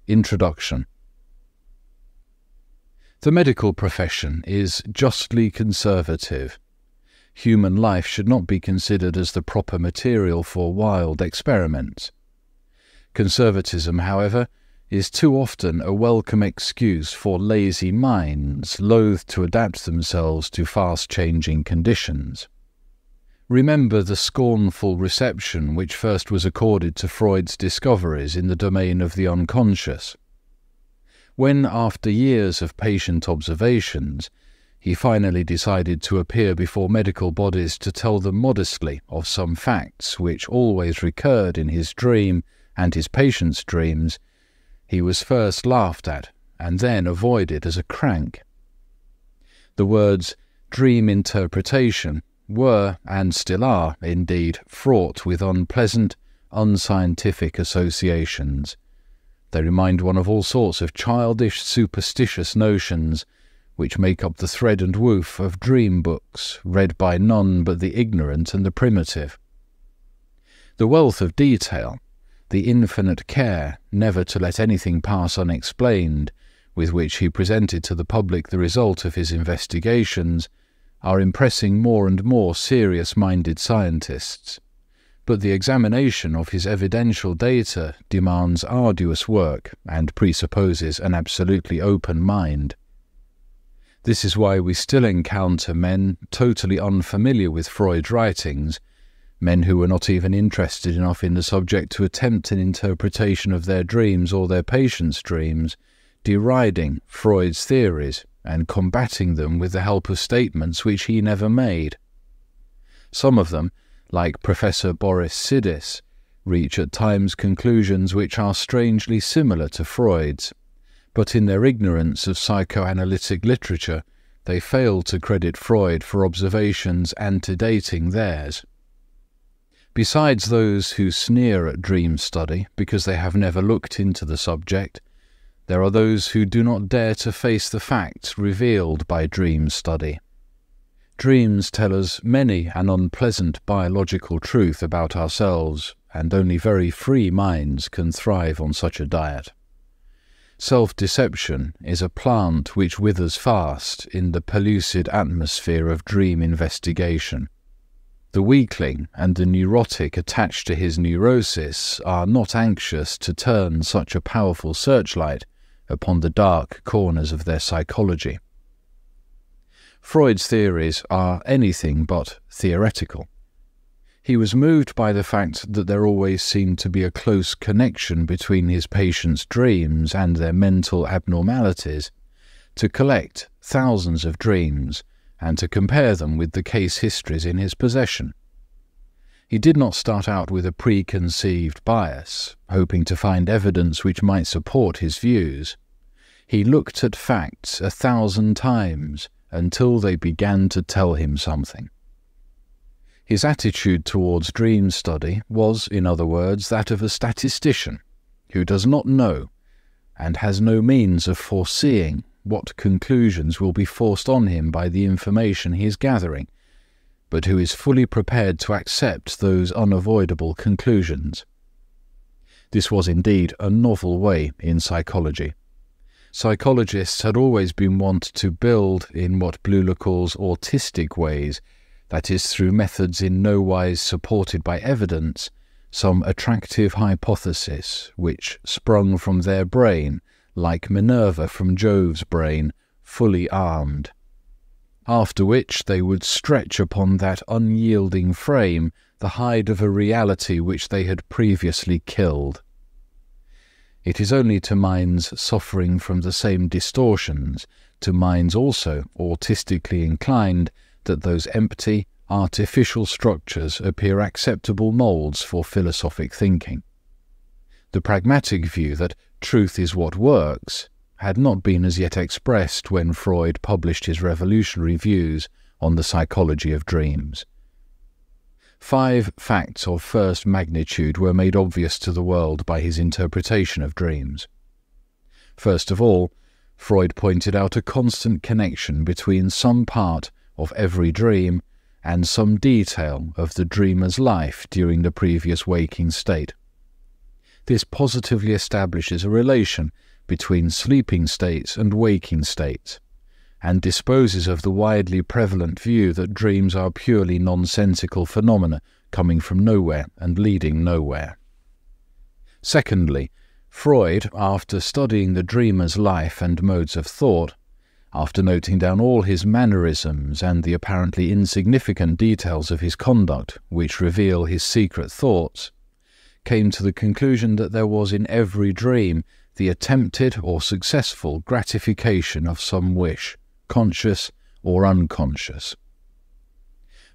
Introduction. The medical profession is justly conservative. Human life should not be considered as the proper material for wild experiments. Conservatism, however, is too often a welcome excuse for lazy minds loath to adapt themselves to fast-changing conditions. Remember the scornful reception which first was accorded to Freud's discoveries in the domain of the unconscious. When, after years of patient observations, he finally decided to appear before medical bodies to tell them modestly of some facts which always recurred in his dream and his patients' dreams, he was first laughed at and then avoided as a crank. The words dream interpretation were, and still are, indeed, fraught with unpleasant, unscientific associations. They remind one of all sorts of childish, superstitious notions, which make up the thread and woof of dream books, read by none but the ignorant and the primitive. The wealth of detail, the infinite care never to let anything pass unexplained, with which he presented to the public the result of his investigations, are impressing more and more serious-minded scientists. But the examination of his evidential data demands arduous work and presupposes an absolutely open mind. This is why we still encounter men totally unfamiliar with Freud's writings, men who were not even interested enough in the subject to attempt an interpretation of their dreams or their patients' dreams, deriding Freud's theories and combating them with the help of statements which he never made. Some of them, like Professor Boris Sidis, reach at times conclusions which are strangely similar to Freud's, but in their ignorance of psychoanalytic literature, they fail to credit Freud for observations antedating theirs. Besides those who sneer at dream study because they have never looked into the subject, there are those who do not dare to face the facts revealed by dream study. Dreams tell us many an unpleasant biological truth about ourselves, and only very free minds can thrive on such a diet. Self-deception is a plant which withers fast in the pellucid atmosphere of dream investigation. The weakling and the neurotic attached to his neurosis are not anxious to turn such a powerful searchlight upon the dark corners of their psychology. Freud's theories are anything but theoretical. He was moved by the fact that there always seemed to be a close connection between his patients' dreams and their mental abnormalities, to collect thousands of dreams and to compare them with the case histories in his possession. He did not start out with a preconceived bias, hoping to find evidence which might support his views. He looked at facts 1,000 times until they began to tell him something. His attitude towards dream study was, in other words, that of a statistician who does not know and has no means of foreseeing what conclusions will be forced on him by the information he is gathering, but who is fully prepared to accept those unavoidable conclusions. This was indeed a novel way in psychology. Psychologists had always been wont to build in what Bleuler calls autistic ways, that is, through methods in no wise supported by evidence, some attractive hypothesis which sprung from their brain, like Minerva from Jove's brain, fully armed. After which they would stretch upon that unyielding frame the hide of a reality which they had previously killed. It is only to minds suffering from the same distortions, to minds also autistically inclined, that those empty, artificial structures appear acceptable moulds for philosophic thinking. The pragmatic view that truth is what works had not been as yet expressed when Freud published his revolutionary views on the psychology of dreams. 5 facts of first magnitude were made obvious to the world by his interpretation of dreams. First of all, Freud pointed out a constant connection between some part of every dream and some detail of the dreamer's life during the previous waking state. This positively establishes a relation between sleeping states and waking states, and disposes of the widely prevalent view that dreams are purely nonsensical phenomena coming from nowhere and leading nowhere. Secondly, Freud, after studying the dreamer's life and modes of thought, after noting down all his mannerisms and the apparently insignificant details of his conduct which reveal his secret thoughts, came to the conclusion that there was in every dream the attempted or successful gratification of some wish, conscious or unconscious.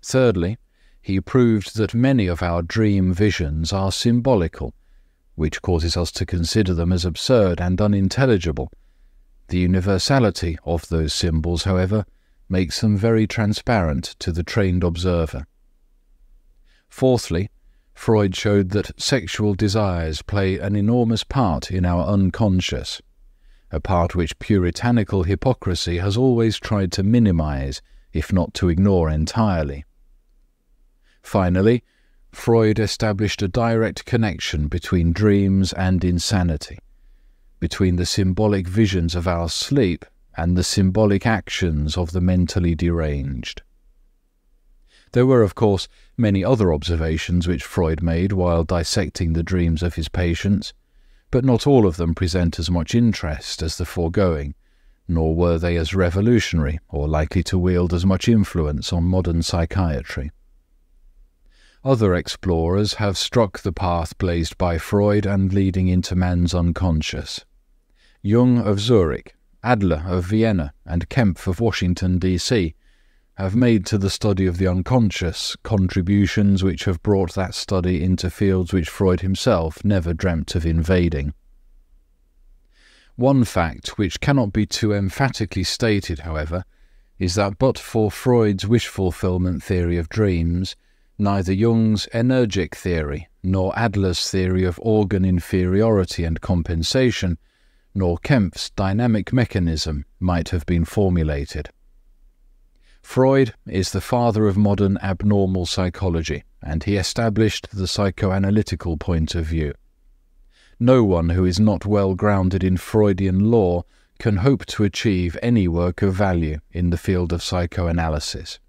Thirdly, he proved that many of our dream visions are symbolical, which causes us to consider them as absurd and unintelligible. The universality of those symbols, however, makes them very transparent to the trained observer. Fourthly, Freud showed that sexual desires play an enormous part in our unconscious, a part which puritanical hypocrisy has always tried to minimize, if not to ignore entirely. Finally, Freud established a direct connection between dreams and insanity, between the symbolic visions of our sleep and the symbolic actions of the mentally deranged. There were, of course, many other observations which Freud made while dissecting the dreams of his patients, but not all of them present as much interest as the foregoing, nor were they as revolutionary or likely to wield as much influence on modern psychiatry. Other explorers have struck the path blazed by Freud and leading into man's unconscious. Jung of Zurich, Adler of Vienna, and Kempf of Washington, D.C. have made to the study of the unconscious contributions which have brought that study into fields which Freud himself never dreamt of invading. One fact which cannot be too emphatically stated, however, is that but for Freud's wish-fulfillment theory of dreams, neither Jung's energic theory, nor Adler's theory of organ inferiority and compensation, nor Kempf's dynamic mechanism might have been formulated. Freud is the father of modern abnormal psychology, and he established the psychoanalytical point of view. No one who is not well grounded in Freudian lore can hope to achieve any work of value in the field of psychoanalysis.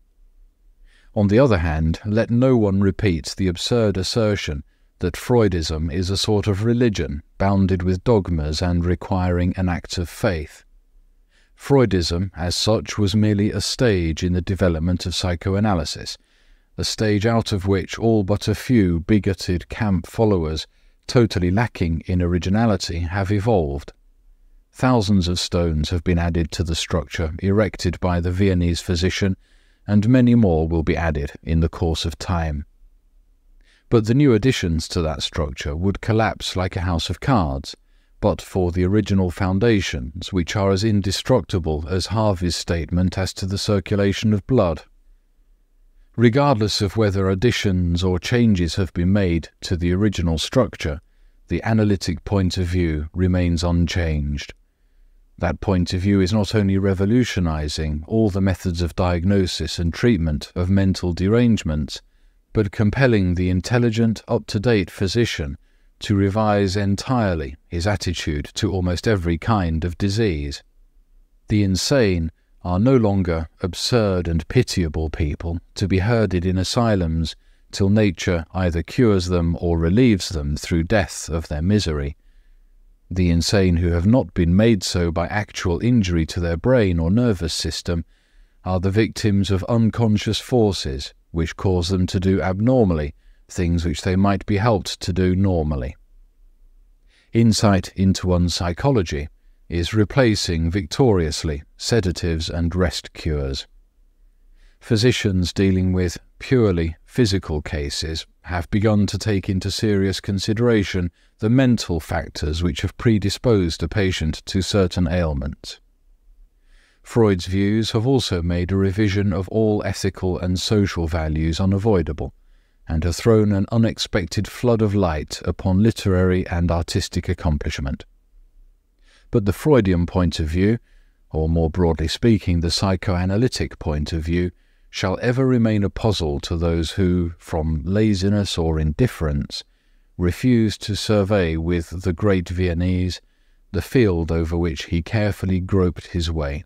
On the other hand, let no one repeat the absurd assertion that Freudism is a sort of religion bounded with dogmas and requiring an act of faith. Freudism, as such, was merely a stage in the development of psychoanalysis, a stage out of which all but a few bigoted camp followers, totally lacking in originality, have evolved. Thousands of stones have been added to the structure erected by the Viennese physician, and many more will be added in the course of time. But the new additions to that structure would collapse like a house of cards, but for the original foundations, which are as indestructible as Harvey's statement as to the circulation of blood. Regardless of whether additions or changes have been made to the original structure, the analytic point of view remains unchanged. That point of view is not only revolutionizing all the methods of diagnosis and treatment of mental derangements, but compelling the intelligent, up-to-date physician to revise entirely his attitude to almost every kind of disease. The insane are no longer absurd and pitiable people to be herded in asylums till nature either cures them or relieves them through death of their misery. The insane who have not been made so by actual injury to their brain or nervous system are the victims of unconscious forces which cause them to do abnormally things which they might be helped to do normally. Insight into one's psychology is replacing victoriously sedatives and rest cures. Physicians dealing with purely physical cases have begun to take into serious consideration the mental factors which have predisposed a patient to certain ailments. Freud's views have also made a revision of all ethical and social values unavoidable, and have thrown an unexpected flood of light upon literary and artistic accomplishment. But the Freudian point of view, or more broadly speaking, the psychoanalytic point of view, shall ever remain a puzzle to those who, from laziness or indifference, refused to survey with the great Viennese the field over which he carefully groped his way.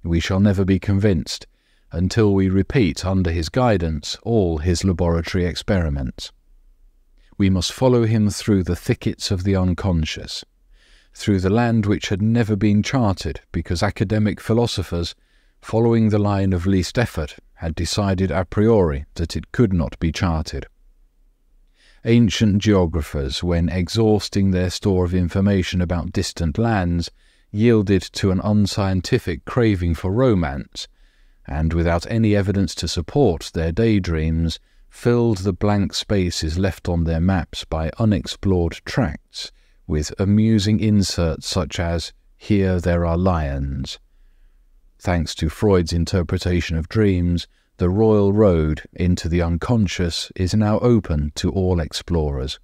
We shall never be convinced until we repeat under his guidance all his laboratory experiments. We must follow him through the thickets of the unconscious, through the land which had never been charted because academic philosophers, following the line of least effort, had decided a priori that it could not be charted. Ancient geographers, when exhausting their store of information about distant lands, yielded to an unscientific craving for romance, and without any evidence to support their daydreams, filled the blank spaces left on their maps by unexplored tracts with amusing inserts such as, "Here there are lions." Thanks to Freud's interpretation of dreams, the royal road into the unconscious is now open to all explorers.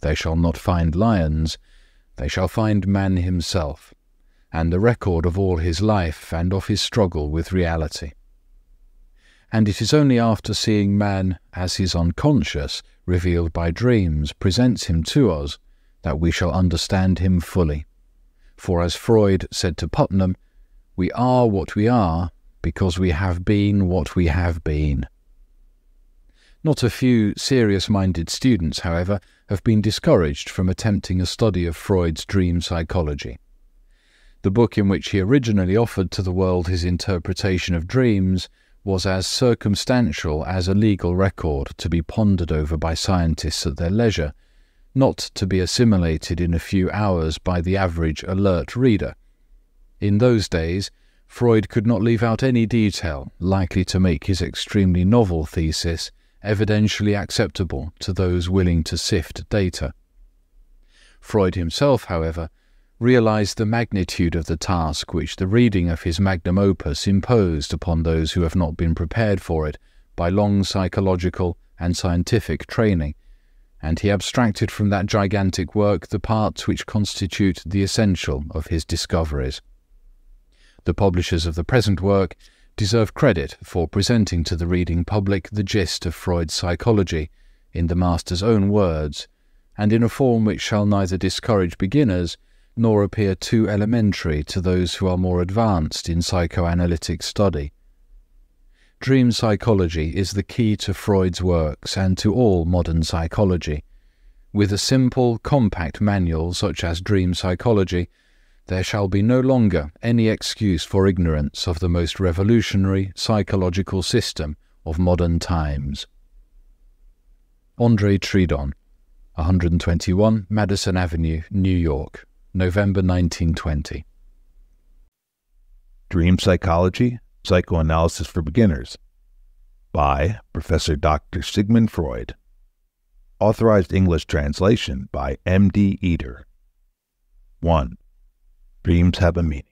They shall not find lions, they shall find man himself, and the record of all his life and of his struggle with reality. And it is only after seeing man as his unconscious, revealed by dreams, presents him to us, that we shall understand him fully. For as Freud said to Putnam, "We are what we are because we have been what we have been." Not a few serious-minded students, however, have been discouraged from attempting a study of Freud's dream psychology. The book in which he originally offered to the world his interpretation of dreams was as circumstantial as a legal record to be pondered over by scientists at their leisure, not to be assimilated in a few hours by the average alert reader. In those days, Freud could not leave out any detail likely to make his extremely novel thesis evidentially acceptable to those willing to sift data. Freud himself, however, realized the magnitude of the task which the reading of his magnum opus imposed upon those who have not been prepared for it by long psychological and scientific training, and he abstracted from that gigantic work the parts which constitute the essential of his discoveries. The publishers of the present work deserve credit for presenting to the reading public the gist of Freud's psychology in the master's own words, and in a form which shall neither discourage beginners nor appear too elementary to those who are more advanced in psychoanalytic study. Dream psychology is the key to Freud's works and to all modern psychology. With a simple, compact manual such as Dream Psychology, there shall be no longer any excuse for ignorance of the most revolutionary psychological system of modern times. André Tridon, 121 Madison Avenue, New York, November 1920. Dream Psychology, Psychoanalysis for Beginners by Professor Dr. Sigmund Freud. Authorized English translation by M.D. Eder. 1. Dreams have a meaning.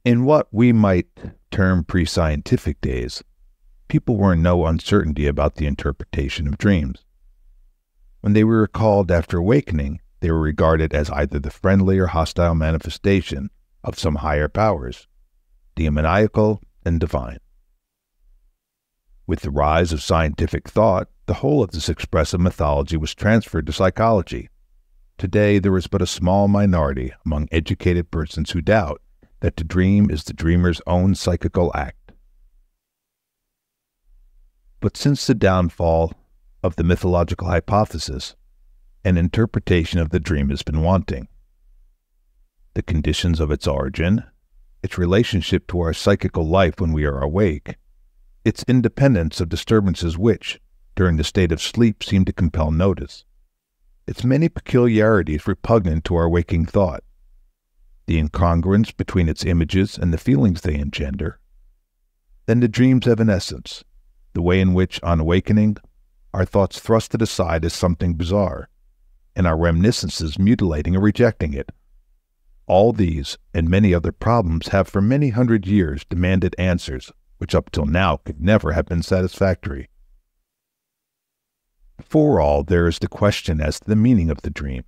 In what we might term pre-scientific days, people were in no uncertainty about the interpretation of dreams. When they were recalled after awakening, they were regarded as either the friendly or hostile manifestation of some higher powers, demoniacal and divine. With the rise of scientific thought, the whole of this expressive mythology was transferred to psychology. Today, there is but a small minority among educated persons who doubt that to dream is the dreamer's own psychical act. But since the downfall of the mythological hypothesis, an interpretation of the dream has been wanting. The conditions of its origin, its relationship to our psychical life when we are awake, its independence of disturbances which, during the state of sleep, seem to compel notice, its many peculiarities repugnant to our waking thought, the incongruence between its images and the feelings they engender, then the dream's evanescence, the way in which, on awakening, our thoughts thrust it aside as something bizarre, and our reminiscences mutilating or rejecting it. All these and many other problems have for many hundred years demanded answers which up till now could never have been satisfactory. Before all, there is the question as to the meaning of the dream,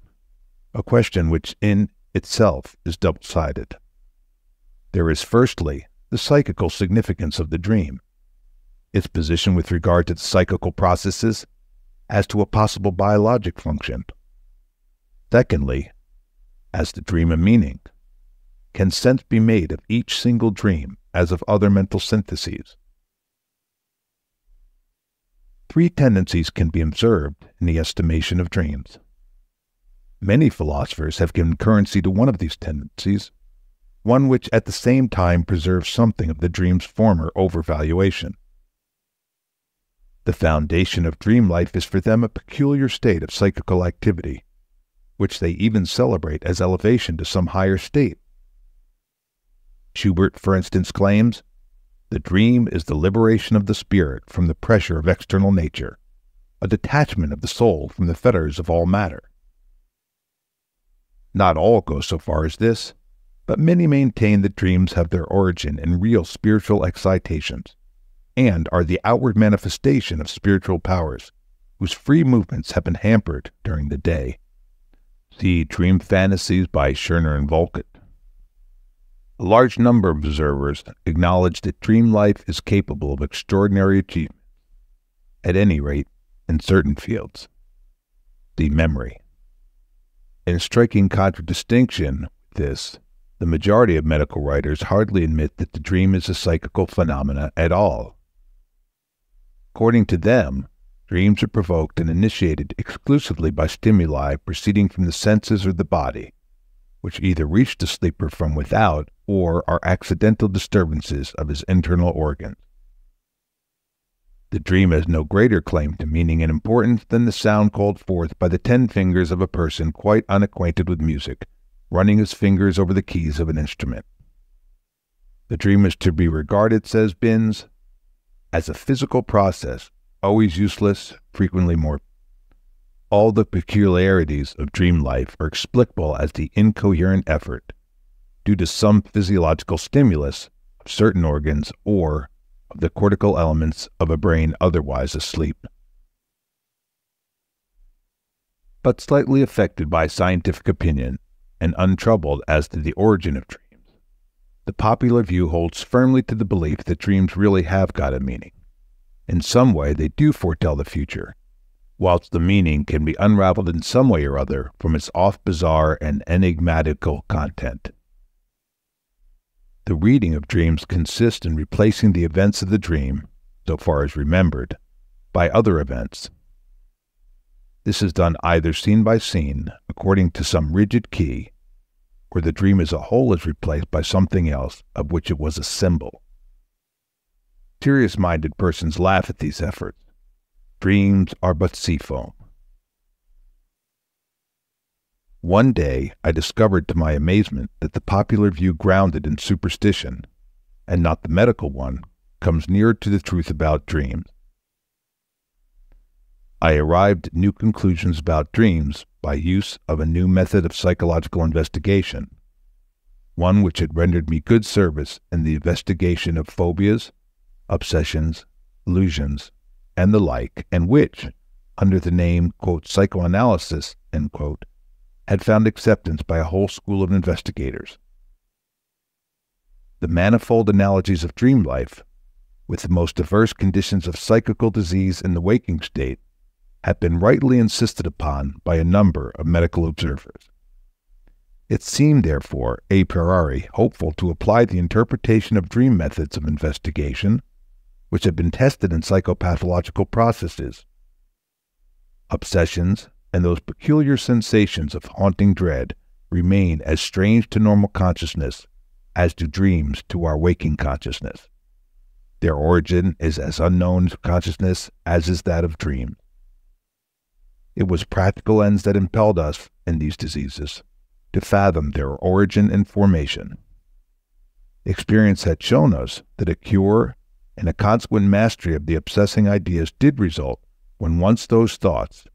a question which in itself is double-sided. There is firstly the psychical significance of the dream, its position with regard to the psychical processes as to a possible biologic function. Secondly, as the dream a meaning? Can sense be made of each single dream as of other mental syntheses? Three tendencies can be observed in the estimation of dreams. Many philosophers have given currency to one of these tendencies, one which at the same time preserves something of the dream's former overvaluation. The foundation of dream life is for them a peculiar state of psychical activity, which they even celebrate as elevation to some higher state. Schubert, for instance, claims, "The dream is the liberation of the spirit from the pressure of external nature, a detachment of the soul from the fetters of all matter." Not all go so far as this, but many maintain that dreams have their origin in real spiritual excitations, and are the outward manifestation of spiritual powers, whose free movements have been hampered during the day. See Dream Fantasies by Scherner and Volkert. A large number of observers acknowledge that dream life is capable of extraordinary achievement, at any rate in certain fields. See memory. In striking contradistinction with this, the majority of medical writers hardly admit that the dream is a psychical phenomena at all. According to them, dreams are provoked and initiated exclusively by stimuli proceeding from the senses or the body, which either reach the sleeper from without or are accidental disturbances of his internal organs. The dream has no greater claim to meaning and importance than the sound called forth by the 10 fingers of a person quite unacquainted with music, running his fingers over the keys of an instrument. The dream is to be regarded, says Binns, as a physical process, always useless, frequently morbid. All the peculiarities of dream life are explicable as the incoherent effort, due to some physiological stimulus of certain organs or of the cortical elements of a brain otherwise asleep. But slightly affected by scientific opinion and untroubled as to the origin of dreams, the popular view holds firmly to the belief that dreams really have got a meaning. In some way they do foretell the future, whilst the meaning can be unraveled in some way or other from its oft-bizarre and enigmatical content. The reading of dreams consists in replacing the events of the dream, so far as remembered, by other events. This is done either scene by scene, according to some rigid key, or the dream as a whole is replaced by something else of which it was a symbol. Serious-minded persons laugh at these efforts. Dreams are but sea foam. One day I discovered to my amazement that the popular view grounded in superstition, and not the medical one, comes nearer to the truth about dreams. I arrived at new conclusions about dreams by use of a new method of psychological investigation, one which had rendered me good service in the investigation of phobias, obsessions, illusions, and the like, and which, under the name, quote, psychoanalysis, end quote, had found acceptance by a whole school of investigators. The manifold analogies of dream life, with the most diverse conditions of psychical disease in the waking state, have been rightly insisted upon by a number of medical observers. It seemed, therefore, a priori hopeful to apply the interpretation of dream methods of investigation, which have been tested in psychopathological processes. Obsessions and those peculiar sensations of haunting dread remain as strange to normal consciousness as do dreams to our waking consciousness. Their origin is as unknown to consciousness as is that of dreams. It was practical ends that impelled us, in these diseases, to fathom their origin and formation. Experience had shown us that a cure and a consequent mastery of the obsessing ideas did result when once those thoughts,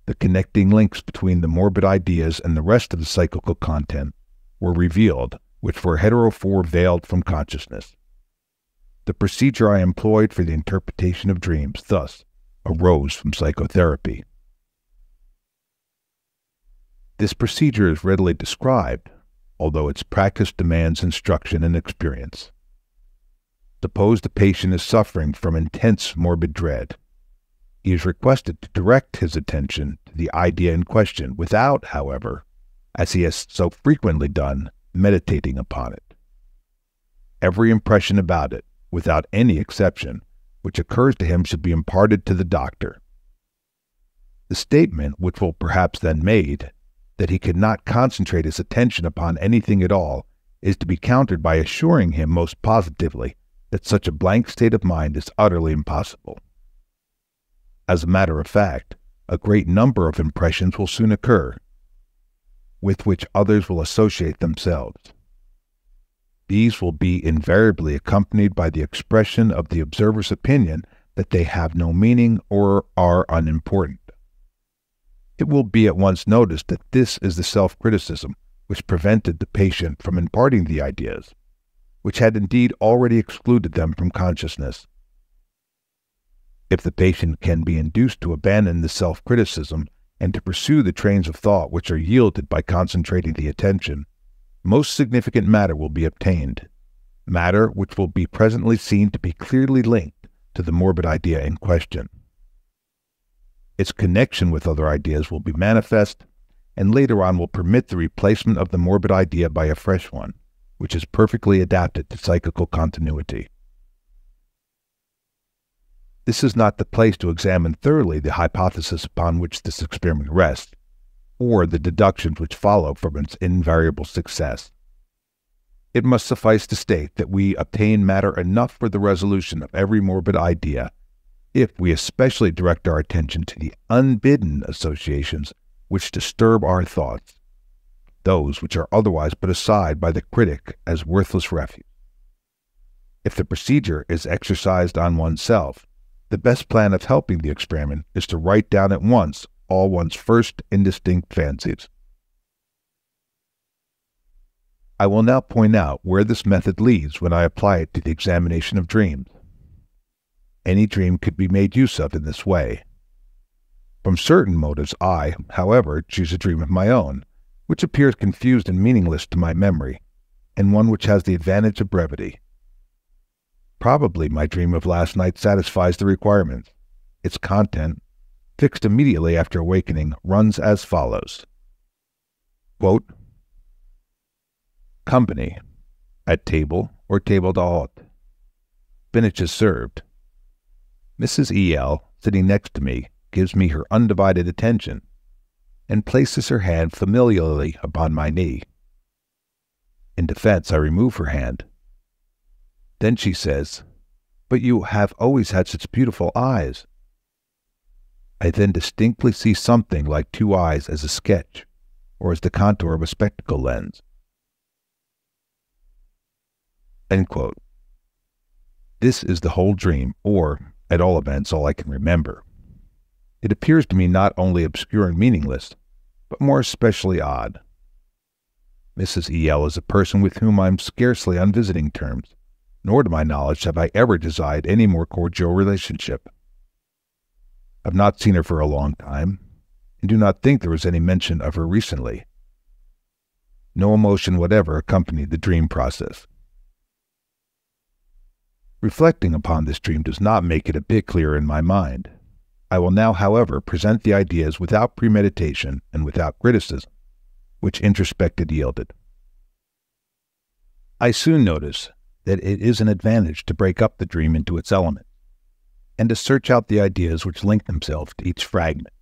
the connecting links between the morbid ideas and the rest of the psychical content, were revealed, which were heretofore veiled from consciousness. The procedure I employed for the interpretation of dreams thus arose from psychotherapy. This procedure is readily described, although its practice demands instruction and experience. Suppose the patient is suffering from intense morbid dread. He is requested to direct his attention to the idea in question without, however, as he has so frequently done, meditating upon it. Every impression about it, without any exception, which occurs to him should be imparted to the doctor. The statement, which will perhaps then made, that he could not concentrate his attention upon anything at all, is to be countered by assuring him most positively that such a blank state of mind is utterly impossible. As a matter of fact, a great number of impressions will soon occur, with which others will associate themselves. These will be invariably accompanied by the expression of the observer's opinion that they have no meaning or are unimportant. It will be at once noticed that this is the self-criticism which prevented the patient from imparting the ideas, which had indeed already excluded them from consciousness. If the patient can be induced to abandon this self-criticism and to pursue the trains of thought which are yielded by concentrating the attention, most significant matter will be obtained, matter which will be presently seen to be clearly linked to the morbid idea in question. Its connection with other ideas will be manifest, and later on will permit the replacement of the morbid idea by a fresh one, which is perfectly adapted to psychical continuity. This is not the place to examine thoroughly the hypothesis upon which this experiment rests, or the deductions which follow from its invariable success. It must suffice to state that we obtain matter enough for the resolution of every morbid idea, if we especially direct our attention to the unbidden associations which disturb our thoughts, those which are otherwise put aside by the critic as worthless refuse. If the procedure is exercised on oneself, the best plan of helping the experiment is to write down at once all one's first indistinct fancies. I will now point out where this method leads when I apply it to the examination of dreams. Any dream could be made use of in this way. From certain motives I, however, choose a dream of my own, which appears confused and meaningless to my memory, and one which has the advantage of brevity. Probably my dream of last night satisfies the requirements. Its content, fixed immediately after awakening, runs as follows. Quote, company, at table or table d'hôte. Spinach is served. Mrs. E.L., sitting next to me, gives me her undivided attention, and places her hand familiarly upon my knee. In defense, I remove her hand. Then she says, "But you have always had such beautiful eyes." I then distinctly see something like two eyes as a sketch, or as the contour of a spectacle lens. End quote. This is the whole dream, or, at all events, all I can remember. It appears to me not only obscure and meaningless, but more especially odd. Mrs. E.L. is a person with whom I am scarcely on visiting terms, nor to my knowledge have I ever desired any more cordial relationship. I have not seen her for a long time, and do not think there was any mention of her recently. No emotion whatever accompanied the dream process. Reflecting upon this dream does not make it a bit clearer in my mind. I will now, however, present the ideas without premeditation and without criticism, which introspected yielded. I soon notice that it is an advantage to break up the dream into its elements, and to search out the ideas which link themselves to each fragment.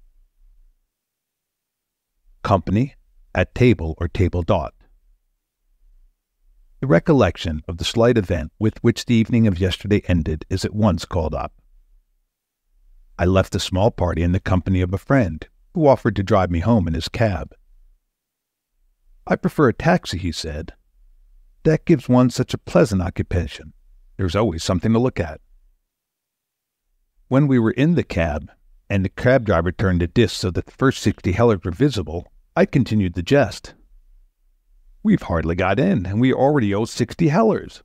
Company, at table or table d'hôte. The recollection of the slight event with which the evening of yesterday ended is at once called up. I left a small party in the company of a friend, who offered to drive me home in his cab. "I prefer a taxi," he said. "That gives one such a pleasant occupation. There's always something to look at." When we were in the cab, and the cab driver turned the disc so that the first 60 hellers were visible, I continued the jest. "We've hardly got in, and we already owe 60 hellers.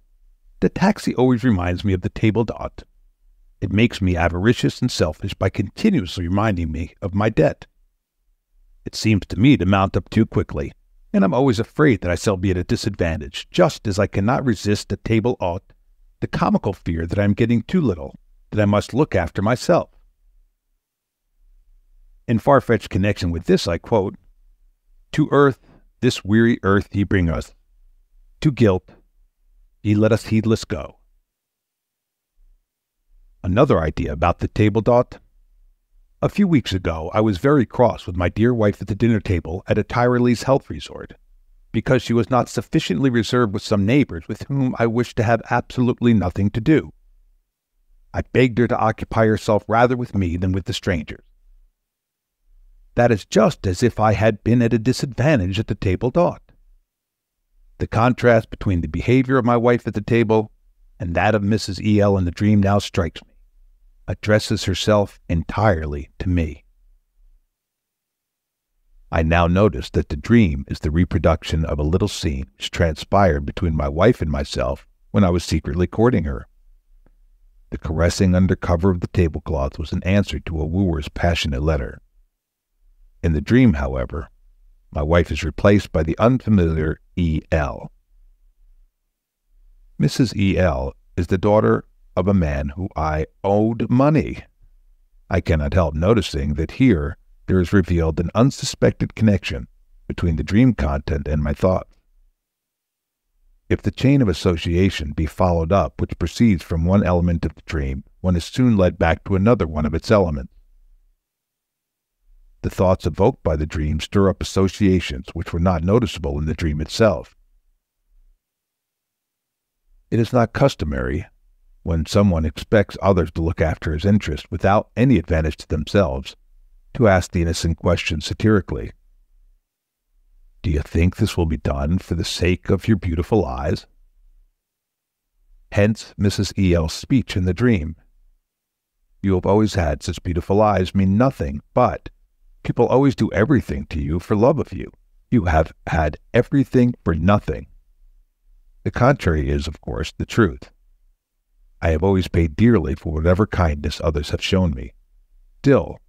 The taxi always reminds me of the table d'hôte. It makes me avaricious and selfish by continuously reminding me of my debt. It seems to me to mount up too quickly, and I'm always afraid that I shall be at a disadvantage, just as I cannot resist at table d'hôte the comical fear that I am getting too little, that I must look after myself. In far-fetched connection with this, I quote, "To earth, this weary earth ye bring us. To guilt, ye let us heedless go." Another idea about the table d'hôte. A few weeks ago, I was very cross with my dear wife at the dinner table at a Tyrolese health resort because she was not sufficiently reserved with some neighbors with whom I wished to have absolutely nothing to do. I begged her to occupy herself rather with me than with the strangers. That is just as if I had been at a disadvantage at the table d'hôte. The contrast between the behavior of my wife at the table and that of Mrs. E.L. in the dream now strikes me. Addresses herself entirely to me. I now notice that the dream is the reproduction of a little scene which transpired between my wife and myself when I was secretly courting her. The caressing under cover of the tablecloth was an answer to a wooer's passionate letter. In the dream, however, my wife is replaced by the unfamiliar E.L. Mrs. E.L. is the daughter of a man who I owed money. I cannot help noticing that here there is revealed an unsuspected connection between the dream content and my thoughts. If the chain of association be followed up which proceeds from one element of the dream, one is soon led back to another one of its elements. The thoughts evoked by the dream stir up associations which were not noticeable in the dream itself. It is not customary, when someone expects others to look after his interest without any advantage to themselves, to ask the innocent question satirically, "Do you think this will be done for the sake of your beautiful eyes?" Hence Mrs. E.L.'s speech in the dream. "You have always had such beautiful eyes" mean nothing but, people always do everything to you for love of you. You have had everything for nothing. The contrary is, of course, the truth. I have always paid dearly for whatever kindness others have shown me. Still,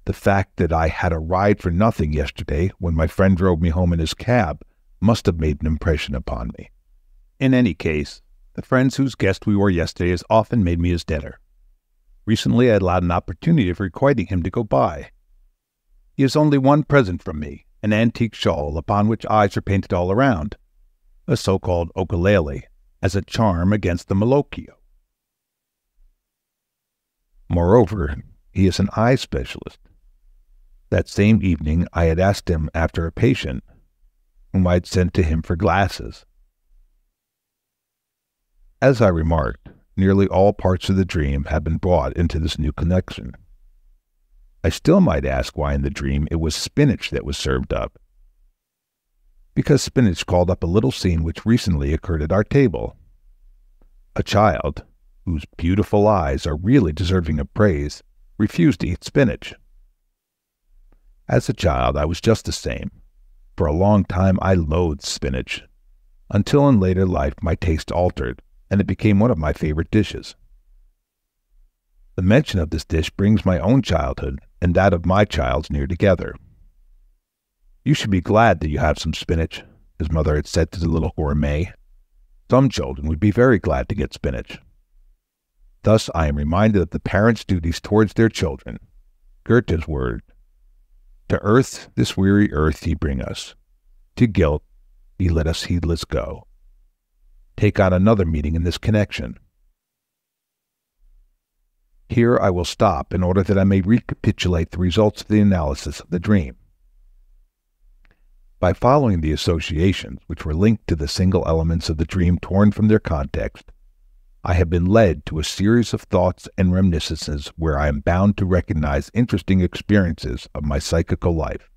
the fact that I had a ride for nothing yesterday when my friend drove me home in his cab must have made an impression upon me. In any case, the friends whose guest we were yesterday has often made me his debtor. Recently I had allowed an opportunity of requiting him to go by. He has only one present from me, an antique shawl upon which eyes are painted all around, a so-called ukulele, as a charm against the malocchio. Moreover, he is an eye specialist. That same evening I had asked him after a patient whom I had sent to him for glasses. As I remarked, nearly all parts of the dream have been brought into this new connection. I still might ask why in the dream it was spinach that was served up. Because spinach called up a little scene which recently occurred at our table. A child, whose beautiful eyes are really deserving of praise, refused to eat spinach. As a child, I was just the same. For a long time I loathed spinach, until in later life my taste altered, and it became one of my favorite dishes. The mention of this dish brings my own childhood and that of my child's near together. "You should be glad that you have some spinach," his mother had said to the little gourmet. "Some children would be very glad to get spinach." Thus I am reminded of the parents' duties towards their children. Goethe's word, "To earth, this weary earth ye bring us. To guilt ye let us heedless go," take on another meaning in this connection. Here I will stop in order that I may recapitulate the results of the analysis of the dream. By following the associations which were linked to the single elements of the dream torn from their context, I have been led to a series of thoughts and reminiscences where I am bound to recognize interesting experiences of my psychical life.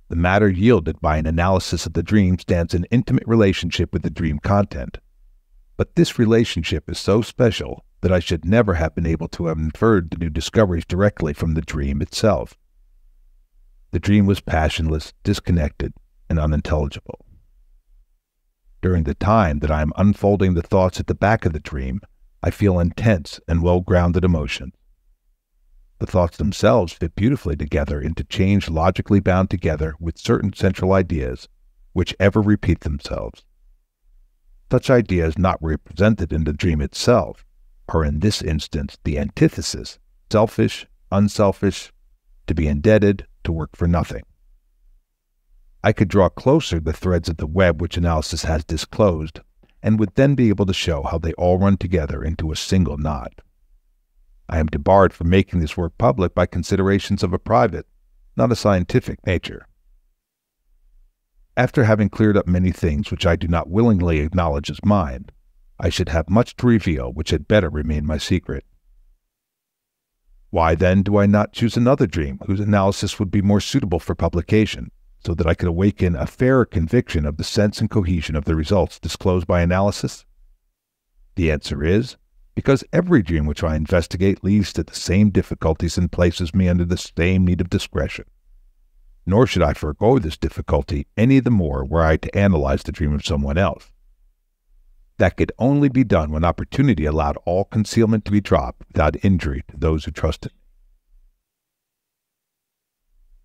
The matter yielded by an analysis of the dream stands in intimate relationship with the dream content, but this relationship is so special that I should never have been able to have inferred the new discoveries directly from the dream itself. The dream was passionless, disconnected, and unintelligible. During the time that I am unfolding the thoughts at the back of the dream, I feel intense and well-grounded emotions. The thoughts themselves fit beautifully together into chains logically bound together with certain central ideas, which ever repeat themselves. Such ideas not represented in the dream itself are in this instance the antithesis, selfish, unselfish, to be indebted, to work for nothing. I could draw closer the threads of the web which analysis has disclosed, and would then be able to show how they all run together into a single knot. I am debarred from making this work public by considerations of a private, not a scientific nature. After having cleared up many things which I do not willingly acknowledge as mine, I should have much to reveal which had better remain my secret. Why, then, do I not choose another dream whose analysis would be more suitable for publication, so that I could awaken a fairer conviction of the sense and cohesion of the results disclosed by analysis? The answer is, because every dream which I investigate leads to the same difficulties and places me under the same need of discretion. Nor should I forego this difficulty any the more were I to analyze the dream of someone else. That could only be done when opportunity allowed all concealment to be dropped without injury to those who trusted me.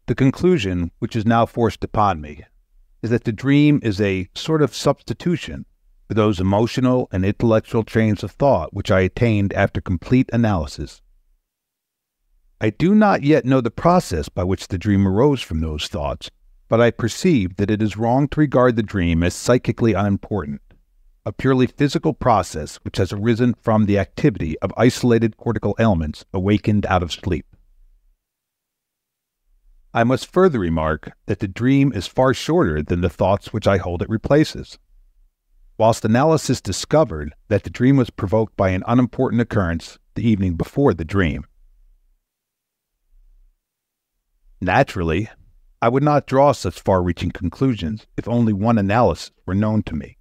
The conclusion, which is now forced upon me, is that the dream is a sort of substitution for those emotional and intellectual trains of thought which I attained after complete analysis. I do not yet know the process by which the dream arose from those thoughts, but I perceive that it is wrong to regard the dream as psychically unimportant, a purely physical process which has arisen from the activity of isolated cortical elements awakened out of sleep. I must further remark that the dream is far shorter than the thoughts which I hold it replaces. Whilst analysis discovered that the dream was provoked by an unimportant occurrence the evening before the dream. Naturally, I would not draw such far-reaching conclusions if only one analysis were known to me.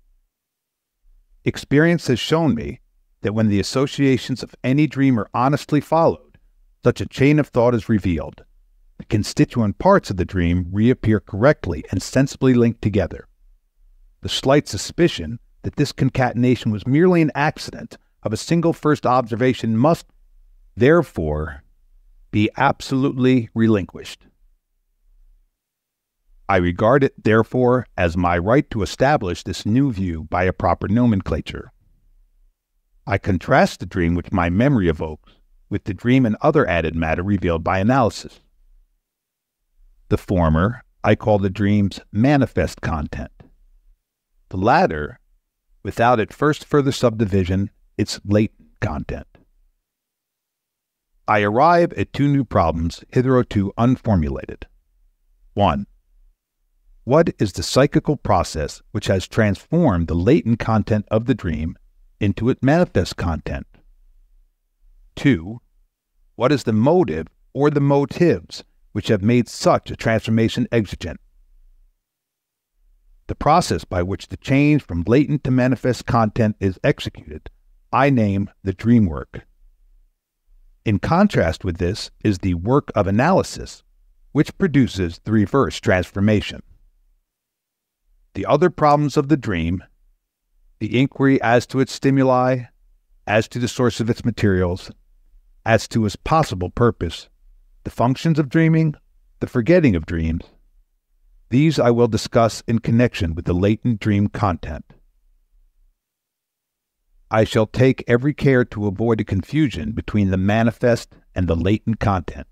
Experience has shown me that when the associations of any dream are honestly followed, such a chain of thought is revealed. The constituent parts of the dream reappear correctly and sensibly linked together. The slight suspicion that this concatenation was merely an accident of a single first observation must, therefore, be absolutely relinquished. I regard it, therefore, as my right to establish this new view by a proper nomenclature. I contrast the dream which my memory evokes with the dream and other added matter revealed by analysis. The former I call the dream's manifest content. The latter, without at first further subdivision, its latent content. I arrive at two new problems hitherto unformulated. 1. What is the psychical process which has transformed the latent content of the dream into its manifest content? 2. What is the motive or the motives which have made such a transformation exigent? The process by which the change from latent to manifest content is executed, I name the dream work. In contrast with this is the work of analysis, which produces the reverse transformation. The other problems of the dream, the inquiry as to its stimuli, as to the source of its materials, as to its possible purpose, the functions of dreaming, the forgetting of dreams, these I will discuss in connection with the latent dream content. I shall take every care to avoid a confusion between the manifest and the latent content,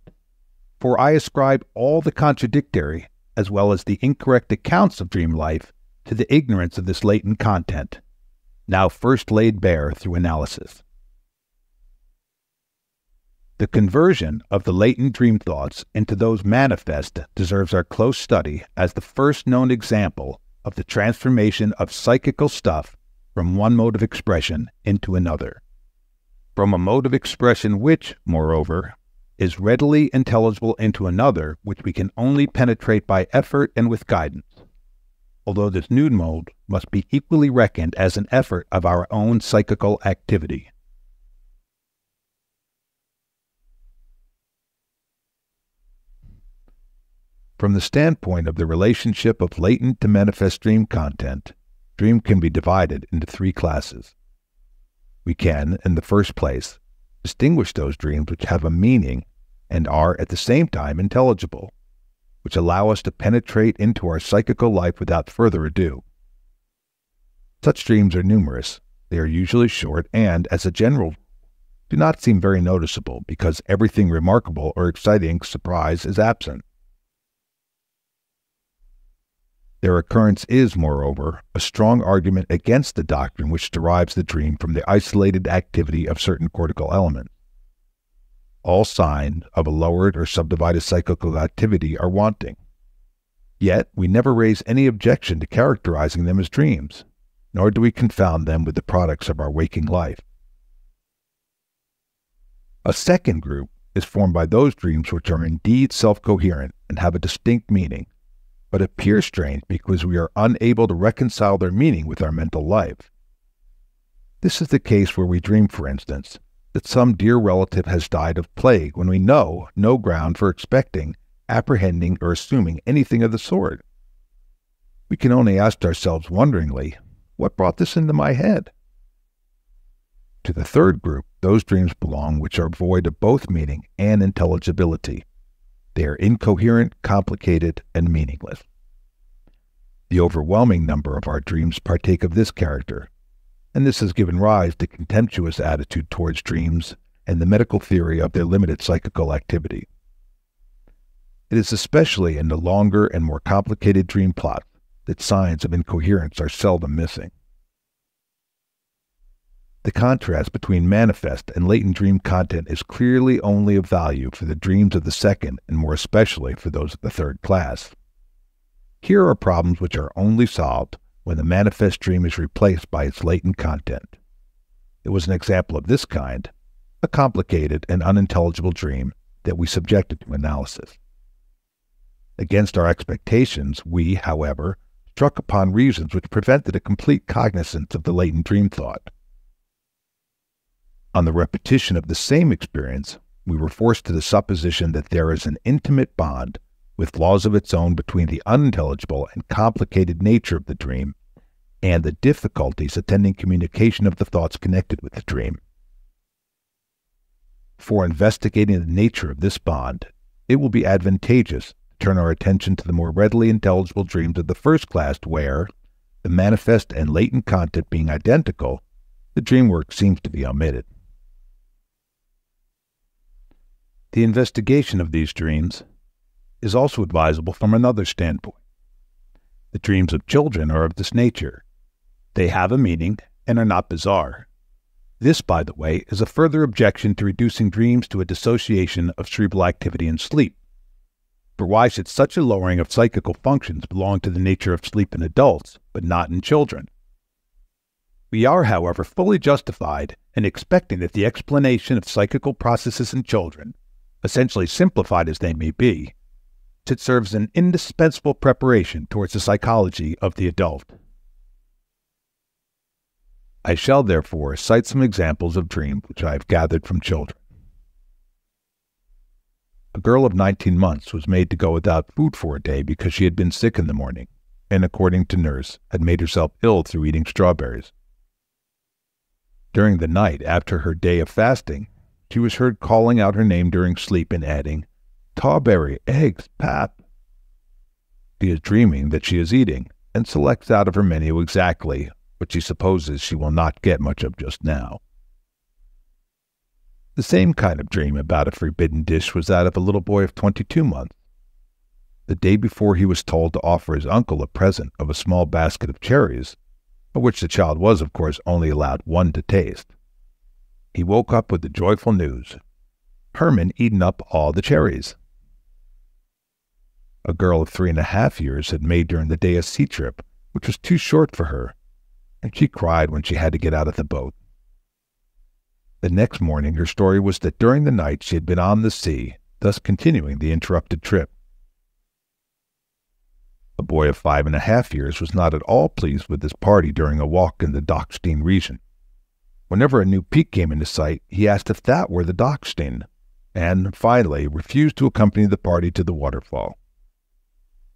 for I ascribe all the contradictory as well as the incorrect accounts of dream life to the ignorance of this latent content, now first laid bare through analysis. The conversion of the latent dream thoughts into those manifest deserves our close study as the first known example of the transformation of psychical stuff from one mode of expression into another, from a mode of expression which, moreover, is readily intelligible into another which we can only penetrate by effort and with guidance, although this new mode must be equally reckoned as an effort of our own psychical activity. From the standpoint of the relationship of latent to manifest dream content, dream can be divided into three classes. We can, in the first place, distinguish those dreams which have a meaning and are at the same time intelligible, which allow us to penetrate into our psychical life without further ado. Such dreams are numerous, they are usually short, and, as a general, do not seem very noticeable because everything remarkable or exciting surprise is absent. Their occurrence is, moreover, a strong argument against the doctrine which derives the dream from the isolated activity of certain cortical elements. All signs of a lowered or subdivided psychical activity are wanting. Yet we never raise any objection to characterizing them as dreams, nor do we confound them with the products of our waking life. A second group is formed by those dreams which are indeed self-coherent and have a distinct meaning, but appear strange because we are unable to reconcile their meaning with our mental life. This is the case where we dream, for instance, that some dear relative has died of plague when we know no ground for expecting, apprehending, or assuming anything of the sort. We can only ask ourselves wonderingly, what brought this into my head? To the third group, those dreams belong which are void of both meaning and intelligibility. They are incoherent, complicated, and meaningless. The overwhelming number of our dreams partake of this character, and this has given rise to contemptuous attitude towards dreams and the medical theory of their limited psychical activity. It is especially in the longer and more complicated dream plots that signs of incoherence are seldom missing. The contrast between manifest and latent dream content is clearly only of value for the dreams of the second and more especially for those of the third class. Here are problems which are only solved when the manifest dream is replaced by its latent content. It was an example of this kind, a complicated and unintelligible dream, that we subjected to analysis. Against our expectations, we, however, struck upon reasons which prevented a complete cognizance of the latent dream thought. On the repetition of the same experience, we were forced to the supposition that there is an intimate bond with laws of its own between the unintelligible and complicated nature of the dream and the difficulties attending communication of the thoughts connected with the dream. For investigating the nature of this bond, it will be advantageous to turn our attention to the more readily intelligible dreams of the first class where, the manifest and latent content being identical, the dream work seems to be omitted. The investigation of these dreams is also advisable from another standpoint. The dreams of children are of this nature. They have a meaning and are not bizarre. This, by the way, is a further objection to reducing dreams to a dissociation of cerebral activity in sleep. For why should such a lowering of psychical functions belong to the nature of sleep in adults, but not in children? We are, however, fully justified in expecting that the explanation of psychical processes in children, essentially simplified as they may be, should serve as an indispensable preparation towards the psychology of the adult. I shall therefore cite some examples of dreams which I have gathered from children. A girl of 19 months was made to go without food for a day because she had been sick in the morning, and according to nurse, had made herself ill through eating strawberries. During the night after her day of fasting, she was heard calling out her name during sleep and adding, "Tawberry, eggs, pap." She is dreaming that she is eating, and selects out of her menu exactly what she supposes she will not get much of just now. The same kind of dream about a forbidden dish was that of a little boy of 22 months. The day before he was told to offer his uncle a present of a small basket of cherries, of which the child was, of course, only allowed one to taste. He woke up with the joyful news: Herman eaten up all the cherries. A girl of 3.5 years had made during the day a sea trip, which was too short for her, and she cried when she had to get out of the boat. The next morning her story was that during the night she had been on the sea, thus continuing the interrupted trip. A boy of 5.5 years was not at all pleased with his party during a walk in the Dachstein region. Whenever a new peak came into sight, he asked if that were the Dachstein, and, finally, refused to accompany the party to the waterfall.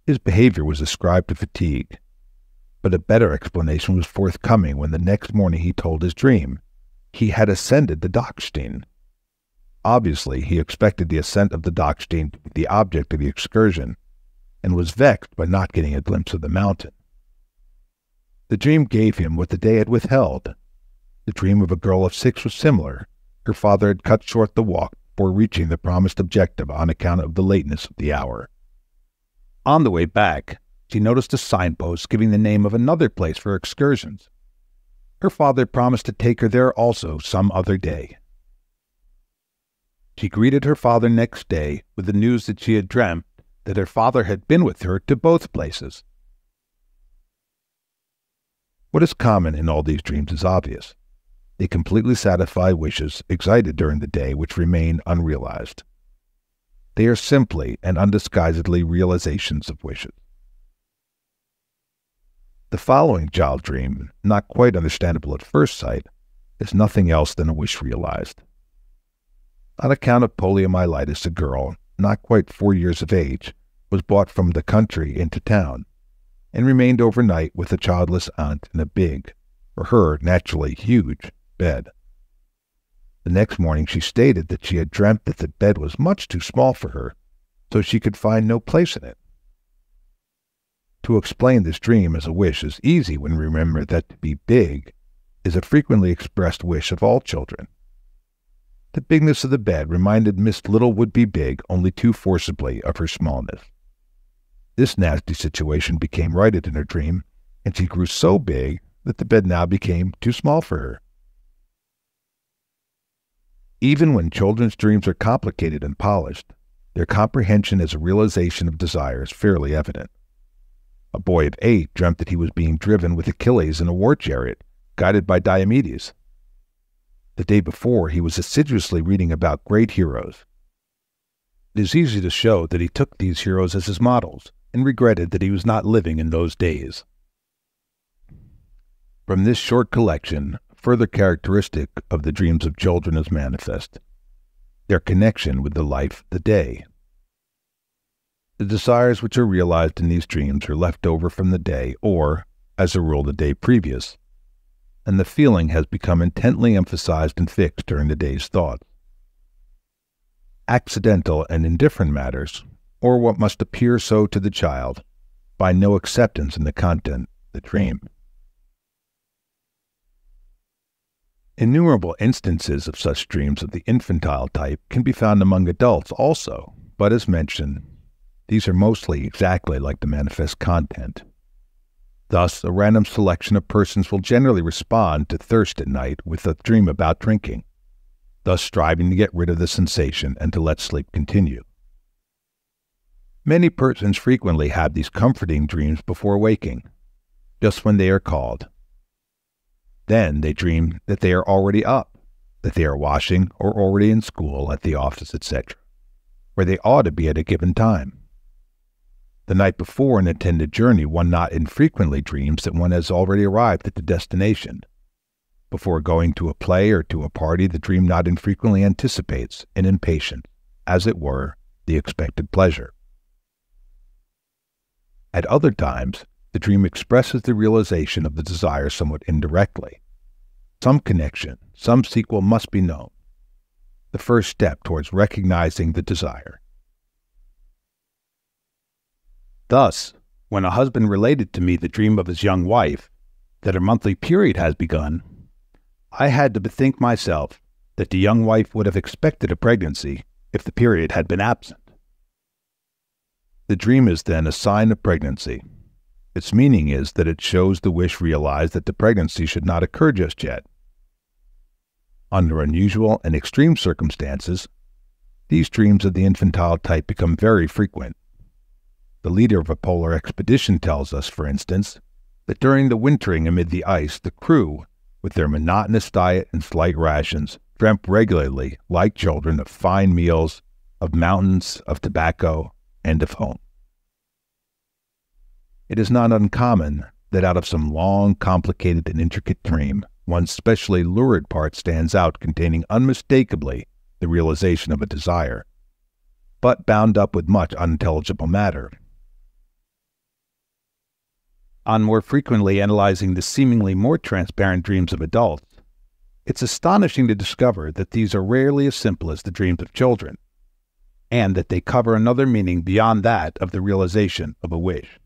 His behavior was ascribed to fatigue, but a better explanation was forthcoming when the next morning he told his dream. He had ascended the Dachstein. Obviously, he expected the ascent of the Dachstein to be the object of the excursion, and was vexed by not getting a glimpse of the mountain. The dream gave him what the day had withheld. The dream of a girl of 6 was similar, her father had cut short the walk before reaching the promised objective on account of the lateness of the hour. On the way back, she noticed a signpost giving the name of another place for excursions. Her father promised to take her there also some other day. She greeted her father next day with the news that she had dreamt that her father had been with her to both places. What is common in all these dreams is obvious. They completely satisfy wishes excited during the day which remain unrealized. They are simply and undisguisedly realizations of wishes. The following child dream, not quite understandable at first sight, is nothing else than a wish realized. On account of poliomyelitis, a girl, not quite 4 years of age, was brought from the country into town, and remained overnight with a childless aunt in a big, for her naturally huge, bed. The next morning she stated that she had dreamt that the bed was much too small for her, so she could find no place in it. To explain this dream as a wish is easy when we remember that to be big is a frequently expressed wish of all children. The bigness of the bed reminded Miss Little would be big only too forcibly of her smallness. This nasty situation became righted in her dream, and she grew so big that the bed now became too small for her. Even when children's dreams are complicated and polished, their comprehension as a realization of desire is fairly evident. A boy of 8 dreamt that he was being driven with Achilles in a war chariot, guided by Diomedes. The day before, he was assiduously reading about great heroes. It is easy to show that he took these heroes as his models, and regretted that he was not living in those days. From this short collection, a further characteristic of the dreams of children is manifest: their connection with the life of the day. The desires which are realized in these dreams are left over from the day, or, as a rule, the day previous, and the feeling has become intently emphasized and fixed during the day's thoughts. Accidental and indifferent matters, or what must appear so to the child, find no acceptance in the content of the dream. Innumerable instances of such dreams of the infantile type can be found among adults also, but as mentioned, these are mostly exactly like the manifest content. Thus, a random selection of persons will generally respond to thirst at night with a dream about drinking, thus striving to get rid of the sensation and to let sleep continue. Many persons frequently have these comforting dreams before waking, just when they are called. Then they dream that they are already up, that they are washing or already in school, at the office, etc., where they ought to be at a given time. The night before an intended journey, one not infrequently dreams that one has already arrived at the destination. Before going to a play or to a party, the dream not infrequently anticipates, in impatience, as it were, the expected pleasure. At other times, the dream expresses the realization of the desire somewhat indirectly. Some connection, some sequel must be known, the first step towards recognizing the desire. Thus, when a husband related to me the dream of his young wife, that her monthly period has begun, I had to bethink myself that the young wife would have expected a pregnancy if the period had been absent. The dream is then a sign of pregnancy. Its meaning is that it shows the wish realized that the pregnancy should not occur just yet. Under unusual and extreme circumstances, these dreams of the infantile type become very frequent. The leader of a polar expedition tells us, for instance, that during the wintering amid the ice, the crew, with their monotonous diet and slight rations, dreamt regularly, like children, of fine meals, of mountains, of tobacco, and of home. It is not uncommon that out of some long, complicated, and intricate dream, one specially lurid part stands out containing unmistakably the realization of a desire, but bound up with much unintelligible matter. On more frequently analyzing the seemingly more transparent dreams of adults, it's astonishing to discover that these are rarely as simple as the dreams of children, and that they cover another meaning beyond that of the realization of a wish.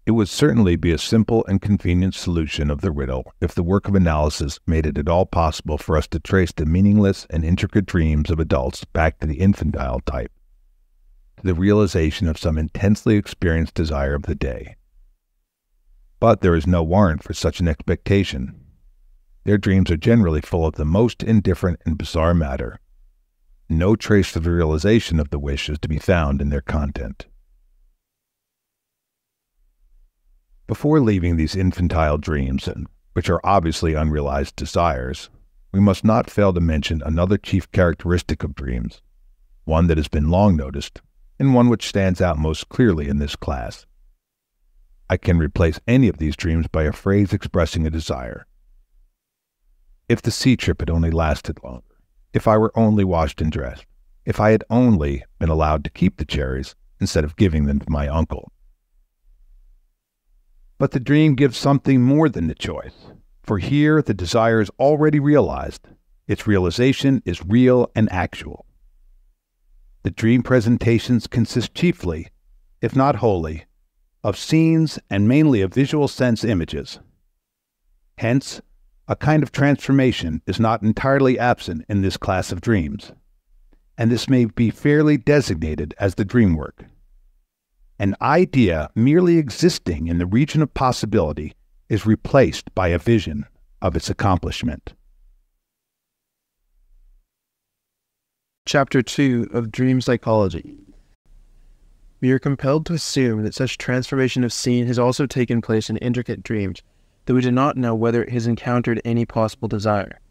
It would certainly be a simple and convenient solution of the riddle if the work of analysis made it at all possible for us to trace the meaningless and intricate dreams of adults back to the infantile type, to the realization of some intensely experienced desire of the day. But there is no warrant for such an expectation. Their dreams are generally full of the most indifferent and bizarre matter. No trace of the realization of the wish is to be found in their content. Before leaving these infantile dreams, which are obviously unrealized desires, we must not fail to mention another chief characteristic of dreams, one that has been long noticed, and one which stands out most clearly in this class. I can replace any of these dreams by a phrase expressing a desire. If the sea trip had only lasted longer, if I were only washed and dressed, if I had only been allowed to keep the cherries instead of giving them to my uncle. But the dream gives something more than the choice, for here the desire is already realized. Its realization is real and actual. The dream presentations consist chiefly, if not wholly, of scenes and mainly of visual sense images. Hence, a kind of transformation is not entirely absent in this class of dreams, and this may be fairly designated as the dream work. An idea merely existing in the region of possibility is replaced by a vision of its accomplishment. Chapter 2 of Dream Psychology. We are compelled to assume that such transformation of scene has also taken place in intricate dreams, though we do not know whether it has encountered any possible desire.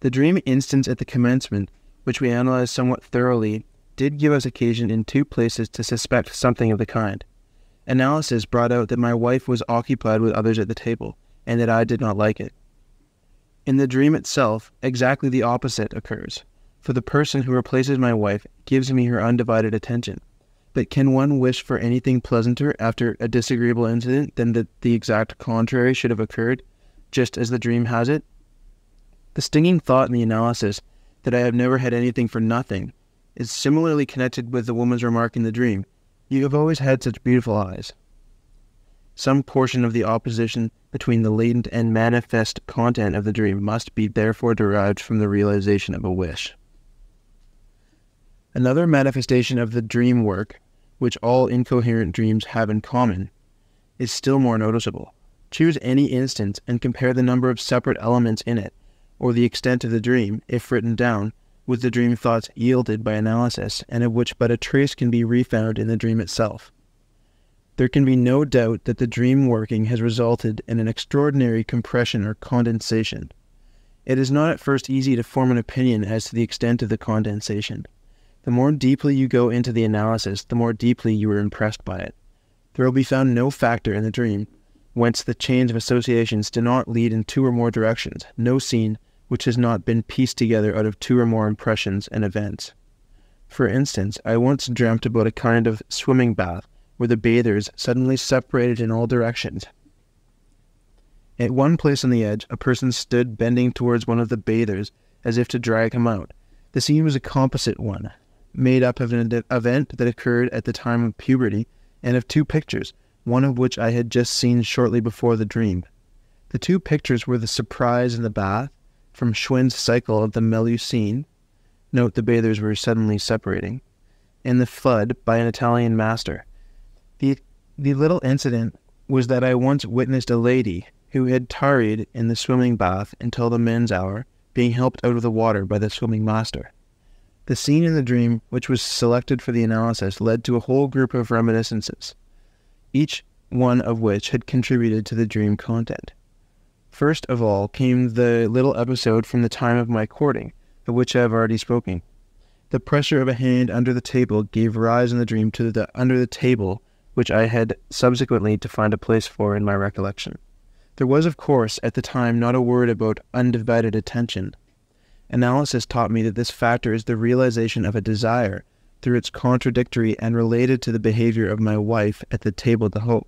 The dream instance at the commencement, which we analyzed somewhat thoroughly, did give us occasion in two places to suspect something of the kind. Analysis brought out that my wife was occupied with others at the table, and that I did not like it. In the dream itself, exactly the opposite occurs, for the person who replaces my wife gives me her undivided attention. But can one wish for anything pleasanter after a disagreeable incident than that the exact contrary should have occurred, just as the dream has it? The stinging thought in the analysis that I have never had anything for nothing is similarly connected with the woman's remark in the dream, "You have always had such beautiful eyes." Some portion of the opposition between the latent and manifest content of the dream must be therefore derived from the realization of a wish. Another manifestation of the dream work, which all incoherent dreams have in common, is still more noticeable. Choose any instance and compare the number of separate elements in it, or the extent of the dream, if written down, with the dream thoughts yielded by analysis, and of which but a trace can be refound in the dream itself. There can be no doubt that the dream working has resulted in an extraordinary compression or condensation. It is not at first easy to form an opinion as to the extent of the condensation. The more deeply you go into the analysis, the more deeply you are impressed by it. There will be found no factor in the dream whence the chains of associations do not lead in two or more directions, no scene which has not been pieced together out of two or more impressions and events. For instance, I once dreamt about a kind of swimming bath where the bathers suddenly separated in all directions. At one place on the edge, a person stood bending towards one of the bathers as if to drag him out. The scene was a composite one, made up of an event that occurred at the time of puberty and of two pictures, one of which I had just seen shortly before the dream. The two pictures were the surprise in the bath, from Schwinn's cycle of the Melusine, note the bathers were suddenly separating, and the flood by an Italian master. The little incident was that I once witnessed a lady who had tarried in the swimming bath until the men's hour, being helped out of the water by the swimming master. The scene in the dream, which was selected for the analysis, led to a whole group of reminiscences, each one of which had contributed to the dream content. First of all came the little episode from the time of my courting, of which I have already spoken. The pressure of a hand under the table gave rise in the dream to the under the table, which I had subsequently to find a place for in my recollection. There was, of course, at the time not a word about undivided attention. Analysis taught me that this factor is the realization of a desire through its contradictory and related to the behavior of my wife at the table d'hôte.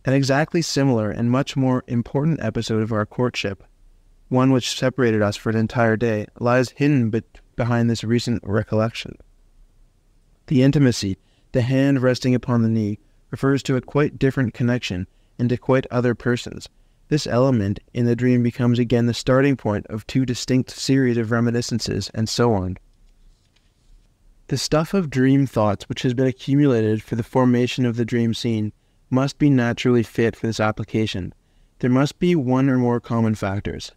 An exactly similar and much more important episode of our courtship, one which separated us for an entire day, lies hidden behind this recent recollection. The intimacy, the hand resting upon the knee, refers to a quite different connection and to quite other persons. This element in the dream becomes again the starting point of two distinct series of reminiscences, and so on. The stuff of dream thoughts which has been accumulated for the formation of the dream scene must be naturally fit for this application. There must be one or more common factors.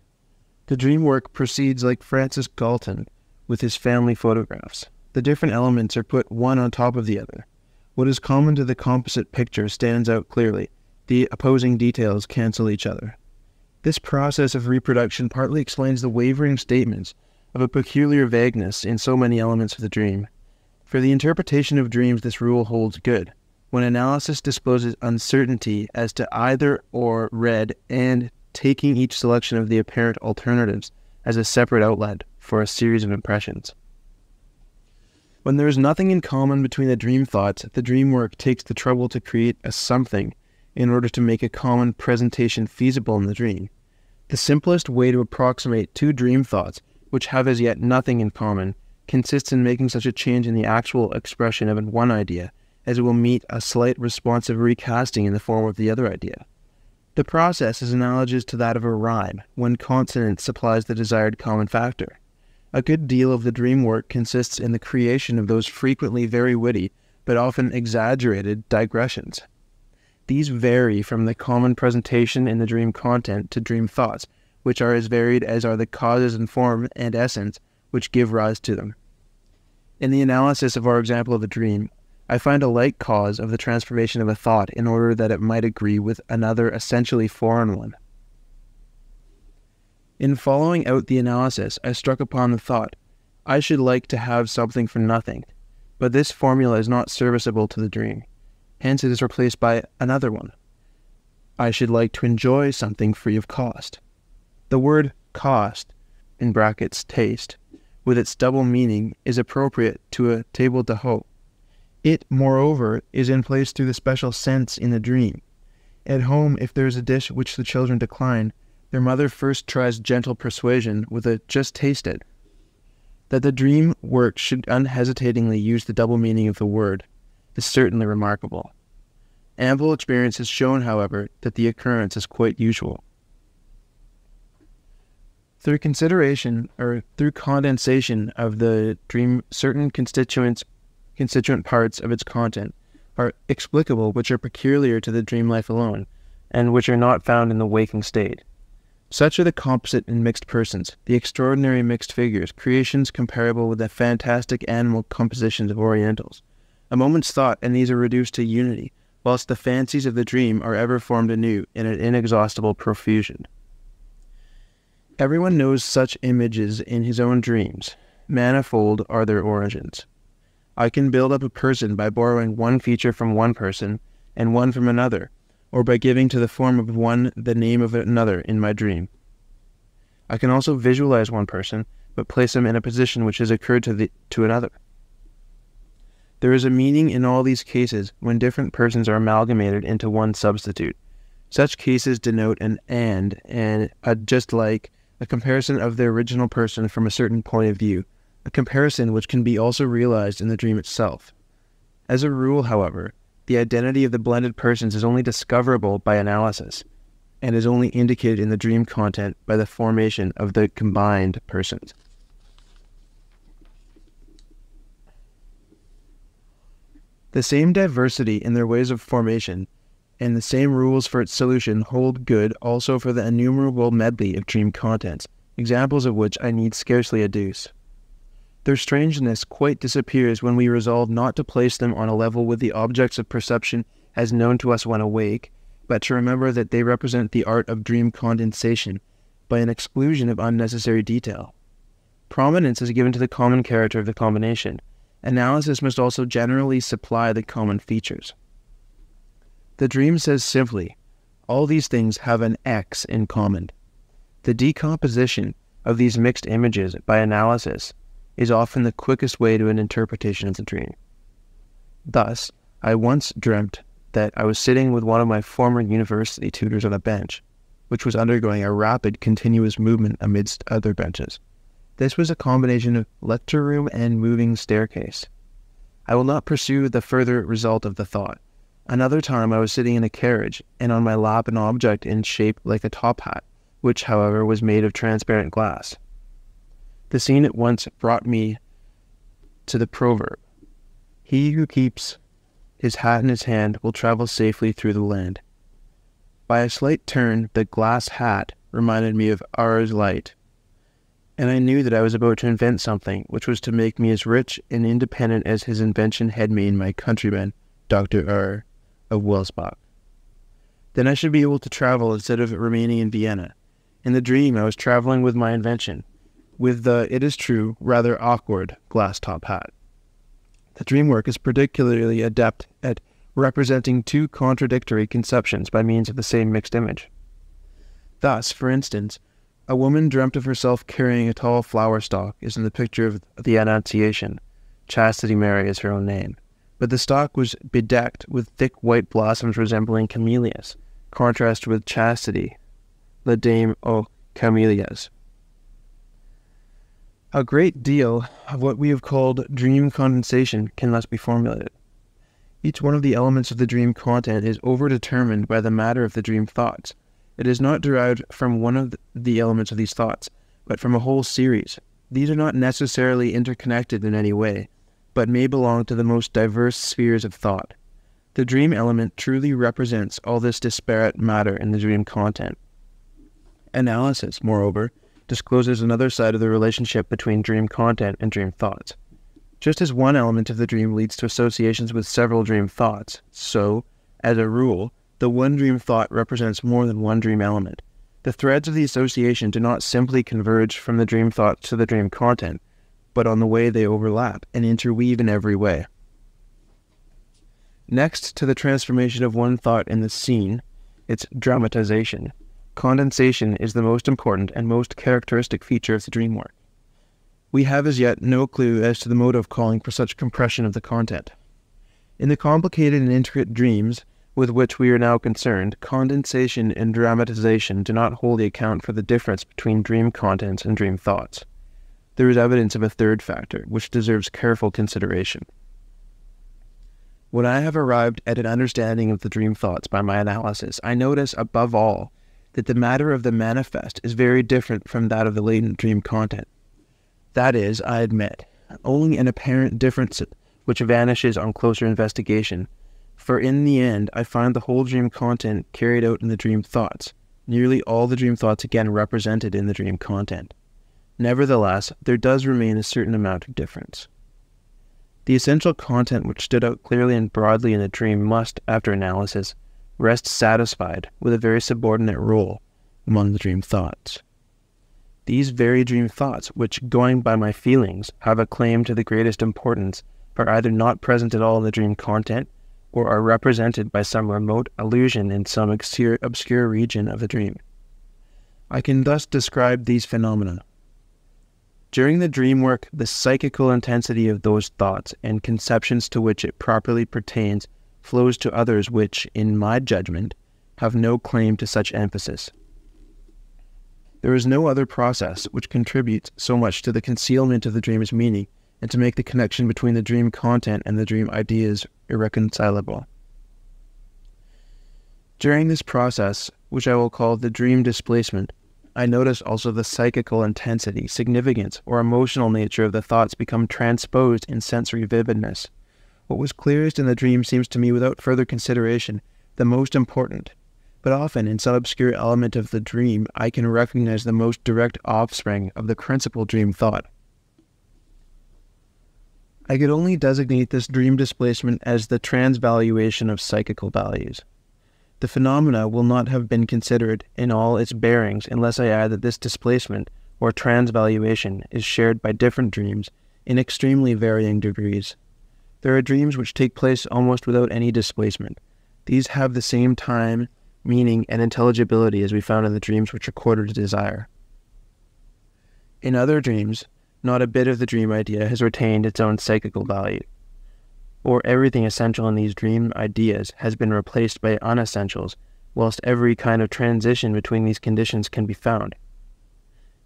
The dream work proceeds like Francis Galton with his family photographs. The different elements are put one on top of the other. What is common to the composite picture stands out clearly. The opposing details cancel each other. This process of reproduction partly explains the wavering statements of a peculiar vagueness in so many elements of the dream. For the interpretation of dreams, this rule holds good. When analysis discloses uncertainty as to either or red and taking each selection of the apparent alternatives as a separate outlet for a series of impressions. When there is nothing in common between the dream thoughts, the dream work takes the trouble to create a something in order to make a common presentation feasible in the dream. The simplest way to approximate two dream thoughts, which have as yet nothing in common, consists in making such a change in the actual expression of one idea as it will meet a slight responsive recasting in the form of the other idea. The process is analogous to that of a rhyme, when consonant supplies the desired common factor. A good deal of the dream work consists in the creation of those frequently very witty, but often exaggerated, digressions. These vary from the common presentation in the dream content to dream thoughts, which are as varied as are the causes and form and essence which give rise to them. In the analysis of our example of a dream, I find a like cause of the transformation of a thought in order that it might agree with another essentially foreign one. In following out the analysis, I struck upon the thought, I should like to have something for nothing, but this formula is not serviceable to the dream. Hence it is replaced by another one. I should like to enjoy something free of cost. The word cost, in brackets taste, with its double meaning, is appropriate to a table d'hôte. It, moreover, is in place through the special sense in the dream. At home, if there is a dish which the children decline, their mother first tries gentle persuasion with a "just taste it." That the dream work should unhesitatingly use the double meaning of the word is certainly remarkable. Ample experience has shown, however, that the occurrence is quite usual. Through consideration or through condensation of the dream, certain constituent parts of its content are explicable which are peculiar to the dream life alone, and which are not found in the waking state. Such are the composite and mixed persons, the extraordinary mixed figures, creations comparable with the fantastic animal compositions of Orientals. A moment's thought, and these are reduced to unity, whilst the fancies of the dream are ever formed anew in an inexhaustible profusion. Everyone knows such images in his own dreams. Manifold are their origins. I can build up a person by borrowing one feature from one person and one from another, or by giving to the form of one the name of another in my dream. I can also visualize one person, but place him in a position which has occurred to another. There is a meaning in all these cases when different persons are amalgamated into one substitute. Such cases denote an and a just like, a comparison of the original person from a certain point of view, a comparison which can be also realized in the dream itself. As a rule, however, the identity of the blended persons is only discoverable by analysis, and is only indicated in the dream content by the formation of the combined persons. The same diversity in their ways of formation, and the same rules for its solution hold good also for the innumerable medley of dream contents, examples of which I need scarcely adduce. Their strangeness quite disappears when we resolve not to place them on a level with the objects of perception as known to us when awake, but to remember that they represent the art of dream condensation by an exclusion of unnecessary detail. Prominence is given to the common character of the combination. Analysis must also generally supply the common features. The dream says simply, all these things have an X in common. The decomposition of these mixed images by analysis is often the quickest way to an interpretation of the dream. Thus, I once dreamt that I was sitting with one of my former university tutors on a bench, which was undergoing a rapid, continuous movement amidst other benches. This was a combination of lecture room and moving staircase. I will not pursue the further result of the thought. Another time I was sitting in a carriage, and on my lap an object in shape like a top hat, which, however, was made of transparent glass. The scene at once brought me to the proverb, "He who keeps his hat in his hand will travel safely through the land." By a slight turn, the glass hat reminded me of Ars Light, and I knew that I was about to invent something which was to make me as rich and independent as his invention had made my countryman, Dr. R. of Welsbach. Then I should be able to travel instead of remaining in Vienna. In the dream, I was traveling with my invention, with the, it is true, rather awkward glass top hat. The dream work is particularly adept at representing two contradictory conceptions by means of the same mixed image. Thus, for instance, a woman dreamt of herself carrying a tall flower stalk is in the picture of the Annunciation. Chastity Mary is her own name. But the stalk was bedecked with thick white blossoms resembling camellias, contrast with chastity, la dame aux camellias. A great deal of what we have called dream condensation can thus be formulated. Each one of the elements of the dream content is overdetermined by the matter of the dream thoughts. It is not derived from one of the elements of these thoughts, but from a whole series. These are not necessarily interconnected in any way, but may belong to the most diverse spheres of thought. The dream element truly represents all this disparate matter in the dream content. Analysis, moreover, discloses another side of the relationship between dream content and dream thoughts. Just as one element of the dream leads to associations with several dream thoughts, so, as a rule, the one dream thought represents more than one dream element. The threads of the association do not simply converge from the dream thoughts to the dream content, but on the way they overlap and interweave in every way. Next to the transformation of one thought in the scene, its dramatization, condensation is the most important and most characteristic feature of the dream work. We have as yet no clue as to the motive calling for such compression of the content. In the complicated and intricate dreams with which we are now concerned, condensation and dramatization do not wholly account for the difference between dream contents and dream thoughts. There is evidence of a third factor, which deserves careful consideration. When I have arrived at an understanding of the dream thoughts by my analysis, I notice, above all, that the matter of the manifest is very different from that of the latent dream content. That is, I admit, only an apparent difference which vanishes on closer investigation, for in the end I find the whole dream content carried out in the dream thoughts, nearly all the dream thoughts again represented in the dream content. Nevertheless, there does remain a certain amount of difference. The essential content which stood out clearly and broadly in the dream must, after analysis, rest satisfied with a very subordinate role among the dream thoughts. These very dream thoughts, which, going by my feelings, have a claim to the greatest importance, are either not present at all in the dream content, or are represented by some remote allusion in some obscure region of the dream. I can thus describe these phenomena. During the dream work, the psychical intensity of those thoughts and conceptions to which it properly pertains flows to others which, in my judgment, have no claim to such emphasis. There is no other process which contributes so much to the concealment of the dream's meaning and to make the connection between the dream content and the dream ideas irreconcilable. During this process, which I will call the dream displacement, I notice also the psychical intensity, significance, or emotional nature of the thoughts become transposed in sensory vividness. What was clearest in the dream seems to me, without further consideration, the most important, but often in some obscure element of the dream I can recognize the most direct offspring of the principal dream thought. I could only designate this dream displacement as the transvaluation of psychical values. The phenomena will not have been considered in all its bearings unless I add that this displacement, or transvaluation, is shared by different dreams in extremely varying degrees. There are dreams which take place almost without any displacement. These have the same time, meaning, and intelligibility as we found in the dreams which recorded a desire. In other dreams, not a bit of the dream idea has retained its own psychical value, or everything essential in these dream ideas has been replaced by unessentials, whilst every kind of transition between these conditions can be found.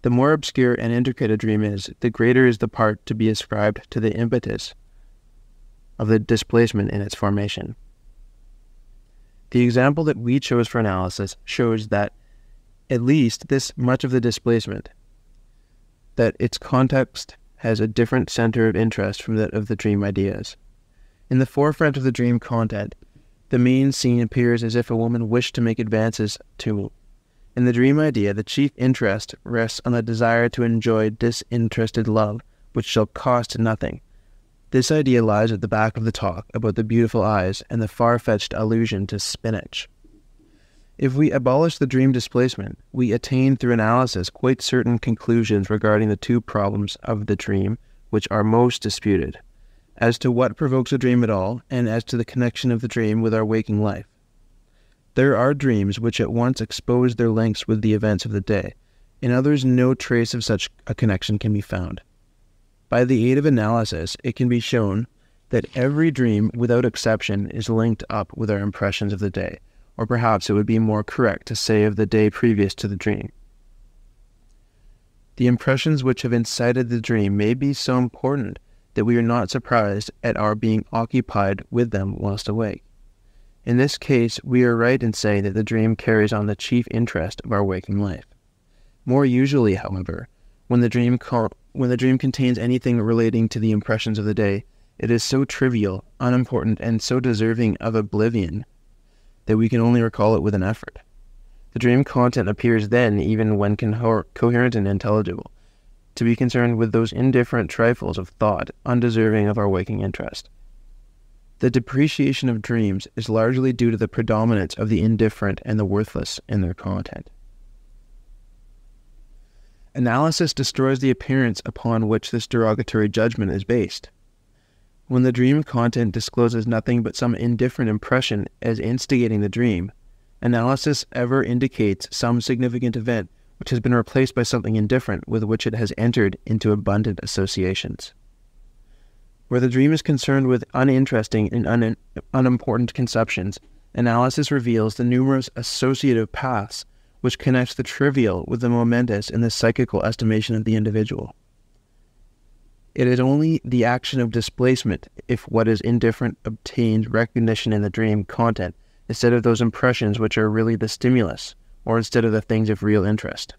The more obscure and intricate a dream is, the greater is the part to be ascribed to the impetus of the displacement in its formation. The example that we chose for analysis shows that at least this much of the displacement, that its context has a different center of interest from that of the dream ideas. In the forefront of the dream content, the main scene appears as if a woman wished to make advances to. In the dream idea, the chief interest rests on the desire to enjoy disinterested love, which shall cost nothing. This idea lies at the back of the talk about the beautiful eyes and the far-fetched allusion to spinach. If we abolish the dream displacement, we attain through analysis quite certain conclusions regarding the two problems of the dream which are most disputed, as to what provokes a dream at all, and as to the connection of the dream with our waking life. There are dreams which at once expose their links with the events of the day. In others, no trace of such a connection can be found. By the aid of analysis, it can be shown that every dream, without exception, is linked up with our impressions of the day, or perhaps it would be more correct to say of the day previous to the dream. The impressions which have incited the dream may be so important that we are not surprised at our being occupied with them whilst awake. In this case, we are right in saying that the dream carries on the chief interest of our waking life. More usually, however, when the dream contains anything relating to the impressions of the day, it is so trivial, unimportant, and so deserving of oblivion that we can only recall it with an effort. The dream content appears then, even when coherent and intelligible, to be concerned with those indifferent trifles of thought undeserving of our waking interest. The depreciation of dreams is largely due to the predominance of the indifferent and the worthless in their content. Analysis destroys the appearance upon which this derogatory judgment is based. When the dream content discloses nothing but some indifferent impression as instigating the dream, analysis ever indicates some significant event which has been replaced by something indifferent with which it has entered into abundant associations. Where the dream is concerned with uninteresting and unimportant conceptions, analysis reveals the numerous associative paths which connects the trivial with the momentous in the psychical estimation of the individual. It is only the action of displacement if what is indifferent obtains recognition in the dream content instead of those impressions which are really the stimulus, or instead of the things of real interest.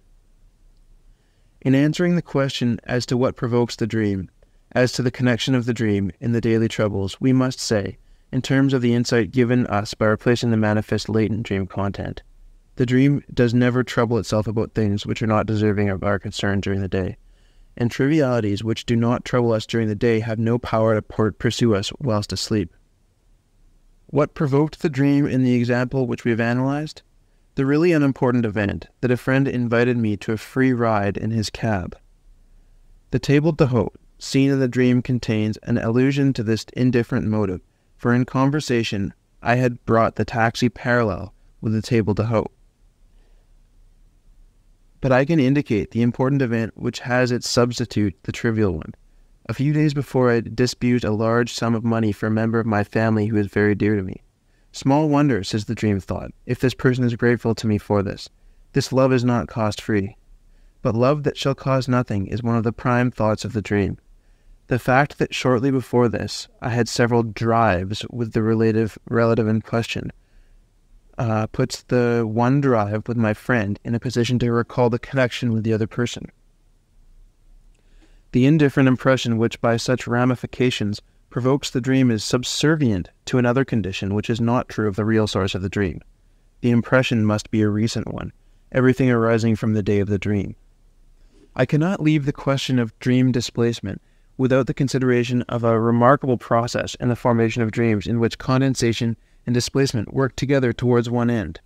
In answering the question as to what provokes the dream, as to the connection of the dream in the daily troubles, we must say, in terms of the insight given us by replacing the manifest latent dream content, the dream does never trouble itself about things which are not deserving of our concern during the day, and trivialities which do not trouble us during the day have no power to pursue us whilst asleep. What provoked the dream in the example which we have analyzed? The really unimportant event that a friend invited me to a free ride in his cab. The table d'hôte seen in the dream contains an allusion to this indifferent motive, for in conversation I had brought the taxi parallel with the table d'hôte. But I can indicate the important event which has its substitute the trivial one. A few days before I disbursed a large sum of money for a member of my family who is very dear to me. Small wonder, says the dream thought, if this person is grateful to me for this. This love is not cost-free. But love that shall cost nothing is one of the prime thoughts of the dream. The fact that shortly before this I had several drives with the relative in question puts the one drive with my friend in a position to recall the connection with the other person. The indifferent impression which by such ramifications provokes the dream is subservient to another condition which is not true of the real source of the dream. The impression must be a recent one, everything arising from the day of the dream. I cannot leave the question of dream displacement without the consideration of a remarkable process in the formation of dreams in which condensation and displacement work together towards one end.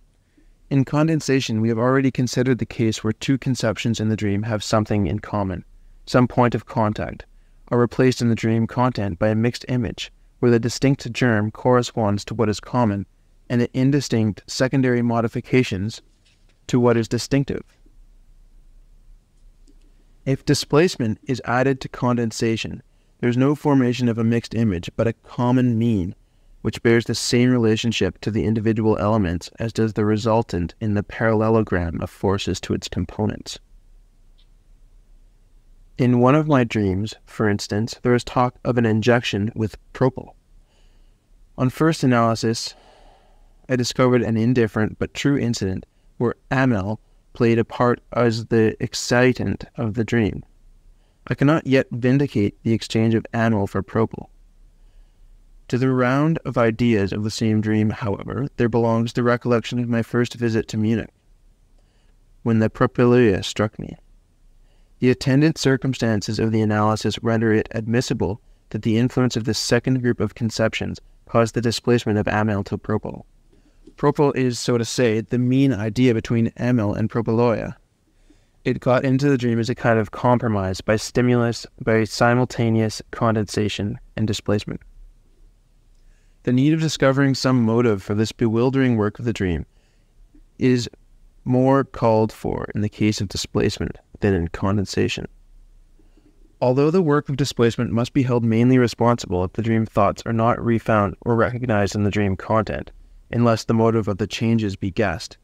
In condensation, we have already considered the case where two conceptions in the dream have something in common, some point of contact, are replaced in the dream content by a mixed image, where the distinct germ corresponds to what is common, and the indistinct secondary modifications to what is distinctive. If displacement is added to condensation, there is no formation of a mixed image, but a common mean, which bears the same relationship to the individual elements as does the resultant in the parallelogram of forces to its components. In one of my dreams, for instance, there is talk of an injection with propyl. On first analysis, I discovered an indifferent but true incident where Amel played a part as the excitant of the dream. I cannot yet vindicate the exchange of Amel for propyl. To the round of ideas of the same dream, however, there belongs the recollection of my first visit to Munich, when the propyluria struck me. The attendant circumstances of the analysis render it admissible that the influence of this second group of conceptions caused the displacement of Amel to propyl. Propyl is, so to say, the mean idea between Amel and propyluria. It got into the dream as a kind of compromise by stimulus, by simultaneous condensation and displacement. The need of discovering some motive for this bewildering work of the dream is more called for in the case of displacement than in condensation. Although the work of displacement must be held mainly responsible if the dream thoughts are not refound or recognized in the dream content, unless the motive of the changes be guessed,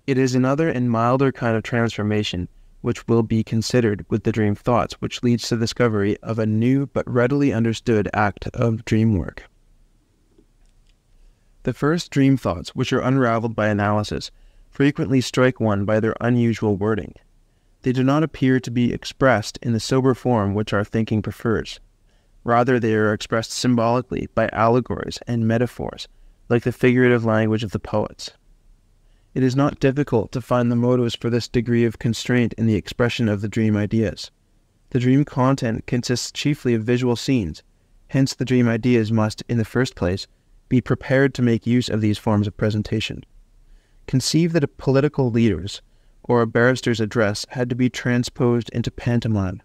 it is another and milder kind of transformation which will be considered with the dream thoughts, which leads to the discovery of a new but readily understood act of dream work. The first dream thoughts, which are unraveled by analysis, frequently strike one by their unusual wording. They do not appear to be expressed in the sober form which our thinking prefers. Rather, they are expressed symbolically by allegories and metaphors, like the figurative language of the poets. It is not difficult to find the motives for this degree of constraint in the expression of the dream ideas. The dream content consists chiefly of visual scenes, hence the dream ideas must, in the first place, be prepared to make use of these forms of presentation. Conceive that a political leader's or a barrister's address had to be transposed into pantomime,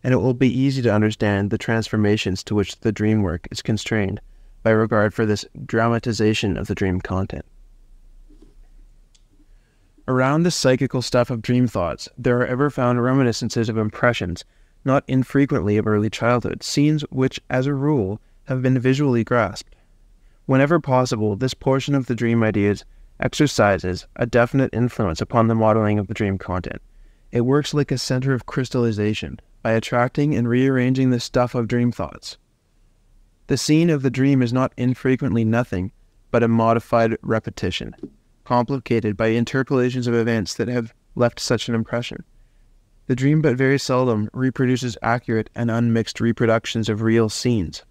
and it will be easy to understand the transformations to which the dream work is constrained by regard for this dramatization of the dream content. Around the psychical stuff of dream thoughts, there are ever found reminiscences of impressions, not infrequently of early childhood, scenes which, as a rule, have been visually grasped. Whenever possible, this portion of the dream ideas exercises a definite influence upon the modeling of the dream content. It works like a center of crystallization by attracting and rearranging the stuff of dream thoughts. The scene of the dream is not infrequently nothing but a modified repetition, complicated by interpolations of events that have left such an impression. The dream but very seldom reproduces accurate and unmixed reproductions of real scenes.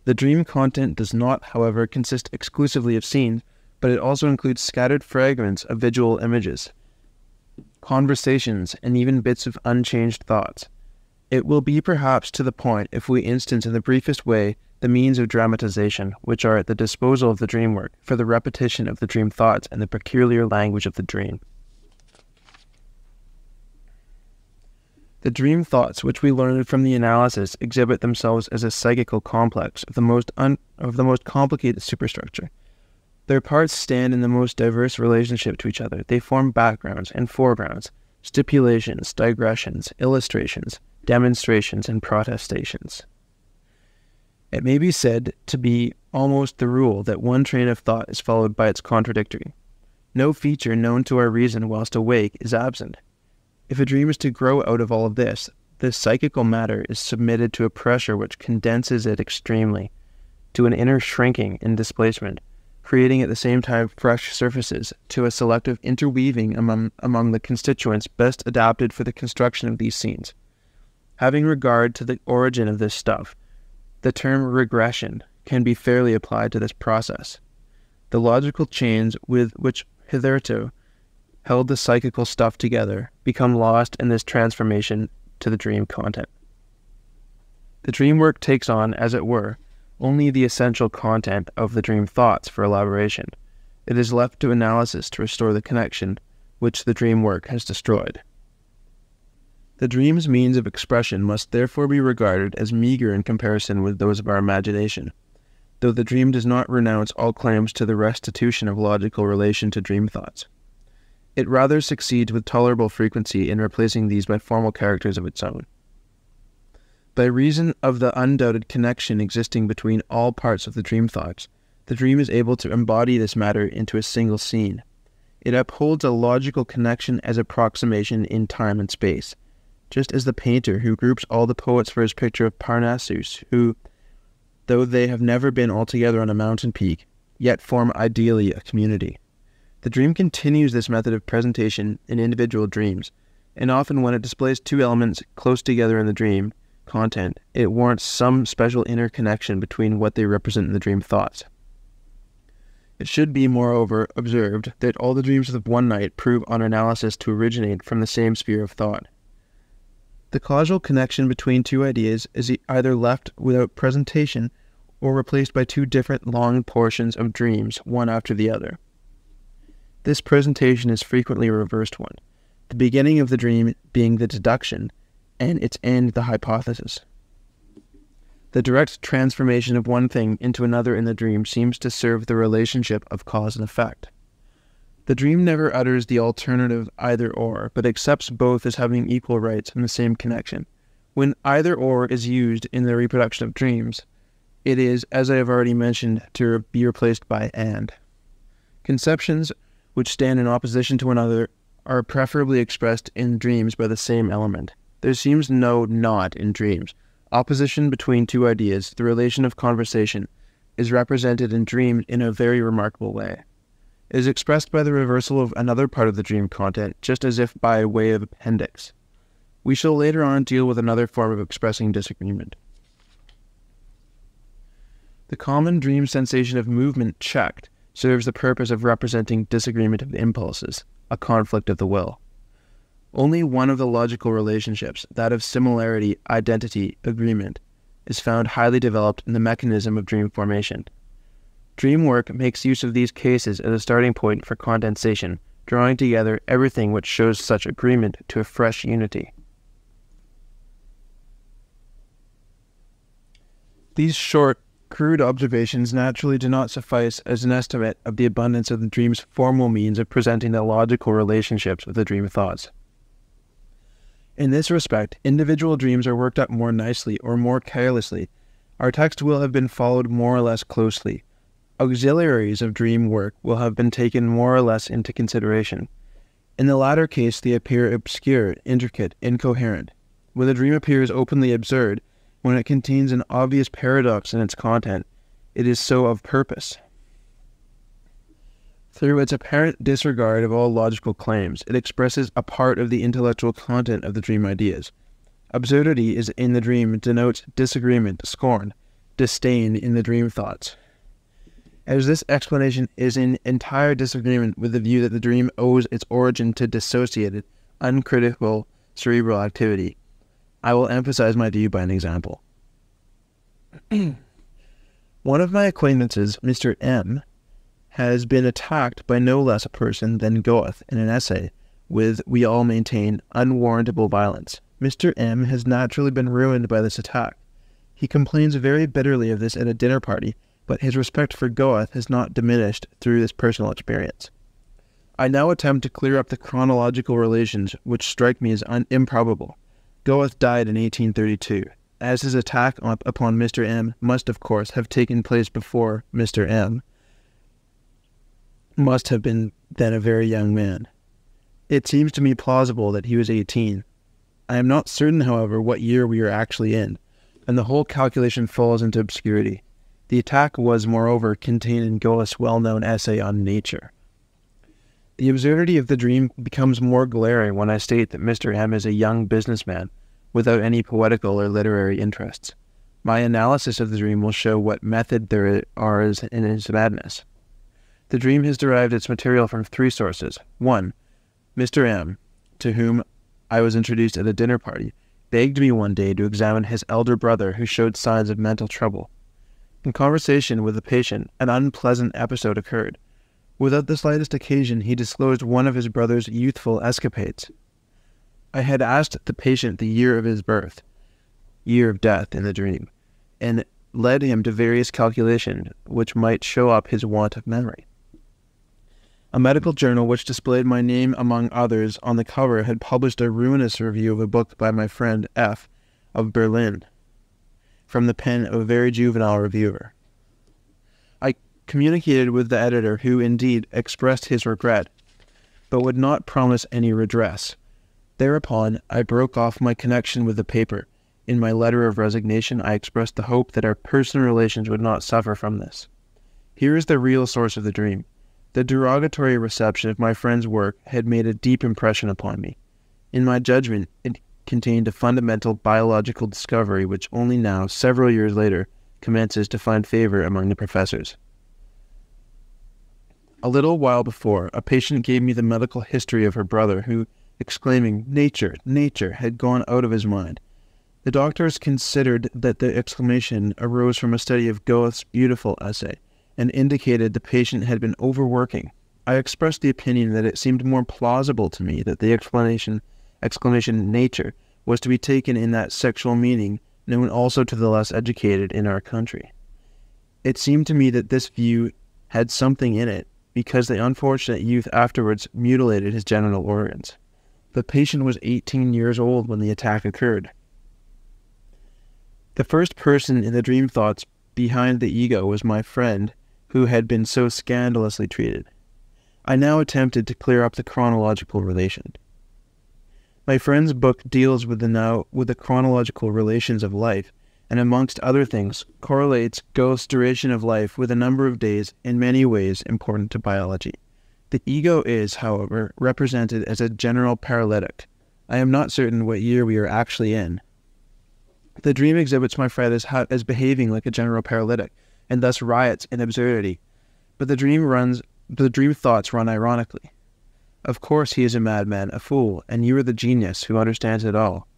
The dream content does not, however, consist exclusively of scenes, but it also includes scattered fragments of visual images, conversations, and even bits of unchanged thoughts. It will be perhaps to the point if we instance in the briefest way the means of dramatization which are at the disposal of the dream work for the repetition of the dream thoughts and the peculiar language of the dream. The dream thoughts which we learned from the analysis exhibit themselves as a psychical complex of the most complicated superstructure. Their parts stand in the most diverse relationship to each other. They form backgrounds and foregrounds, stipulations, digressions, illustrations, demonstrations, and protestations. It may be said to be almost the rule that one train of thought is followed by its contradictory. No feature known to our reason whilst awake is absent. If a dream is to grow out of all of this, the psychical matter is submitted to a pressure which condenses it extremely, to an inner shrinking and displacement, creating at the same time fresh surfaces, to a selective interweaving among the constituents best adapted for the construction of these scenes. Having regard to the origin of this stuff, the term regression can be fairly applied to this process. The logical chains with which hitherto held the psychical stuff together become lost in this transformation to the dream content. The dream work takes on, as it were, only the essential content of the dream thoughts for elaboration. It is left to analysis to restore the connection which the dream work has destroyed. The dream's means of expression must therefore be regarded as meager in comparison with those of our imagination, though the dream does not renounce all claims to the restitution of logical relation to dream thoughts. It rather succeeds with tolerable frequency in replacing these by formal characters of its own. By reason of the undoubted connection existing between all parts of the dream thoughts, the dream is able to embody this matter into a single scene. It upholds a logical connection as approximation in time and space, just as the painter who groups all the poets for his picture of Parnassus, who, though they have never been altogether on a mountain peak, yet form ideally a community. The dream continues this method of presentation in individual dreams, and often when it displays two elements close together in the dream content, it warrants some special interconnection between what they represent in the dream thoughts. It should be, moreover, observed that all the dreams of one night prove on analysis to originate from the same sphere of thought. The causal connection between two ideas is either left without presentation or replaced by two different long portions of dreams, one after the other. This presentation is frequently a reversed one, the beginning of the dream being the deduction, and its end the hypothesis. The direct transformation of one thing into another in the dream seems to serve the relationship of cause and effect. The dream never utters the alternative either-or, but accepts both as having equal rights in the same connection. When either-or is used in the reproduction of dreams, it is, as I have already mentioned, to be replaced by and. Conceptions which stand in opposition to one another are preferably expressed in dreams by the same element. There seems no not in dreams. Opposition between two ideas, the relation of conversation, is represented in dreams in a very remarkable way. It is expressed by the reversal of another part of the dream content, just as if by way of appendix. We shall later on deal with another form of expressing disagreement. The common dream sensation of movement checked serves the purpose of representing disagreement of impulses, a conflict of the will. Only one of the logical relationships, that of similarity, identity, agreement, is found highly developed in the mechanism of dream formation. Dream work makes use of these cases as a starting point for condensation, drawing together everything which shows such agreement to a fresh unity. These short, crude observations naturally do not suffice as an estimate of the abundance of the dream's formal means of presenting the logical relationships of the dream thoughts. In this respect, individual dreams are worked up more nicely or more carelessly. Our text will have been followed more or less closely. Auxiliaries of dream work will have been taken more or less into consideration. In the latter case, they appear obscure, intricate, incoherent. When the dream appears openly absurd, when it contains an obvious paradox in its content, it is so of purpose. Through its apparent disregard of all logical claims, it expresses a part of the intellectual content of the dream ideas. Absurdity is in the dream denotes disagreement, scorn, disdain in the dream thoughts. As this explanation is in entire disagreement with the view that the dream owes its origin to dissociated, uncritical cerebral activity, I will emphasize my view by an example. One of my acquaintances, Mr. M., has been attacked by no less a person than Goethe in an essay with, we all maintain, unwarrantable violence. Mr. M. has naturally been ruined by this attack. He complains very bitterly of this at a dinner party, but his respect for Goethe has not diminished through this personal experience. I now attempt to clear up the chronological relations which strike me as improbable. Goethe died in 1832, as his attack upon Mr. M. must, of course, have taken place before Mr. M. must have been then a very young man. It seems to me plausible that he was 18. I am not certain, however, what year we are actually in, and the whole calculation falls into obscurity. The attack was, moreover, contained in Goethe's well-known essay on nature. The absurdity of the dream becomes more glaring when I state that Mr. M. is a young businessman without any poetical or literary interests. My analysis of the dream will show what method there are in his madness. The dream has derived its material from three sources. 1. Mr. M., to whom I was introduced at a dinner party, begged me one day to examine his elder brother who showed signs of mental trouble. In conversation with the patient, an unpleasant episode occurred. Without the slightest occasion, he disclosed one of his brother's youthful escapades. I had asked the patient the year of his birth, year of death in the dream, and led him to various calculations which might show up his want of memory. A medical journal which displayed my name among others on the cover had published a ruinous review of a book by my friend F. of Berlin, from the pen of a very juvenile reviewer. I communicated with the editor, who indeed expressed his regret, but would not promise any redress. Thereupon I broke off my connection with the paper, In my letter of resignation, I expressed the hope that our personal relations would not suffer from this. Here is the real source of the dream. The derogatory reception of my friend's work had made a deep impression upon me. In my judgment, it contained a fundamental biological discovery which only now, several years later, commences to find favor among the professors. A little while before, a patient gave me the medical history of her brother who, exclaiming, "Nature, nature," had gone out of his mind. The doctors considered that the exclamation arose from a study of Goethe's beautiful essay, and indicated the patient had been overworking. I expressed the opinion that it seemed more plausible to me that the exclamation "nature" was to be taken in that sexual meaning known also to the less educated in our country. It seemed to me that this view had something in it, because the unfortunate youth afterwards mutilated his genital organs. The patient was 18 years old when the attack occurred. The first person in the dream thoughts behind the ego was my friend, who had been so scandalously treated. I now attempted to clear up the chronological relation. My friend's book deals with the chronological relations of life, and amongst other things, correlates Goethe's duration of life with a number of days in many ways important to biology. The ego is, however, represented as a general paralytic. I am not certain what year we are actually in. The dream exhibits my friend as behaving like a general paralytic, and thus riots in absurdity. But the dream thoughts run ironically. Of course he is a madman, a fool, and you are the genius who understands it all.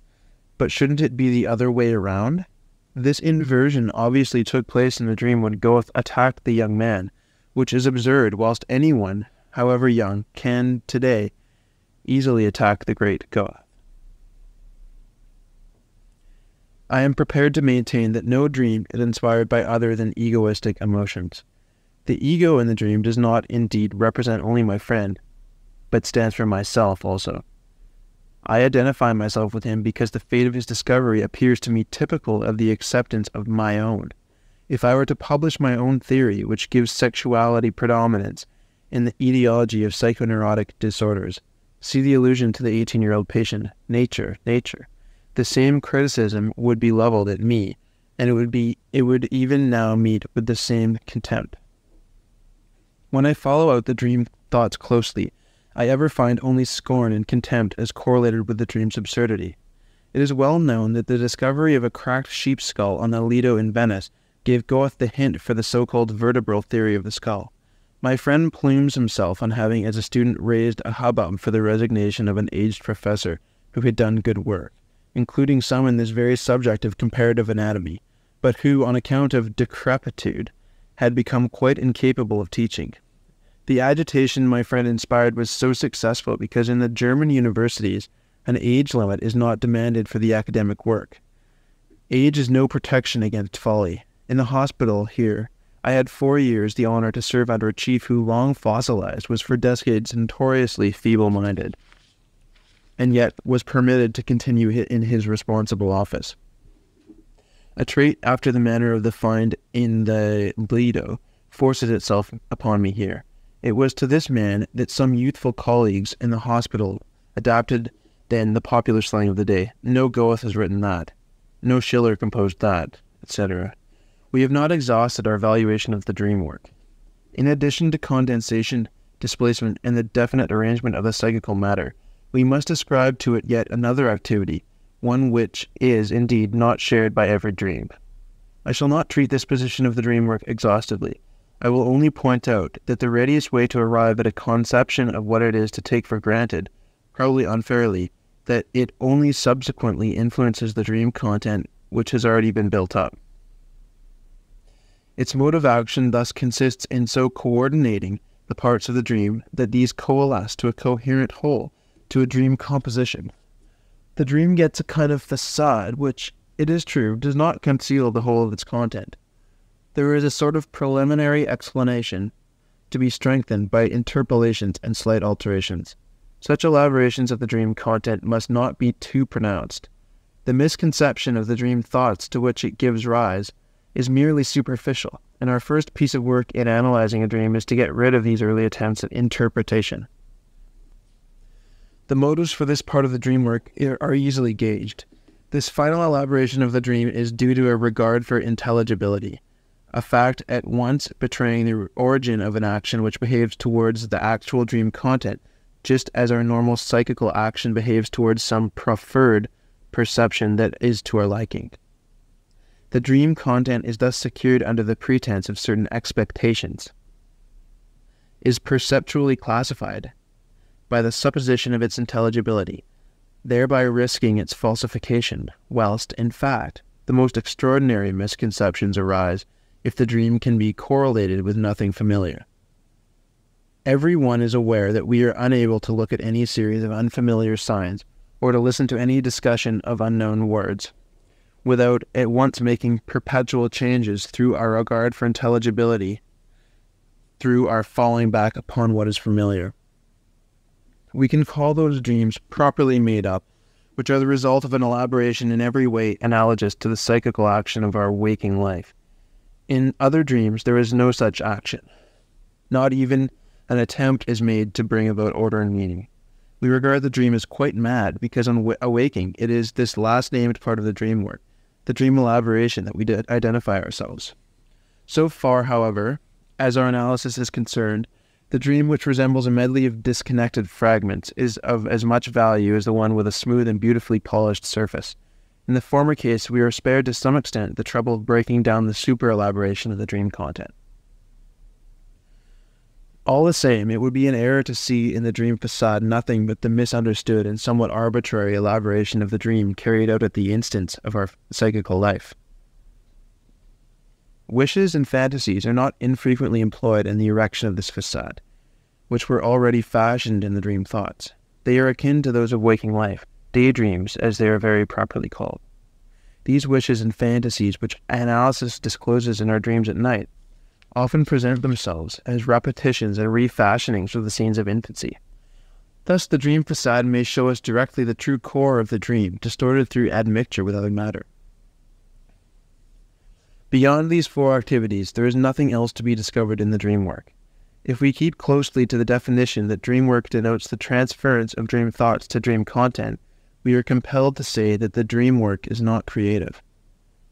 But shouldn't it be the other way around? This inversion obviously took place in the dream when Goethe attacked the young man, which is absurd, whilst anyone, however young, can today easily attack the great Goethe. I am prepared to maintain that no dream is inspired by other than egoistic emotions. The ego in the dream does not indeed represent only my friend, but stands for myself also. I identify myself with him because the fate of his discovery appears to me typical of the acceptance of my own. If I were to publish my own theory, which gives sexuality predominance in the etiology of psychoneurotic disorders, see the allusion to the 18-year-old patient, nature, nature. The same criticism would be leveled at me, and it would even now meet with the same contempt. When I follow out the dream thoughts closely, I ever find only scorn and contempt as correlated with the dream's absurdity. It is well known that the discovery of a cracked sheep's skull on the Lido in Venice gave Goethe the hint for the so-called vertebral theory of the skull. My friend plumes himself on having as a student raised a hubbub for the resignation of an aged professor who had done good work, including some in this very subject of comparative anatomy, but who, on account of decrepitude, had become quite incapable of teaching. The agitation my friend inspired was so successful because in the German universities, an age limit is not demanded for the academic work. Age is no protection against folly. In the hospital here, I had 4 years the honor to serve under a chief who, long fossilized, was for decades notoriously feeble-minded, and yet was permitted to continue in his responsible office. A trait after the manner of the find in the Lido forces itself upon me here. It was to this man that some youthful colleagues in the hospital adapted then the popular slang of the day. No Goethe has written that. No Schiller composed that, etc. We have not exhausted our valuation of the dream work. In addition to condensation, displacement, and the definite arrangement of the psychical matter, we must ascribe to it yet another activity, one which is, indeed, not shared by every dream. I shall not treat this position of the dream work exhaustively. I will only point out that the readiest way to arrive at a conception of what it is to take for granted, probably unfairly, that it only subsequently influences the dream content which has already been built up. Its mode of action thus consists in so coordinating the parts of the dream that these coalesce to a coherent whole, to a dream composition. The dream gets a kind of facade which, it is true, does not conceal the whole of its content. There is a sort of preliminary explanation to be strengthened by interpolations and slight alterations. Such elaborations of the dream content must not be too pronounced. The misconception of the dream thoughts to which it gives rise is merely superficial, and our first piece of work in analyzing a dream is to get rid of these early attempts at interpretation. The motives for this part of the dream work are easily gauged. This final elaboration of the dream is due to a regard for intelligibility, a fact at once betraying the origin of an action which behaves towards the actual dream content, just as our normal psychical action behaves towards some preferred perception that is to our liking. The dream content is thus secured under the pretense of certain expectations, is perceptually classified by the supposition of its intelligibility, thereby risking its falsification, whilst, in fact, the most extraordinary misconceptions arise if the dream can be correlated with nothing familiar. Everyone is aware that we are unable to look at any series of unfamiliar signs or to listen to any discussion of unknown words without at once making perpetual changes through our regard for intelligibility, through our falling back upon what is familiar. We can call those dreams properly made up, which are the result of an elaboration in every way analogous to the psychical action of our waking life. In other dreams, there is no such action. Not even an attempt is made to bring about order and meaning. We regard the dream as quite mad because on awaking, it is this last named part of the dream work, the dream elaboration, that we identify ourselves. So far, however, as our analysis is concerned, the dream, which resembles a medley of disconnected fragments, is of as much value as the one with a smooth and beautifully polished surface. In the former case, we are spared to some extent the trouble of breaking down the super-elaboration of the dream content. All the same, it would be an error to see in the dream facade nothing but the misunderstood and somewhat arbitrary elaboration of the dream carried out at the instance of our psychical life. Wishes and fantasies are not infrequently employed in the erection of this facade, which were already fashioned in the dream thoughts. They are akin to those of waking life, daydreams as they are very properly called. These wishes and fantasies, which analysis discloses in our dreams at night, often present themselves as repetitions and refashionings of the scenes of infancy. Thus, the dream facade may show us directly the true core of the dream, distorted through admixture with other matter. Beyond these four activities, there is nothing else to be discovered in the dream work. If we keep closely to the definition that dream work denotes the transference of dream thoughts to dream content, we are compelled to say that the dream work is not creative.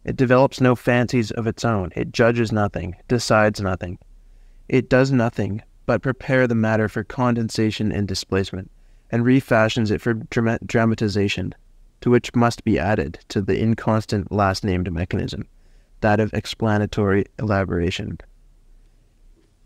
It develops no fancies of its own. It judges nothing, decides nothing. It does nothing but prepare the matter for condensation and displacement, and refashions it for dramatization, to which must be added to the inconstant last-named mechanism, that of explanatory elaboration.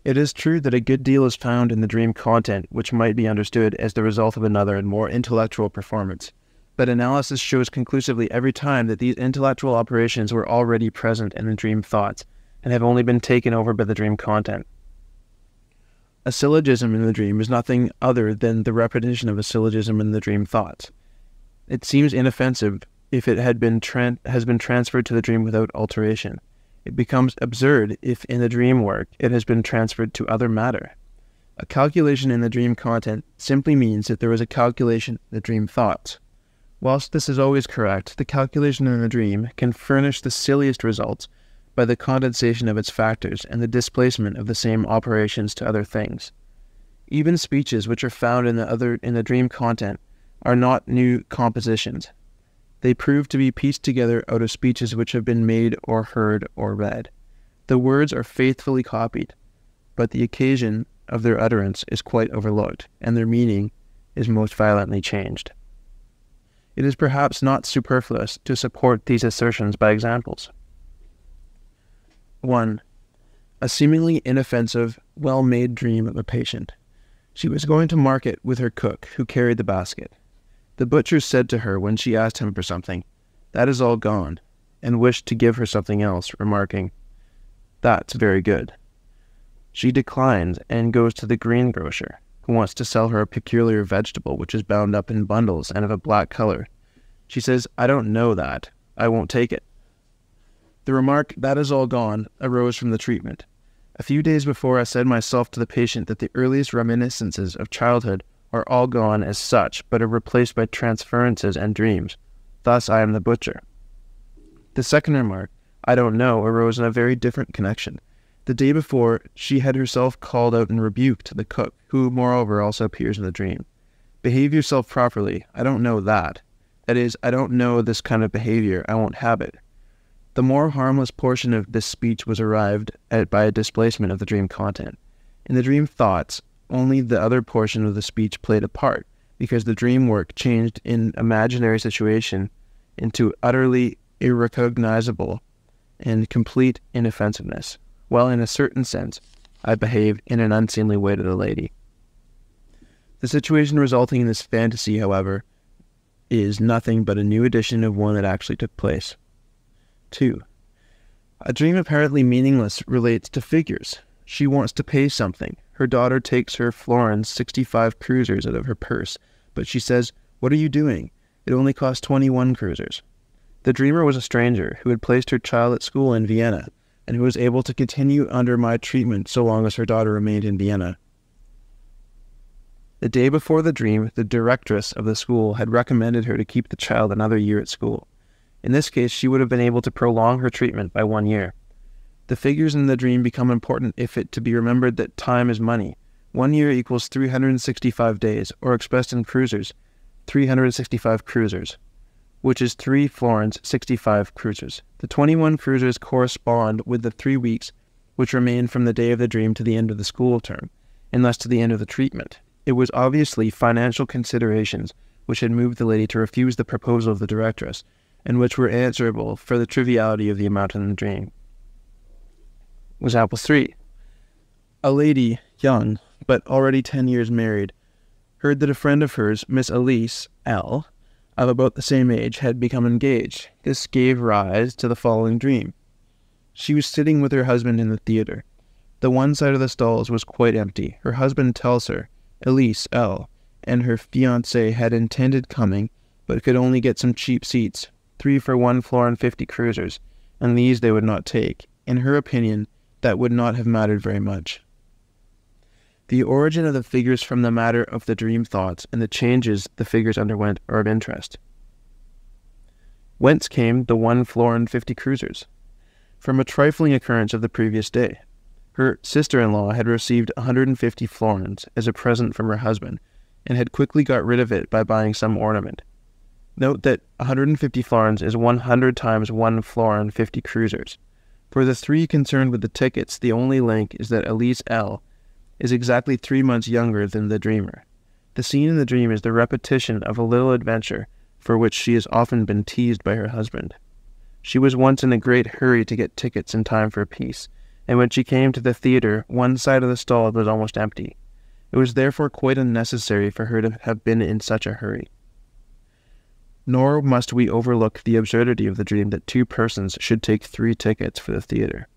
It is true that a good deal is found in the dream content which might be understood as the result of another and more intellectual performance, but analysis shows conclusively every time that these intellectual operations were already present in the dream thoughts and have only been taken over by the dream content. A syllogism in the dream is nothing other than the repetition of a syllogism in the dream thoughts. It seems inoffensive if it has been transferred to the dream without alteration. It becomes absurd if in the dream work it has been transferred to other matter. A calculation in the dream content simply means that there is a calculation in the dream thoughts. Whilst this is always correct, the calculation in a dream can furnish the silliest results by the condensation of its factors and the displacement of the same operations to other things. Even speeches which are found in the dream content are not new compositions. They prove to be pieced together out of speeches which have been made or heard or read. The words are faithfully copied, but the occasion of their utterance is quite overlooked, and their meaning is most violently changed. It is perhaps not superfluous to support these assertions by examples. 1. A seemingly inoffensive, well-made dream of a patient. She was going to market with her cook, who carried the basket. The butcher said to her when she asked him for something, "That is all gone," and wished to give her something else, remarking, "That's very good." She declines and goes to the greengrocer, who wants to sell her a peculiar vegetable which is bound up in bundles and of a black color. She says, "I don't know that. I won't take it." The remark, "That is all gone," arose from the treatment. A few days before I said myself to the patient that the earliest reminiscences of childhood are all gone as such, but are replaced by transferences and dreams. Thus I am the butcher. The second remark, "I don't know," arose in a very different connection. The day before, she had herself called out in rebuke to the cook, who, moreover, also appears in the dream. "Behave yourself properly. I don't know that." That is, I don't know this kind of behavior, I won't have it. The more harmless portion of this speech was arrived at by a displacement of the dream content. In the dream thoughts, only the other portion of the speech played a part, because the dream work changed an imaginary situation into utterly irrecognizable and complete inoffensiveness, while in a certain sense, I behaved in an unseemly way to the lady. The situation resulting in this fantasy, however, is nothing but a new edition of one that actually took place. 2. A dream apparently meaningless relates to figures. She wants to pay something. Her daughter takes her florins 65 kreutzers out of her purse, but she says, "What are you doing? It only costs 21 kreutzers." The dreamer was a stranger who had placed her child at school in Vienna, and who was able to continue under my treatment so long as her daughter remained in Vienna. The day before the dream, the directress of the school had recommended her to keep the child another year at school. In this case, she would have been able to prolong her treatment by 1 year. The figures in the dream become important if it to be remembered that time is money. 1 year equals 365 days, or expressed in kreutzers, 365 kreutzers, which is 3 florins 65 kreutzers. The 21 kreutzers correspond with the 3 weeks which remain from the day of the dream to the end of the school term, and thus to the end of the treatment. It was obviously financial considerations which had moved the lady to refuse the proposal of the directress, and which were answerable for the triviality of the amount in the dream. Example 3. A lady, young, but already 10 years married, heard that a friend of hers, Miss Elise, L., of about the same age, had become engaged. This gave rise to the following dream. She was sitting with her husband in the theatre. The one side of the stalls was quite empty. Her husband tells her, Elise, L., and her fiancé had intended coming, but could only get some cheap seats, 3 for 1 florin 50 kreutzers, and these they would not take. In her opinion, that would not have mattered very much. The origin of the figures from the matter of the dream thoughts and the changes the figures underwent are of interest. Whence came the 1 florin 50 kreutzers? From a trifling occurrence of the previous day. Her sister-in-law had received 150 florins as a present from her husband, and had quickly got rid of it by buying some ornament. Note that 150 florins is 100 times 1 florin 50 kreutzers. For the 3 concerned with the tickets, the only link is that Elise L. is exactly 3 months younger than the dreamer. The scene in the dream is the repetition of a little adventure for which she has often been teased by her husband. She was once in a great hurry to get tickets in time for a piece, and when she came to the theatre, one side of the stall was almost empty. It was therefore quite unnecessary for her to have been in such a hurry. Nor must we overlook the absurdity of the dream that 2 persons should take 3 tickets for the theatre.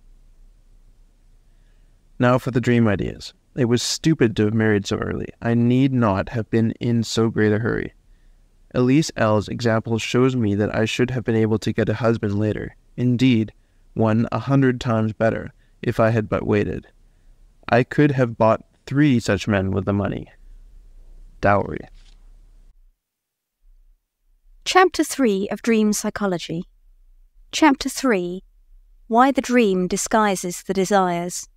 Now for the dream ideas. It was stupid to have married so early. I need not have been in so great a hurry. Elise L.'s example shows me that I should have been able to get a husband later. Indeed, one 100 times better, if I had but waited. I could have bought 3 such men with the money. Dowry. Chapter 3 of Dream Psychology. Chapter 3. Why the Dream Disguises the Desires.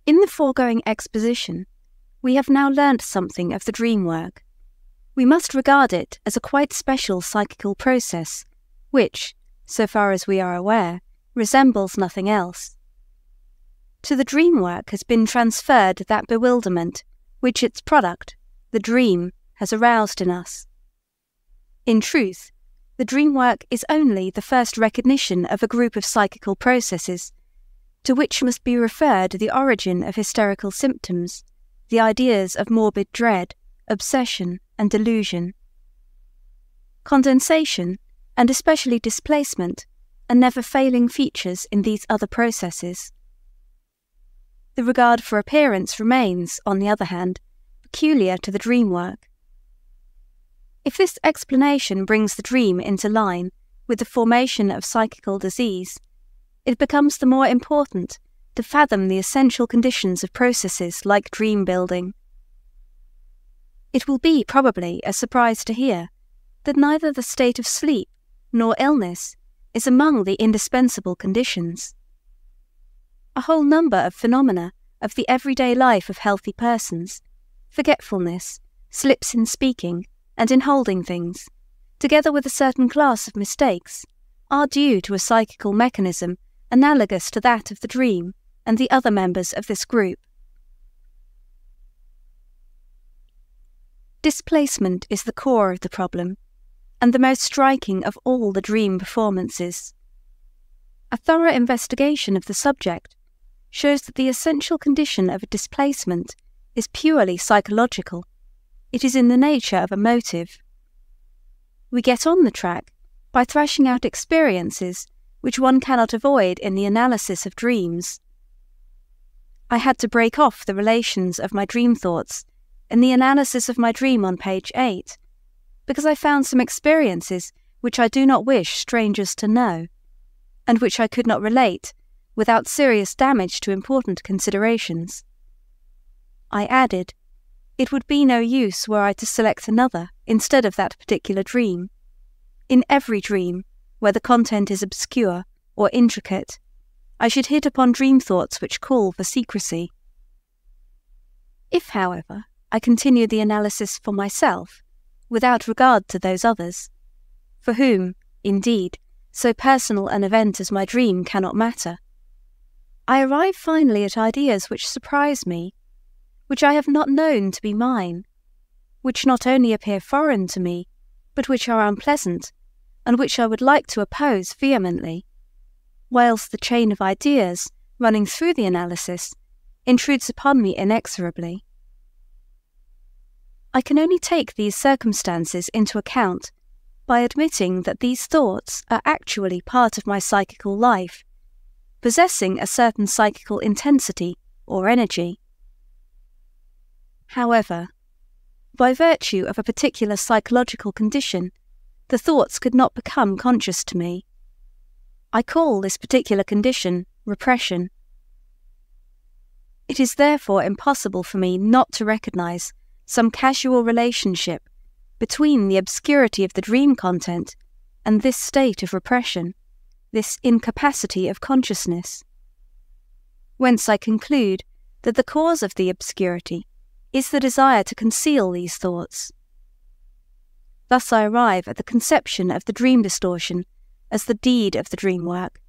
In the foregoing exposition, we have now learnt something of the dream work. We must regard it as a quite special psychical process, which, so far as we are aware, resembles nothing else. To the dream work has been transferred that bewilderment which its product, the dream, has aroused in us. In truth, the dream work is only the first recognition of a group of psychical processes, to which must be referred the origin of hysterical symptoms, the ideas of morbid dread, obsession, and delusion. Condensation, and especially displacement, are never-failing features in these other processes. The regard for appearance remains, on the other hand, peculiar to the dream work. If this explanation brings the dream into line with the formation of psychical disease, it becomes the more important to fathom the essential conditions of processes like dream building. It will be probably a surprise to hear that neither the state of sleep nor illness is among the indispensable conditions. A whole number of phenomena of the everyday life of healthy persons, forgetfulness, slips in speaking and in holding things, together with a certain class of mistakes, are due to a psychical mechanism analogous to that of the dream and the other members of this group. Displacement is the core of the problem, and the most striking of all the dream performances. A thorough investigation of the subject shows that the essential condition of a displacement is purely psychological. It is in the nature of a motive. We get on the track by thrashing out experiences which one cannot avoid in the analysis of dreams. I had to break off the relations of my dream thoughts in the analysis of my dream on page 8, because I found some experiences which I do not wish strangers to know, and which I could not relate without serious damage to important considerations. I added, it would be no use were I to select another instead of that particular dream. In every dream, where the content is obscure or intricate, I should hit upon dream thoughts which call for secrecy. If, however, I continue the analysis for myself, without regard to those others, for whom, indeed, so personal an event as my dream cannot matter, I arrive finally at ideas which surprise me, which I have not known to be mine, which not only appear foreign to me, but which are unpleasant, and which I would like to oppose vehemently, whilst the chain of ideas running through the analysis intrudes upon me inexorably. I can only take these circumstances into account by admitting that these thoughts are actually part of my psychical life, possessing a certain psychical intensity or energy. However, by virtue of a particular psychological condition, the thoughts could not become conscious to me. I call this particular condition repression. It is therefore impossible for me not to recognize some casual relationship between the obscurity of the dream content and this state of repression, this incapacity of consciousness. Whence I conclude that the cause of the obscurity is the desire to conceal these thoughts. Thus I arrive at the conception of the dream distortion as the deed of the dream work,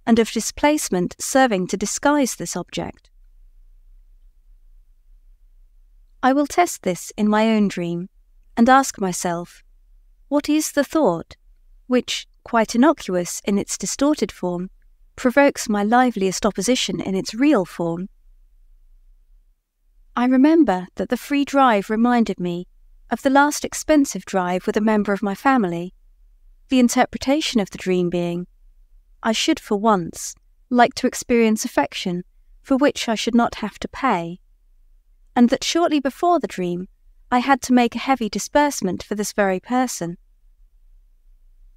and of displacement serving to disguise this object. I will test this in my own dream, and ask myself, what is the thought which, quite innocuous in its distorted form, provokes my liveliest opposition in its real form? I remember that the free drive reminded me of the last expensive drive with a member of my family, the interpretation of the dream being, I should for once like to experience affection for which I should not have to pay, and that shortly before the dream I had to make a heavy disbursement for this very person.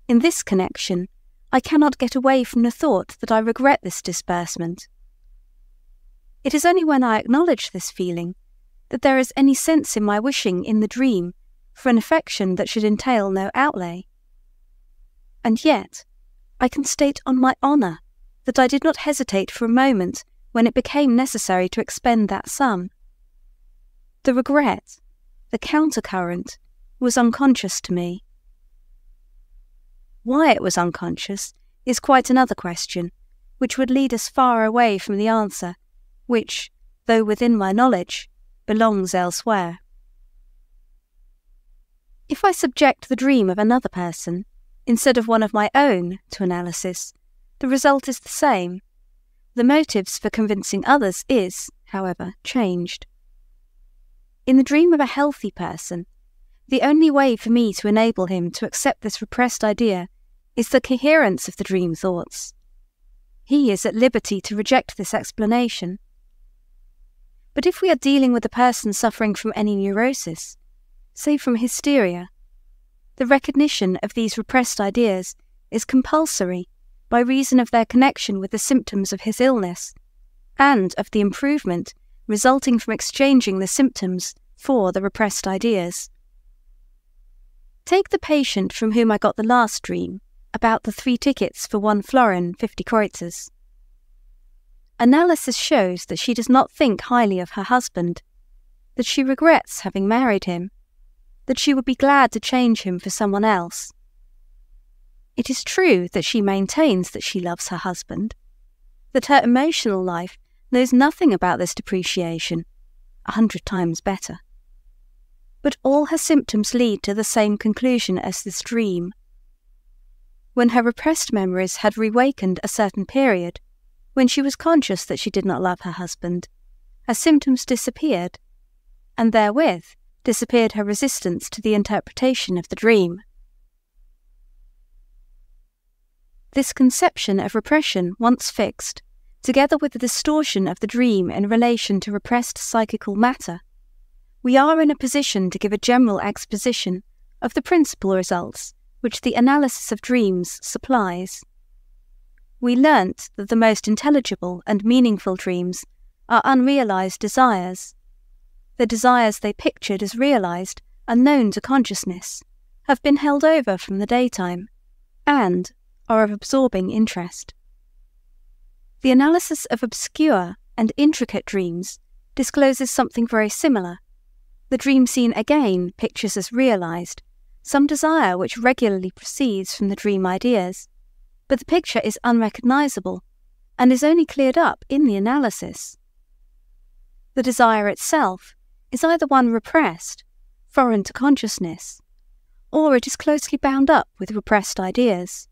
In this connection, I cannot get away from the thought that I regret this disbursement. It is only when I acknowledge this feeling that there is any sense in my wishing in the dream for an affection that should entail no outlay. And yet, I can state on my honour that I did not hesitate for a moment when it became necessary to expend that sum. The regret, the countercurrent, was unconscious to me. Why it was unconscious is quite another question, which would lead us far away from the answer, which, though within my knowledge, belongs elsewhere. If I subject the dream of another person, instead of one of my own, to analysis, the result is the same. The motives for convincing others is, however, changed. In the dream of a healthy person, the only way for me to enable him to accept this repressed idea is the coherence of the dream thoughts. He is at liberty to reject this explanation. But if we are dealing with a person suffering from any neurosis, say from hysteria, the recognition of these repressed ideas is compulsory by reason of their connection with the symptoms of his illness, and of the improvement resulting from exchanging the symptoms for the repressed ideas. Take the patient from whom I got the last dream about the 3 tickets for 1 florin 50 kreuzers. Analysis shows that she does not think highly of her husband, that she regrets having married him, that she would be glad to change him for someone else. It is true that she maintains that she loves her husband, that her emotional life knows nothing about this depreciation, 100 times better. But all her symptoms lead to the same conclusion as this dream. When her repressed memories had reawakened a certain period, when she was conscious that she did not love her husband, her symptoms disappeared, and therewith disappeared her resistance to the interpretation of the dream. This conception of repression once fixed, together with the distortion of the dream in relation to repressed psychical matter, we are in a position to give a general exposition of the principal results which the analysis of dreams supplies. We learnt that the most intelligible and meaningful dreams are unrealized desires. The desires they pictured as realized, unknown to consciousness, have been held over from the daytime, and are of absorbing interest. The analysis of obscure and intricate dreams discloses something very similar. The dream scene again pictures as realized some desire which regularly proceeds from the dream ideas, but the picture is unrecognizable and is only cleared up in the analysis. The desire itself is either one repressed, foreign to consciousness, or it is closely bound up with repressed ideas.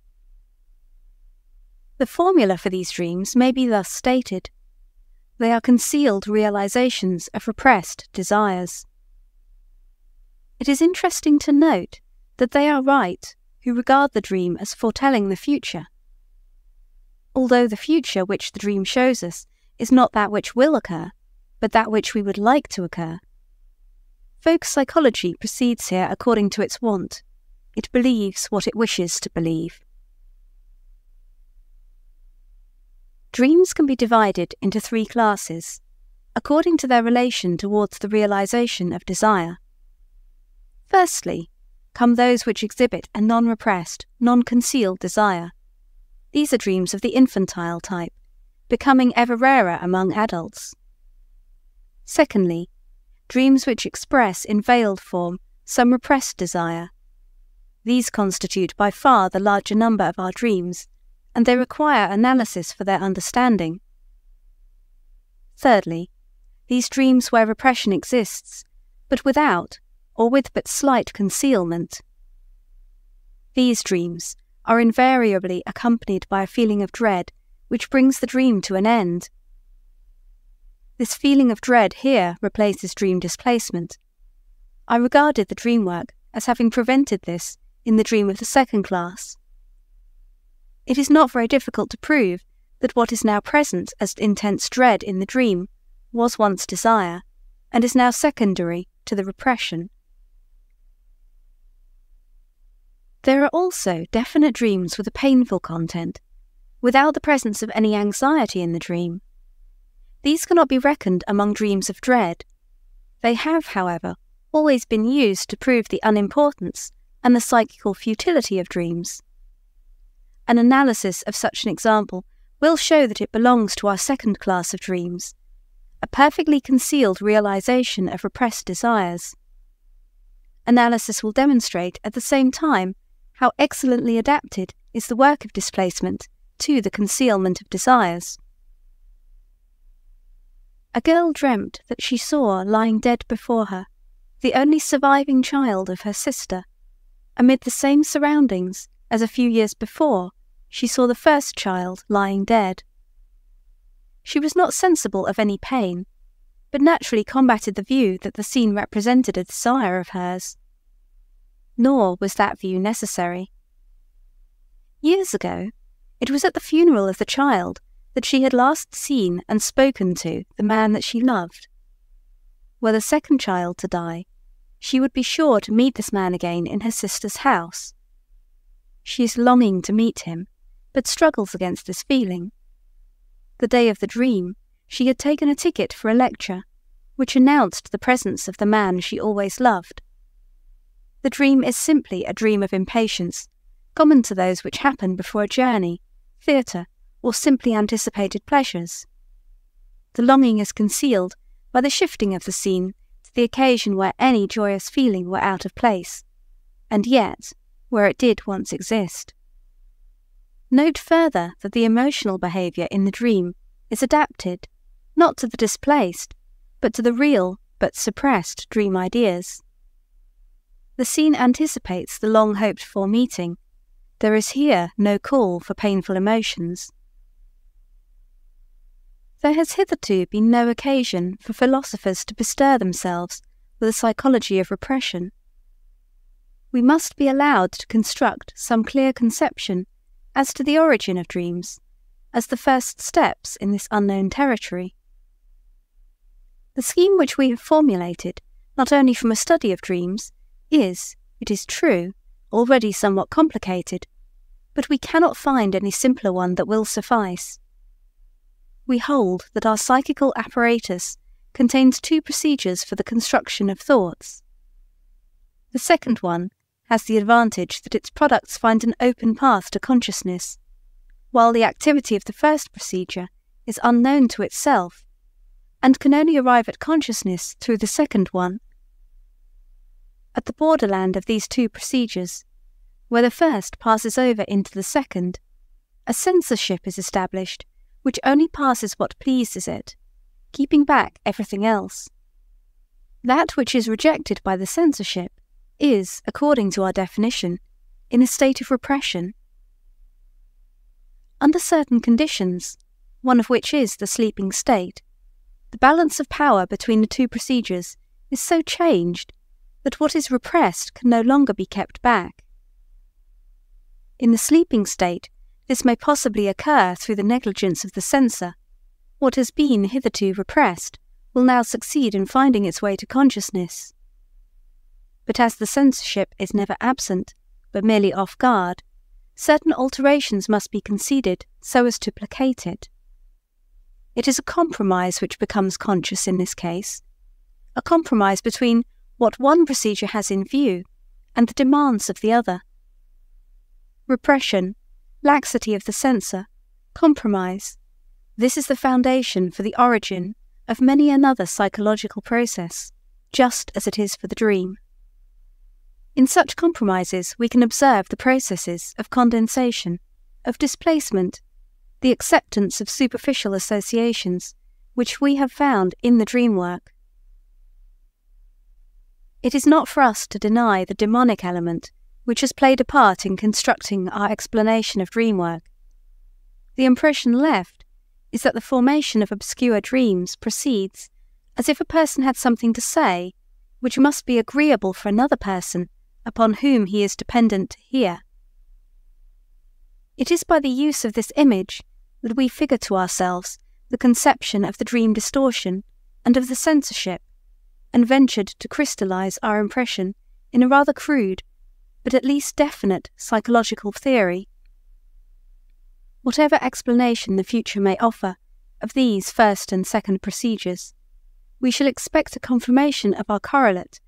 The formula for these dreams may be thus stated. They are concealed realizations of repressed desires. It is interesting to note that they are right who regard the dream as foretelling the future. Although the future which the dream shows us is not that which will occur, but that which we would like to occur. Folk psychology proceeds here according to its wont. It believes what it wishes to believe. Dreams can be divided into 3 classes, according to their relation towards the realization of desire. Firstly, come those which exhibit a non-repressed, non-concealed desire. These are dreams of the infantile type, becoming ever rarer among adults. Secondly, dreams which express in veiled form some repressed desire. These constitute by far the larger number of our dreams, and they require analysis for their understanding. Thirdly, these dreams where repression exists, but without or with but slight concealment. These dreams are invariably accompanied by a feeling of dread which brings the dream to an end. This feeling of dread here replaces dream displacement. I regarded the dream work as having prevented this in the dream of the second class. It is not very difficult to prove that what is now present as intense dread in the dream was once desire, and is now secondary to the repression. There are also definite dreams with a painful content, without the presence of any anxiety in the dream. These cannot be reckoned among dreams of dread. They have, however, always been used to prove the unimportance and the psychical futility of dreams. An analysis of such an example will show that it belongs to our second class of dreams, a perfectly concealed realization of repressed desires. Analysis will demonstrate at the same time how excellently adapted is the work of displacement to the concealment of desires. A girl dreamt that she saw lying dead before her the only surviving child of her sister, amid the same surroundings as a few years before she saw the first child lying dead. She was not sensible of any pain, but naturally combated the view that the scene represented a desire of hers. Nor was that view necessary. Years ago, it was at the funeral of the child that she had last seen and spoken to the man that she loved. Were the second child to die, she would be sure to meet this man again in her sister's house. She is longing to meet him, but struggles against this feeling. The day of the dream, she had taken a ticket for a lecture, which announced the presence of the man she always loved. The dream is simply a dream of impatience, common to those which happen before a journey, theatre, or simply anticipated pleasures. The longing is concealed by the shifting of the scene to to the occasion where any joyous feeling were out of place, and yet where it did once exist. Note further that the emotional behavior in the dream is adapted, not to the displaced, but to the real but suppressed dream ideas. The scene anticipates the long-hoped-for meeting. There is here no call for painful emotions. There has hitherto been no occasion for philosophers to bestir themselves with a psychology of repression. We must be allowed to construct some clear conception as to the origin of dreams, as the first steps in this unknown territory. The scheme which we have formulated, not only from a study of dreams, is, it is true, already somewhat complicated, but we cannot find any simpler one that will suffice. We hold that our psychical apparatus contains two procedures for the construction of thoughts. The second one has the advantage that its products find an open path to consciousness, while the activity of the first procedure is unknown to itself, and can only arrive at consciousness through the second one. At the borderland of these two procedures, where the first passes over into the second, a censorship is established which only passes what pleases it, keeping back everything else. That which is rejected by the censorship is, according to our definition, in a state of repression. Under certain conditions, one of which is the sleeping state, the balance of power between the two procedures is so changed that what is repressed can no longer be kept back. In the sleeping state, this may possibly occur through the negligence of the censor. What has been hitherto repressed will now succeed in finding its way to consciousness. But as the censorship is never absent, but merely off guard, certain alterations must be conceded so as to placate it. It is a compromise which becomes conscious in this case, a compromise between what one procedure has in view and the demands of the other. Repression, laxity of the censor, compromise, this is the foundation for the origin of many another psychological process, just as it is for the dream. In such compromises we can observe the processes of condensation, of displacement, the acceptance of superficial associations, which we have found in the dream work. It is not for us to deny the demonic element which has played a part in constructing our explanation of dream work. The impression left is that the formation of obscure dreams proceeds as if a person had something to say which must be agreeable for another person upon whom he is dependent to hear. It is by the use of this image that we figure to ourselves the conception of the dream distortion and of the censorship, and ventured to crystallize our impression in a rather crude, but at least definite, psychological theory. Whatever explanation the future may offer of these first and second procedures, we shall expect a confirmation of our correlate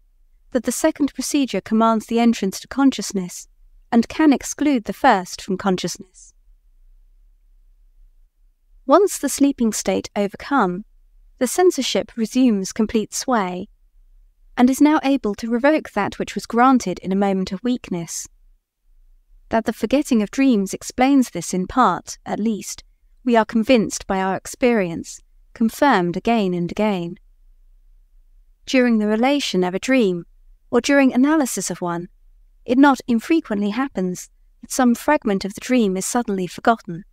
that the second procedure commands the entrance to consciousness and can exclude the first from consciousness. Once the sleeping state overcome, the censorship resumes complete sway, and is now able to revoke that which was granted in a moment of weakness. That the forgetting of dreams explains this in part, at least, we are convinced by our experience, confirmed again and again. During the relation of a dream, or during analysis of one, it not infrequently happens that some fragment of the dream is suddenly forgotten.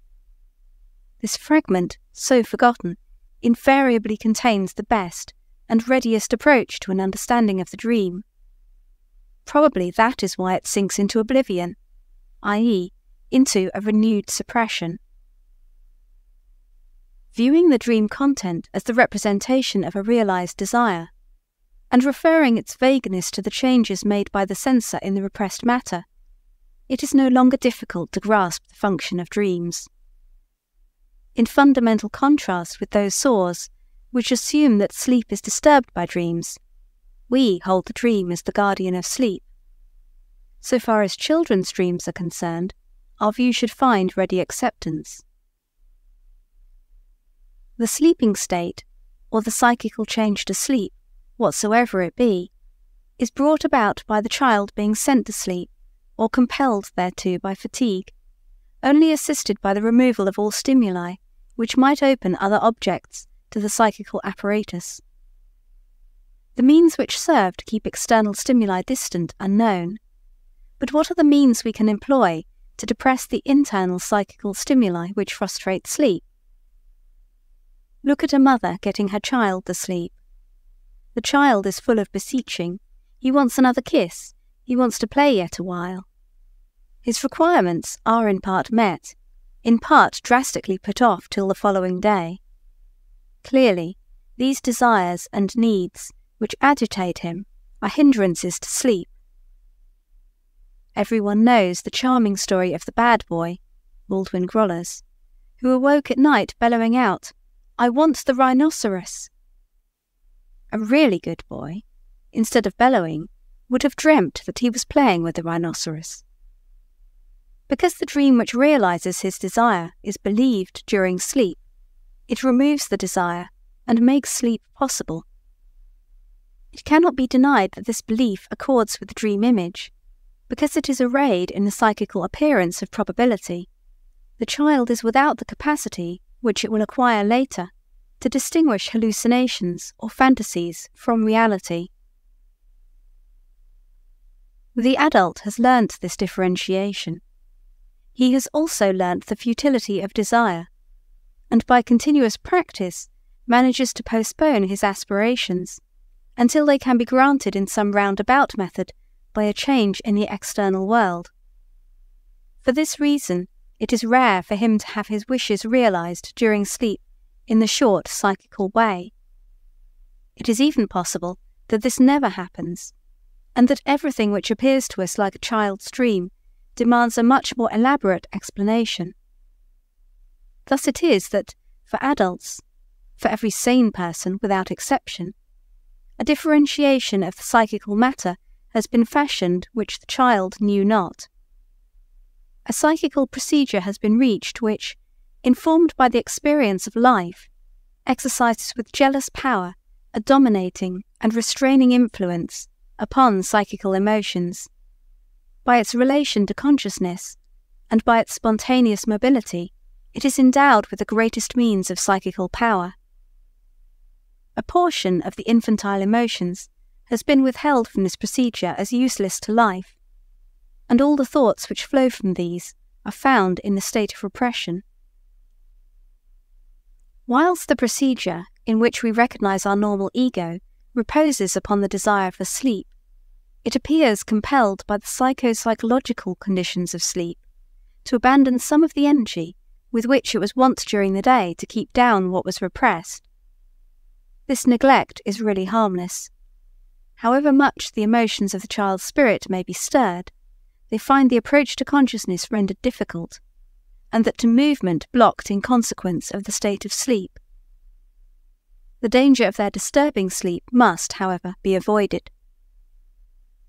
This fragment, so forgotten, invariably contains the best and readiest approach to an understanding of the dream. Probably that is why it sinks into oblivion, i.e., into a renewed suppression. Viewing the dream content as the representation of a realized desire, and referring its vagueness to the changes made by the censor in the repressed matter, it is no longer difficult to grasp the function of dreams. In fundamental contrast with those saws which assume that sleep is disturbed by dreams, we hold the dream as the guardian of sleep. So far as children's dreams are concerned, our view should find ready acceptance. The sleeping state, or the psychical change to sleep, whatsoever it be, is brought about by the child being sent to sleep or compelled thereto by fatigue, only assisted by the removal of all stimuli which might open other objects to the psychical apparatus. The means which serve to keep external stimuli distant are known, but what are the means we can employ to depress the internal psychical stimuli which frustrate sleep? Look at a mother getting her child to sleep. The child is full of beseeching. He wants another kiss. He wants to play yet a while. His requirements are in part met, in part drastically put off till the following day. Clearly, these desires and needs which agitate him are hindrances to sleep. Everyone knows the charming story of the bad boy, Baldwin Grollers, who awoke at night bellowing out, "I want the rhinoceros." A really good boy, instead of bellowing, would have dreamt that he was playing with the rhinoceros. Because the dream which realizes his desire is believed during sleep, it removes the desire and makes sleep possible. It cannot be denied that this belief accords with the dream image, because it is arrayed in the psychical appearance of probability. The child is without the capacity, which it will acquire later, to distinguish hallucinations or fantasies from reality. The adult has learnt this differentiation. He has also learnt the futility of desire, and by continuous practice manages to postpone his aspirations until they can be granted in some roundabout method by a change in the external world. For this reason, it is rare for him to have his wishes realized during sleep in the short psychical way. It is even possible that this never happens, and that everything which appears to us like a child's dream demands a much more elaborate explanation. Thus it is that, for adults, for every sane person without exception, a differentiation of the psychical matter has been fashioned which the child knew not. A psychical procedure has been reached which, informed by the experience of life, exercises with jealous power a dominating and restraining influence upon psychical emotions. By its relation to consciousness, and by its spontaneous mobility, it is endowed with the greatest means of psychical power. A portion of the infantile emotions has been withheld from this procedure as useless to life, and all the thoughts which flow from these are found in the state of repression. Whilst the procedure in which we recognize our normal ego reposes upon the desire for sleep, it appears compelled by the psychological conditions of sleep to abandon some of the energy with which it was wont during the day to keep down what was repressed. This neglect is really harmless. However much the emotions of the child's spirit may be stirred, they find the approach to consciousness rendered difficult, and that to movement blocked in consequence of the state of sleep. The danger of their disturbing sleep must, however, be avoided.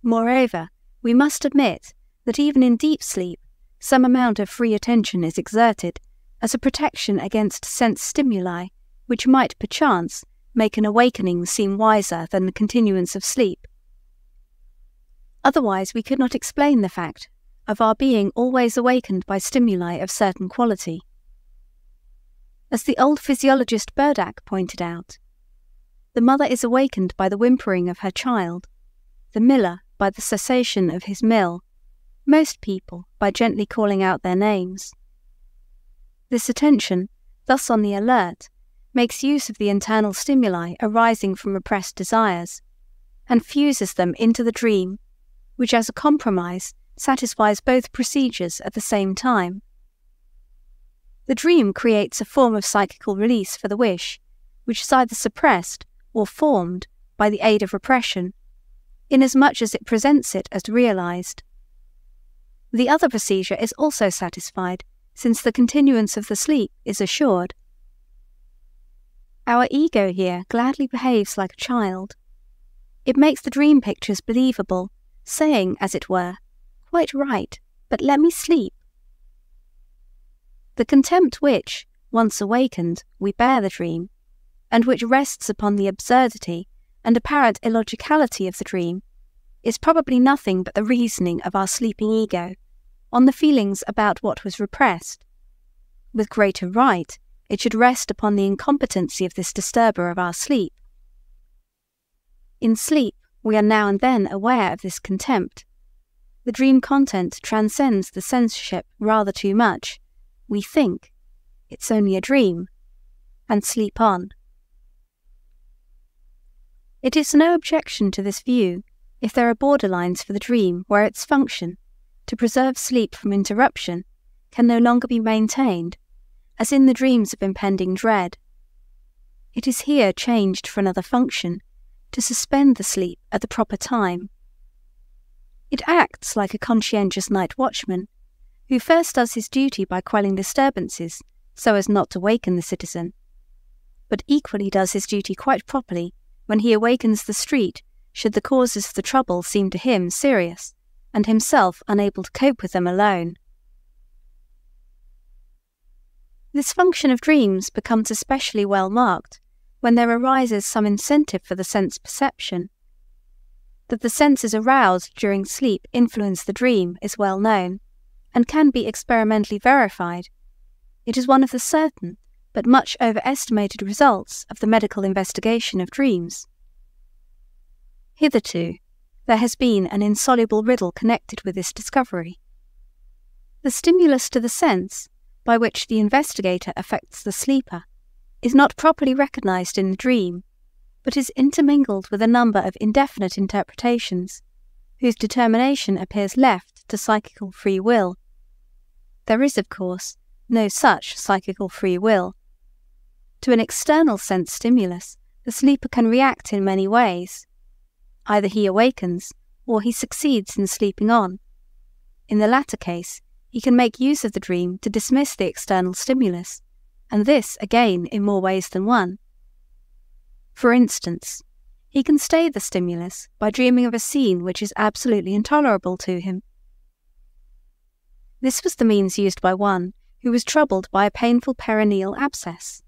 Moreover, we must admit that even in deep sleep, some amount of free attention is exerted as a protection against sense stimuli which might perchance make an awakening seem wiser than the continuance of sleep. Otherwise we could not explain the fact of our being always awakened by stimuli of certain quality. As the old physiologist Burdach pointed out, the mother is awakened by the whimpering of her child, the miller by the cessation of his mill, most people by gently calling out their names. This attention, thus on the alert, makes use of the internal stimuli arising from repressed desires, and fuses them into the dream, which as a compromise satisfies both procedures at the same time. The dream creates a form of psychical release for the wish, which is either suppressed or formed by the aid of repression, inasmuch as it presents it as realized. The other procedure is also satisfied, since the continuance of the sleep is assured. Our ego here gladly behaves like a child. It makes the dream pictures believable, saying, as it were, "Quite right, but let me sleep." The contempt which, once awakened, we bear the dream, and which rests upon the absurdity and apparent illogicality of the dream is probably nothing but the reasoning of our sleeping ego on the feelings about what was repressed. With greater right, it should rest upon the incompetency of this disturber of our sleep. In sleep, we are now and then aware of this contempt. The dream content transcends the censorship rather too much. We think, it's only a dream, and sleep on. It is no objection to this view if there are borderlines for the dream where its function, to preserve sleep from interruption, can no longer be maintained, as in the dreams of impending dread. It is here changed for another function, to suspend the sleep at the proper time. It acts like a conscientious night watchman, who first does his duty by quelling disturbances so as not to waken the citizen, but equally does his duty quite properly when he awakens the street should the causes of the trouble seem to him serious, and himself unable to cope with them alone. This function of dreams becomes especially well marked when there arises some incentive for the sense perception. That the senses aroused during sleep influence the dream is well known, and can be experimentally verified. It is one of the certain, but much overestimated results of the medical investigation of dreams. Hitherto, there has been an insoluble riddle connected with this discovery. The stimulus to the sense, by which the investigator affects the sleeper, is not properly recognized in the dream, but is intermingled with a number of indefinite interpretations, whose determination appears left to psychical free will. There is, of course, no such psychical free will. To an external sense stimulus, the sleeper can react in many ways. Either he awakens, or he succeeds in sleeping on. In the latter case, he can make use of the dream to dismiss the external stimulus, and this, again, in more ways than one. For instance, he can stay the stimulus by dreaming of a scene which is absolutely intolerable to him. This was the means used by one who was troubled by a painful perineal abscess.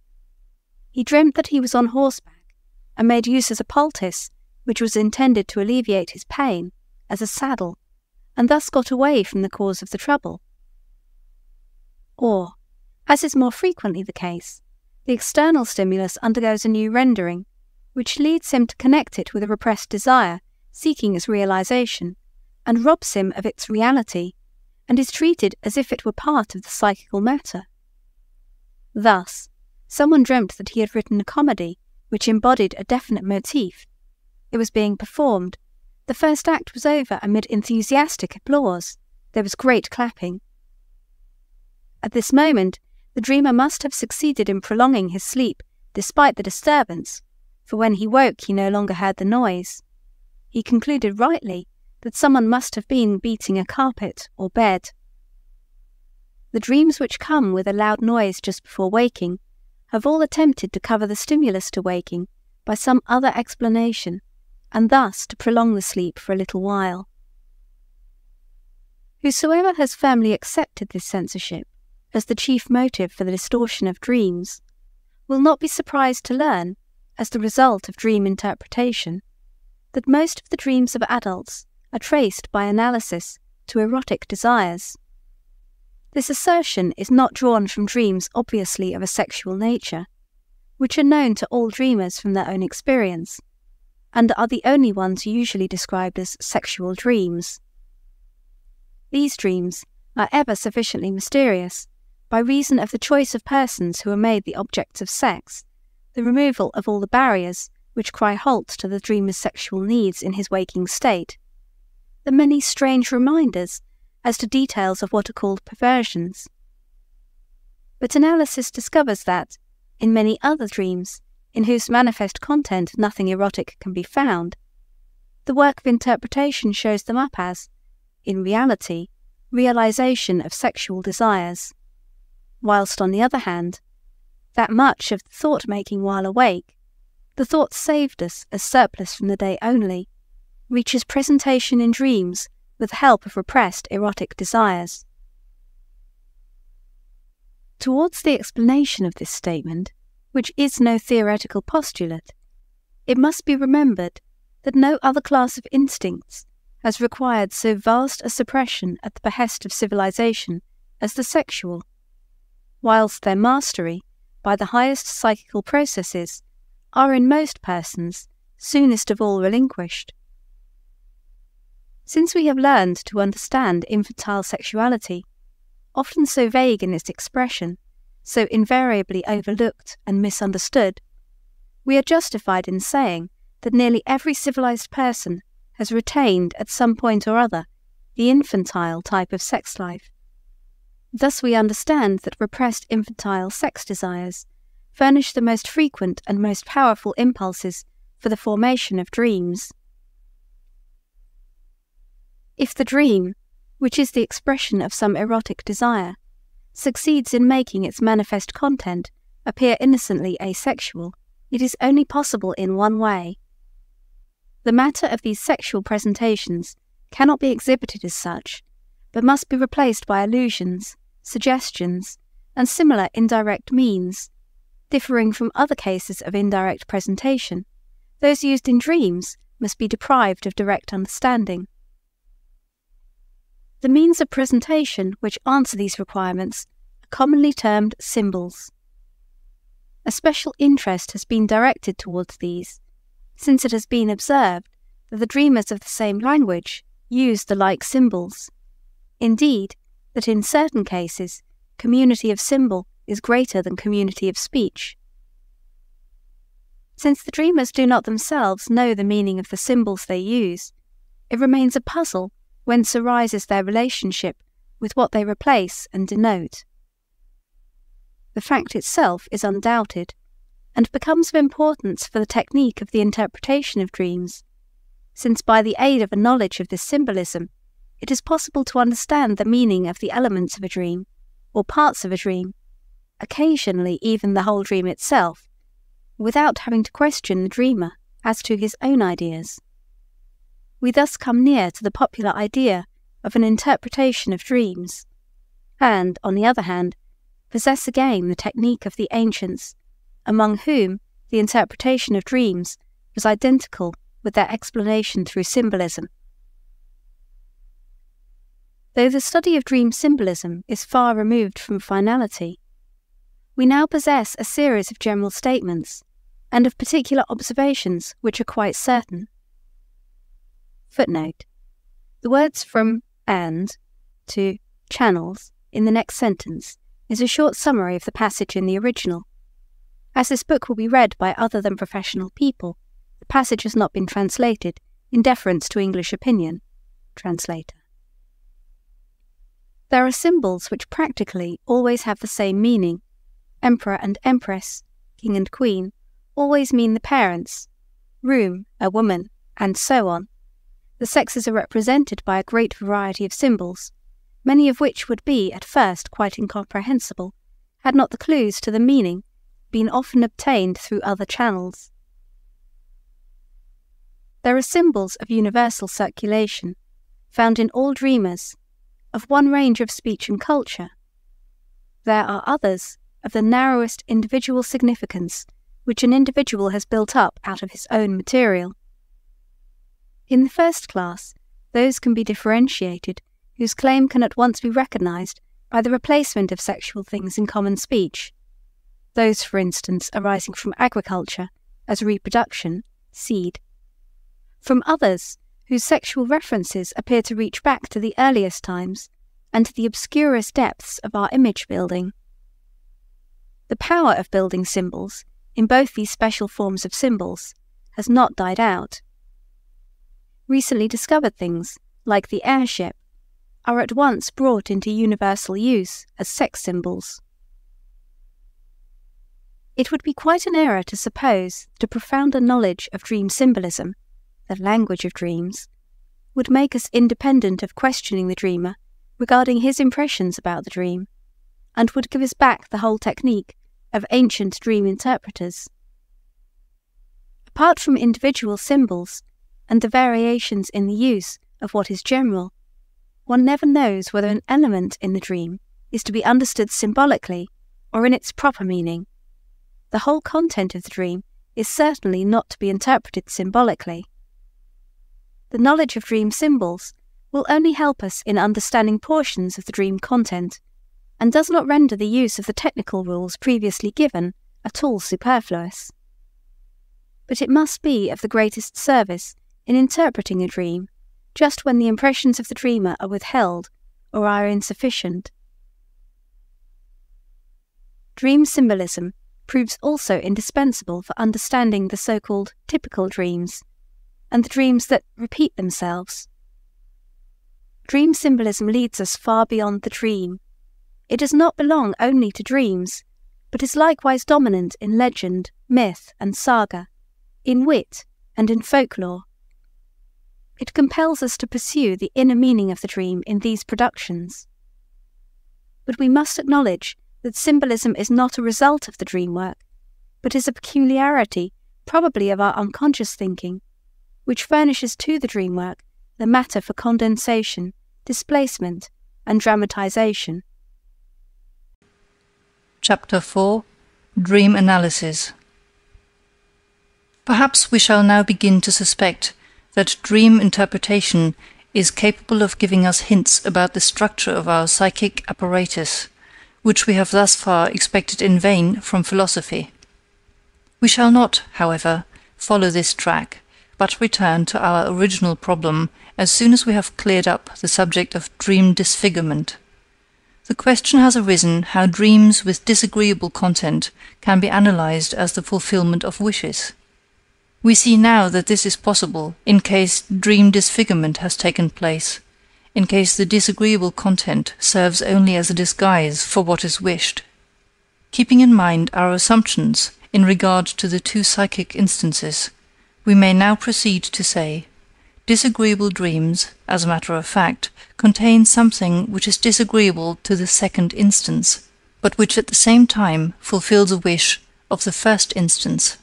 He dreamt that he was on horseback, and made use of a poultice which was intended to alleviate his pain, as a saddle, and thus got away from the cause of the trouble. Or, as is more frequently the case, the external stimulus undergoes a new rendering, which leads him to connect it with a repressed desire seeking its realization, and robs him of its reality, and is treated as if it were part of the psychical matter. Thus, someone dreamt that he had written a comedy which embodied a definite motif. It was being performed. The first act was over amid enthusiastic applause. There was great clapping. At this moment, the dreamer must have succeeded in prolonging his sleep despite the disturbance, for when he woke he no longer heard the noise. He concluded rightly that someone must have been beating a carpet or bed. The dreams which come with a loud noise just before waking have all attempted to cover the stimulus to waking by some other explanation, and thus to prolong the sleep for a little while. Whosoever has firmly accepted this censorship as the chief motive for the distortion of dreams will not be surprised to learn, as the result of dream interpretation, that most of the dreams of adults are traced by analysis to erotic desires. This assertion is not drawn from dreams obviously of a sexual nature, which are known to all dreamers from their own experience, and are the only ones usually described as sexual dreams. These dreams are ever sufficiently mysterious by reason of the choice of persons who are made the objects of sex, the removal of all the barriers which cry halt to the dreamer's sexual needs in his waking state, the many strange reminders as to details of what are called perversions. But analysis discovers that, in many other dreams, in whose manifest content nothing erotic can be found, the work of interpretation shows them up as, in reality, realization of sexual desires, whilst on the other hand, that much of the thought-making while awake, the thoughts saved us as surplus from the day only, reaches presentation in dreams with the help of repressed erotic desires. Towards the explanation of this statement, which is no theoretical postulate, it must be remembered that no other class of instincts has required so vast a suppression at the behest of civilization as the sexual, whilst their mastery by the highest psychical processes are in most persons soonest of all relinquished. Since we have learned to understand infantile sexuality, often so vague in its expression, so invariably overlooked and misunderstood, we are justified in saying that nearly every civilized person has retained at some point or other the infantile type of sex life. Thus we understand that repressed infantile sex desires furnish the most frequent and most powerful impulses for the formation of dreams. If the dream, which is the expression of some erotic desire, succeeds in making its manifest content appear innocently asexual, it is only possible in one way. The matter of these sexual presentations cannot be exhibited as such, but must be replaced by illusions, suggestions, and similar indirect means, differing from other cases of indirect presentation. Those used in dreams must be deprived of direct understanding. The means of presentation which answer these requirements are commonly termed symbols. A special interest has been directed towards these, since it has been observed that the dreamers of the same language use the like symbols. Indeed, that in certain cases, community of symbol is greater than community of speech. Since the dreamers do not themselves know the meaning of the symbols they use, it remains a puzzle whence arises their relationship with what they replace and denote. The fact itself is undoubted, and becomes of importance for the technique of the interpretation of dreams, since by the aid of a knowledge of this symbolism, it is possible to understand the meaning of the elements of a dream, or parts of a dream, occasionally even the whole dream itself, without having to question the dreamer as to his own ideas. We thus come near to the popular idea of an interpretation of dreams, and, on the other hand, possess again the technique of the ancients, among whom the interpretation of dreams was identical with their explanation through symbolism. Though the study of dream symbolism is far removed from finality, we now possess a series of general statements and of particular observations which are quite certain. Footnote: the words from "and" to "channels" in the next sentence is a short summary of the passage in the original. As this book will be read by other than professional people, the passage has not been translated in deference to English opinion. Translator. There are symbols which practically always have the same meaning. Emperor and empress, king and queen, always mean the parents, room, a woman, and so on. The sexes are represented by a great variety of symbols, many of which would be at first quite incomprehensible, had not the clues to the meaning been often obtained through other channels. There are symbols of universal circulation, found in all dreamers, of one range of speech and culture. There are others of the narrowest individual significance which an individual has built up out of his own material. In the first class, those can be differentiated whose claim can at once be recognized by the replacement of sexual things in common speech. Those, for instance, arising from agriculture as reproduction, seed. From others, whose sexual references appear to reach back to the earliest times and to the obscurest depths of our image building. The power of building symbols, in both these special forms of symbols, has not died out. Recently discovered things, like the airship, are at once brought into universal use as sex symbols. It would be quite an error to suppose that a profounder knowledge of dream symbolism, the language of dreams, would make us independent of questioning the dreamer regarding his impressions about the dream, and would give us back the whole technique of ancient dream interpreters. Apart from individual symbols and the variations in the use of what is general, one never knows whether an element in the dream is to be understood symbolically or in its proper meaning. The whole content of the dream is certainly not to be interpreted symbolically. The knowledge of dream symbols will only help us in understanding portions of the dream content, and does not render the use of the technical rules previously given at all superfluous. But it must be of the greatest service in interpreting a dream just when the impressions of the dreamer are withheld or are insufficient. Dream symbolism proves also indispensable for understanding the so-called typical dreams, and the dreams that repeat themselves. Dream symbolism leads us far beyond the dream. It does not belong only to dreams, but is likewise dominant in legend, myth, and saga, in wit, and in folklore. It compels us to pursue the inner meaning of the dream in these productions. But we must acknowledge that symbolism is not a result of the dream work, but is a peculiarity, probably of our unconscious thinking, which furnishes to the dream work the matter for condensation, displacement, and dramatization. Chapter 4 Dream Analysis. Perhaps we shall now begin to suspect that dream interpretation is capable of giving us hints about the structure of our psychic apparatus, which we have thus far expected in vain from philosophy. We shall not, however, follow this track, but return to our original problem as soon as we have cleared up the subject of dream disfigurement. The question has arisen how dreams with disagreeable content can be analyzed as the fulfillment of wishes. We see now that this is possible in case dream disfigurement has taken place, in case the disagreeable content serves only as a disguise for what is wished. Keeping in mind our assumptions in regard to the two psychic instances, we may now proceed to say, disagreeable dreams, as a matter of fact, contain something which is disagreeable to the second instance, but which at the same time fulfills a wish of the first instance.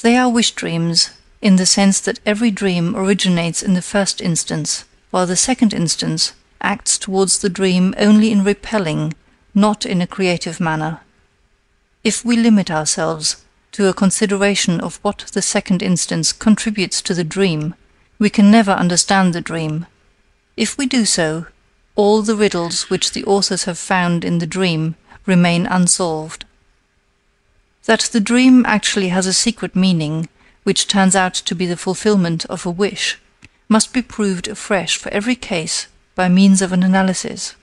They are wish dreams, in the sense that every dream originates in the first instance, while the second instance acts towards the dream only in repelling, not in a creative manner. If we limit ourselves to a consideration of what the second instance contributes to the dream, we can never understand the dream. If we do so, all the riddles which the authors have found in the dream remain unsolved. That the dream actually has a secret meaning, which turns out to be the fulfillment of a wish, must be proved afresh for every case by means of an analysis.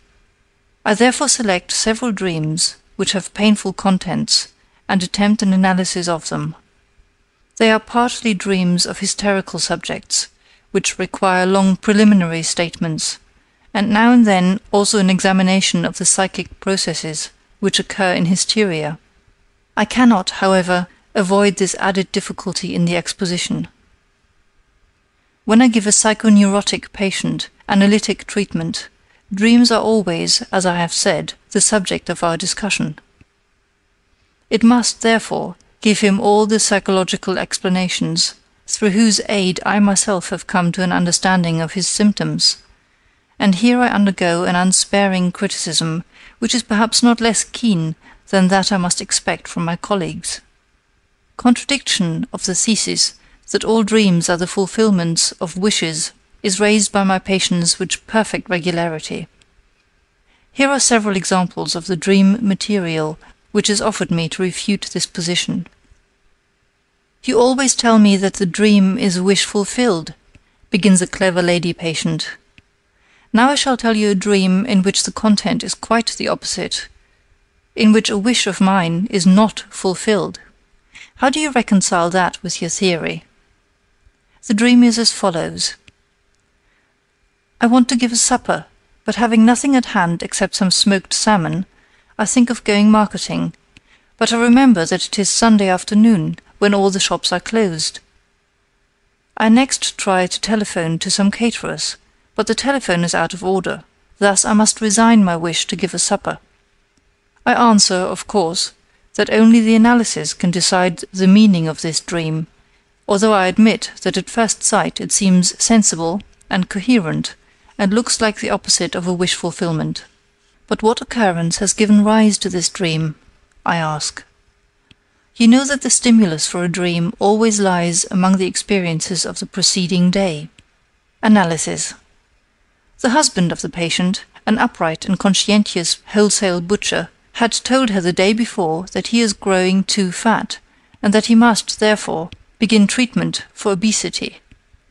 I therefore select several dreams which have painful contents and attempt an analysis of them. They are partly dreams of hysterical subjects, which require long preliminary statements, and now and then also an examination of the psychic processes which occur in hysteria. I cannot, however, avoid this added difficulty in the exposition. When I give a psychoneurotic patient analytic treatment, dreams are always, as I have said, the subject of our discussion. It must, therefore, give him all the psychological explanations, through whose aid I myself have come to an understanding of his symptoms. And here I undergo an unsparing criticism, which is perhaps not less keen than that I must expect from my colleagues. Contradiction of the thesis that all dreams are the fulfillments of wishes is raised by my patients with perfect regularity. Here are several examples of the dream material which is offered me to refute this position. You always tell me that the dream is a wish fulfilled, begins a clever lady patient. Now I shall tell you a dream in which the content is quite the opposite, in which a wish of mine is not fulfilled. How do you reconcile that with your theory? The dream is as follows. I want to give a supper, but having nothing at hand except some smoked salmon, I think of going marketing, but I remember that it is Sunday afternoon, when all the shops are closed. I next try to telephone to some caterers, but the telephone is out of order, thus I must resign my wish to give a supper. I answer, of course, that only the analysis can decide the meaning of this dream, although I admit that at first sight it seems sensible and coherent, and looks like the opposite of a wish fulfillment. But what occurrence has given rise to this dream? I ask. You know that the stimulus for a dream always lies among the experiences of the preceding day. Analysis. The husband of the patient, an upright and conscientious wholesale butcher, had told her the day before that he is growing too fat, and that he must, therefore, begin treatment for obesity.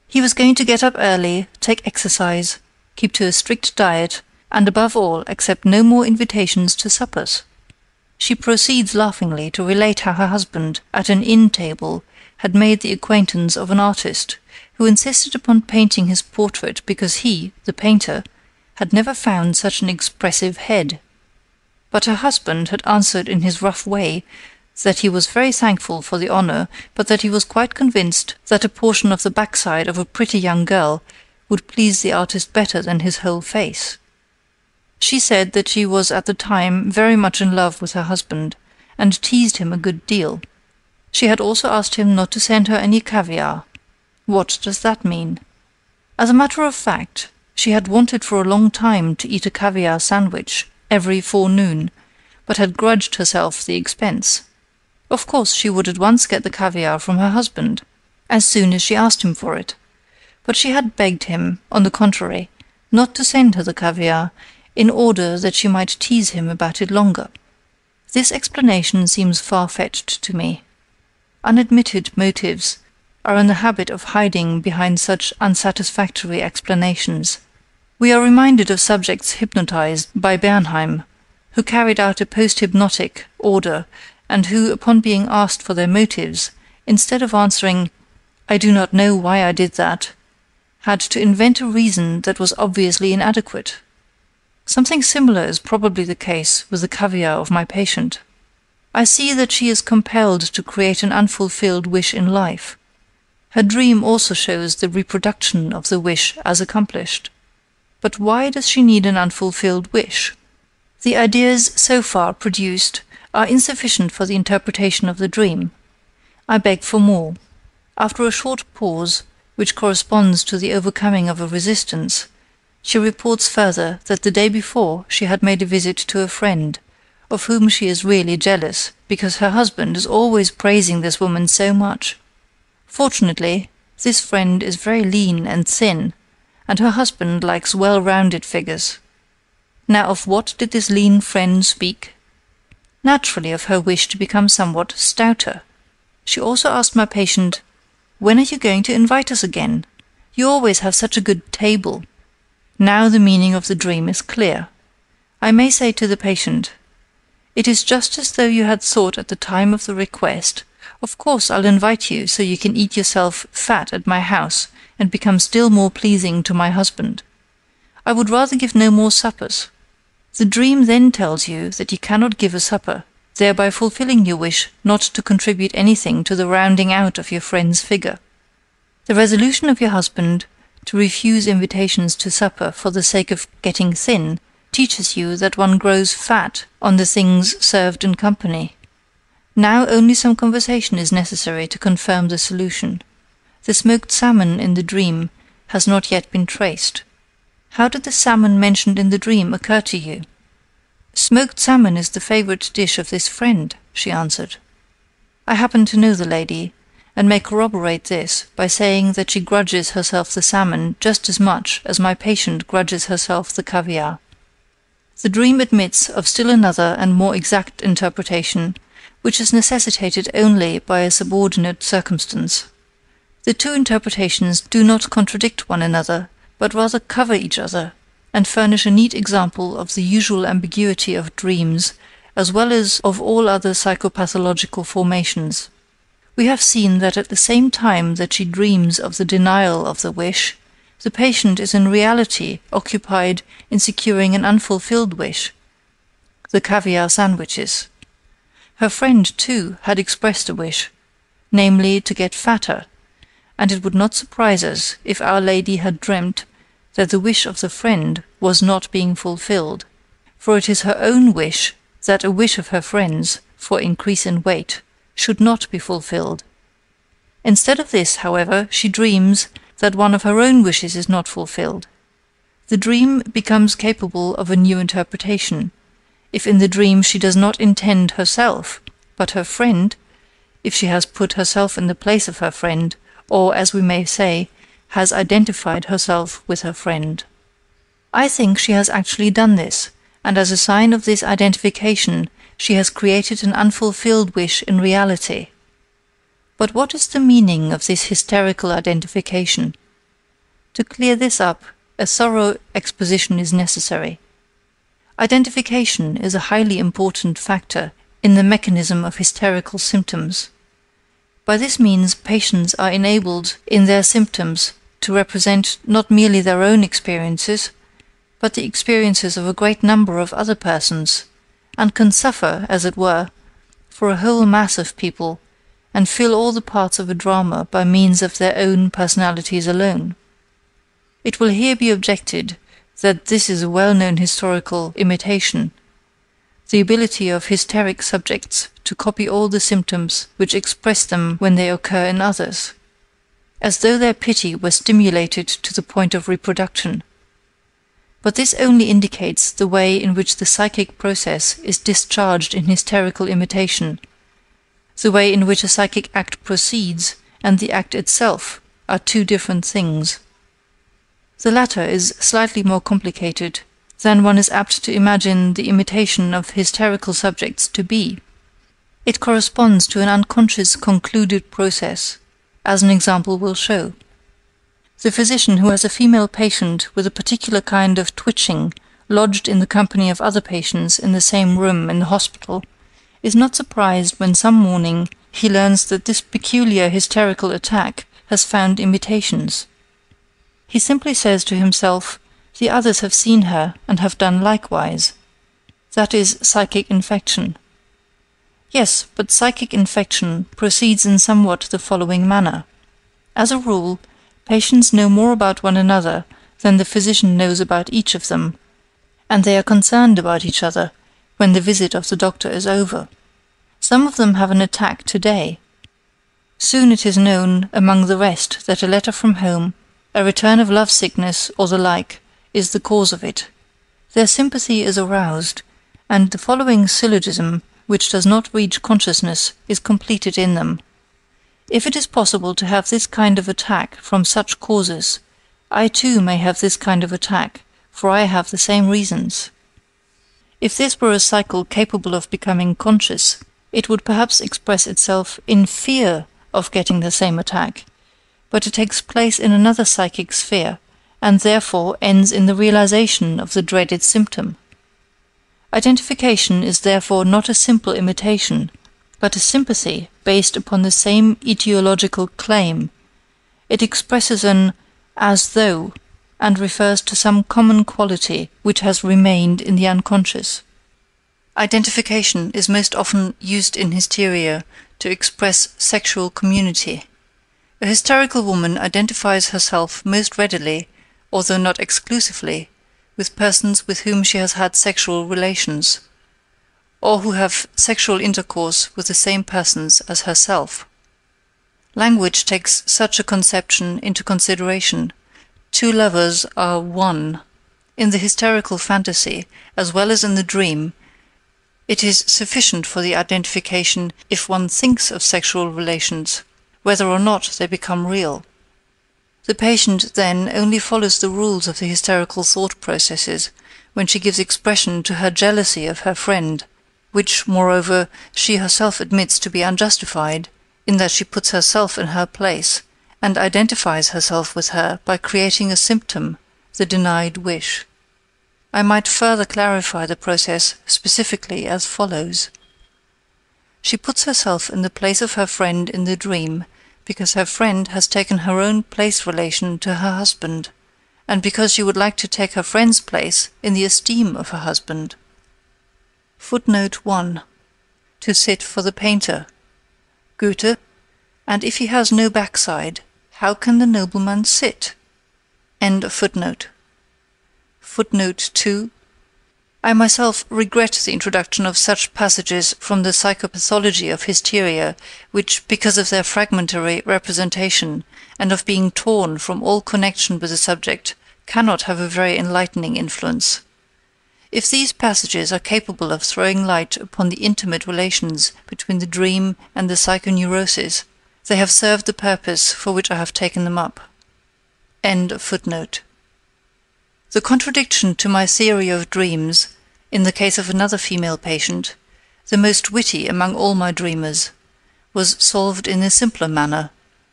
He was going to get up early, take exercise, keep to a strict diet, and above all accept no more invitations to suppers. She proceeds laughingly to relate how her husband, at an inn table, had made the acquaintance of an artist, who insisted upon painting his portrait because he, the painter, had never found such an expressive head. But her husband had answered in his rough way that he was very thankful for the honour, but that he was quite convinced that a portion of the backside of a pretty young girl would please the artist better than his whole face. She said that she was at the time very much in love with her husband, and teased him a good deal. She had also asked him not to send her any caviar. What does that mean? As a matter of fact, she had wanted for a long time to eat a caviar sandwich every forenoon, but had grudged herself the expense. Of course she would at once get the caviar from her husband, as soon as she asked him for it. But she had begged him, on the contrary, not to send her the caviar, in order that she might tease him about it longer. This explanation seems far-fetched to me. Unadmitted motives are in the habit of hiding behind such unsatisfactory explanations. We are reminded of subjects hypnotized by Bernheim, who carried out a post-hypnotic order, and who, upon being asked for their motives, instead of answering, "I do not know why I did that," had to invent a reason that was obviously inadequate. Something similar is probably the case with the caviar of my patient. I see that she is compelled to create an unfulfilled wish in life. Her dream also shows the reproduction of the wish as accomplished. But why does she need an unfulfilled wish? The ideas so far produced are insufficient for the interpretation of the dream. I beg for more. After a short pause, which corresponds to the overcoming of a resistance, she reports further that the day before she had made a visit to a friend, of whom she is really jealous, because her husband is always praising this woman so much. Fortunately, this friend is very lean and thin, and her husband likes well-rounded figures. Now of what did this lean friend speak? Naturally of her wish to become somewhat stouter. She also asked my patient, "When are you going to invite us again? You always have such a good table." Now the meaning of the dream is clear. I may say to the patient, "It is just as though you had thought at the time of the request, 'Of course I'll invite you so you can eat yourself fat at my house and become still more pleasing to my husband. I would rather give no more suppers.' The dream then tells you that you cannot give a supper, thereby fulfilling your wish not to contribute anything to the rounding out of your friend's figure. The resolution of your husband to refuse invitations to supper for the sake of getting thin teaches you that one grows fat on the things served in company. Now only some conversation is necessary to confirm the solution. The smoked salmon in the dream has not yet been traced. How did the salmon mentioned in the dream occur to you?" "Smoked salmon is the favorite dish of this friend," she answered. I happen to know the lady, and may corroborate this by saying that she grudges herself the salmon just as much as my patient grudges herself the caviar. The dream admits of still another and more exact interpretation, which is necessitated only by a subordinate circumstance. The two interpretations do not contradict one another, but rather cover each other, and furnish a neat example of the usual ambiguity of dreams, as well as of all other psychopathological formations. We have seen that at the same time that she dreams of the denial of the wish, the patient is in reality occupied in securing an unfulfilled wish, the caviar sandwiches. Her friend, too, had expressed a wish, namely to get fatter, and it would not surprise us if Our Lady had dreamt that the wish of the friend was not being fulfilled, for it is her own wish that a wish of her friend's, for increase in weight, should not be fulfilled. Instead of this, however, she dreams that one of her own wishes is not fulfilled. The dream becomes capable of a new interpretation, if in the dream she does not intend herself, but her friend, if she has put herself in the place of her friend, or, as we may say, has identified herself with her friend. I think she has actually done this, and as a sign of this identification, she has created an unfulfilled wish in reality. But what is the meaning of this hysterical identification? To clear this up, a thorough exposition is necessary. Identification is a highly important factor in the mechanism of hysterical symptoms. By this means, patients are enabled in their symptoms to represent not merely their own experiences, but the experiences of a great number of other persons, and can suffer, as it were, for a whole mass of people, and fill all the parts of a drama by means of their own personalities alone. It will here be objected that this is a well-known historical imitation, the ability of hysteric subjects to copy all the symptoms which express them when they occur in others, as though their pity were stimulated to the point of reproduction. But this only indicates the way in which the psychic process is discharged in hysterical imitation. The way in which a psychic act proceeds and the act itself are two different things. The latter is slightly more complicated than one is apt to imagine the imitation of hysterical subjects to be. It corresponds to an unconscious concluded process, as an example will show. The physician who has a female patient with a particular kind of twitching lodged in the company of other patients in the same room in the hospital is not surprised when some morning he learns that this peculiar hysterical attack has found imitations. He simply says to himself, "The others have seen her and have done likewise." That is psychic infection. Yes, but psychic infection proceeds in somewhat the following manner. As a rule, patients know more about one another than the physician knows about each of them, and they are concerned about each other when the visit of the doctor is over. Some of them have an attack today. Soon it is known among the rest that a letter from home, a return of love-sickness, or the like, is the cause of it. Their sympathy is aroused, and the following syllogism, which does not reach consciousness, is completed in them. If it is possible to have this kind of attack from such causes, I too may have this kind of attack, for I have the same reasons. If this were a cycle capable of becoming conscious, it would perhaps express itself in fear of getting the same attack, but it takes place in another psychic sphere, and therefore ends in the realization of the dreaded symptom. Identification is therefore not a simple imitation, but a sympathy based upon the same etiological claim. It expresses an as though, and refers to some common quality which has remained in the unconscious. Identification is most often used in hysteria to express sexual community. A hysterical woman identifies herself most readily, although not exclusively, with persons with whom she has had sexual relations, or who have sexual intercourse with the same persons as herself. Language takes such a conception into consideration. Two lovers are one. In the hysterical fantasy, as well as in the dream, it is sufficient for the identification if one thinks of sexual relations, whether or not they become real. The patient then only follows the rules of the hysterical thought processes when she gives expression to her jealousy of her friend, which, moreover, she herself admits to be unjustified, in that she puts herself in her place, and identifies herself with her by creating a symptom, the denied wish. I might further clarify the process specifically as follows. She puts herself in the place of her friend in the dream, because her friend has taken her own place relation to her husband, and because she would like to take her friend's place in the esteem of her husband. Footnote 1. To sit for the painter. Goethe. And if he has no backside, how can the nobleman sit? End of footnote. Footnote 2. I myself regret the introduction of such passages from the psychopathology of hysteria, which, because of their fragmentary representation, and of being torn from all connection with the subject, cannot have a very enlightening influence. If these passages are capable of throwing light upon the intimate relations between the dream and the psychoneurosis, they have served the purpose for which I have taken them up. End of footnote. The contradiction to my theory of dreams, in the case of another female patient, the most witty among all my dreamers, was solved in a simpler manner,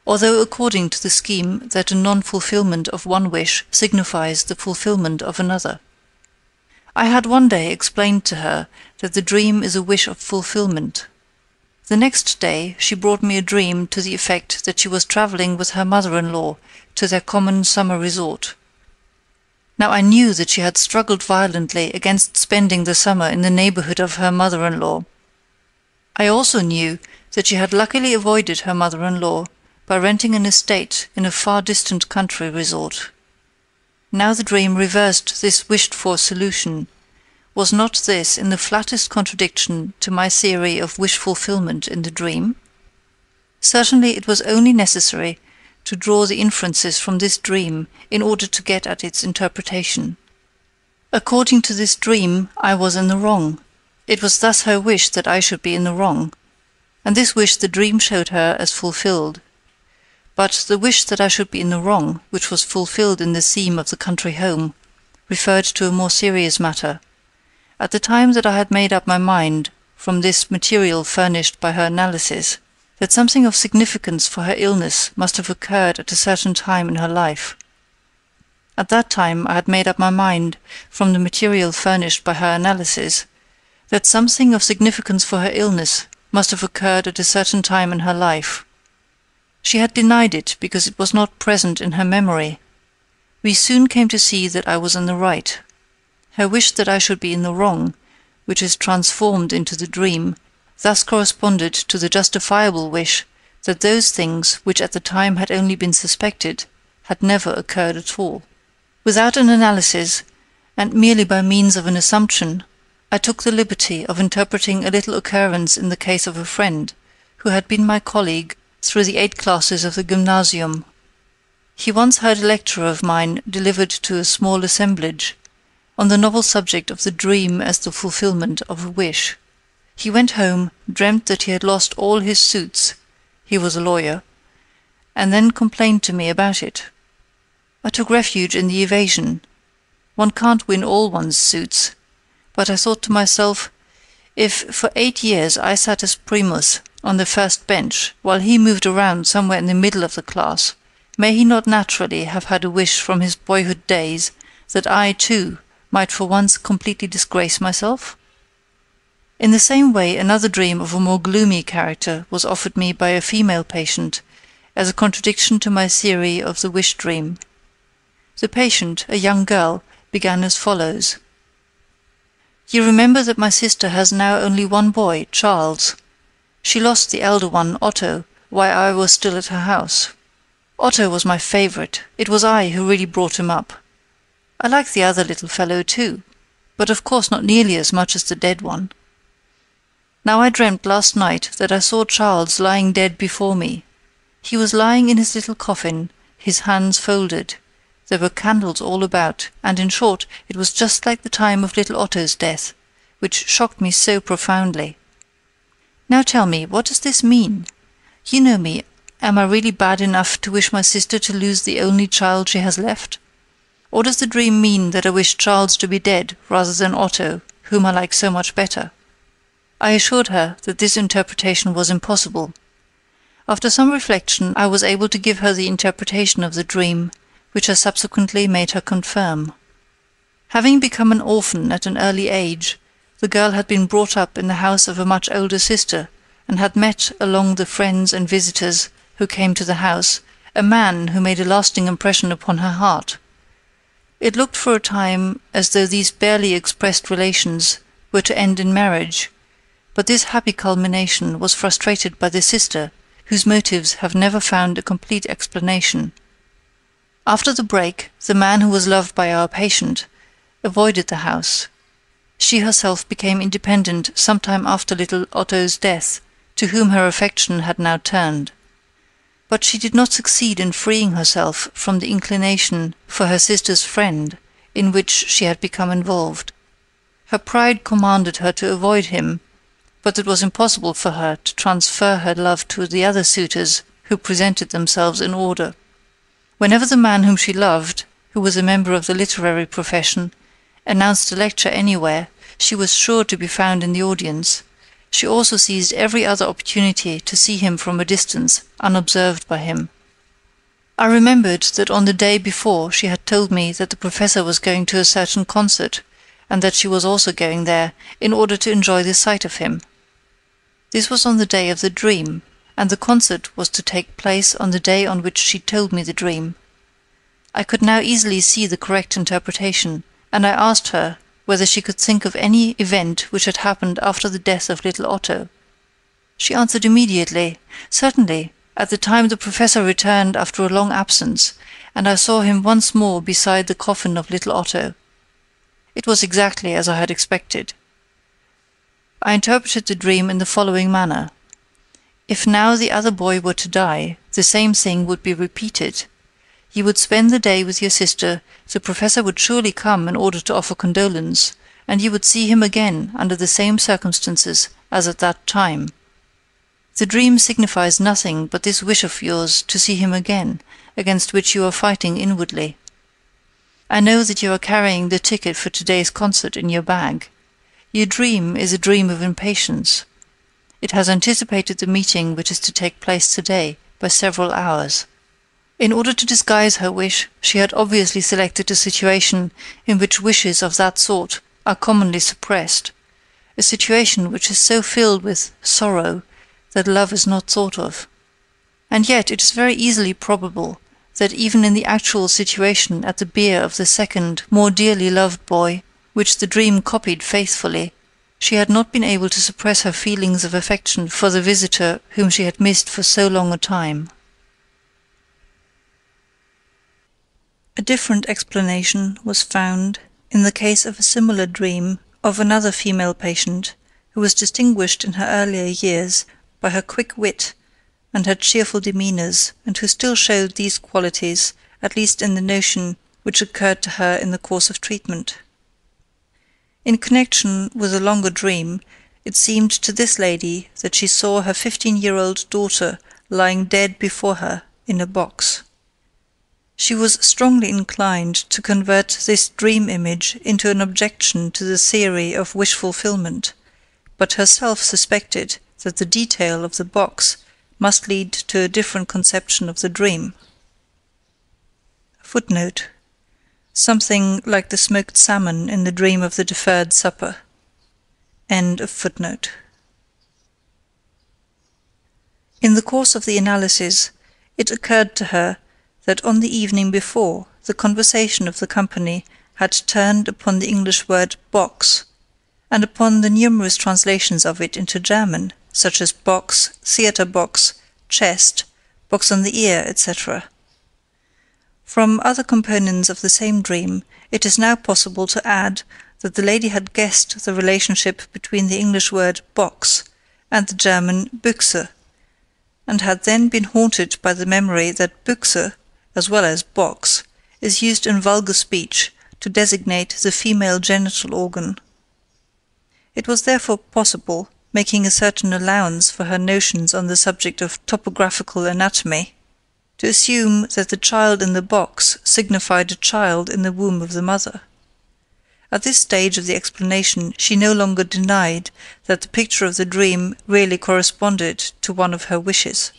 although according to the scheme that a non-fulfillment of one wish signifies the fulfillment of another. I had one day explained to her that the dream is a wish of fulfillment. The next day she brought me a dream to the effect that she was travelling with her mother-in-law to their common summer resort. Now I knew that she had struggled violently against spending the summer in the neighbourhood of her mother-in-law. I also knew that she had luckily avoided her mother-in-law by renting an estate in a far distant country resort. Now the dream reversed this wished-for solution. Was not this in the flattest contradiction to my theory of wish-fulfillment in the dream? Certainly it was only necessary to draw the inferences from this dream in order to get at its interpretation. According to this dream, I was in the wrong. It was thus her wish that I should be in the wrong, and this wish the dream showed her as fulfilled. But the wish that I should be in the wrong, which was fulfilled in the theme of the country home, referred to a more serious matter. At the time that I had made up my mind, from this material furnished by her analysis, that something of significance for her illness must have occurred at a certain time in her life. At that time I had made up my mind, from the material furnished by her analysis, that something of significance for her illness must have occurred at a certain time in her life. She had denied it because it was not present in her memory. We soon came to see that I was in the right. Her wish that I should be in the wrong, which is transformed into the dream, thus corresponded to the justifiable wish that those things which at the time had only been suspected had never occurred at all. Without an analysis, and merely by means of an assumption, I took the liberty of interpreting a little occurrence in the case of a friend, who had been my colleague through the 8 classes of the gymnasium. He once heard a lecture of mine delivered to a small assemblage, on the novel subject of the dream as the fulfillment of a wish. He went home, dreamt that he had lost all his suits (he was a lawyer), and then complained to me about it. I took refuge in the evasion. One can't win all one's suits, but I thought to myself, if for 8 years I sat as primus on the first bench, while he moved around somewhere in the middle of the class, may he not naturally have had a wish from his boyhood days that I, too, might for once completely disgrace myself? In the same way another dream of a more gloomy character was offered me by a female patient, as a contradiction to my theory of the wish dream. The patient, a young girl, began as follows. You remember that my sister has now only one boy, Charles. She lost the elder one, Otto, while I was still at her house. Otto was my favourite. It was I who really brought him up. I like the other little fellow too, but of course not nearly as much as the dead one. Now I dreamt last night that I saw Charles lying dead before me. He was lying in his little coffin, his hands folded. There were candles all about, and in short, it was just like the time of little Otto's death, which shocked me so profoundly. Now tell me, what does this mean? You know me, am I really bad enough to wish my sister to lose the only child she has left? Or does the dream mean that I wish Charles to be dead rather than Otto, whom I like so much better? I assured her that this interpretation was impossible. After some reflection I was able to give her the interpretation of the dream, which I subsequently made her confirm. Having become an orphan at an early age, the girl had been brought up in the house of a much older sister, and had met, along the friends and visitors who came to the house, a man who made a lasting impression upon her heart. It looked for a time as though these barely expressed relations were to end in marriage, but this happy culmination was frustrated by the sister, whose motives have never found a complete explanation. After the break, the man who was loved by our patient avoided the house. She herself became independent some time after little Otto's death, to whom her affection had now turned. But she did not succeed in freeing herself from the inclination for her sister's friend, in which she had become involved. Her pride commanded her to avoid him, but it was impossible for her to transfer her love to the other suitors who presented themselves in order. Whenever the man whom she loved, who was a member of the literary profession, announced a lecture anywhere, she was sure to be found in the audience. She also seized every other opportunity to see him from a distance, unobserved by him. I remembered that on the day before she had told me that the professor was going to a certain concert, and that she was also going there, in order to enjoy the sight of him. This was on the day of the dream, and the concert was to take place on the day on which she told me the dream. I could now easily see the correct interpretation, and I asked her whether she could think of any event which had happened after the death of little Otto. She answered immediately, "Certainly, at the time the professor returned after a long absence, and I saw him once more beside the coffin of little Otto." It was exactly as I had expected. I interpreted the dream in the following manner. If now the other boy were to die, the same thing would be repeated. You would spend the day with your sister, the professor would surely come in order to offer condolence, and you would see him again under the same circumstances as at that time. The dream signifies nothing but this wish of yours to see him again, against which you are fighting inwardly. I know that you are carrying the ticket for today's concert in your bag. Your dream is a dream of impatience. It has anticipated the meeting which is to take place today by several hours. In order to disguise her wish, she had obviously selected a situation in which wishes of that sort are commonly suppressed, a situation which is so filled with sorrow that love is not thought of. And yet it is very easily probable that even in the actual situation at the bier of the second, more dearly loved boy, which the dream copied faithfully, she had not been able to suppress her feelings of affection for the visitor whom she had missed for so long a time. A different explanation was found in the case of a similar dream of another female patient, who was distinguished in her earlier years by her quick wit and her cheerful demeanours, and who still showed these qualities, at least in the notion which occurred to her in the course of treatment. In connection with a longer dream, it seemed to this lady that she saw her 15-year-old daughter lying dead before her in a box. She was strongly inclined to convert this dream image into an objection to the theory of wish fulfillment, but herself suspected that the detail of the box must lead to a different conception of the dream. Footnote: something like the smoked salmon in the dream of the deferred supper. End of footnote. In the course of the analysis, it occurred to her that on the evening before, the conversation of the company had turned upon the English word box, and upon the numerous translations of it into German, such as box, theatre box, chest, box on the ear, etc. From other components of the same dream, it is now possible to add that the lady had guessed the relationship between the English word box and the German Büchse, and had then been haunted by the memory that Büchse, as well as box, is used in vulgar speech to designate the female genital organ. It was therefore possible, making a certain allowance for her notions on the subject of topographical anatomy, to assume that the child in the box signified a child in the womb of the mother. At this stage of the explanation she no longer denied that the picture of the dream really corresponded to one of her wishes.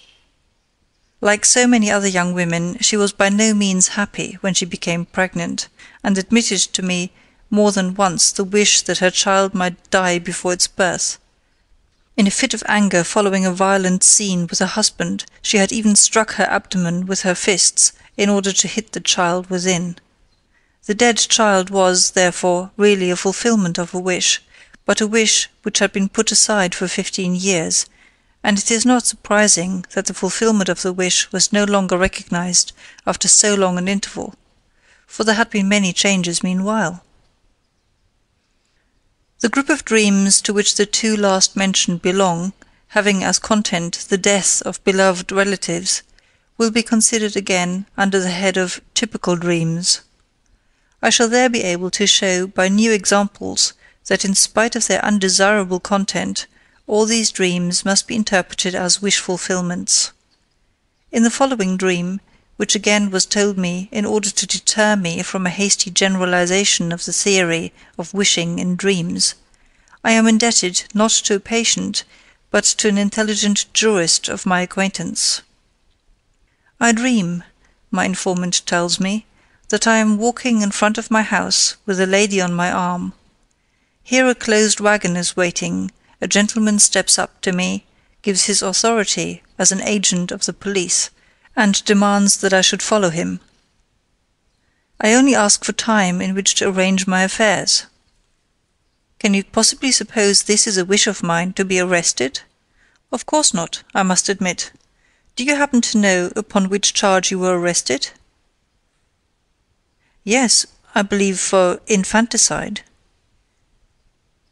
Like so many other young women, she was by no means happy when she became pregnant, and admitted to me more than once the wish that her child might die before its birth. In a fit of anger following a violent scene with her husband, she had even struck her abdomen with her fists in order to hit the child within. The dead child was, therefore, really a fulfillment of a wish, but a wish which had been put aside for 15 years, and it is not surprising that the fulfillment of the wish was no longer recognized after so long an interval, for there had been many changes meanwhile. The group of dreams to which the two last mentioned belong, having as content the death of beloved relatives, will be considered again under the head of typical dreams. I shall there be able to show by new examples that in spite of their undesirable content, all these dreams must be interpreted as wish fulfillments. In the following dream, which again was told me in order to deter me from a hasty generalization of the theory of wishing in dreams, I am indebted not to a patient, but to an intelligent jurist of my acquaintance. I dream, my informant tells me, that I am walking in front of my house with a lady on my arm. Here a closed wagon is waiting, a gentleman steps up to me, gives his authority as an agent of the police, and demands that I should follow him. I only ask for time in which to arrange my affairs. Can you possibly suppose this is a wish of mine to be arrested? Of course not, I must admit. Do you happen to know upon which charge you were arrested? Yes, I believe for infanticide.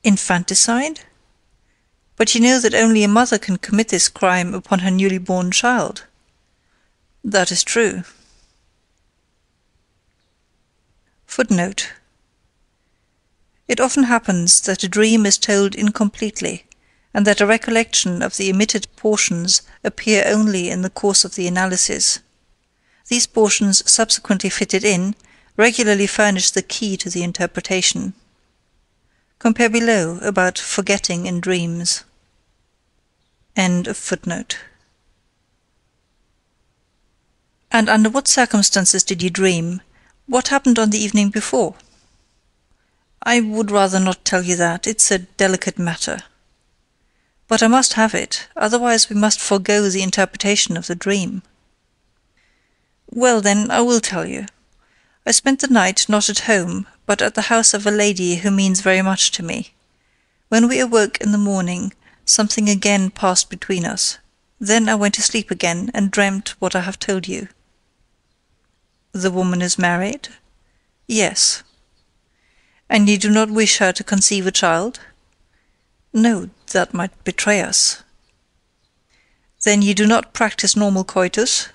Infanticide? But you know that only a mother can commit this crime upon her newly born child. That is true. Footnote. It often happens that a dream is told incompletely, and that a recollection of the omitted portions appear only in the course of the analysis. These portions subsequently fitted in regularly furnish the key to the interpretation. Compare below about forgetting in dreams. End of footnote. And under what circumstances did you dream? What happened on the evening before? I would rather not tell you that, it's a delicate matter. But I must have it, otherwise we must forego the interpretation of the dream. Well then, I will tell you. I spent the night not at home, but at the house of a lady who means very much to me. When we awoke in the morning, something again passed between us. Then I went to sleep again and dreamt what I have told you. The woman is married? Yes. And you do not wish her to conceive a child? No, that might betray us. Then you do not practice normal coitus?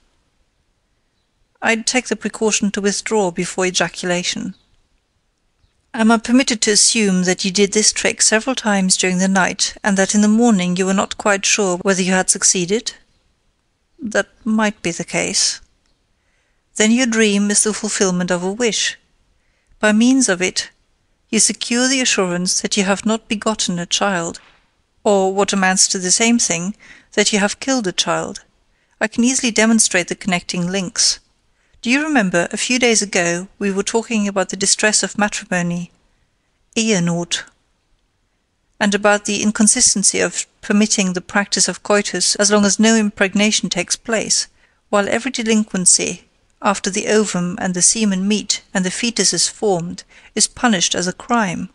I'd take the precaution to withdraw before ejaculation. Am I permitted to assume that you did this trick several times during the night, and that in the morning you were not quite sure whether you had succeeded? That might be the case. Then your dream is the fulfillment of a wish. By means of it, you secure the assurance that you have not begotten a child, or, what amounts to the same thing, that you have killed a child. I can easily demonstrate the connecting links. Do you remember, a few days ago, we were talking about the distress of matrimony, Ehenot, and about the inconsistency of permitting the practice of coitus as long as no impregnation takes place, while every delinquency, after the ovum and the semen meet and the fetus is formed, is punished as a crime.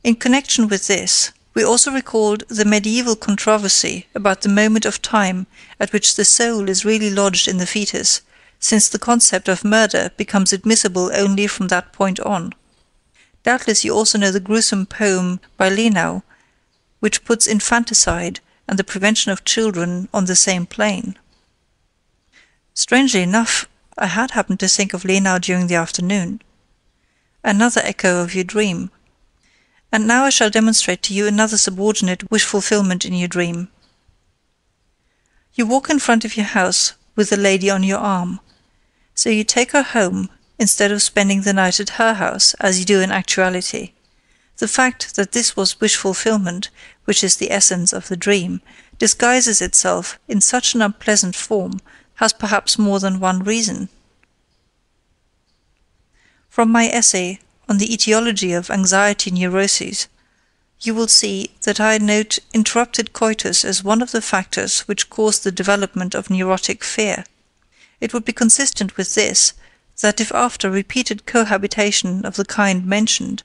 In connection with this, we also recalled the medieval controversy about the moment of time at which the soul is really lodged in the fetus, since the concept of murder becomes admissible only from that point on. Doubtless you also know the gruesome poem by Lenau, which puts infanticide and the prevention of children on the same plane. Strangely enough, I had happened to think of Lenau during the afternoon. Another echo of your dream. And now I shall demonstrate to you another subordinate wish-fulfillment in your dream. You walk in front of your house with the lady on your arm. So you take her home, instead of spending the night at her house, as you do in actuality. The fact that this was wish-fulfillment, which is the essence of the dream, disguises itself in such an unpleasant form, has perhaps more than one reason. From my essay on the etiology of anxiety neuroses, you will see that I note interrupted coitus as one of the factors which cause the development of neurotic fear. It would be consistent with this, that if after repeated cohabitation of the kind mentioned,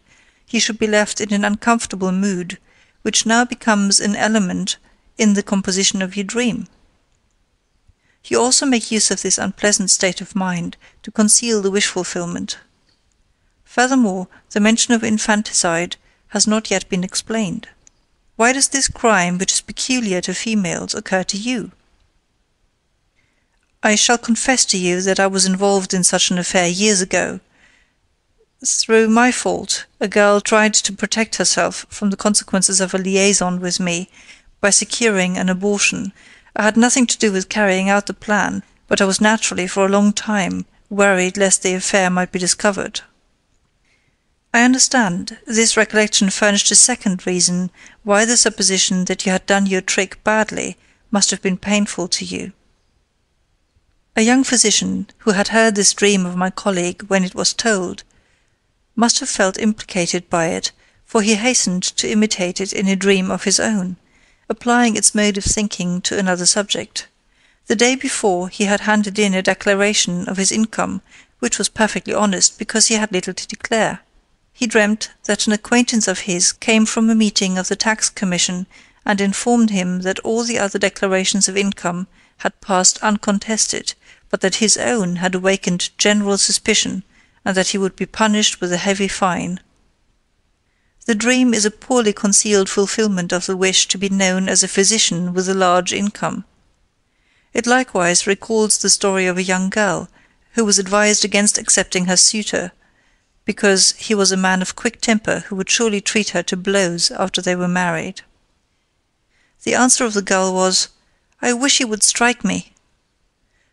you should be left in an uncomfortable mood, which now becomes an element in the composition of your dream. You also make use of this unpleasant state of mind to conceal the wish fulfillment. Furthermore, the mention of infanticide has not yet been explained. Why does this crime, which is peculiar to females, occur to you? I shall confess to you that I was involved in such an affair years ago. through my fault, a girl tried to protect herself from the consequences of a liaison with me by securing an abortion. I had nothing to do with carrying out the plan, but I was naturally, for a long time, worried lest the affair might be discovered. I understand this recollection furnished a second reason why the supposition that you had done your trick badly must have been painful to you. A young physician, who had heard this dream of my colleague when it was told, must have felt implicated by it, for he hastened to imitate it in a dream of his own, applying its mode of thinking to another subject. The day before he had handed in a declaration of his income, which was perfectly honest because he had little to declare. He dreamt that an acquaintance of his came from a meeting of the tax commission and informed him that all the other declarations of income had passed uncontested, but that his own had awakened general suspicion, and that he would be punished with a heavy fine. The dream is a poorly concealed fulfillment of the wish to be known as a physician with a large income. It likewise recalls the story of a young girl who was advised against accepting her suitor, because he was a man of quick temper who would surely treat her to blows after they were married. The answer of the girl was, "I wish he would strike me."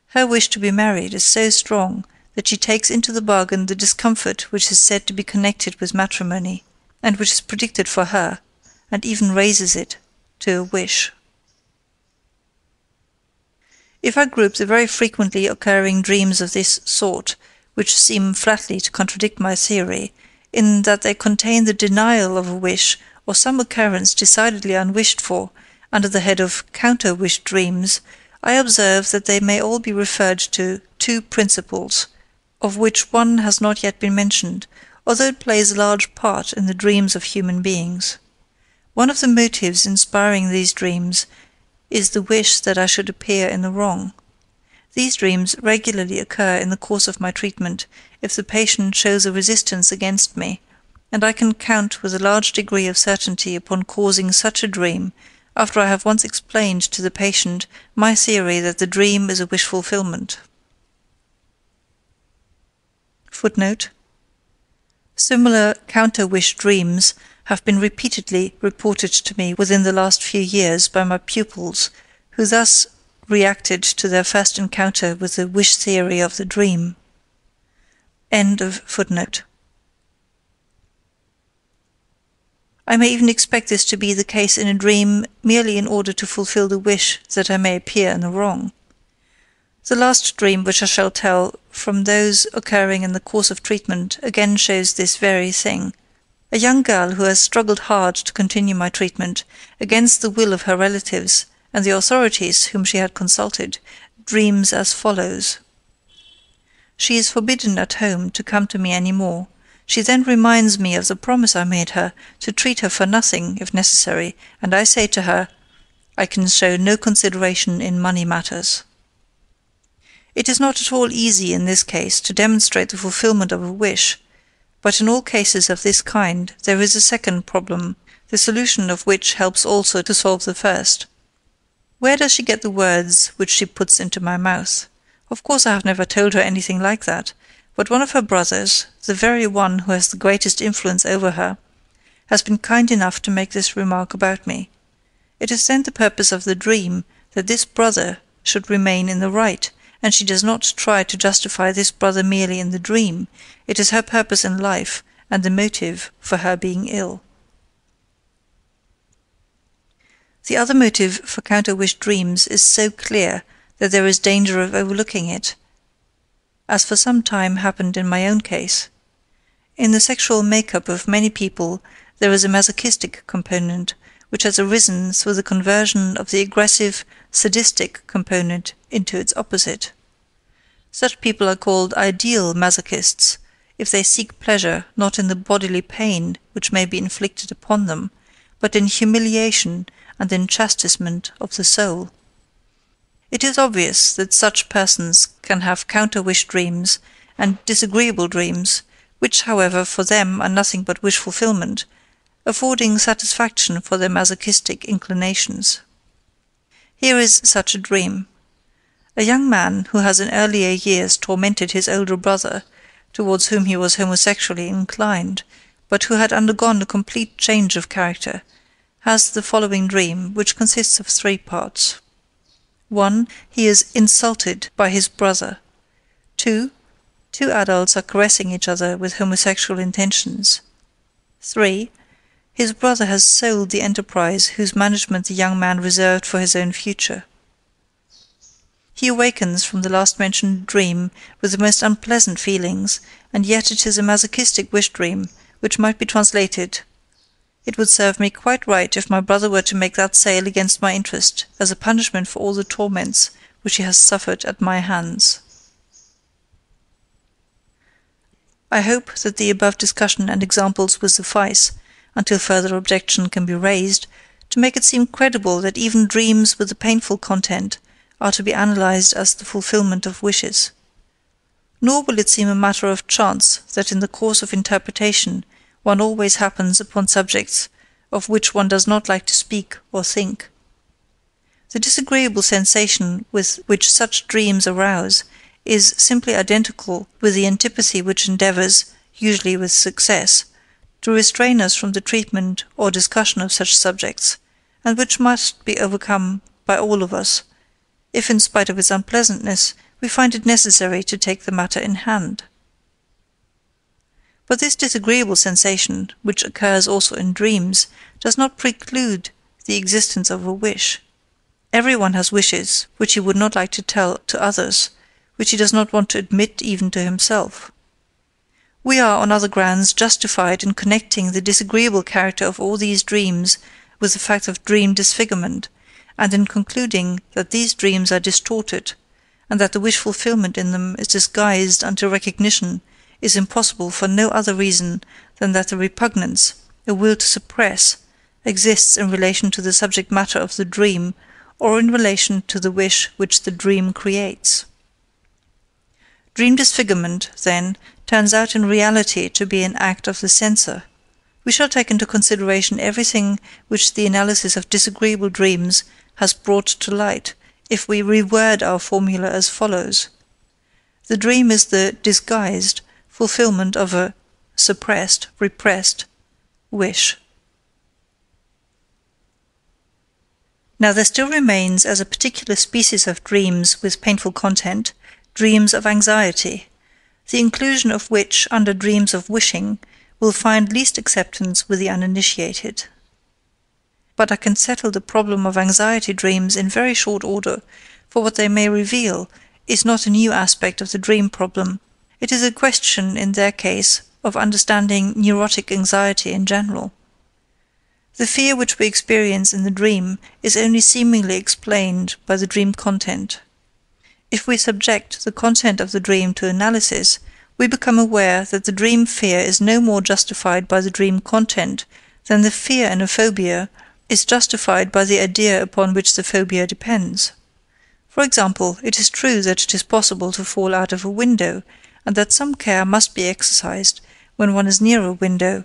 Her wish to be married is so strong that she takes into the bargain the discomfort which is said to be connected with matrimony, and which is predicted for her, and even raises it to a wish. If I group the very frequently occurring dreams of this sort, which seem flatly to contradict my theory, in that they contain the denial of a wish or some occurrence decidedly unwished for, under the head of counter-wish dreams, I observe that they may all be referred to two principles, of which one has not yet been mentioned, although it plays a large part in the dreams of human beings. One of the motives inspiring these dreams is the wish that I should appear in the wrong. These dreams regularly occur in the course of my treatment if the patient shows a resistance against me, and I can count with a large degree of certainty upon causing such a dream after I have once explained to the patient my theory that the dream is a wish fulfillment. Footnote: Similar counter-wish dreams have been repeatedly reported to me within the last few years by my pupils, who thus reacted to their first encounter with the wish theory of the dream. End of footnote. I may even expect this to be the case in a dream merely in order to fulfill the wish that I may appear in the wrong. The last dream which I shall tell, from those occurring in the course of treatment, again shows this very thing. A young girl who has struggled hard to continue my treatment, against the will of her relatives and the authorities whom she had consulted, dreams as follows. She is forbidden at home to come to me any more. She then reminds me of the promise I made her to treat her for nothing, if necessary, and I say to her, "I can show no consideration in money matters." It is not at all easy in this case to demonstrate the fulfillment of a wish, but in all cases of this kind there is a second problem, the solution of which helps also to solve the first. Where does she get the words which she puts into my mouth? Of course I have never told her anything like that, but one of her brothers, the very one who has the greatest influence over her, has been kind enough to make this remark about me. It is then the purpose of the dream that this brother should remain in the right, and she does not try to justify this brother merely in the dream. It is her purpose in life, and the motive for her being ill. The other motive for counter-wish dreams is so clear that there is danger of overlooking it, as for some time happened in my own case. In the sexual make-up of many people there is a masochistic component, which has arisen through the conversion of the aggressive, sadistic component into its opposite. Such people are called ideal masochists, if they seek pleasure not in the bodily pain which may be inflicted upon them, but in humiliation and in chastisement of the soul. It is obvious that such persons can have counter-wish dreams and disagreeable dreams, which, however, for them are nothing but wish fulfillment, affording satisfaction for their masochistic inclinations. Here is such a dream. A young man who has in earlier years tormented his older brother towards whom he was homosexually inclined, but who had undergone a complete change of character, has the following dream, which consists of 3 parts. 1. He is insulted by his brother. 2. 2 adults are caressing each other with homosexual intentions. 3. His brother has sold the enterprise whose management the young man reserved for his own future. He awakens from the last-mentioned dream with the most unpleasant feelings, and yet it is a masochistic wish-dream, which might be translated: "It would serve me quite right if my brother were to make that sale against my interest, as a punishment for all the torments which he has suffered at my hands." I hope that the above discussion and examples will suffice, until further objection can be raised, to make it seem credible that even dreams with a painful content are to be analyzed as the fulfillment of wishes. Nor will it seem a matter of chance that in the course of interpretation one always happens upon subjects of which one does not like to speak or think. The disagreeable sensation with which such dreams arouse is simply identical with the antipathy which endeavors, usually with success, to restrain us from the treatment or discussion of such subjects, and which must be overcome by all of us, if in spite of its unpleasantness we find it necessary to take the matter in hand. But this disagreeable sensation, which occurs also in dreams, does not preclude the existence of a wish. Everyone has wishes which he would not like to tell to others, which he does not want to admit even to himself. We are, on other grounds, justified in connecting the disagreeable character of all these dreams with the fact of dream disfigurement, and in concluding that these dreams are distorted, and that the wish fulfillment in them is disguised until recognition is impossible for no other reason than that the repugnance, a will to suppress, exists in relation to the subject matter of the dream, or in relation to the wish which the dream creates. Dream disfigurement, then, turns out in reality to be an act of the censor. We shall take into consideration everything which the analysis of disagreeable dreams has brought to light, if we reword our formula as follows. The dream is the disguised fulfillment of a suppressed, repressed wish. Now there still remains, as a particular species of dreams with painful content, dreams of anxiety, the inclusion of which under dreams of wishing will find least acceptance with the uninitiated. But I can settle the problem of anxiety dreams in very short order, for what they may reveal is not a new aspect of the dream problem. It is a question, in their case, of understanding neurotic anxiety in general. The fear which we experience in the dream is only seemingly explained by the dream content. If we subject the content of the dream to analysis, we become aware that the dream fear is no more justified by the dream content than the fear in a phobia is justified by the idea upon which the phobia depends. For example, it is true that it is possible to fall out of a window, and that some care must be exercised when one is near a window,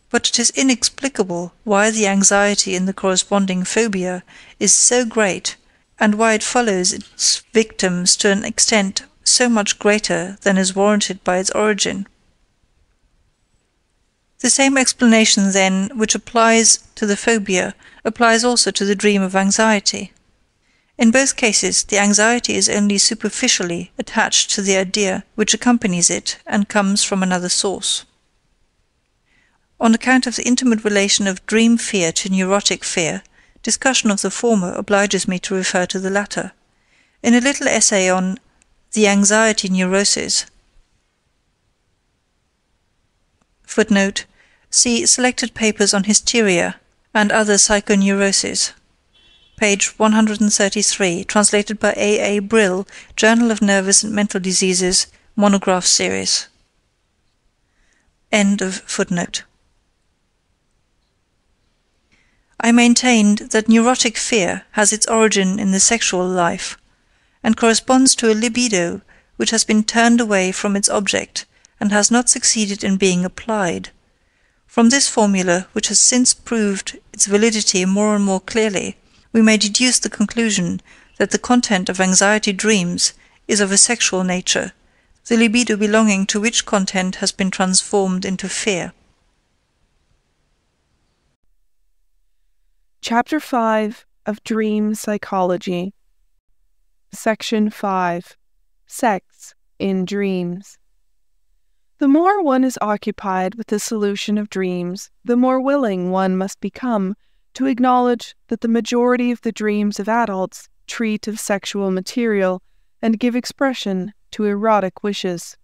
but it is inexplicable why the anxiety in the corresponding phobia is so great, and why it follows its victims to an extent so much greater than is warranted by its origin. The same explanation, then, which applies to the phobia, applies also to the dream of anxiety. In both cases, the anxiety is only superficially attached to the idea which accompanies it and comes from another source. On account of the intimate relation of dream fear to neurotic fear, discussion of the former obliges me to refer to the latter. In a little essay on the anxiety neurosis, footnote, see selected papers on hysteria and other psychoneuroses, page 133, translated by A. A. Brill, Journal of Nervous and Mental Diseases, monograph series. End of footnote. I maintained that neurotic fear has its origin in the sexual life, and corresponds to a libido which has been turned away from its object and has not succeeded in being applied. From this formula, which has since proved its validity more and more clearly, we may deduce the conclusion that the content of anxiety dreams is of a sexual nature, the libido belonging to which content has been transformed into fear. Chapter 5 of Dream Psychology. Section 5. Sex in Dreams. The more one is occupied with the solution of dreams, the more willing one must become to acknowledge that the majority of the dreams of adults treat of sexual material and give expression to erotic wishes.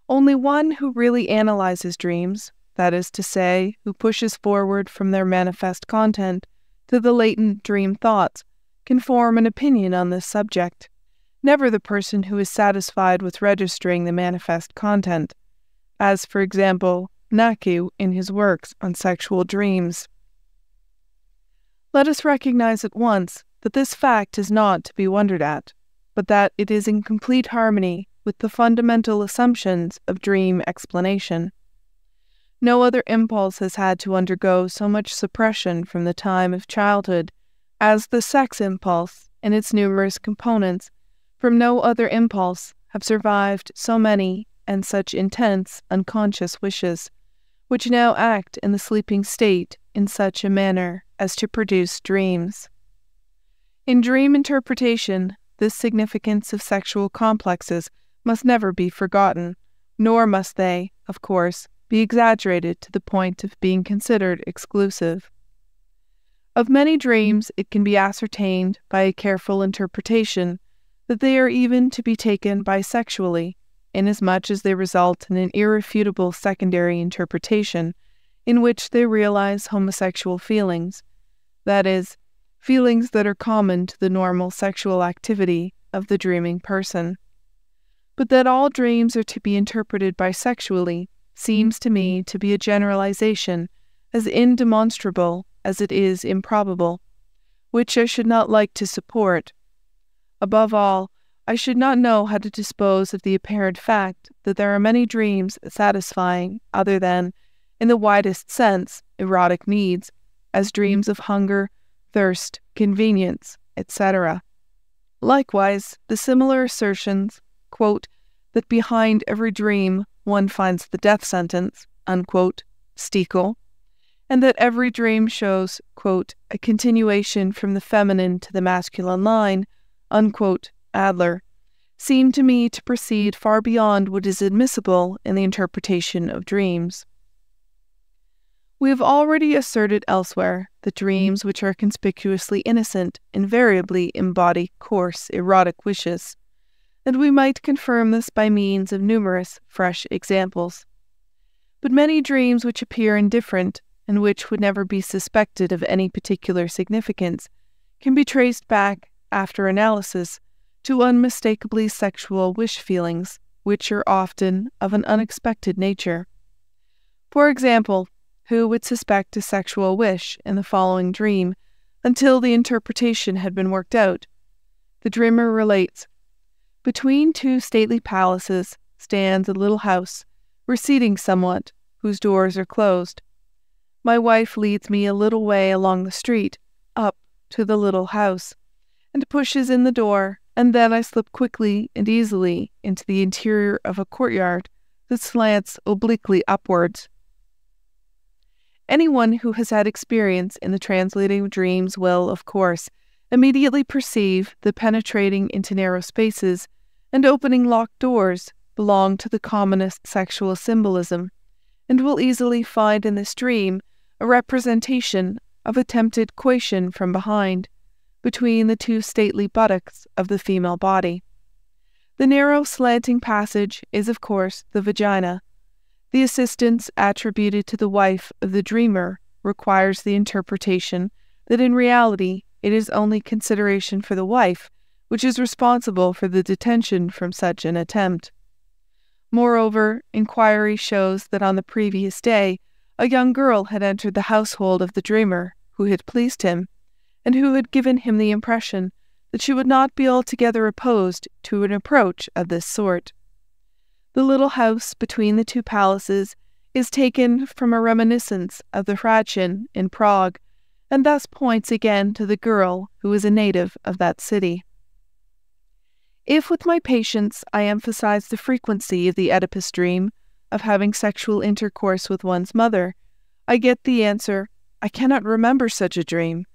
Only one who really analyzes dreams, that is to say, who pushes forward from their manifest content to the latent dream thoughts, can form an opinion on this subject. Never the person who is satisfied with registering the manifest content, as, for example, Naku in his works on sexual dreams. Let us recognize at once that this fact is not to be wondered at, but that it is in complete harmony with the fundamental assumptions of dream explanation. No other impulse has had to undergo so much suppression from the time of childhood as the sex impulse and its numerous components. From no other impulse have survived so many and such intense unconscious wishes, which now act in the sleeping state in such a manner as to produce dreams. In dream interpretation, this significance of sexual complexes must never be forgotten, nor must they, of course, be exaggerated to the point of being considered exclusive. Of many dreams it can be ascertained by a careful interpretation that they are even to be taken bisexually, inasmuch as they result in an irrefutable secondary interpretation in which they realize homosexual feelings, that is, feelings that are common to the normal sexual activity of the dreaming person. But that all dreams are to be interpreted bisexually seems to me to be a generalization as indemonstrable as it is improbable, which I should not like to support. Above all, I should not know how to dispose of the apparent fact that there are many dreams satisfying other than, in the widest sense, erotic needs, as dreams of hunger, thirst, convenience, etc. Likewise, the similar assertions, quote, that behind every dream one finds the death sentence, unquote, Stiegel, and that every dream shows, quote, a continuation from the feminine to the masculine line, unquote, Adler, seem to me to proceed far beyond what is admissible in the interpretation of dreams. We have already asserted elsewhere that dreams which are conspicuously innocent invariably embody coarse, erotic wishes, and we might confirm this by means of numerous fresh examples. But many dreams which appear indifferent, and which would never be suspected of any particular significance, can be traced back, after analysis, to unmistakably sexual wish feelings, which are often of an unexpected nature. For example, who would suspect a sexual wish in the following dream until the interpretation had been worked out? The dreamer relates, "Between two stately palaces stands a little house, receding somewhat, whose doors are closed. My wife leads me a little way along the street, up to the little house, and pushes in the door, and then I slip quickly and easily into the interior of a courtyard that slants obliquely upwards." Anyone who has had experience in the translating of dreams will, of course, immediately perceive that penetrating into narrow spaces and opening locked doors belong to the commonest sexual symbolism, and will easily find in this dream a representation of attempted coition from behind, between the two stately buttocks of the female body. The narrow slanting passage is, of course, the vagina. The assistance attributed to the wife of the dreamer requires the interpretation that in reality it is only consideration for the wife which is responsible for the detention from such an attempt. Moreover, inquiry shows that on the previous day a young girl had entered the household of the dreamer who had pleased him, and who had given him the impression that she would not be altogether opposed to an approach of this sort. The little house between the two palaces is taken from a reminiscence of the Hradschin in Prague, and thus points again to the girl who is a native of that city. If with my patients I emphasize the frequency of the Oedipus dream of having sexual intercourse with one's mother, I get the answer, I cannot remember such a dream.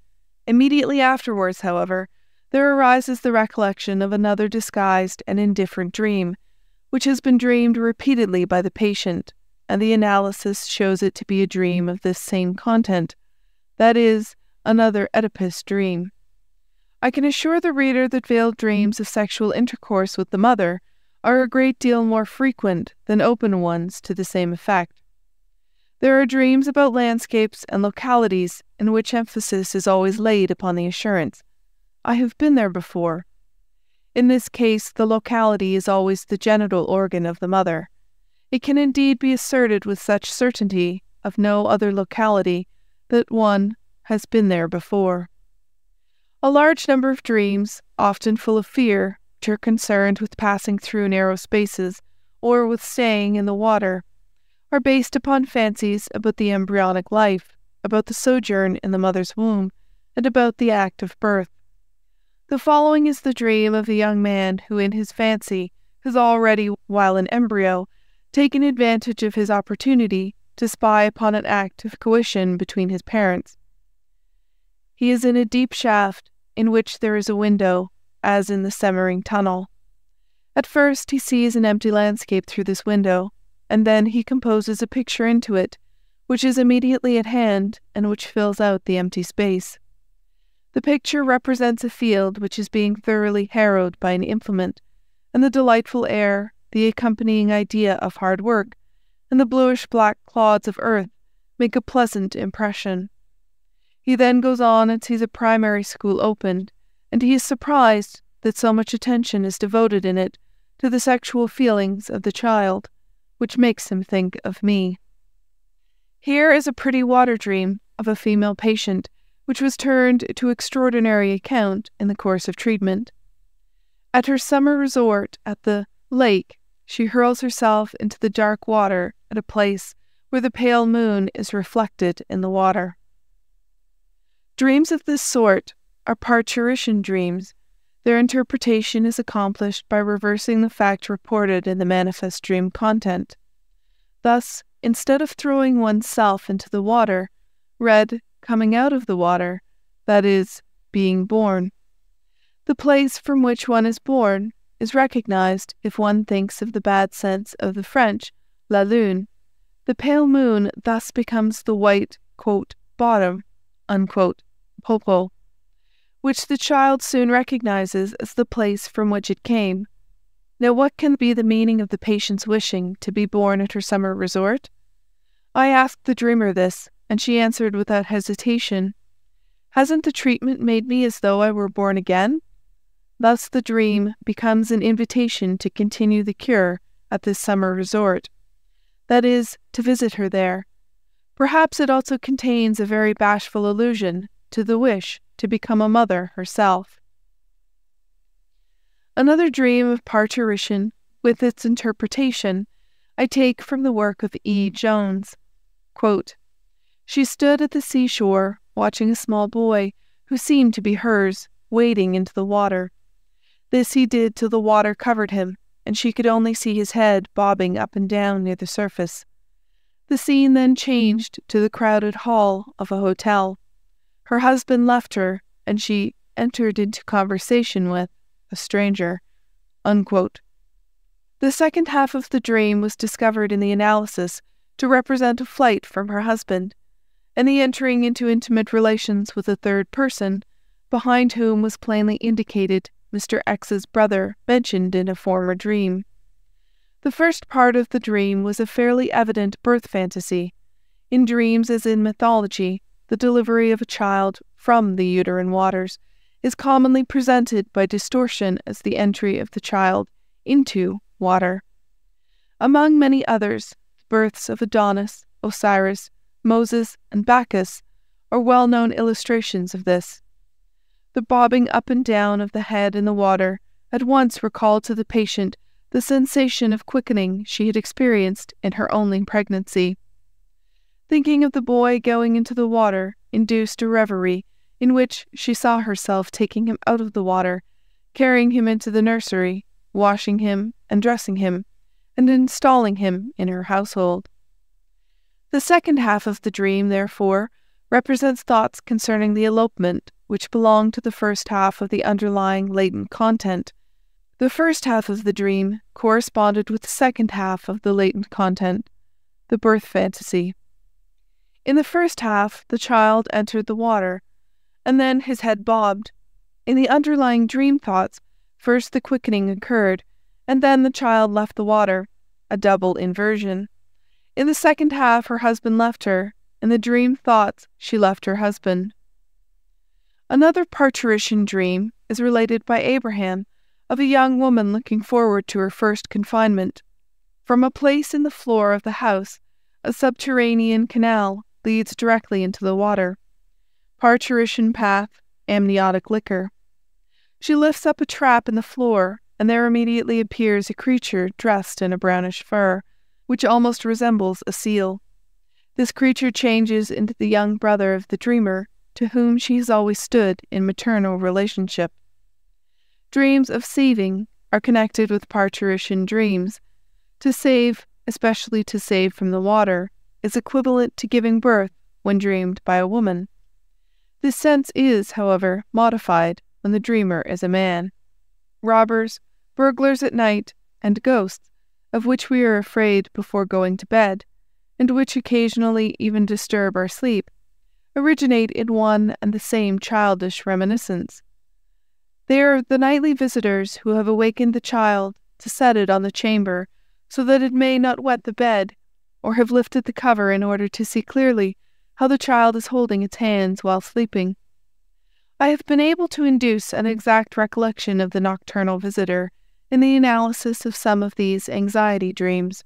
Immediately afterwards, however, there arises the recollection of another disguised and indifferent dream, which has been dreamed repeatedly by the patient, and the analysis shows it to be a dream of this same content, that is, another Oedipus dream. I can assure the reader that veiled dreams of sexual intercourse with the mother are a great deal more frequent than open ones to the same effect. There are dreams about landscapes and localities in which emphasis is always laid upon the assurance, I have been there before. In this case, the locality is always the genital organ of the mother. It can indeed be asserted with such certainty of no other locality that one has been there before. A large number of dreams, often full of fear, which are concerned with passing through narrow spaces or with staying in the water, are based upon fancies about the embryonic life, about the sojourn in the mother's womb, and about the act of birth. The following is the dream of a young man who in his fancy has already, while an embryo, taken advantage of his opportunity to spy upon an act of coition between his parents. He is in a deep shaft in which there is a window, as in the Semmering tunnel. At first he sees an empty landscape through this window, and then he composes a picture into it, which is immediately at hand and which fills out the empty space. The picture represents a field which is being thoroughly harrowed by an implement, and the delightful air, the accompanying idea of hard work, and the bluish-black clods of earth make a pleasant impression. He then goes on and sees a primary school opened, and he is surprised that so much attention is devoted in it to the sexual feelings of the child, which makes him think of me. Here is a pretty water dream of a female patient, which was turned to extraordinary account in the course of treatment. At her summer resort at the lake, she hurls herself into the dark water at a place where the pale moon is reflected in the water. Dreams of this sort are parturition dreams. Their interpretation is accomplished by reversing the fact reported in the manifest dream content. Thus, instead of throwing oneself into the water, read coming out of the water, that is, being born. The place from which one is born is recognized if one thinks of the bad sense of the French la lune. The pale moon thus becomes the white, quote, bottom, unquote, popo, which the child soon recognizes as the place from which it came. Now what can be the meaning of the patient's wishing to be born at her summer resort? I asked the dreamer this, and she answered without hesitation, "Hasn't the treatment made me as though I were born again?" Thus the dream becomes an invitation to continue the cure at this summer resort, that is, to visit her there. Perhaps it also contains a very bashful allusion to the wish to become a mother herself. Another dream of parturition, with its interpretation, I take from the work of E. Jones. Quote, "She stood at the seashore, watching a small boy, who seemed to be hers, wading into the water. This he did till the water covered him, and she could only see his head bobbing up and down near the surface. The scene then changed to the crowded hall of a hotel. Her husband left her, and she entered into conversation with a stranger." Unquote. The second half of the dream was discovered in the analysis to represent a flight from her husband, and the entering into intimate relations with a third person, behind whom was plainly indicated Mr. X's brother mentioned in a former dream. The first part of the dream was a fairly evident birth fantasy. In dreams, as in mythology, the delivery of a child from the uterine waters is commonly presented by distortion as the entry of the child into water. Among many others, the births of Adonis, Osiris, Moses, and Bacchus are well-known illustrations of this. The bobbing up and down of the head in the water at once recalled to the patient the sensation of quickening she had experienced in her only pregnancy. Thinking of the boy going into the water induced a reverie in which she saw herself taking him out of the water, carrying him into the nursery, washing him and dressing him, and installing him in her household. The second half of the dream, therefore, represents thoughts concerning the elopement, which belong to the first half of the underlying latent content. The first half of the dream corresponded with the second half of the latent content, the birth fantasy. In the first half, the child entered the water, and then his head bobbed. In the underlying dream thoughts, first the quickening occurred, and then the child left the water, a double inversion. In the second half, her husband left her. In the dream thoughts, she left her husband. Another parturition dream is related by Abraham of a young woman looking forward to her first confinement. From a place in the floor of the house, a subterranean canal leads directly into the water. Parturition path, amniotic liquor. She lifts up a trap in the floor, and there immediately appears a creature dressed in a brownish fur, which almost resembles a seal. This creature changes into the young brother of the dreamer, to whom she has always stood in maternal relationship. Dreams of saving are connected with parturition dreams. To save, especially to save from the water, is equivalent to giving birth when dreamed by a woman. This sense is, however, modified when the dreamer is a man. Robbers, burglars at night, and ghosts, of which we are afraid before going to bed, and which occasionally even disturb our sleep, originate in one and the same childish reminiscence. They are the nightly visitors who have awakened the child to set it on the chamber so that it may not wet the bed, or have lifted the cover in order to see clearly how the child is holding its hands while sleeping. I have been able to induce an exact recollection of the nocturnal visitor in the analysis of some of these anxiety dreams.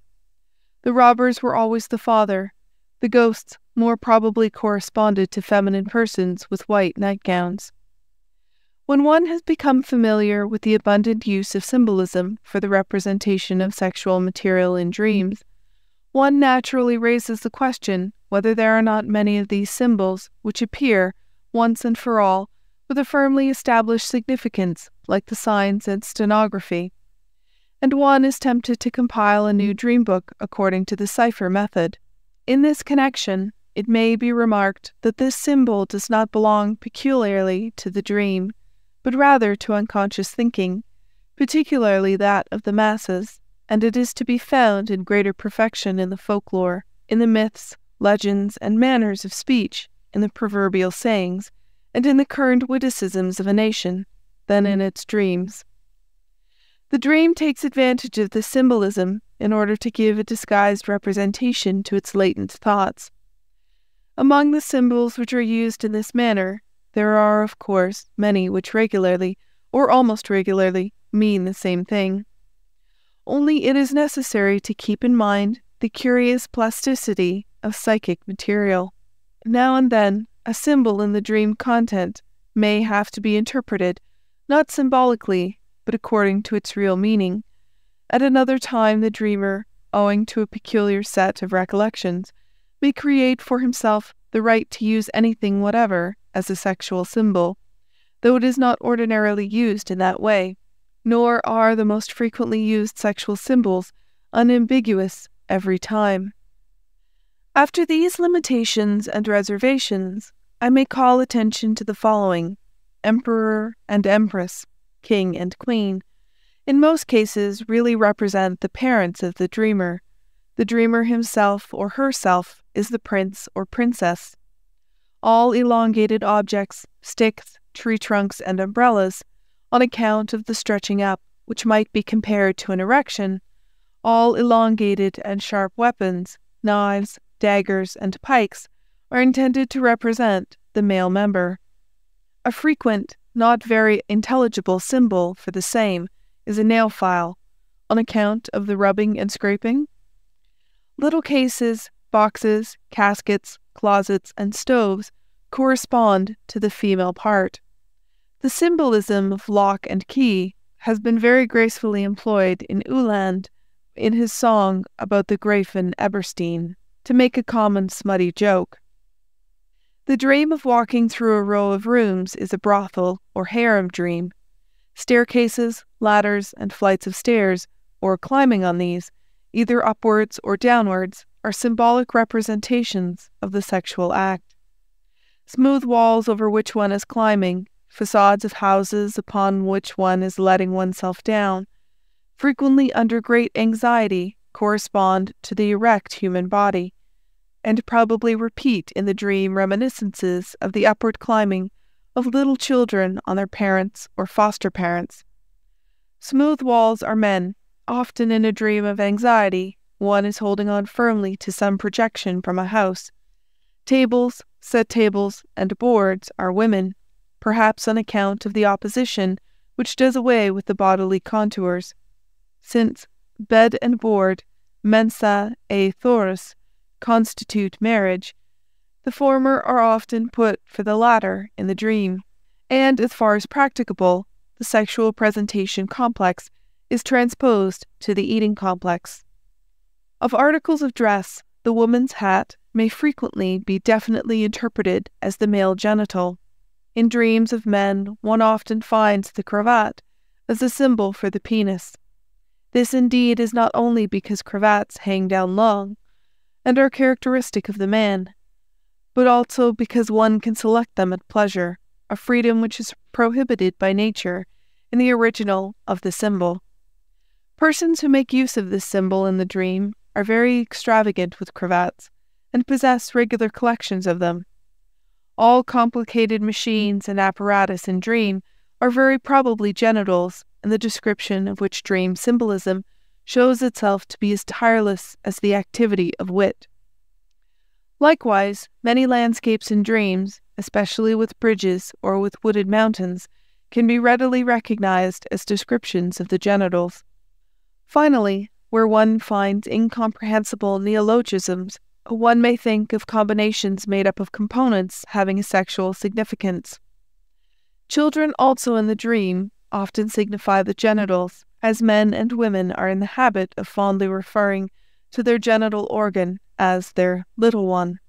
The robbers were always the father. The ghosts more probably corresponded to feminine persons with white nightgowns. When one has become familiar with the abundant use of symbolism for the representation of sexual material in dreams, one naturally raises the question whether there are not many of these symbols which appear, once and for all, with a firmly established significance, like the signs and stenography. And one is tempted to compile a new dream book according to the cipher method. In this connection, it may be remarked that this symbol does not belong peculiarly to the dream, but rather to unconscious thinking, particularly that of the masses, and it is to be found in greater perfection in the folklore, in the myths, legends, and manners of speech, in the proverbial sayings, and in the current witticisms of a nation, than in its dreams. The dream takes advantage of this symbolism in order to give a disguised representation to its latent thoughts. Among the symbols which are used in this manner, there are, of course, many which regularly, or almost regularly, mean the same thing. Only it is necessary to keep in mind the curious plasticity of psychic material. Now and then, a symbol in the dream content may have to be interpreted, not symbolically, but according to its real meaning. At another time, the dreamer, owing to a peculiar set of recollections, may create for himself the right to use anything whatever as a sexual symbol, though it is not ordinarily used in that way, nor are the most frequently used sexual symbols unambiguous every time. After these limitations and reservations, I may call attention to the following: emperor and empress, king and queen, in most cases really represent the parents of the dreamer. The dreamer himself or herself is the prince or princess. All elongated objects, sticks, tree trunks, and umbrellas, on account of the stretching up, which might be compared to an erection, all elongated and sharp weapons, knives, daggers, and pikes, are intended to represent the male member. A frequent, not very intelligible symbol for the same is a nail file, on account of the rubbing and scraping. Little cases, boxes, caskets, closets, and stoves correspond to the female part. The symbolism of lock and key has been very gracefully employed in Uhland in his song about the Gräfin Eberstein, to make a common smutty joke. The dream of walking through a row of rooms is a brothel or harem dream. Staircases, ladders, and flights of stairs, or climbing on these, either upwards or downwards, are symbolic representations of the sexual act. Smooth walls over which one is climbing, facades of houses upon which one is letting oneself down, frequently under great anxiety correspond to the erect human body, and probably repeat in the dream reminiscences of the upward climbing of little children on their parents or foster parents. Smooth walls are men. Often in a dream of anxiety, one is holding on firmly to some projection from a house. Tables, set tables, and boards are women, perhaps on account of the opposition which does away with the bodily contours. Since bed and board, mensa et thorus, constitute marriage, the former are often put for the latter in the dream, and as far as practicable, the sexual presentation complex is transposed to the eating complex. Of articles of dress, the woman's hat may frequently be definitely interpreted as the male genital. In dreams of men, one often finds the cravat as a symbol for the penis. This indeed is not only because cravats hang down long and are characteristic of the man, but also because one can select them at pleasure, a freedom which is prohibited by nature in the original of the symbol. Persons who make use of this symbol in the dream are very extravagant with cravats, and possess regular collections of them. All complicated machines and apparatus in dream are very probably genitals, and the description of which dream symbolism shows itself to be as tireless as the activity of wit. Likewise, many landscapes in dreams, especially with bridges or with wooded mountains, can be readily recognized as descriptions of the genitals. Finally, where one finds incomprehensible neologisms, one may think of combinations made up of components having a sexual significance. Children also in the dream often signify the genitals, as men and women are in the habit of fondly referring to their genital organ as their little one.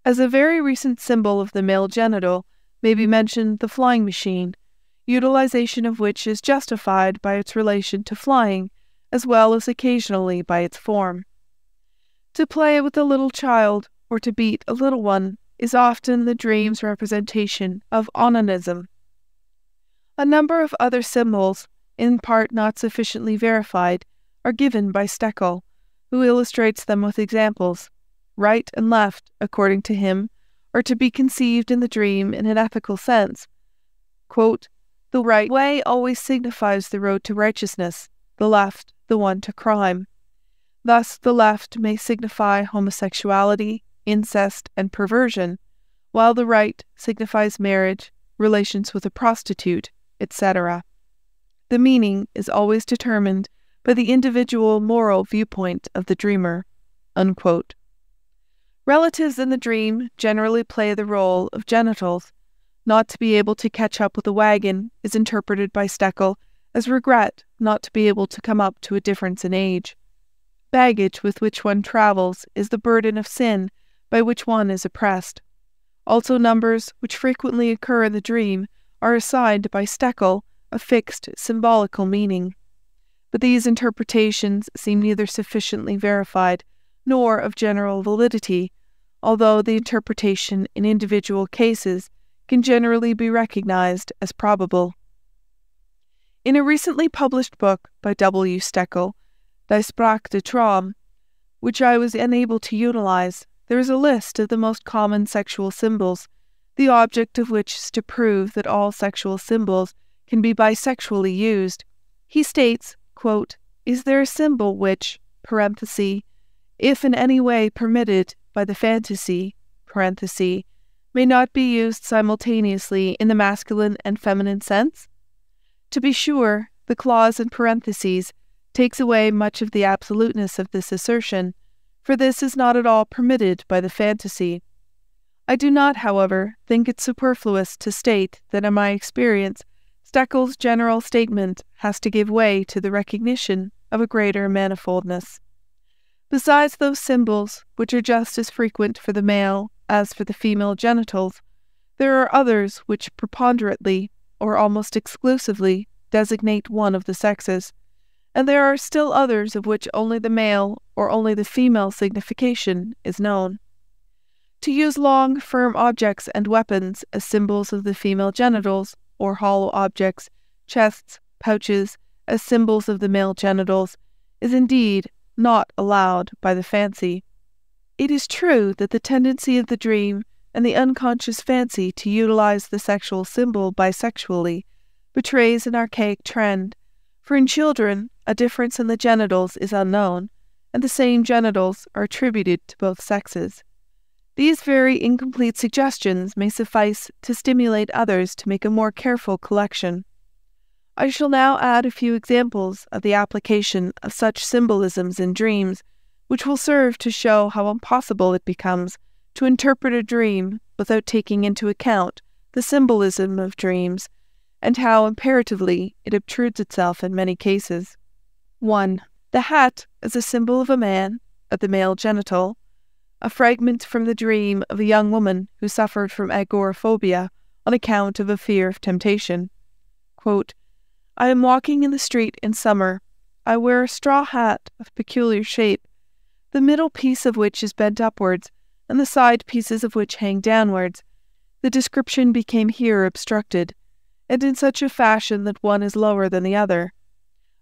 As a very recent symbol of the male genital may be mentioned the flying machine, utilization of which is justified by its relation to flying, as well as occasionally by its form. To play with a little child, or to beat a little one, is often the dream's representation of onanism. A number of other symbols, in part not sufficiently verified, are given by Stekel, who illustrates them with examples. Right and left, according to him, are to be conceived in the dream in an ethical sense. Quote, "The right way always signifies the road to righteousness, the left the one to crime. Thus the left may signify homosexuality, incest, and perversion, while the right signifies marriage, relations with a prostitute, etc. The meaning is always determined by the individual moral viewpoint of the dreamer." Unquote. Relatives in the dream generally play the role of genitals. Not to be able to catch up with a wagon is interpreted by Stekel as regret not to be able to come up to a difference in age. Baggage with which one travels is the burden of sin by which one is oppressed. Also numbers which frequently occur in the dream are assigned by Stekel a fixed symbolical meaning. But these interpretations seem neither sufficiently verified nor of general validity, although the interpretation in individual cases can generally be recognized as probable. In a recently published book by W. Stekel, Die Sprache des Traums, which I was unable to utilize, there is a list of the most common sexual symbols, the object of which is to prove that all sexual symbols can be bisexually used. He states, quote, "Is there a symbol which, parenthesis, if in any way permitted by the fantasy, parenthesis, may not be used simultaneously in the masculine and feminine sense?" To be sure, the clause in parentheses takes away much of the absoluteness of this assertion, for this is not at all permitted by the fantasy. I do not, however, think it superfluous to state that in my experience, Stekel's general statement has to give way to the recognition of a greater manifoldness. Besides those symbols, which are just as frequent for the male as for the female genitals, there are others which preponderately, or almost exclusively, designate one of the sexes, and there are still others of which only the male or only the female signification is known. To use long, firm objects and weapons as symbols of the female genitals, or hollow objects, chests, pouches, as symbols of the male genitals, is indeed not allowed by the fancy. It is true that the tendency of the dream and the unconscious fancy to utilize the sexual symbol bisexually betrays an archaic trend, for in children a difference in the genitals is unknown, and the same genitals are attributed to both sexes. These very incomplete suggestions may suffice to stimulate others to make a more careful collection. I shall now add a few examples of the application of such symbolisms in dreams, which will serve to show how impossible it becomes to interpret a dream without taking into account the symbolism of dreams, and how imperatively it obtrudes itself in many cases. 1. The hat as a symbol of a man, of the male genital. A fragment from the dream of a young woman who suffered from agoraphobia on account of a fear of temptation. Quote, I am walking in the street in summer. I wear a straw hat of peculiar shape, the middle piece of which is bent upwards, and the side pieces of which hang downwards. The description became here obstructed, and in such a fashion that one is lower than the other.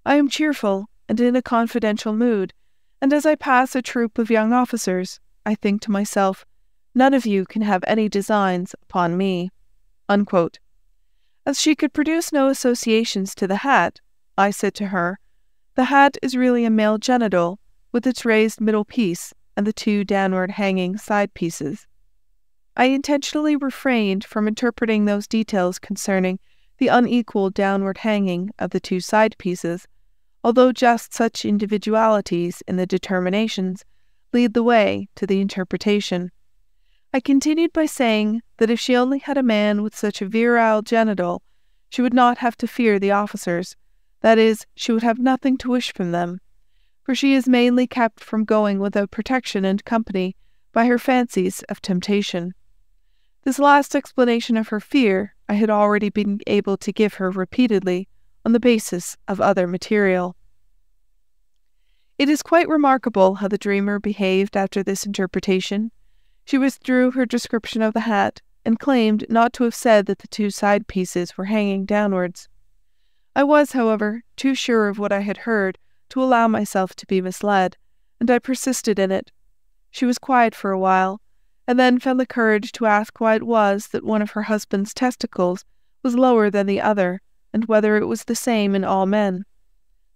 I am cheerful and in a confidential mood, and as I pass a troop of young officers, I think to myself, none of you can have any designs upon me. Unquote. As she could produce no associations to the hat, I said to her, the hat is really a male genital, with its raised middle piece and the two downward hanging side pieces. I intentionally refrained from interpreting those details concerning the unequal downward hanging of the two side pieces, although just such individualities in the determinations lead the way to the interpretation. I continued by saying that if she only had a man with such a virile genital, she would not have to fear the officers, that is, she would have nothing to wish from them, for she is mainly kept from going without protection and company by her fancies of temptation. This last explanation of her fear I had already been able to give her repeatedly on the basis of other material. It is quite remarkable how the dreamer behaved after this interpretation. She withdrew her description of the hat, and claimed not to have said that the two side pieces were hanging downwards. I was, however, too sure of what I had heard to allow myself to be misled, and I persisted in it. She was quiet for a while, and then found the courage to ask why it was that one of her husband's testicles was lower than the other, and whether it was the same in all men.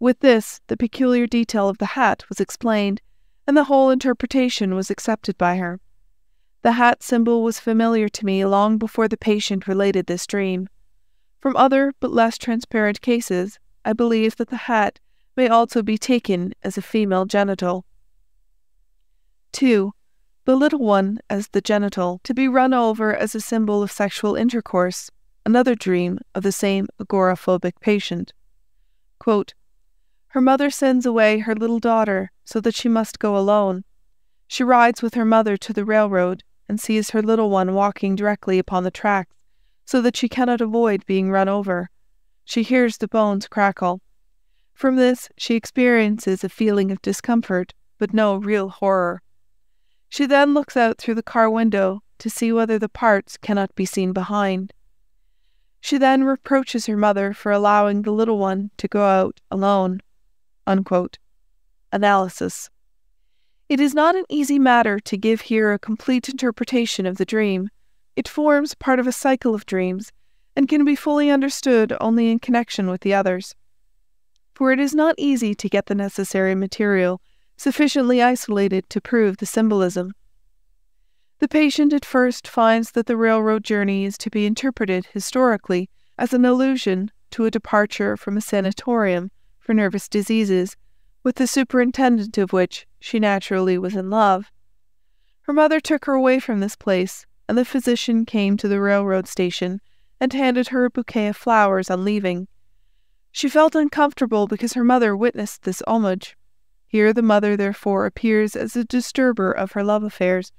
With this, the peculiar detail of the hat was explained, and the whole interpretation was accepted by her. The hat symbol was familiar to me long before the patient related this dream. From other but less transparent cases, I believe that the hat may also be taken as a female genital. 2. The little one as the genital, to be run over as a symbol of sexual intercourse, another dream of the same agoraphobic patient. Quote, her mother sends away her little daughter so that she must go alone. She rides with her mother to the railroad and sees her little one walking directly upon the tracks so that she cannot avoid being run over. She hears the bones crackle. From this she experiences a feeling of discomfort, but no real horror. She then looks out through the car window to see whether the parts cannot be seen behind. She then reproaches her mother for allowing the little one to go out alone. Unquote. Analysis. It is not an easy matter to give here a complete interpretation of the dream. It forms part of a cycle of dreams, and can be fully understood only in connection with the others. For it is not easy to get the necessary material sufficiently isolated to prove the symbolism. The patient at first finds that the railroad journey is to be interpreted historically as an allusion to a departure from a sanatorium for nervous diseases, with the superintendent of which she naturally was in love. Her mother took her away from this place, and the physician came to the railroad station and handed her a bouquet of flowers on leaving. She felt uncomfortable because her mother witnessed this homage. Here the mother therefore appears as a disturber of her love affairs,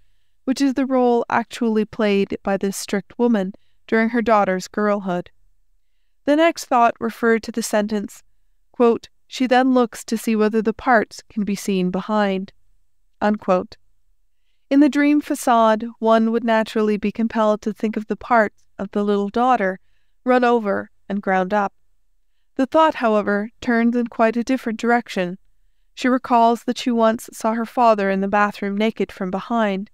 which is the role actually played by this strict woman during her daughter's girlhood. The next thought referred to the sentence, quote, "She then looks to see whether the parts can be seen behind." Unquote. In the dream facade, one would naturally be compelled to think of the parts of the little daughter run over and ground up. The thought, however, turns in quite a different direction. She recalls that she once saw her father in the bathroom naked from behind.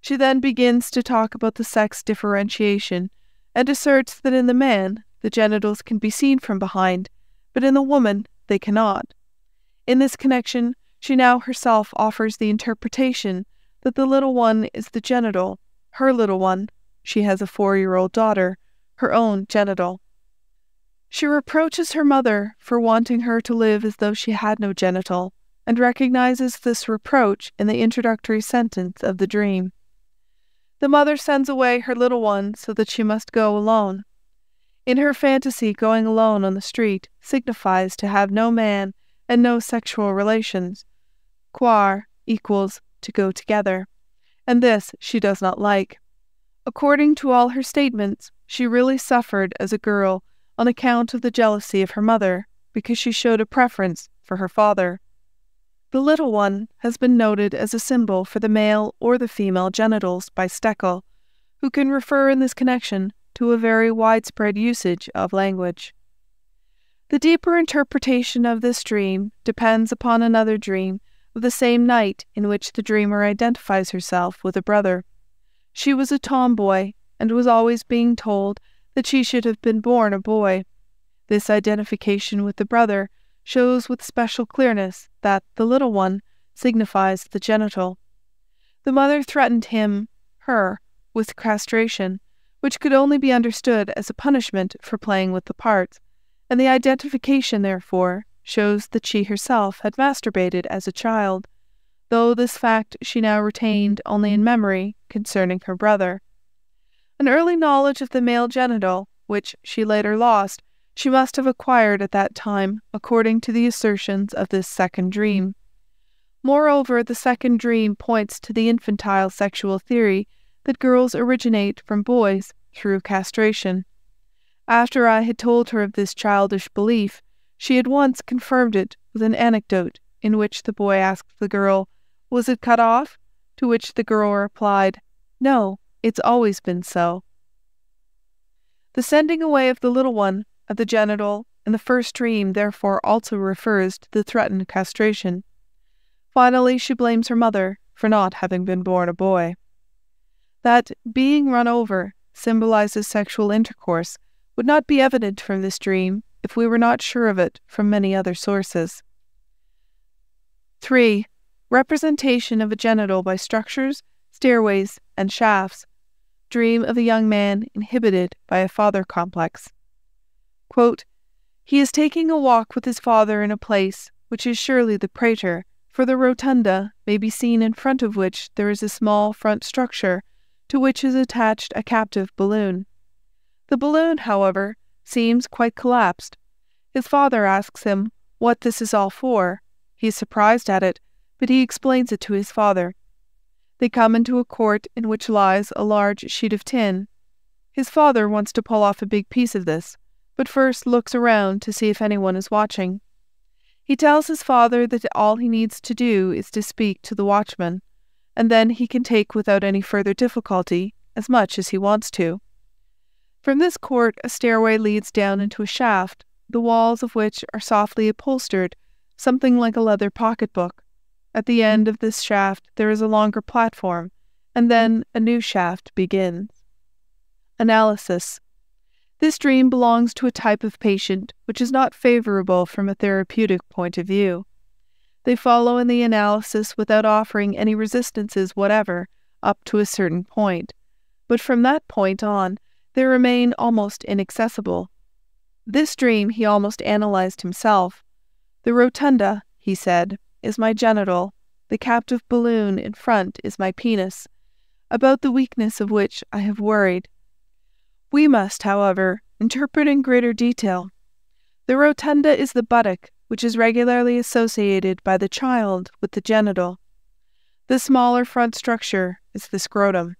She then begins to talk about the sex differentiation and asserts that in the man, the genitals can be seen from behind, but in the woman, they cannot. In this connection, she now herself offers the interpretation that the little one is the genital, her little one, she has a 4-year-old daughter, her own genital. She reproaches her mother for wanting her to live as though she had no genital, and recognizes this reproach in the introductory sentence of the dream. The mother sends away her little one so that she must go alone. In her fantasy, going alone on the street signifies to have no man and no sexual relations. Quar equals to go together, and this she does not like. According to all her statements, she really suffered as a girl on account of the jealousy of her mother, because she showed a preference for her father. The little one has been noted as a symbol for the male or the female genitals by Stekel, who can refer in this connection to a very widespread usage of language. The deeper interpretation of this dream depends upon another dream of the same night in which the dreamer identifies herself with a brother. She was a tomboy and was always being told that she should have been born a boy. This identification with the brother shows with special clearness that the little one signifies the genital. The mother threatened her, with castration, which could only be understood as a punishment for playing with the parts, and the identification, therefore, shows that she herself had masturbated as a child, though this fact she now retained only in memory concerning her brother. An early knowledge of the male genital, which she later lost, she must have acquired at that time, according to the assertions of this second dream. Moreover, the second dream points to the infantile sexual theory that girls originate from boys through castration. After I had told her of this childish belief, she at once confirmed it with an anecdote in which the boy asked the girl, "Was it cut off?" To which the girl replied, "No, it's always been so." The sending away of the little one, of the genital, in the first dream therefore also refers to the threatened castration. Finally, she blames her mother for not having been born a boy. That being run over symbolizes sexual intercourse would not be evident from this dream if we were not sure of it from many other sources. 3. Representation of a genital by structures, stairways, and shafts. Dream of a young man inhibited by a father complex. Quote, "He is taking a walk with his father in a place which is surely the praetor, for the rotunda may be seen in front of which there is a small front structure to which is attached a captive balloon. The balloon, however, seems quite collapsed. His father asks him what this is all for. He is surprised at it, but he explains it to his father. They come into a court in which lies a large sheet of tin. His father wants to pull off a big piece of this, but first looks around to see if anyone is watching. He tells his father that all he needs to do is to speak to the watchman, and then he can take without any further difficulty as much as he wants to. From this court a stairway leads down into a shaft, the walls of which are softly upholstered, something like a leather pocketbook. At the end of this shaft there is a longer platform, and then a new shaft begins. Analysis. This dream belongs to a type of patient which is not favorable from a therapeutic point of view. They follow in the analysis without offering any resistances whatever up to a certain point, but from that point on they remain almost inaccessible. This dream he almost analyzed himself. The rotunda, he said, is my genital, the captive balloon in front is my penis, about the weakness of which I have worried. We must, however, interpret in greater detail. The rotunda is the buttock, which is regularly associated by the child with the genital. The smaller front structure is the scrotum.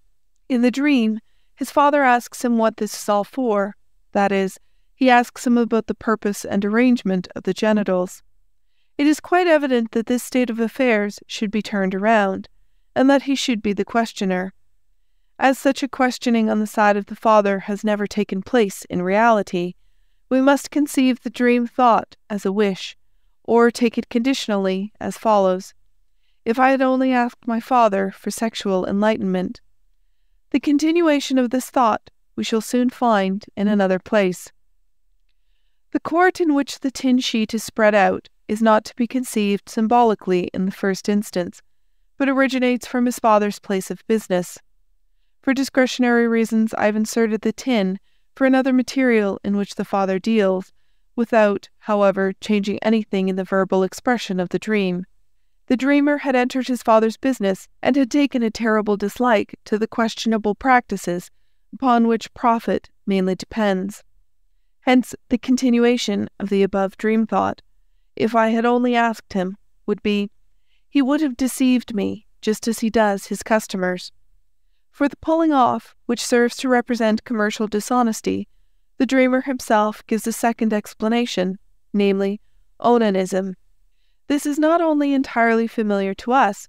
In the dream, his father asks him what this is all for. That is, He asks him about the purpose and arrangement of the genitals. It is quite evident that this state of affairs should be turned around, and that he should be the questioner. As such a questioning on the side of the father has never taken place in reality, we must conceive the dream thought as a wish, or take it conditionally as follows: if I had only asked my father for sexual enlightenment. The continuation of this thought we shall soon find in another place. The court in which the tin sheet is spread out is not to be conceived symbolically in the first instance, but originates from his father's place of business. For discretionary reasons, I have inserted the tin for another material in which the father deals, without, however, changing anything in the verbal expression of the dream. The dreamer had entered his father's business and had taken a terrible dislike to the questionable practices upon which profit mainly depends. Hence, the continuation of the above dream thought, if I had only asked him, would be, he would have deceived me, just as he does his customers. For the pulling off, which serves to represent commercial dishonesty, the dreamer himself gives a second explanation, namely, onanism. This is not only entirely familiar to us,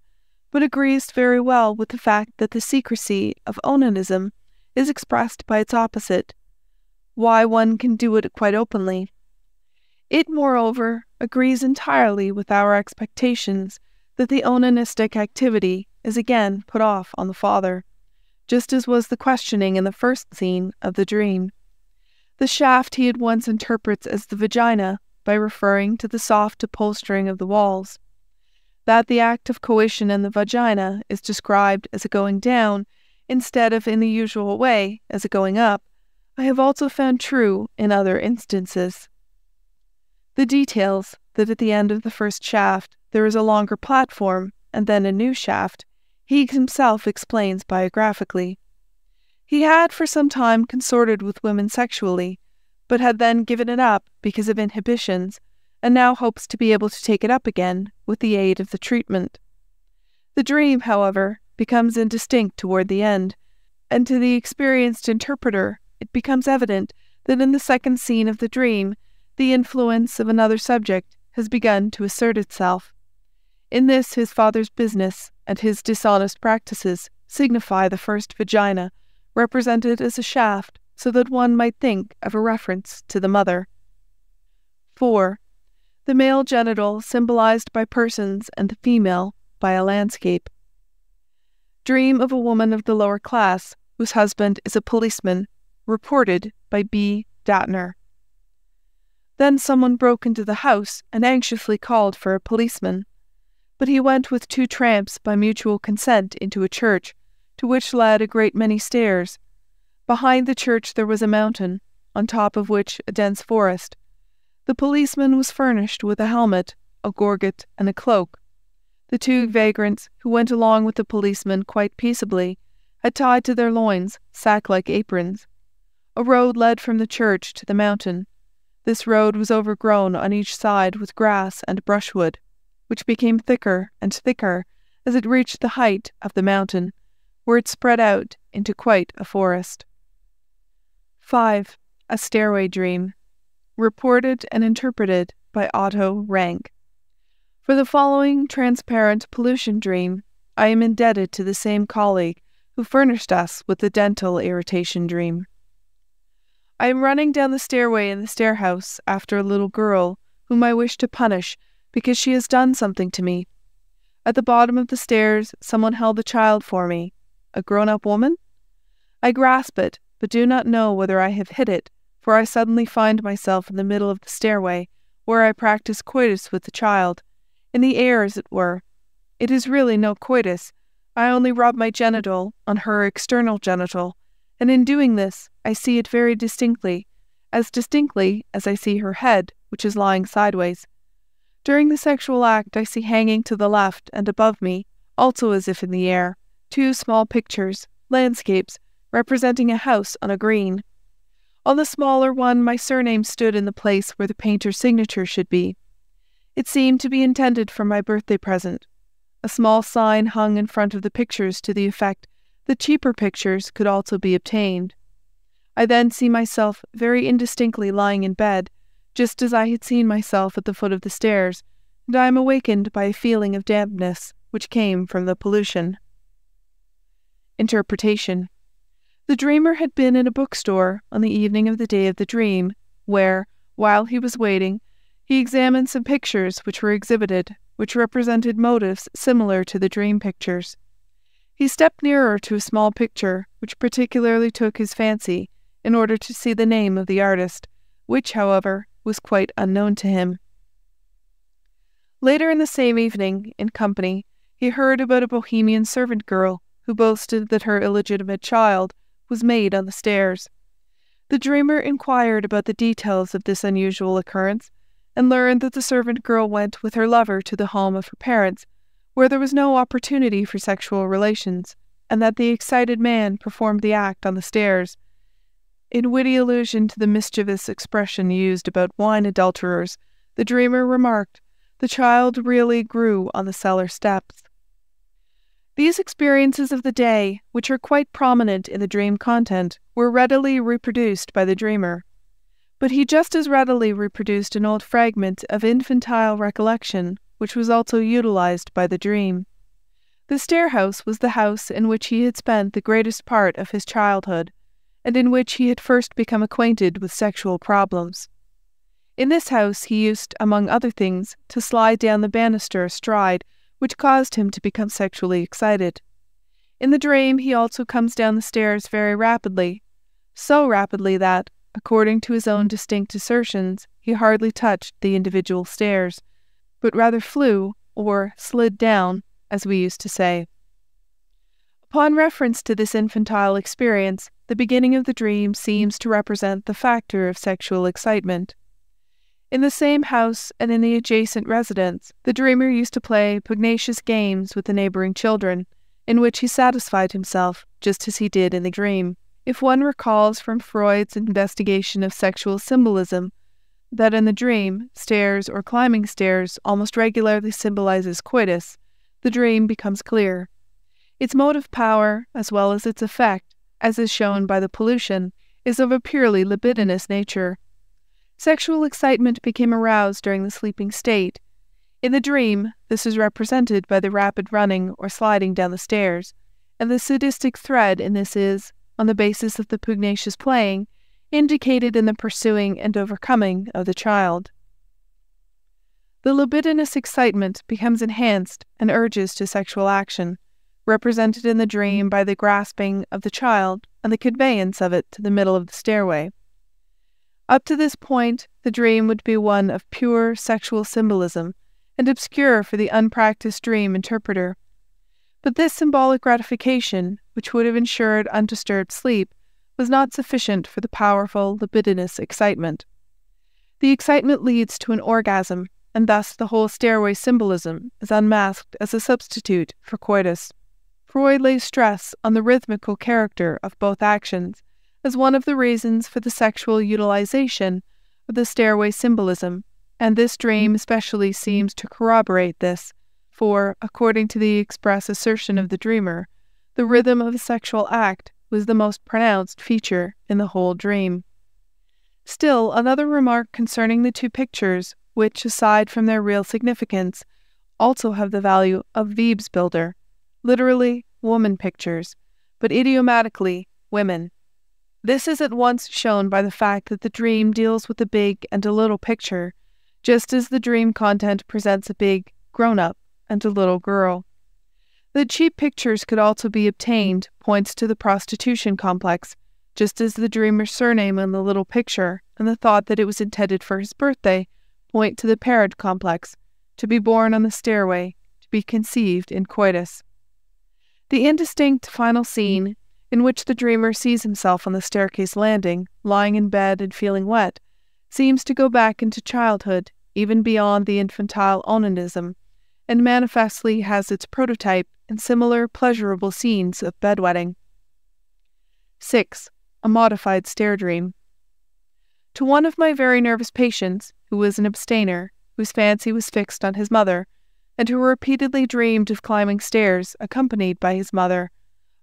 but agrees very well with the fact that the secrecy of onanism is expressed by its opposite, why one can do it quite openly. It, moreover, agrees entirely with our expectations that the onanistic activity is again put off on the father, just as was the questioning in the first scene of the dream. The shaft he at once interprets as the vagina by referring to the soft upholstering of the walls. That the act of coition in the vagina is described as a going down instead of in the usual way as a going up, I have also found true in other instances. The details that at the end of the first shaft there is a longer platform and then a new shaft, he himself explains biographically. He had for some time consorted with women sexually, but had then given it up because of inhibitions, and now hopes to be able to take it up again with the aid of the treatment. The dream, however, becomes indistinct toward the end, and to the experienced interpreter it becomes evident that in the second scene of the dream the influence of another subject has begun to assert itself. In this his father's business and his dishonest practices signify the first vagina, represented as a shaft, so that one might think of a reference to the mother. 4. The male genital symbolized by persons and the female by a landscape. Dream of a woman of the lower class, whose husband is a policeman, reported by B. Datner. Then someone broke into the house and anxiously called for a policeman. But he went with 2 tramps by mutual consent into a church, to which led a great many stairs. Behind the church there was a mountain, on top of which a dense forest. The policeman was furnished with a helmet, a gorget, and a cloak. The 2 vagrants, who went along with the policeman quite peaceably, had tied to their loins sack-like aprons. A road led from the church to the mountain. This road was overgrown on each side with grass and brushwood, which became thicker and thicker as it reached the height of the mountain, where it spread out into quite a forest. 5. A stairway dream. Reported and interpreted by Otto Rank. For the following transparent pollution dream, I am indebted to the same colleague who furnished us with the dental irritation dream. I am running down the stairway in the stairhouse after a little girl whom I wish to punish because she has done something to me. At the bottom of the stairs, someone held the child for me. A grown-up woman? I grasp it, but do not know whether I have hit it, for I suddenly find myself in the middle of the stairway, where I practice coitus with the child, in the air as it were. It is really no coitus. I only rub my genital on her external genital, and in doing this I see it very distinctly as I see her head, which is lying sideways. During the sexual act I see hanging to the left and above me, also as if in the air, 2 small pictures, landscapes, representing a house on a green. On the smaller one my surname stood in the place where the painter's signature should be. It seemed to be intended for my birthday present. A small sign hung in front of the pictures to the effect that cheaper pictures could also be obtained. I then see myself very indistinctly lying in bed, just as I had seen myself at the foot of the stairs, and I am awakened by a feeling of dampness, which came from the pollution. Interpretation. The dreamer had been in a bookstore on the evening of the day of the dream, where, while he was waiting, he examined some pictures which were exhibited, which represented motives similar to the dream pictures. He stepped nearer to a small picture which particularly took his fancy in order to see the name of the artist, which, however, was quite unknown to him. Later in the same evening, in company, he heard about a Bohemian servant girl who boasted that her illegitimate child was made on the stairs. The dreamer inquired about the details of this unusual occurrence, and learned that the servant girl went with her lover to the home of her parents, where there was no opportunity for sexual relations, and that the excited man performed the act on the stairs. In witty allusion to the mischievous expression used about wine adulterers, the dreamer remarked, "The child really grew on the cellar steps." These experiences of the day, which are quite prominent in the dream content, were readily reproduced by the dreamer. But he just as readily reproduced an old fragment of infantile recollection, which was also utilized by the dream. The stairhouse was the house in which he had spent the greatest part of his childhood, and in which he had first become acquainted with sexual problems. In this house he used, among other things, to slide down the banister astride, which caused him to become sexually excited. In the dream he also comes down the stairs very rapidly, so rapidly that, according to his own distinct assertions, he hardly touched the individual stairs, but rather flew, or slid down, as we used to say. Upon reference to this infantile experience, the beginning of the dream seems to represent the factor of sexual excitement. In the same house and in the adjacent residence, the dreamer used to play pugnacious games with the neighboring children, in which he satisfied himself, just as he did in the dream. If one recalls from Freud's investigation of sexual symbolism that in the dream, stairs or climbing stairs almost regularly symbolizes coitus, the dream becomes clear. Its motive power, as well as its effect, as is shown by the pollution, is of a purely libidinous nature. Sexual excitement became aroused during the sleeping state. In the dream, this is represented by the rapid running or sliding down the stairs, and the sadistic thread in this is, on the basis of the pugnacious playing, indicated in the pursuing and overcoming of the child. The libidinous excitement becomes enhanced and urges to sexual action, represented in the dream by the grasping of the child and the conveyance of it to the middle of the stairway. Up to this point, the dream would be one of pure sexual symbolism and obscure for the unpracticed dream interpreter. But this symbolic gratification, which would have ensured undisturbed sleep, was not sufficient for the powerful libidinous excitement. The excitement leads to an orgasm, and thus the whole stairway symbolism is unmasked as a substitute for coitus. Freud lays stress on the rhythmical character of both actions as one of the reasons for the sexual utilization of the stairway symbolism, and this dream especially seems to corroborate this, for, according to the express assertion of the dreamer, the rhythm of a sexual act was the most pronounced feature in the whole dream. Still, another remark concerning the two pictures, which, aside from their real significance, also have the value of Weibsbilder, literally woman pictures, but idiomatically women. This is at once shown by the fact that the dream deals with a big and a little picture, just as the dream content presents a big, grown-up, and a little girl. That cheap pictures could also be obtained points to the prostitution complex, just as the dreamer's surname in the little picture and the thought that it was intended for his birthday point to the parent complex, to be born on the stairway, to be conceived in coitus. The indistinct final scene, in which the dreamer sees himself on the staircase landing, lying in bed and feeling wet, seems to go back into childhood, even beyond the infantile onanism, and manifestly has its prototype in similar pleasurable scenes of bedwetting. 6. A modified stair dream. To one of my very nervous patients, who was an abstainer, whose fancy was fixed on his mother, and who repeatedly dreamed of climbing stairs accompanied by his mother,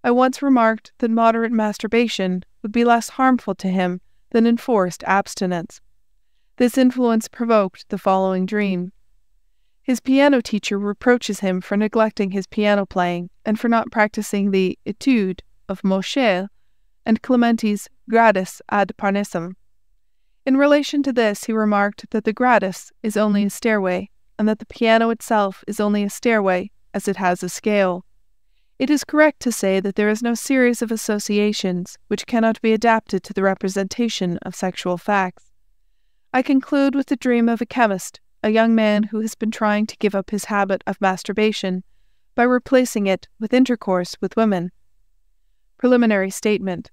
I once remarked that moderate masturbation would be less harmful to him than enforced abstinence. This influence provoked the following dream. His piano teacher reproaches him for neglecting his piano playing and for not practicing the Etude of Moscheles and Clementi's Gradus ad Parnassum. In relation to this, he remarked that the Gradus is only a stairway, and that the piano itself is only a stairway, as it has a scale. It is correct to say that there is no series of associations which cannot be adapted to the representation of sexual facts. I conclude with the dream of a chemist, a young man who has been trying to give up his habit of masturbation by replacing it with intercourse with women. Preliminary statement.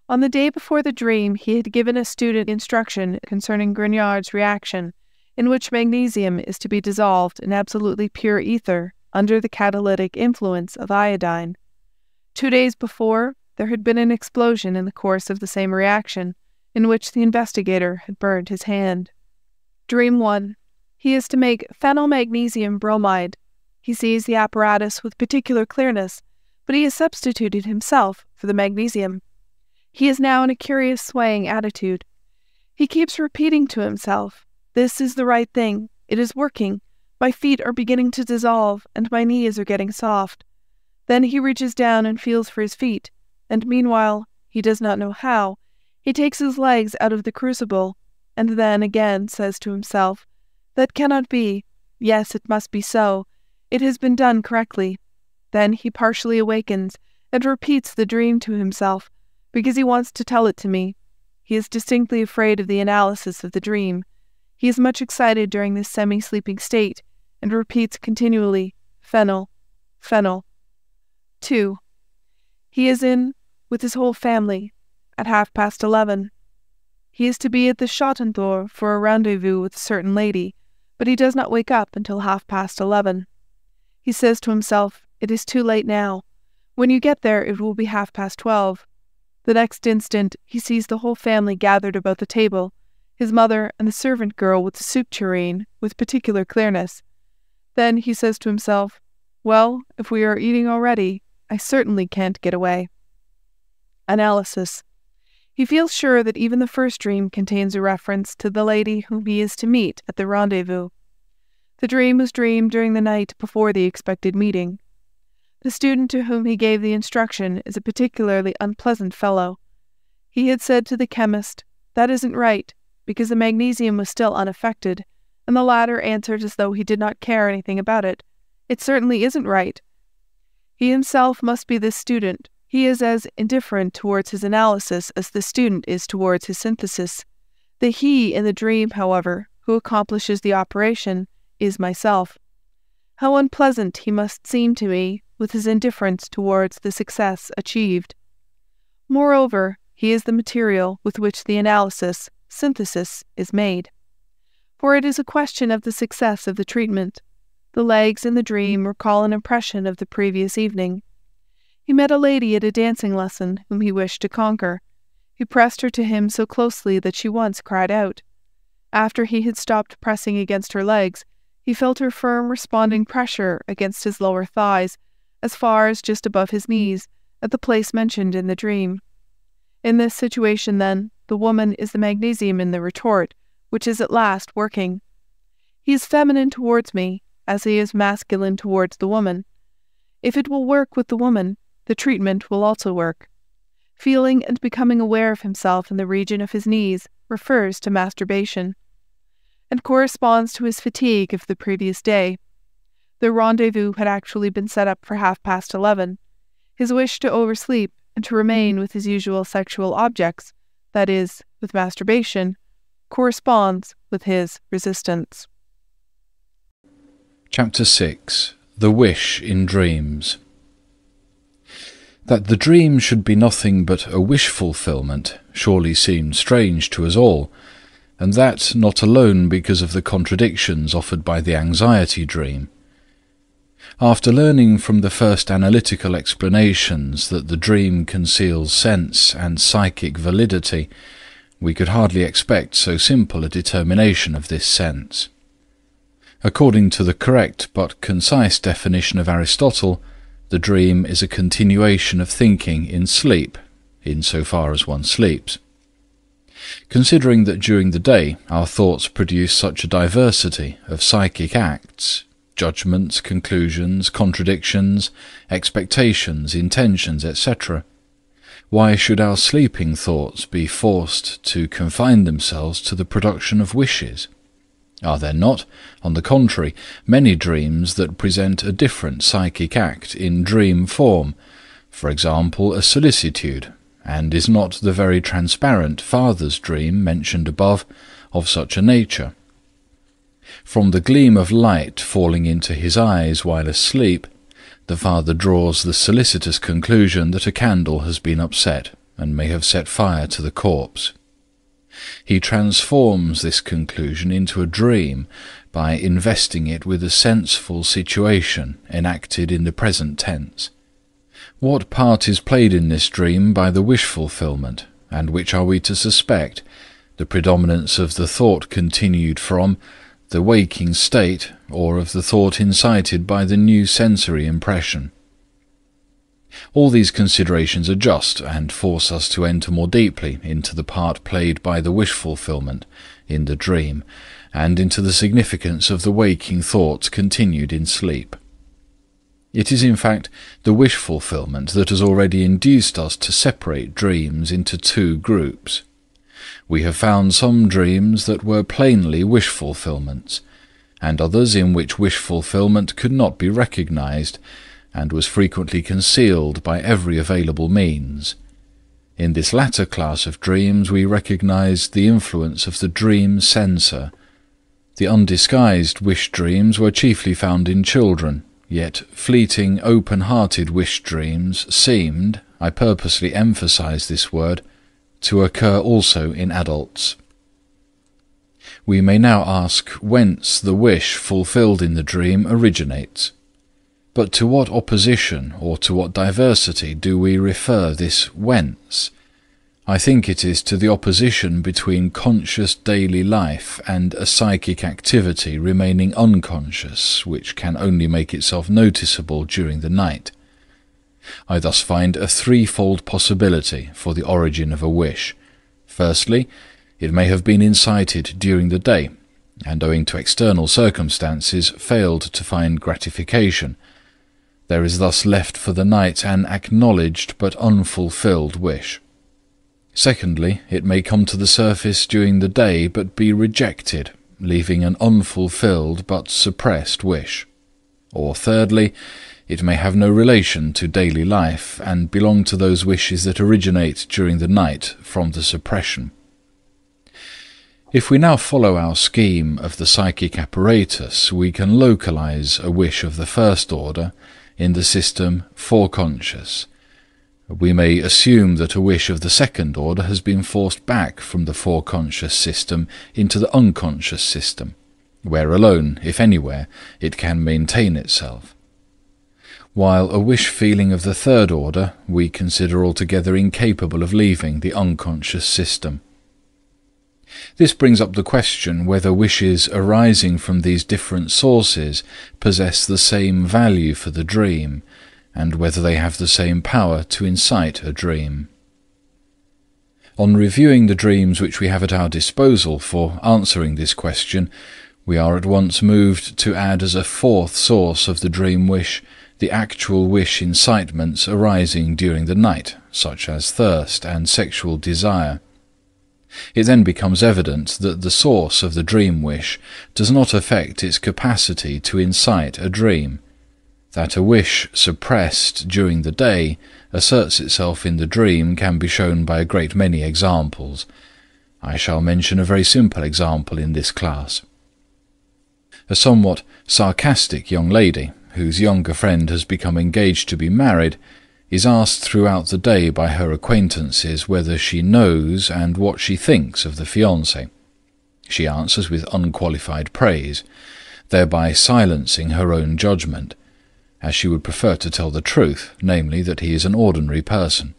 On the day before the dream, he had given a student instruction concerning Grignard's reaction, in which magnesium is to be dissolved in absolutely pure ether under the catalytic influence of iodine. 2 days before, there had been an explosion in the course of the same reaction, in which the investigator had burned his hand. Dream 1. He is to make phenylmagnesium bromide. He sees the apparatus with particular clearness, but he has substituted himself for the magnesium. He is now in a curious swaying attitude. He keeps repeating to himself, "This is the right thing. It is working. My feet are beginning to dissolve, and my knees are getting soft." Then he reaches down and feels for his feet, and meanwhile, he does not know how, he takes his legs out of the crucible, and then again says to himself, "That cannot be. Yes, it must be so. It has been done correctly." Then he partially awakens, and repeats the dream to himself, because he wants to tell it to me. He is distinctly afraid of the analysis of the dream. He is much excited during this semi-sleeping state, and repeats continually, "Phenyl, phenyl." 2. He is in with his whole family at 11:30. He is to be at the Schottenthor for a rendezvous with a certain lady, but he does not wake up until 11:30. He says to himself, "It is too late now. When you get there, it will be 12:30. The next instant, he sees the whole family gathered about the table, his mother and the servant girl with the soup tureen, with particular clearness. Then he says to himself, "Well, if we are eating already, I certainly can't get away." Analysis. He feels sure that even the first dream contains a reference to the lady whom he is to meet at the rendezvous. The dream was dreamed during the night before the expected meeting. The student to whom he gave the instruction is a particularly unpleasant fellow. He had said to the chemist, "That isn't right," because the magnesium was still unaffected, and the latter answered as though he did not care anything about it, "It certainly isn't right." He himself must be this student. He is as indifferent towards his analysis as the student is towards his synthesis. The he in the dream, however, who accomplishes the operation, is myself. How unpleasant he must seem to me with his indifference towards the success achieved. Moreover, he is the material with which the analysis, synthesis, is made. For it is a question of the success of the treatment. The legs in the dream recall an impression of the previous evening. He met a lady at a dancing lesson whom he wished to conquer. He pressed her to him so closely that she once cried out. After he had stopped pressing against her legs, he felt her firm responding pressure against his lower thighs, as far as just above his knees, at the place mentioned in the dream. In this situation, then, the woman is the magnesium in the retort, which is at last working. He is feminine towards me, as he is masculine towards the woman. If it will work with the woman, the treatment will also work. Feeling and becoming aware of himself in the region of his knees refers to masturbation, and corresponds to his fatigue of the previous day. The rendezvous had actually been set up for 11:30. His wish to oversleep and to remain with his usual sexual objects, that is, with masturbation, corresponds with his resistance. Chapter 6. The Wish in Dreams. That the dream should be nothing but a wish fulfillment surely seemed strange to us all, and that not alone because of the contradictions offered by the anxiety dream. After learning from the first analytical explanations that the dream conceals sense and psychic validity, we could hardly expect so simple a determination of this sense. According to the correct but concise definition of Aristotle, the dream is a continuation of thinking in sleep, in so far as one sleeps. Considering that during the day our thoughts produce such a diversity of psychic acts, judgments, conclusions, contradictions, expectations, intentions, etc., why should our sleeping thoughts be forced to confine themselves to the production of wishes? Are there not, on the contrary, many dreams that present a different psychic act in dream form, for example, a solicitude, and is not the very transparent father's dream mentioned above of such a nature? From the gleam of light falling into his eyes while asleep, the father draws the solicitous conclusion that a candle has been upset and may have set fire to the corpse. He transforms this conclusion into a dream by investing it with a senseful situation enacted in the present tense. What part is played in this dream by the wish fulfillment, and which are we to suspect? The predominance of the thought continued from the waking state, or of the thought incited by the new sensory impression? All these considerations are just, and force us to enter more deeply into the part played by the wish fulfillment in the dream, and into the significance of the waking thoughts continued in sleep. It is in fact the wish fulfillment that has already induced us to separate dreams into two groups. We have found some dreams that were plainly wish fulfillments, and others in which wish fulfillment could not be recognized, and was frequently concealed by every available means. In this latter class of dreams we recognized the influence of the dream censor. The undisguised wish dreams were chiefly found in children, yet fleeting, open-hearted wish dreams seemed, I purposely emphasize this word, to occur also in adults. We may now ask whence the wish fulfilled in the dream originates. But to what opposition or to what diversity do we refer this whence? I think it is to the opposition between conscious daily life and a psychic activity remaining unconscious, which can only make itself noticeable during the night. I thus find a threefold possibility for the origin of a wish. Firstly, it may have been incited during the day, and owing to external circumstances failed to find gratification. There is thus left for the night an acknowledged but unfulfilled wish. Secondly, it may come to the surface during the day but be rejected, leaving an unfulfilled but suppressed wish. Or thirdly, it may have no relation to daily life and belong to those wishes that originate during the night from the suppression. If we now follow our scheme of the psychic apparatus, we can localize a wish of the first order in the system foreconscious. We may assume that a wish of the second order has been forced back from the foreconscious system into the unconscious system, where alone, if anywhere, it can maintain itself. While a wish feeling of the third order we consider altogether incapable of leaving the unconscious system. This brings up the question whether wishes arising from these different sources possess the same value for the dream, and whether they have the same power to incite a dream. On reviewing the dreams which we have at our disposal for answering this question, we are at once moved to add as a fourth source of the dream wish the actual wish incitements arising during the night, such as thirst and sexual desire. It then becomes evident that the source of the dream wish does not affect its capacity to incite a dream, that a wish suppressed during the day asserts itself in the dream can be shown by a great many examples. I shall mention a very simple example in this class. A somewhat sarcastic young lady, whose younger friend has become engaged to be married, is asked throughout the day by her acquaintances whether she knows and what she thinks of the fiancé. She answers with unqualified praise, thereby silencing her own judgment, as she would prefer to tell the truth, namely that he is an ordinary person.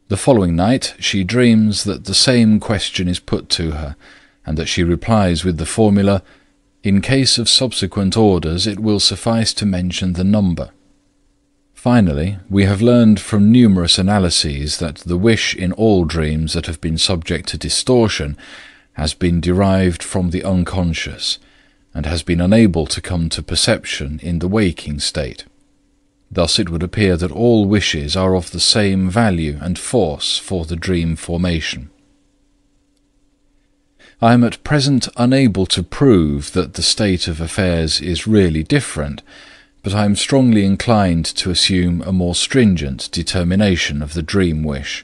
The following night she dreams that the same question is put to her, and that she replies with the formula, "In case of subsequent orders it will suffice to mention the number." Finally, we have learned from numerous analyses that the wish in all dreams that have been subject to distortion has been derived from the unconscious, and has been unable to come to perception in the waking state. Thus it would appear that all wishes are of the same value and force for the dream formation. I am at present unable to prove that the state of affairs is really different, but I am strongly inclined to assume a more stringent determination of the dream wish.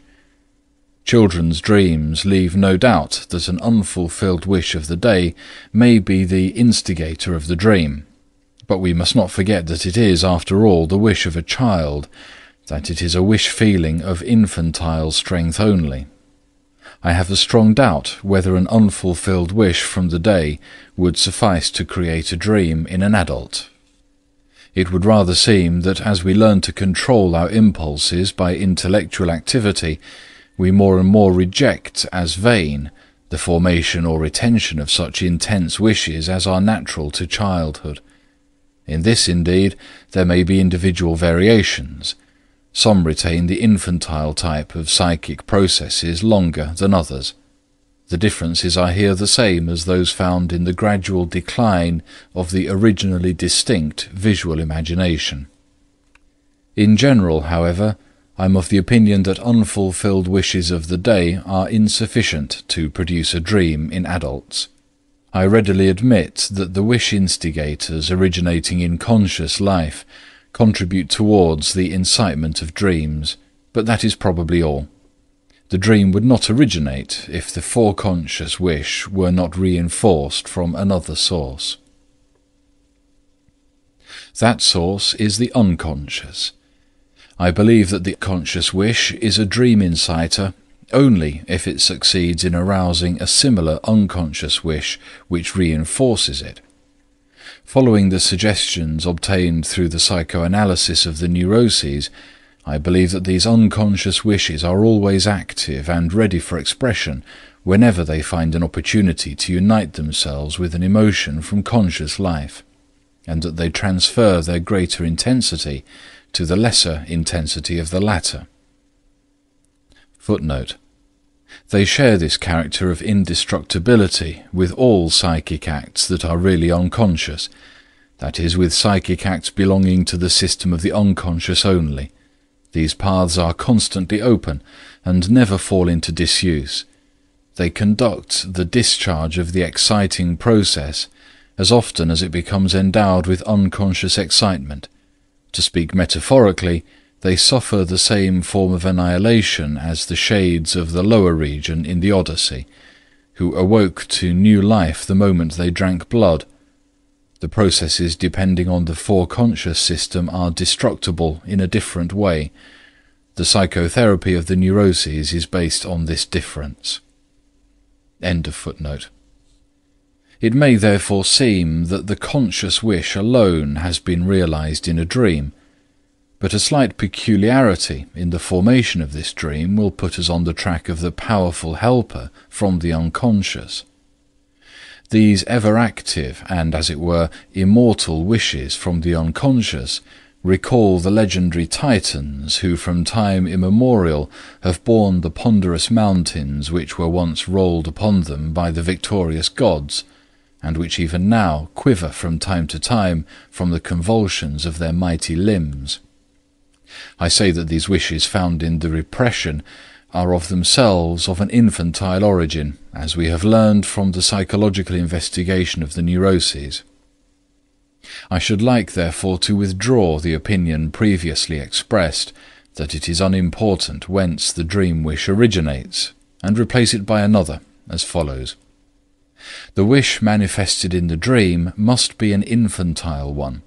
Children's dreams leave no doubt that an unfulfilled wish of the day may be the instigator of the dream, but we must not forget that it is, after all, the wish of a child, that it is a wish feeling of infantile strength only. I have a strong doubt whether an unfulfilled wish from the day would suffice to create a dream in an adult. It would rather seem that as we learn to control our impulses by intellectual activity, we more and more reject as vain the formation or retention of such intense wishes as are natural to childhood. In this, indeed, there may be individual variations. Some retain the infantile type of psychic processes longer than others. The differences are here the same as those found in the gradual decline of the originally distinct visual imagination. In general, however, I am of the opinion that unfulfilled wishes of the day are insufficient to produce a dream in adults. I readily admit that the wish instigators originating in conscious life contribute towards the incitement of dreams, but that is probably all. The dream would not originate if the foreconscious wish were not reinforced from another source. That source is the unconscious. I believe that the conscious wish is a dream inciter only if it succeeds in arousing a similar unconscious wish which reinforces it. Following the suggestions obtained through the psychoanalysis of the neuroses, I believe that these unconscious wishes are always active and ready for expression whenever they find an opportunity to unite themselves with an emotion from conscious life, and that they transfer their greater intensity to the lesser intensity of the latter. Footnote: They share this character of indestructibility with all psychic acts that are really unconscious, that is, with psychic acts belonging to the system of the unconscious only. These paths are constantly open and never fall into disuse. They conduct the discharge of the exciting process as often as it becomes endowed with unconscious excitement. To speak metaphorically, they suffer the same form of annihilation as the shades of the lower region in the Odyssey, who awoke to new life the moment they drank blood. The processes depending on the foreconscious system are destructible in a different way. The psychotherapy of the neuroses is based on this difference. End of footnote. It may therefore seem that the conscious wish alone has been realized in a dream, but a slight peculiarity in the formation of this dream will put us on the track of the powerful helper from the unconscious. These ever-active and, as it were, immortal wishes from the unconscious recall the legendary Titans who from time immemorial have borne the ponderous mountains which were once rolled upon them by the victorious gods, and which even now quiver from time to time from the convulsions of their mighty limbs. I say that these wishes found in the repression are of themselves of an infantile origin, as we have learned from the psychological investigation of the neuroses. I should like, therefore, to withdraw the opinion previously expressed that it is unimportant whence the dream wish originates, and replace it by another, as follows. The wish manifested in the dream must be an infantile one.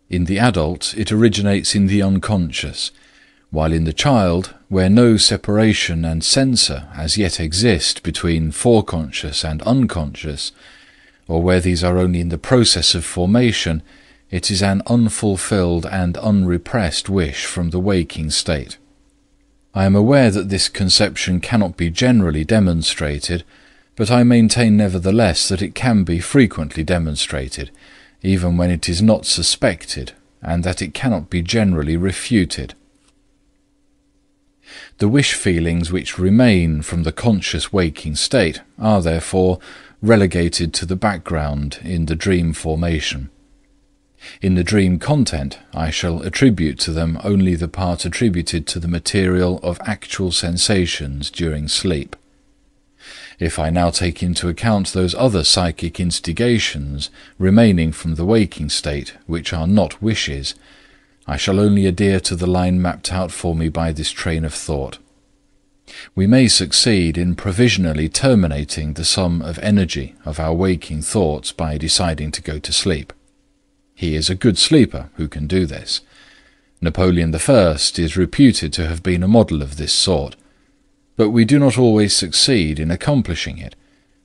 In the adult, it originates in the unconscious, while in the child, where no separation and censor as yet exist between foreconscious and unconscious, or where these are only in the process of formation, it is an unfulfilled and unrepressed wish from the waking state. I am aware that this conception cannot be generally demonstrated, but I maintain nevertheless that it can be frequently demonstrated, even when it is not suspected, and that it cannot be generally refuted. The wish feelings which remain from the conscious waking state are therefore relegated to the background in the dream formation. In the dream content, I shall attribute to them only the part attributed to the material of actual sensations during sleep. If I now take into account those other psychic instigations remaining from the waking state which are not wishes, I shall only adhere to the line mapped out for me by this train of thought. We may succeed in provisionally terminating the sum of energy of our waking thoughts by deciding to go to sleep. He is a good sleeper who can do this. Napoleon I is reputed to have been a model of this sort, but we do not always succeed in accomplishing it,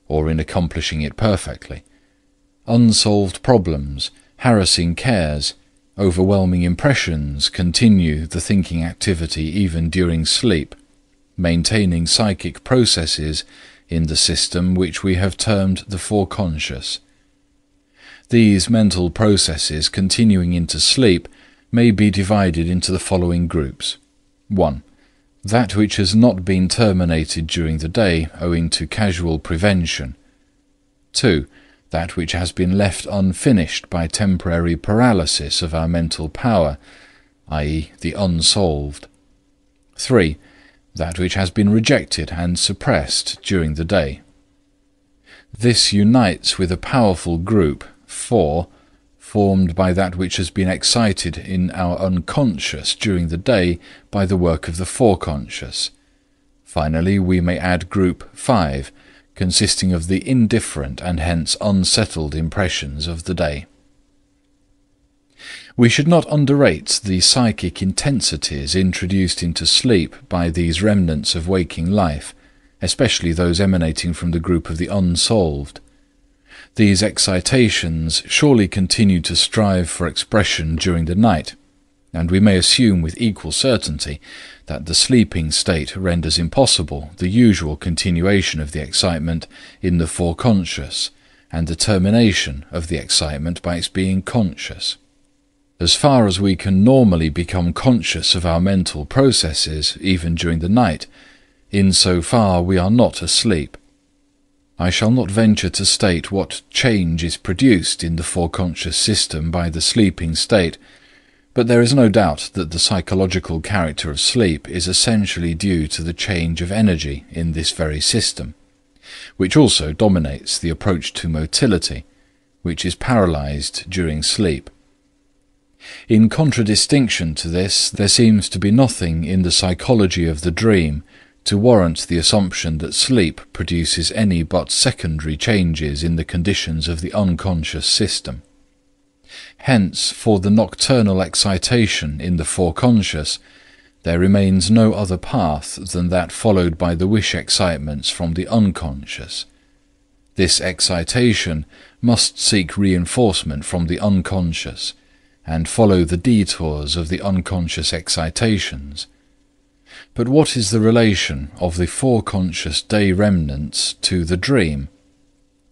or in accomplishing it perfectly. Unsolved problems, harassing cares, overwhelming impressions continue the thinking activity even during sleep, maintaining psychic processes in the system which we have termed the foreconscious. These mental processes continuing into sleep may be divided into the following groups. 1. That which has not been terminated during the day owing to casual prevention. 2. That which has been left unfinished by temporary paralysis of our mental power, i.e., the unsolved. 3. That which has been rejected and suppressed during the day. This unites with a powerful group, 4, formed by that which has been excited in our unconscious during the day by the work of the foreconscious. Finally, we may add group 5, consisting of the indifferent and hence unsettled impressions of the day. We should not underrate the psychic intensities introduced into sleep by these remnants of waking life, especially those emanating from the group of the unsolved. These excitations surely continue to strive for expression during the night, and we may assume with equal certainty that the sleeping state renders impossible the usual continuation of the excitement in the foreconscious, and the termination of the excitement by its being conscious. As far as we can normally become conscious of our mental processes, even during the night, in so far we are not asleep. I shall not venture to state what change is produced in the foreconscious system by the sleeping state, but there is no doubt that the psychological character of sleep is essentially due to the change of energy in this very system, which also dominates the approach to motility, which is paralyzed during sleep. In contradistinction to this, there seems to be nothing in the psychology of the dream to warrant the assumption that sleep produces any but secondary changes in the conditions of the unconscious system. Hence, for the nocturnal excitation in the foreconscious, there remains no other path than that followed by the wish excitements from the unconscious. This excitation must seek reinforcement from the unconscious, and follow the detours of the unconscious excitations. But what is the relation of the foreconscious day remnants to the dream?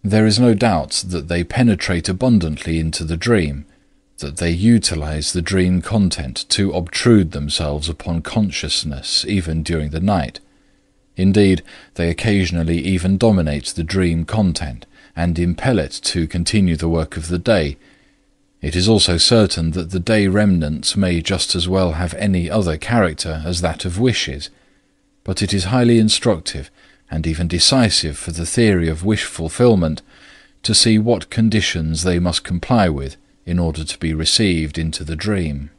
There is no doubt that they penetrate abundantly into the dream, that they utilize the dream content to obtrude themselves upon consciousness even during the night. Indeed, they occasionally even dominate the dream content and impel it to continue the work of the day. It is also certain that the day remnants may just as well have any other character as that of wishes, but it is highly instructive and even decisive for the theory of wish fulfillment to see what conditions they must comply with in order to be received into the dream.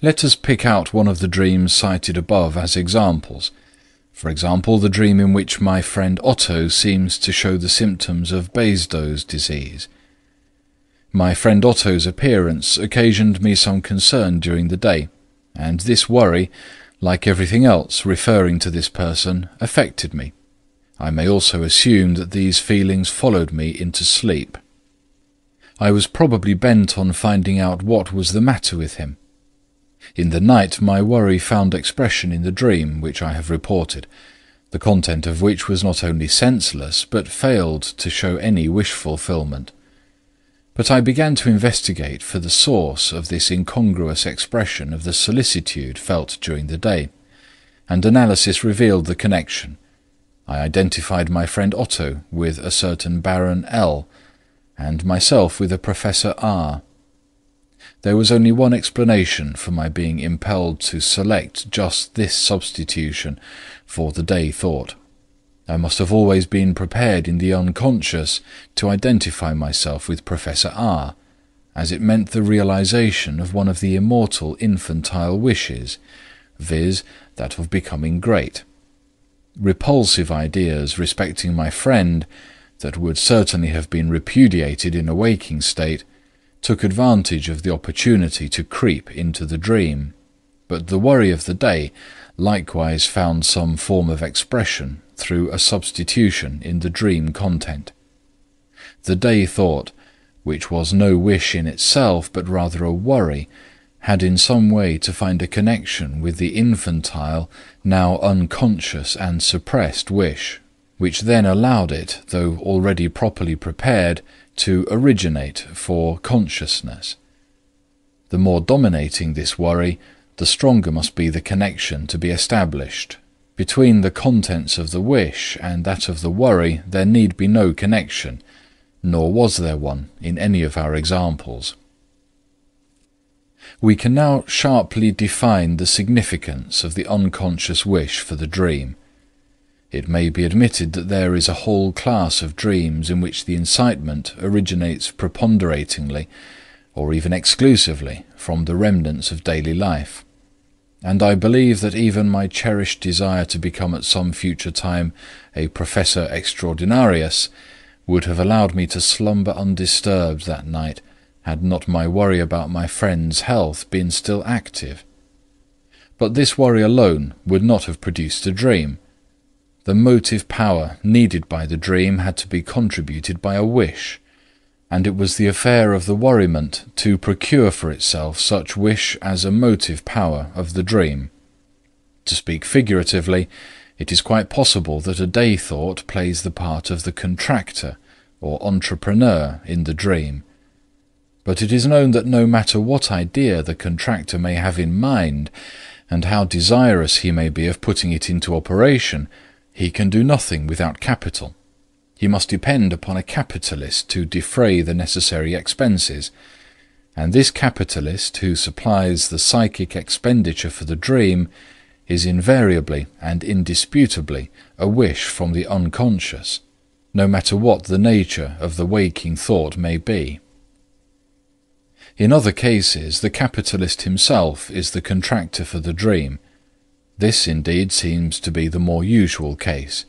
Let us pick out one of the dreams cited above as examples. For example, the dream in which my friend Otto seems to show the symptoms of Basedow's disease. My friend Otto's appearance occasioned me some concern during the day, and this worry, like everything else referring to this person, affected me. I may also assume that these feelings followed me into sleep. I was probably bent on finding out what was the matter with him. In the night my worry found expression in the dream which I have reported, the content of which was not only senseless, but failed to show any wish fulfillment. But I began to investigate for the source of this incongruous expression of the solicitude felt during the day, and analysis revealed the connection. I identified my friend Otto with a certain Baron L, and myself with a Professor R. There was only one explanation for my being impelled to select just this substitution for the day thought. I must have always been prepared in the unconscious to identify myself with Professor R, as it meant the realization of one of the immortal infantile wishes, viz., that of becoming great. Repulsive ideas respecting my friend, that would certainly have been repudiated in a waking state, took advantage of the opportunity to creep into the dream, but the worry of the day likewise found some form of expression through a substitution in the dream content. The day thought, which was no wish in itself but rather a worry, had in some way to find a connection with the infantile, now unconscious and suppressed wish, which then allowed it, though already properly prepared, to originate for consciousness. The more dominating this worry, the stronger must be the connection to be established. Between the contents of the wish and that of the worry there need be no connection, nor was there one in any of our examples. We can now sharply define the significance of the unconscious wish for the dream. It may be admitted that there is a whole class of dreams in which the incitement originates preponderatingly, or even exclusively, from the remnants of daily life. And I believe that even my cherished desire to become at some future time a Professor Extraordinarius would have allowed me to slumber undisturbed that night, had not my worry about my friend's health been still active. But this worry alone would not have produced a dream. The motive power needed by the dream had to be contributed by a wish, and it was the affair of the worriment to procure for itself such wish as a motive power of the dream. To speak figuratively, it is quite possible that a day thought plays the part of the contractor or entrepreneur in the dream. But it is known that no matter what idea the contractor may have in mind, and how desirous he may be of putting it into operation, he can do nothing without capital. He must depend upon a capitalist to defray the necessary expenses, and this capitalist who supplies the psychic expenditure for the dream is invariably and indisputably a wish from the unconscious, no matter what the nature of the waking thought may be. In other cases, the capitalist himself is the contractor for the dream. This indeed seems to be the more usual case.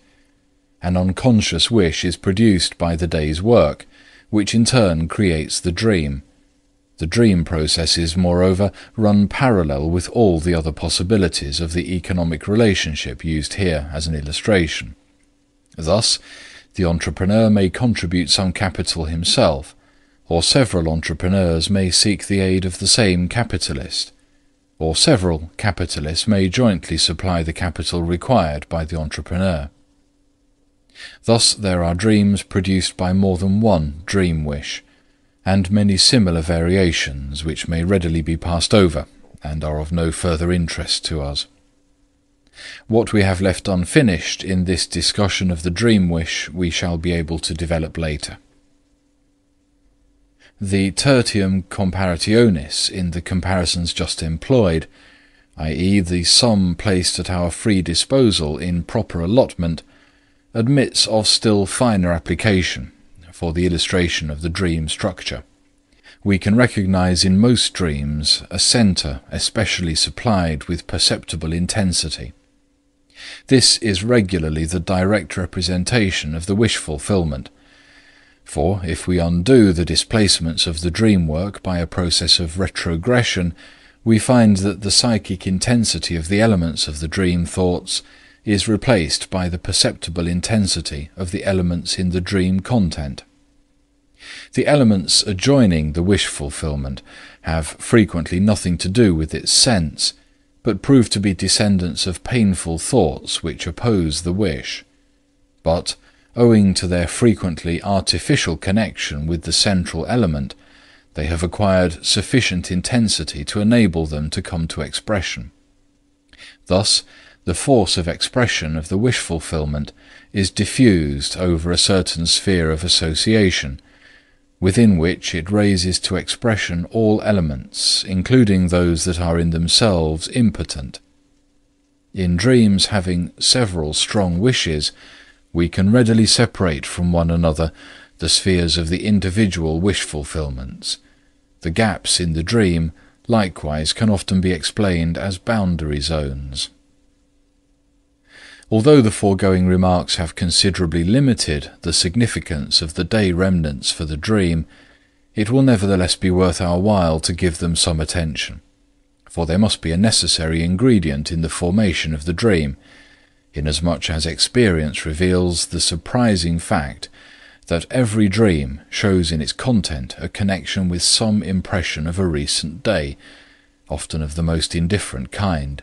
An unconscious wish is produced by the day's work, which in turn creates the dream. The dream processes, moreover, run parallel with all the other possibilities of the economic relationship used here as an illustration. Thus, the entrepreneur may contribute some capital himself, or several entrepreneurs may seek the aid of the same capitalist, or several capitalists may jointly supply the capital required by the entrepreneur. Thus there are dreams produced by more than one dream wish, and many similar variations which may readily be passed over and are of no further interest to us. What we have left unfinished in this discussion of the dream wish we shall be able to develop later. The tertium comparationis in the comparisons just employed, i.e. the sum placed at our free disposal in proper allotment, admits of still finer application for the illustration of the dream structure. We can recognize in most dreams a centre especially supplied with perceptible intensity. This is regularly the direct representation of the wish fulfillment, for if we undo the displacements of the dream work by a process of retrogression, we find that the psychic intensity of the elements of the dream thoughts is replaced by the perceptible intensity of the elements in the dream content. The elements adjoining the wish fulfillment have frequently nothing to do with its sense, but prove to be descendants of painful thoughts which oppose the wish. But, owing to their frequently artificial connection with the central element, they have acquired sufficient intensity to enable them to come to expression. Thus, the force of expression of the wish fulfillment is diffused over a certain sphere of association, within which it raises to expression all elements, including those that are in themselves impotent. In dreams having several strong wishes, we can readily separate from one another the spheres of the individual wish fulfillments. The gaps in the dream likewise can often be explained as boundary zones. Although the foregoing remarks have considerably limited the significance of the day remnants for the dream, it will nevertheless be worth our while to give them some attention, for they must be a necessary ingredient in the formation of the dream, inasmuch as experience reveals the surprising fact that every dream shows in its content a connection with some impression of a recent day, often of the most indifferent kind.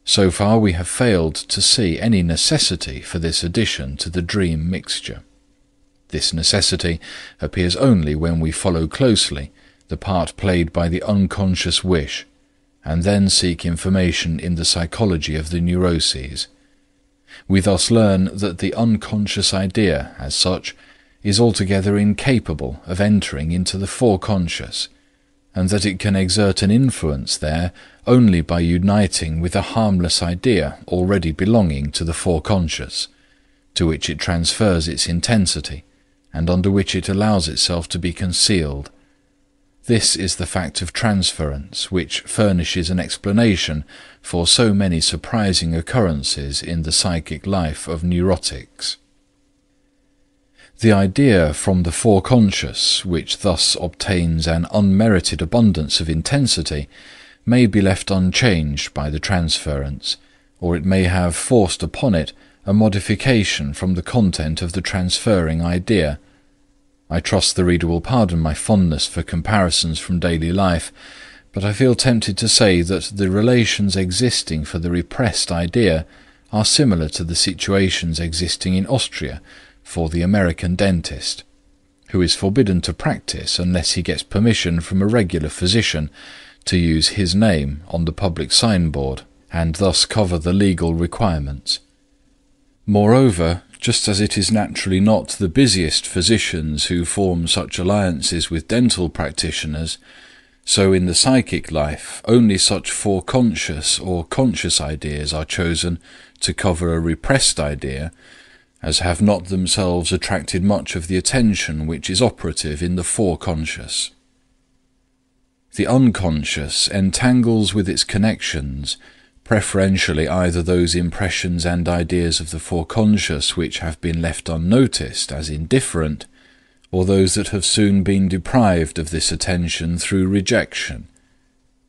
So far we have failed to see any necessity for this addition to the dream mixture. This necessity appears only when we follow closely the part played by the unconscious wish, and then seek information in the psychology of the neuroses. We thus learn that the unconscious idea, as such, is altogether incapable of entering into the foreconscious, and that it can exert an influence there only by uniting with a harmless idea already belonging to the foreconscious, to which it transfers its intensity, and under which it allows itself to be concealed. This is the fact of transference, which furnishes an explanation for so many surprising occurrences in the psychic life of neurotics. The idea from the foreconscious, which thus obtains an unmerited abundance of intensity, may be left unchanged by the transference, or it may have forced upon it a modification from the content of the transferring idea. I trust the reader will pardon my fondness for comparisons from daily life, but I feel tempted to say that the relations existing for the repressed idea are similar to the situations existing in Austria for the American dentist, who is forbidden to practice unless he gets permission from a regular physician to use his name on the public signboard, and thus cover the legal requirements. Moreover, just as it is naturally not the busiest physicians who form such alliances with dental practitioners, so in the psychic life only such foreconscious or conscious ideas are chosen to cover a repressed idea as have not themselves attracted much of the attention which is operative in the foreconscious. The unconscious entangles with its connections, preferentially either those impressions and ideas of the foreconscious which have been left unnoticed as indifferent, or those that have soon been deprived of this attention through rejection.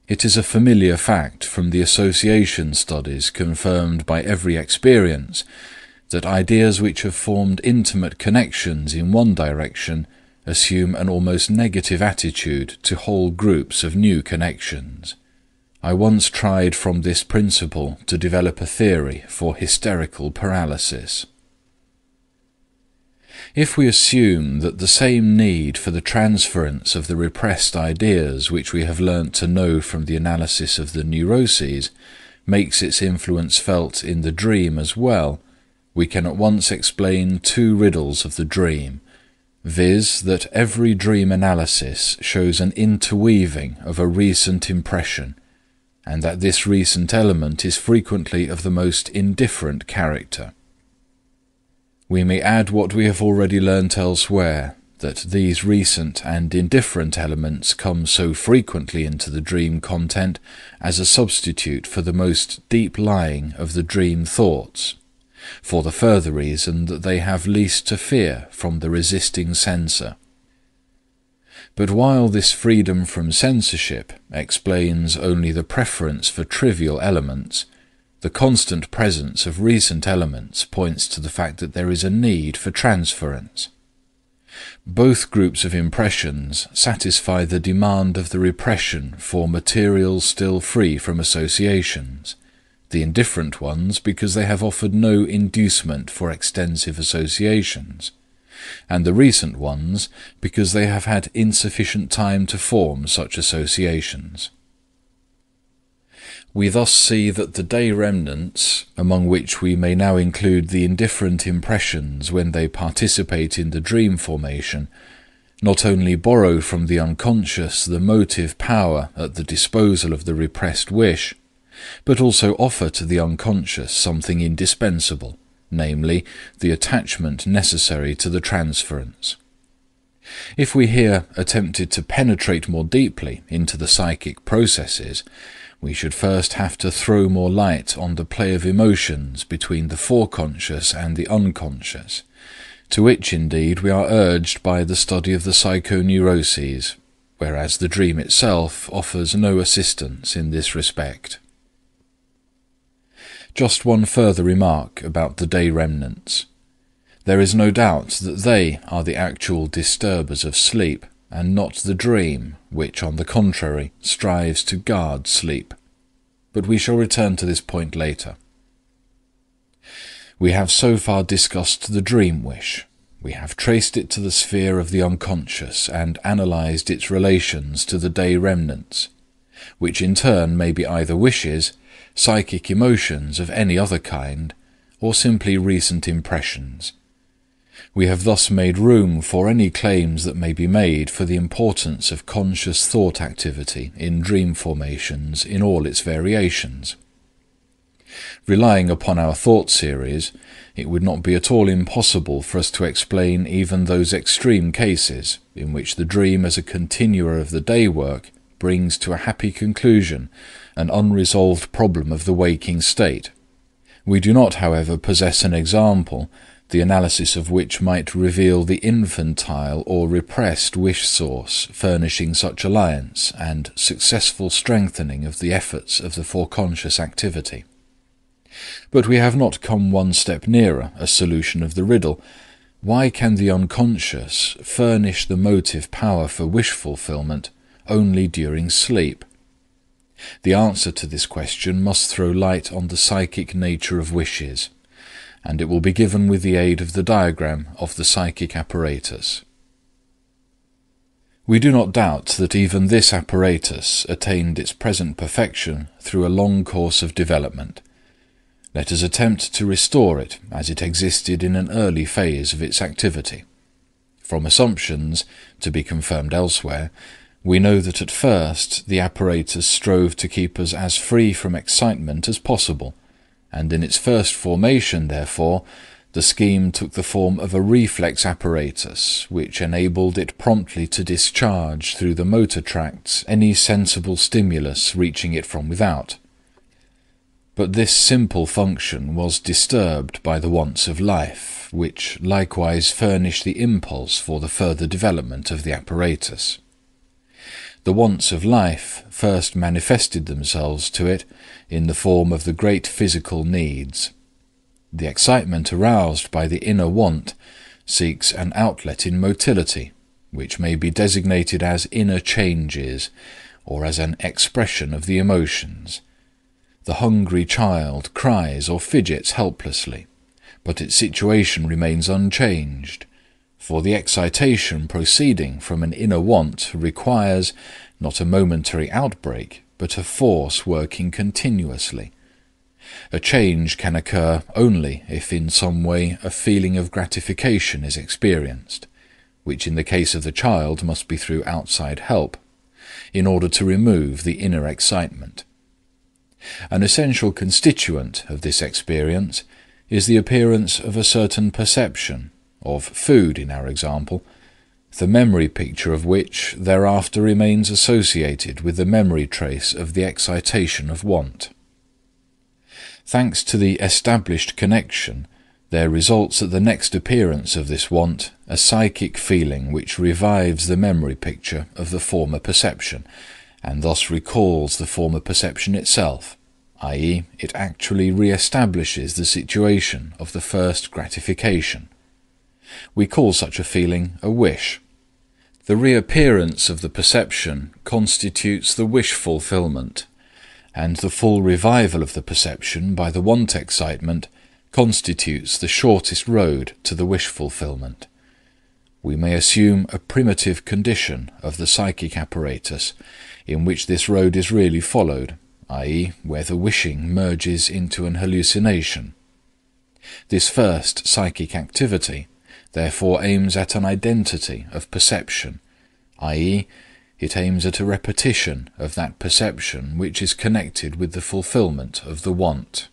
It is a familiar fact from the association studies confirmed by every experience that ideas which have formed intimate connections in one direction assume an almost negative attitude to whole groups of new connections. I once tried from this principle to develop a theory for hysterical paralysis. If we assume that the same need for the transference of the repressed ideas which we have learnt to know from the analysis of the neuroses makes its influence felt in the dream as well, we can at once explain two riddles of the dream, viz. That every dream analysis shows an interweaving of a recent impression, and that this recent element is frequently of the most indifferent character. We may add what we have already learnt elsewhere, that these recent and indifferent elements come so frequently into the dream content as a substitute for the most deep-lying of the dream thoughts, for the further reason that they have least to fear from the resisting censor. But while this freedom from censorship explains only the preference for trivial elements, the constant presence of recent elements points to the fact that there is a need for transference. Both groups of impressions satisfy the demand of the repression for materials still free from associations, the indifferent ones because they have offered no inducement for extensive associations, and the recent ones because they have had insufficient time to form such associations. We thus see that the day remnants, among which we may now include the indifferent impressions when they participate in the dream formation, not only borrow from the unconscious the motive power at the disposal of the repressed wish, but also offer to the unconscious something indispensable, namely, the attachment necessary to the transference. If we here attempted to penetrate more deeply into the psychic processes, we should first have to throw more light on the play of emotions between the foreconscious and the unconscious, to which indeed we are urged by the study of the psychoneuroses, whereas the dream itself offers no assistance in this respect. Just one further remark about the day remnants. There is no doubt that they are the actual disturbers of sleep, and not the dream, which, on the contrary, strives to guard sleep. But we shall return to this point later. We have so far discussed the dream wish. We have traced it to the sphere of the unconscious and analysed its relations to the day remnants, which in turn may be either wishes, psychic emotions of any other kind, or simply recent impressions. We have thus made room for any claims that may be made for the importance of conscious thought activity in dream formations in all its variations. Relying upon our thought series, it would not be at all impossible for us to explain even those extreme cases in which the dream as a continuer of the day work brings to a happy conclusion an unresolved problem of the waking state. We do not, however, possess an example, the analysis of which might reveal the infantile or repressed wish source furnishing such alliance and successful strengthening of the efforts of the foreconscious activity. But we have not come one step nearer a solution of the riddle. Why can the unconscious furnish the motive power for wish fulfillment only during sleep? The answer to this question must throw light on the psychic nature of wishes, and it will be given with the aid of the diagram of the psychic apparatus. We do not doubt that even this apparatus attained its present perfection through a long course of development. Let us attempt to restore it as it existed in an early phase of its activity. From assumptions, to be confirmed elsewhere, we know that at first the apparatus strove to keep us as free from excitement as possible, and in its first formation, therefore, the scheme took the form of a reflex apparatus, which enabled it promptly to discharge through the motor tracts any sensible stimulus reaching it from without. But this simple function was disturbed by the wants of life, which likewise furnished the impulse for the further development of the apparatus. The wants of life first manifested themselves to it in the form of the great physical needs. The excitement aroused by the inner want seeks an outlet in motility, which may be designated as inner changes, or as an expression of the emotions. The hungry child cries or fidgets helplessly, but its situation remains unchanged, for the excitation proceeding from an inner want requires not a momentary outbreak, but a force working continuously. A change can occur only if in some way a feeling of gratification is experienced, which in the case of the child must be through outside help, in order to remove the inner excitement. An essential constituent of this experience is the appearance of a certain perception, of food in our example, the memory picture of which thereafter remains associated with the memory trace of the excitation of want. Thanks to the established connection, there results at the next appearance of this want a psychic feeling which revives the memory picture of the former perception, and thus recalls the former perception itself, i.e., it actually re-establishes the situation of the first gratification. We call such a feeling a wish. The reappearance of the perception constitutes the wish fulfillment, and the full revival of the perception by the want excitement constitutes the shortest road to the wish fulfillment. We may assume a primitive condition of the psychic apparatus in which this road is really followed, i.e., where the wishing merges into an hallucination. This first psychic activity therefore aims at an identity of perception, i.e., it aims at a repetition of that perception which is connected with the fulfillment of the want.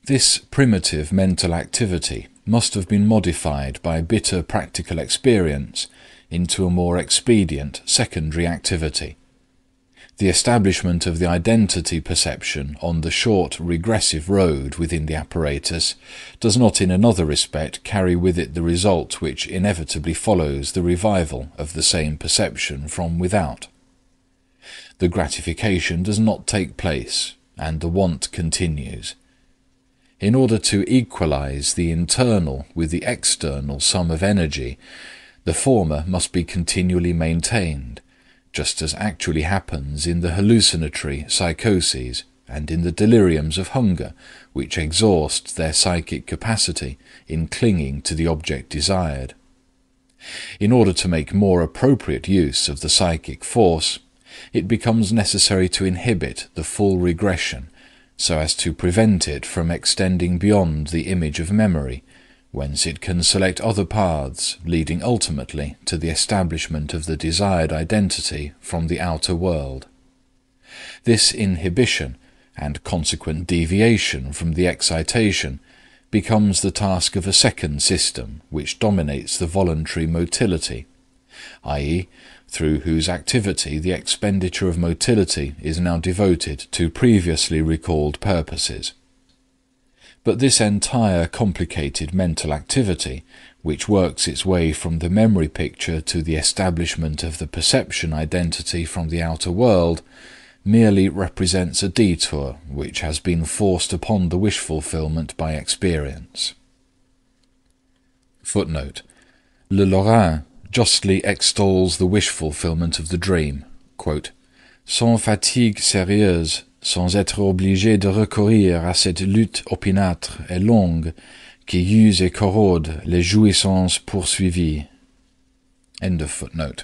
This primitive mental activity must have been modified by bitter practical experience into a more expedient secondary activity. The establishment of the identity perception on the short regressive road within the apparatus does not in another respect carry with it the result which inevitably follows the revival of the same perception from without. The gratification does not take place, and the want continues. In order to equalize the internal with the external sum of energy, the former must be continually maintained, just as actually happens in the hallucinatory psychoses and in the deliriums of hunger, which exhaust their psychic capacity in clinging to the object desired. In order to make more appropriate use of the psychic force, it becomes necessary to inhibit the full regression, so as to prevent it from extending beyond the image of memory, whence it can select other paths leading ultimately to the establishment of the desired identity from the outer world. This inhibition and consequent deviation from the excitation becomes the task of a second system which dominates the voluntary motility, i.e., through whose activity the expenditure of motility is now devoted to previously recalled purposes. But this entire complicated mental activity, which works its way from the memory picture to the establishment of the perception identity from the outer world, merely represents a detour which has been forced upon the wish fulfillment by experience. Footnote: Le Lorrain justly extols the wish fulfillment of the dream, quote, sans fatigue sérieuse, sans être obligé de recourir à cette lutte opiniâtre et longue qui use et corrode les jouissances poursuivies. End of footnote.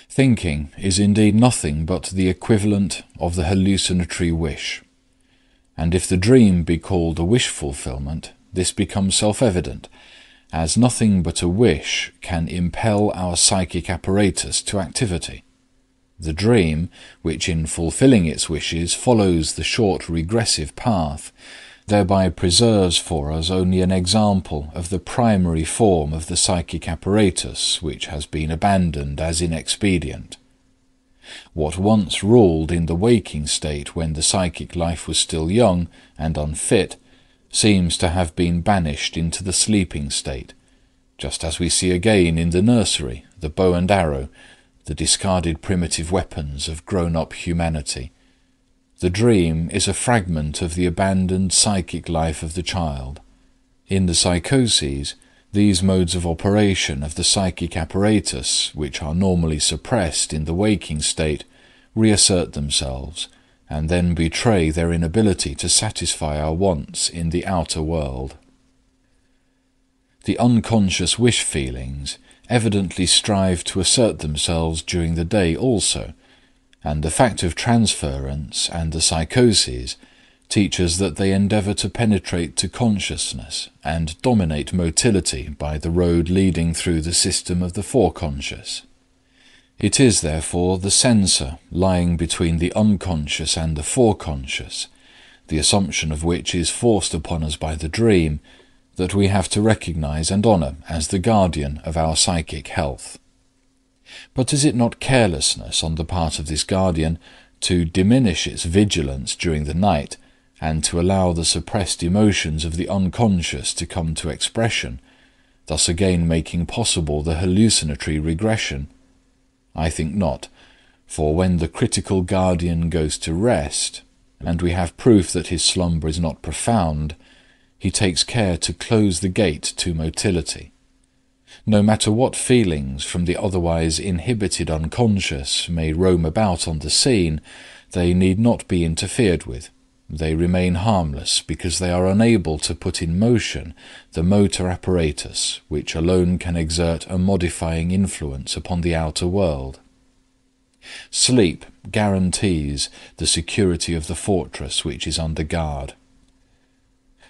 Thinking is indeed nothing but the equivalent of the hallucinatory wish, and if the dream be called a wish fulfillment, this becomes self-evident, as nothing but a wish can impel our psychic apparatus to activity. The dream, which in fulfilling its wishes follows the short regressive path, thereby preserves for us only an example of the primary form of the psychic apparatus which has been abandoned as inexpedient. What once ruled in the waking state when the psychic life was still young and unfit seems to have been banished into the sleeping state, just as we see again in the nursery the bow and arrow, the discarded primitive weapons of grown-up humanity. The dream is a fragment of the abandoned psychic life of the child. In the psychoses, these modes of operation of the psychic apparatus, which are normally suppressed in the waking state, reassert themselves, and then betray their inability to satisfy our wants in the outer world. The unconscious wish feelings evidently strive to assert themselves during the day also, and the fact of transference and the psychoses teach us that they endeavour to penetrate to consciousness and dominate motility by the road leading through the system of the foreconscious. It is, therefore, the censor lying between the unconscious and the foreconscious, the assumption of which is forced upon us by the dream, that we have to recognize and honour as the guardian of our psychic health. But is it not carelessness on the part of this guardian to diminish its vigilance during the night and to allow the suppressed emotions of the unconscious to come to expression, thus again making possible the hallucinatory regression? I think not, for when the critical guardian goes to rest, and we have proof that his slumber is not profound, he takes care to close the gate to motility. No matter what feelings from the otherwise inhibited unconscious may roam about on the scene, they need not be interfered with. They remain harmless because they are unable to put in motion the motor apparatus which alone can exert a modifying influence upon the outer world. Sleep guarantees the security of the fortress which is under guard.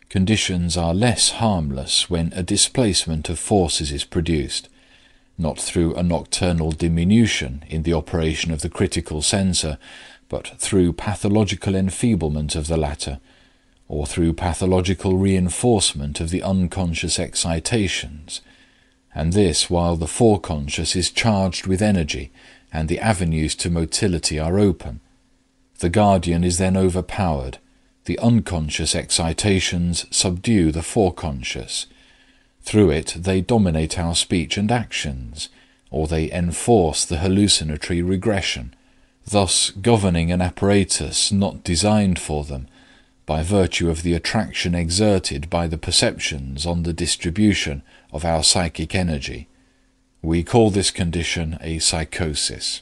Conditions are less harmless when a displacement of forces is produced, not through a nocturnal diminution in the operation of the critical sensor, but through pathological enfeeblement of the latter, or through pathological reinforcement of the unconscious excitations, and this while the foreconscious is charged with energy and the avenues to motility are open. The guardian is then overpowered. The unconscious excitations subdue the foreconscious. Through it they dominate our speech and actions, or they enforce the hallucinatory regression, thus governing an apparatus not designed for them, by virtue of the attraction exerted by the perceptions on the distribution of our psychic energy. We call this condition a psychosis.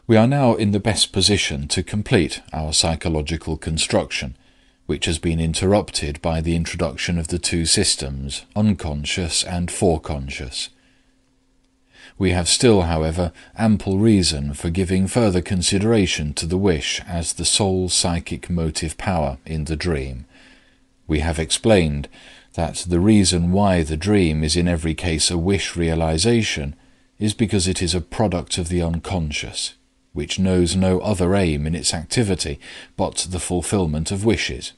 We are now in the best position to complete our psychological construction, which has been interrupted by the introduction of the two systems, unconscious and foreconscious. We have still, however, ample reason for giving further consideration to the wish as the sole psychic motive power in the dream. We have explained that the reason why the dream is in every case a wish realization is because it is a product of the unconscious, which knows no other aim in its activity but the fulfillment of wishes,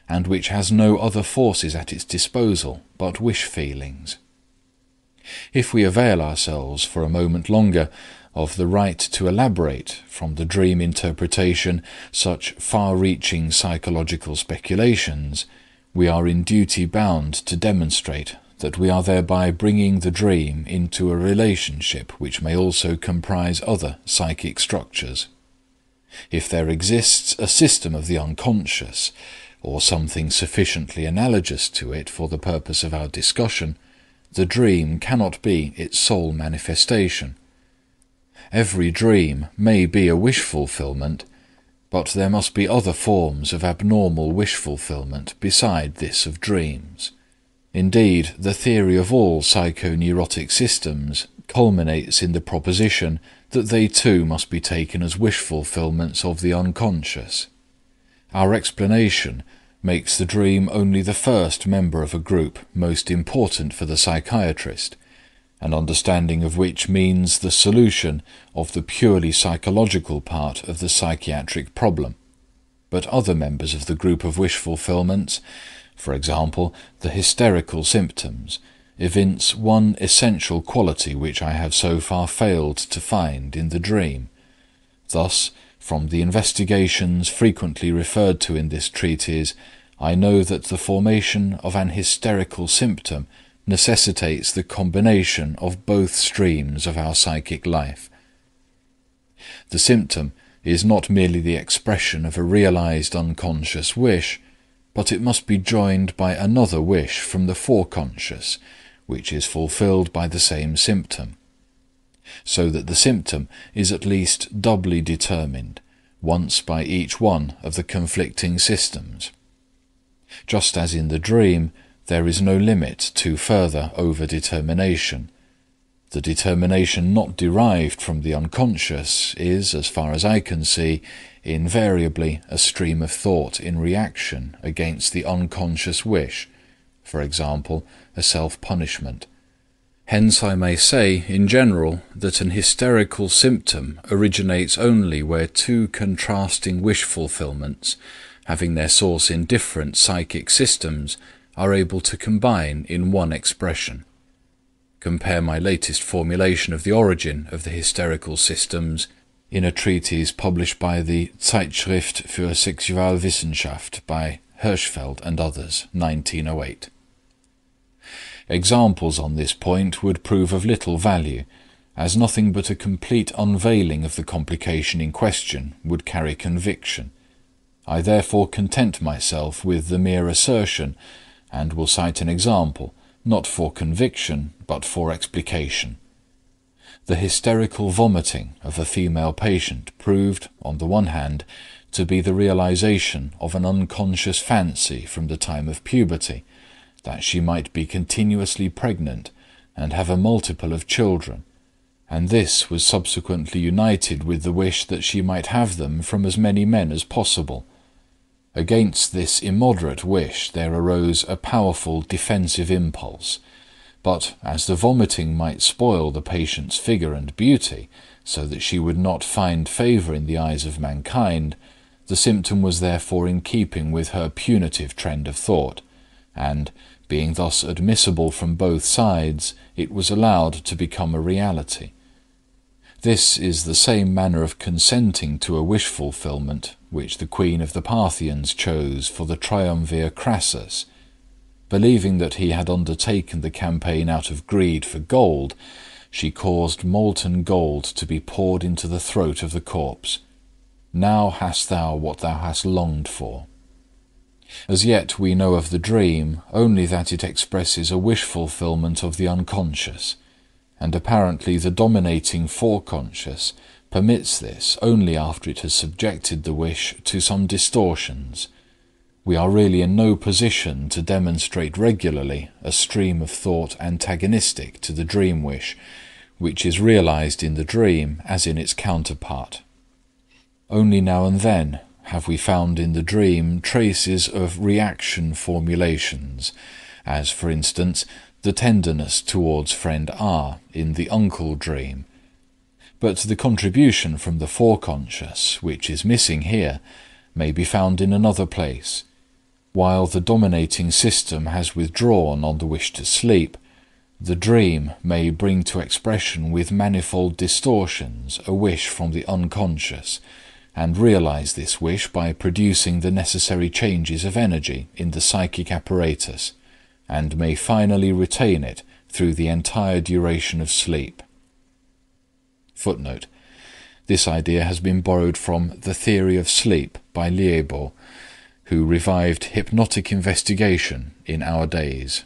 and which has no other forces at its disposal but wish feelings. If we avail ourselves for a moment longer of the right to elaborate from the dream interpretation such far-reaching psychological speculations, we are in duty bound to demonstrate that we are thereby bringing the dream into a relationship which may also comprise other psychic structures. If there exists a system of the unconscious, or something sufficiently analogous to it for the purpose of our discussion, the dream cannot be its sole manifestation. Every dream may be a wish fulfillment, but there must be other forms of abnormal wish fulfillment beside this of dreams. Indeed, the theory of all psychoneurotic systems culminates in the proposition that they too must be taken as wish fulfillments of the unconscious. Our explanation makes the dream only the first member of a group most important for the psychiatrist, an understanding of which means the solution of the purely psychological part of the psychiatric problem. But other members of the group of wish fulfillments, for example, the hysterical symptoms, evince one essential quality which I have so far failed to find in the dream. Thus, from the investigations frequently referred to in this treatise, I know that the formation of an hysterical symptom necessitates the combination of both streams of our psychic life. The symptom is not merely the expression of a realized unconscious wish, but it must be joined by another wish from the foreconscious, which is fulfilled by the same symptom, so that the symptom is at least doubly determined, once by each one of the conflicting systems. Just as in the dream, there is no limit to further over-determination. The determination not derived from the unconscious is, as far as I can see, invariably a stream of thought in reaction against the unconscious wish, for example, a self-punishment. Hence I may say, in general, that an hysterical symptom originates only where two contrasting wish fulfillments, having their source in different psychic systems, are able to combine in one expression. Compare my latest formulation of the origin of the hysterical systems in a treatise published by the Zeitschrift für Sexualwissenschaft by Hirschfeld and others, 1908. Examples on this point would prove of little value, as nothing but a complete unveiling of the complication in question would carry conviction. I therefore content myself with the mere assertion, and will cite an example, not for conviction, but for explication. The hysterical vomiting of a female patient proved, on the one hand, to be the realization of an unconscious fancy from the time of puberty, that she might be continuously pregnant and have a multiple of children, and this was subsequently united with the wish that she might have them from as many men as possible. Against this immoderate wish there arose a powerful defensive impulse, but as the vomiting might spoil the patient's figure and beauty, so that she would not find favour in the eyes of mankind, the symptom was therefore in keeping with her punitive trend of thought, and, being thus admissible from both sides, it was allowed to become a reality. This is the same manner of consenting to a wish-fulfillment which the queen of the Parthians chose for the triumvir Crassus. Believing that he had undertaken the campaign out of greed for gold, she caused molten gold to be poured into the throat of the corpse. Now hast thou what thou hast longed for. As yet we know of the dream only that it expresses a wish-fulfillment of the unconscious, and apparently the dominating foreconscious permits this only after it has subjected the wish to some distortions. We are really in no position to demonstrate regularly a stream of thought antagonistic to the dream wish, which is realized in the dream as in its counterpart. Only now and then have we found in the dream traces of reaction formulations, as, for instance, the tenderness towards friend R in the uncle dream. But the contribution from the foreconscious, which is missing here, may be found in another place. While the dominating system has withdrawn on the wish to sleep, the dream may bring to expression with manifold distortions a wish from the unconscious, and realize this wish by producing the necessary changes of energy in the psychic apparatus, and may finally retain it through the entire duration of sleep. Footnote: this idea has been borrowed from The Theory of Sleep by Liébaud, who revived hypnotic investigation in our days.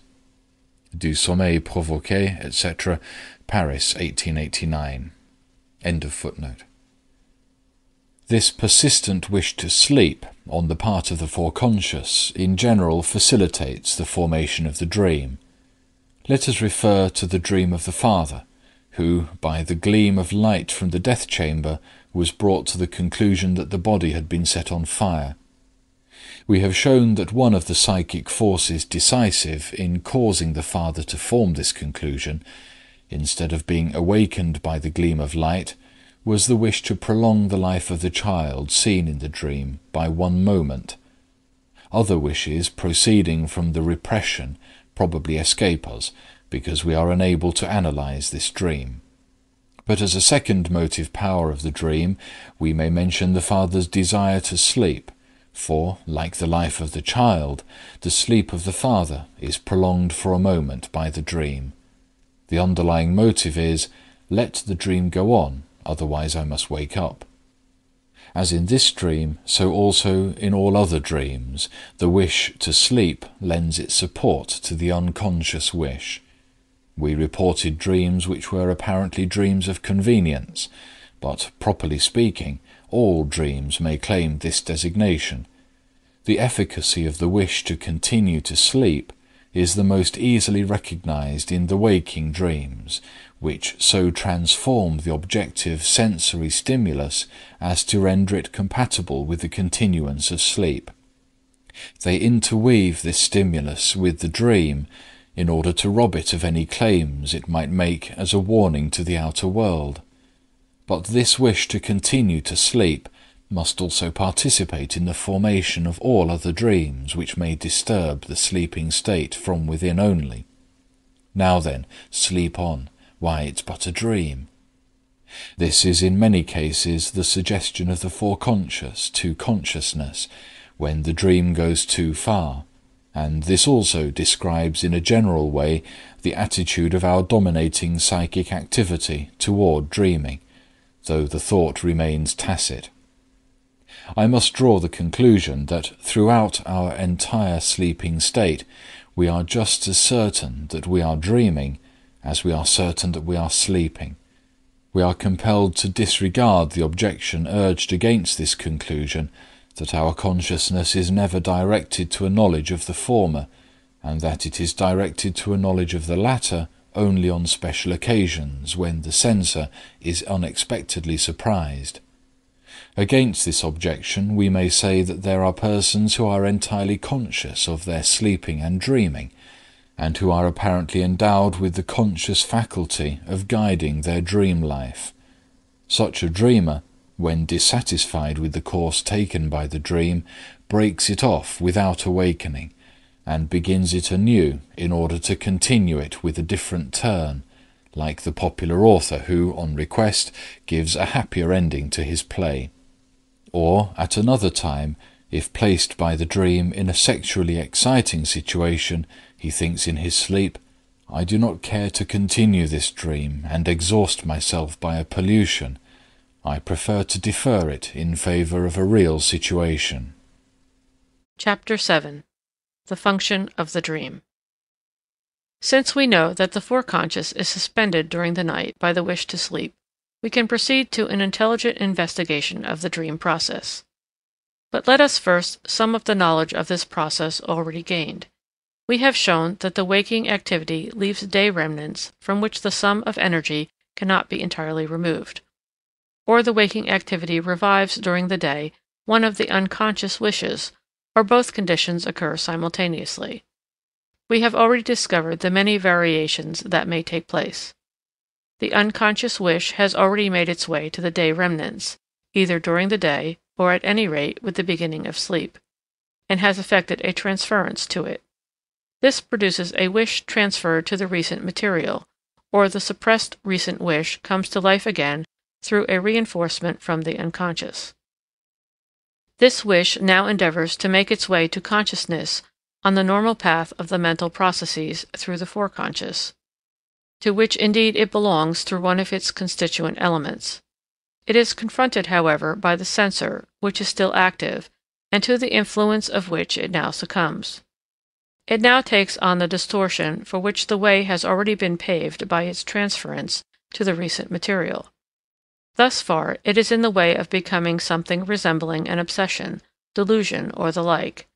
Du sommeil provoqué, etc., Paris, 1889. End of footnote. This persistent wish to sleep on the part of the foreconscious in general facilitates the formation of the dream. Let us refer to the dream of the father, who, by the gleam of light from the death chamber, was brought to the conclusion that the body had been set on fire. We have shown that one of the psychic forces decisive in causing the father to form this conclusion, instead of being awakened by the gleam of light, was the wish to prolong the life of the child seen in the dream by 1 moment. Other wishes proceeding from the repression probably escape us, because we are unable to analyze this dream. But as a second motive power of the dream, we may mention the father's desire to sleep, for, like the life of the child, the sleep of the father is prolonged for a moment by the dream. The underlying motive is, let the dream go on, otherwise I must wake up. As in this dream, so also in all other dreams, the wish to sleep lends its support to the unconscious wish. We reported dreams which were apparently dreams of convenience, but, properly speaking, all dreams may claim this designation. The efficacy of the wish to continue to sleep is the most easily recognized in the waking dreams, which so transform the objective sensory stimulus as to render it compatible with the continuance of sleep. They interweave this stimulus with the dream in order to rob it of any claims it might make as a warning to the outer world. But this wish to continue to sleep must also participate in the formation of all other dreams which may disturb the sleeping state from within only. Now then, sleep on. Why, it's but a dream. This is in many cases the suggestion of the foreconscious to consciousness when the dream goes too far, and this also describes in a general way the attitude of our dominating psychic activity toward dreaming, though the thought remains tacit. I must draw the conclusion that throughout our entire sleeping state we are just as certain that we are dreaming as we are certain that we are sleeping. We are compelled to disregard the objection urged against this conclusion, that our consciousness is never directed to a knowledge of the former, and that it is directed to a knowledge of the latter only on special occasions when the censor is unexpectedly surprised. Against this objection we may say that there are persons who are entirely conscious of their sleeping and dreaming, and who are apparently endowed with the conscious faculty of guiding their dream life. Such a dreamer, when dissatisfied with the course taken by the dream, breaks it off without awakening, and begins it anew in order to continue it with a different turn, like the popular author who, on request, gives a happier ending to his play. Or, at another time, if placed by the dream in a sexually exciting situation, he thinks in his sleep, "I do not care to continue this dream and exhaust myself by a pollution. I prefer to defer it in favor of a real situation." Chapter 7. The Function of the Dream. Since we know that the foreconscious is suspended during the night by the wish to sleep, we can proceed to an intelligent investigation of the dream process. But let us first sum up the knowledge of this process already gained. We have shown that the waking activity leaves day remnants from which the sum of energy cannot be entirely removed. Or the waking activity revives during the day one of the unconscious wishes, or both conditions occur simultaneously. We have already discovered the many variations that may take place. The unconscious wish has already made its way to the day remnants, either during the day, or at any rate with the beginning of sleep, and has effected a transference to it. This produces a wish transferred to the recent material, or the suppressed recent wish comes to life again through a reinforcement from the unconscious. This wish now endeavors to make its way to consciousness on the normal path of the mental processes through the foreconscious, to which indeed it belongs through one of its constituent elements. It is confronted, however, by the censor, which is still active, and to the influence of which it now succumbs. It now takes on the distortion for which the way has already been paved by its transference to the recent material. Thus far, it is in the way of becoming something resembling an obsession, delusion, or the like,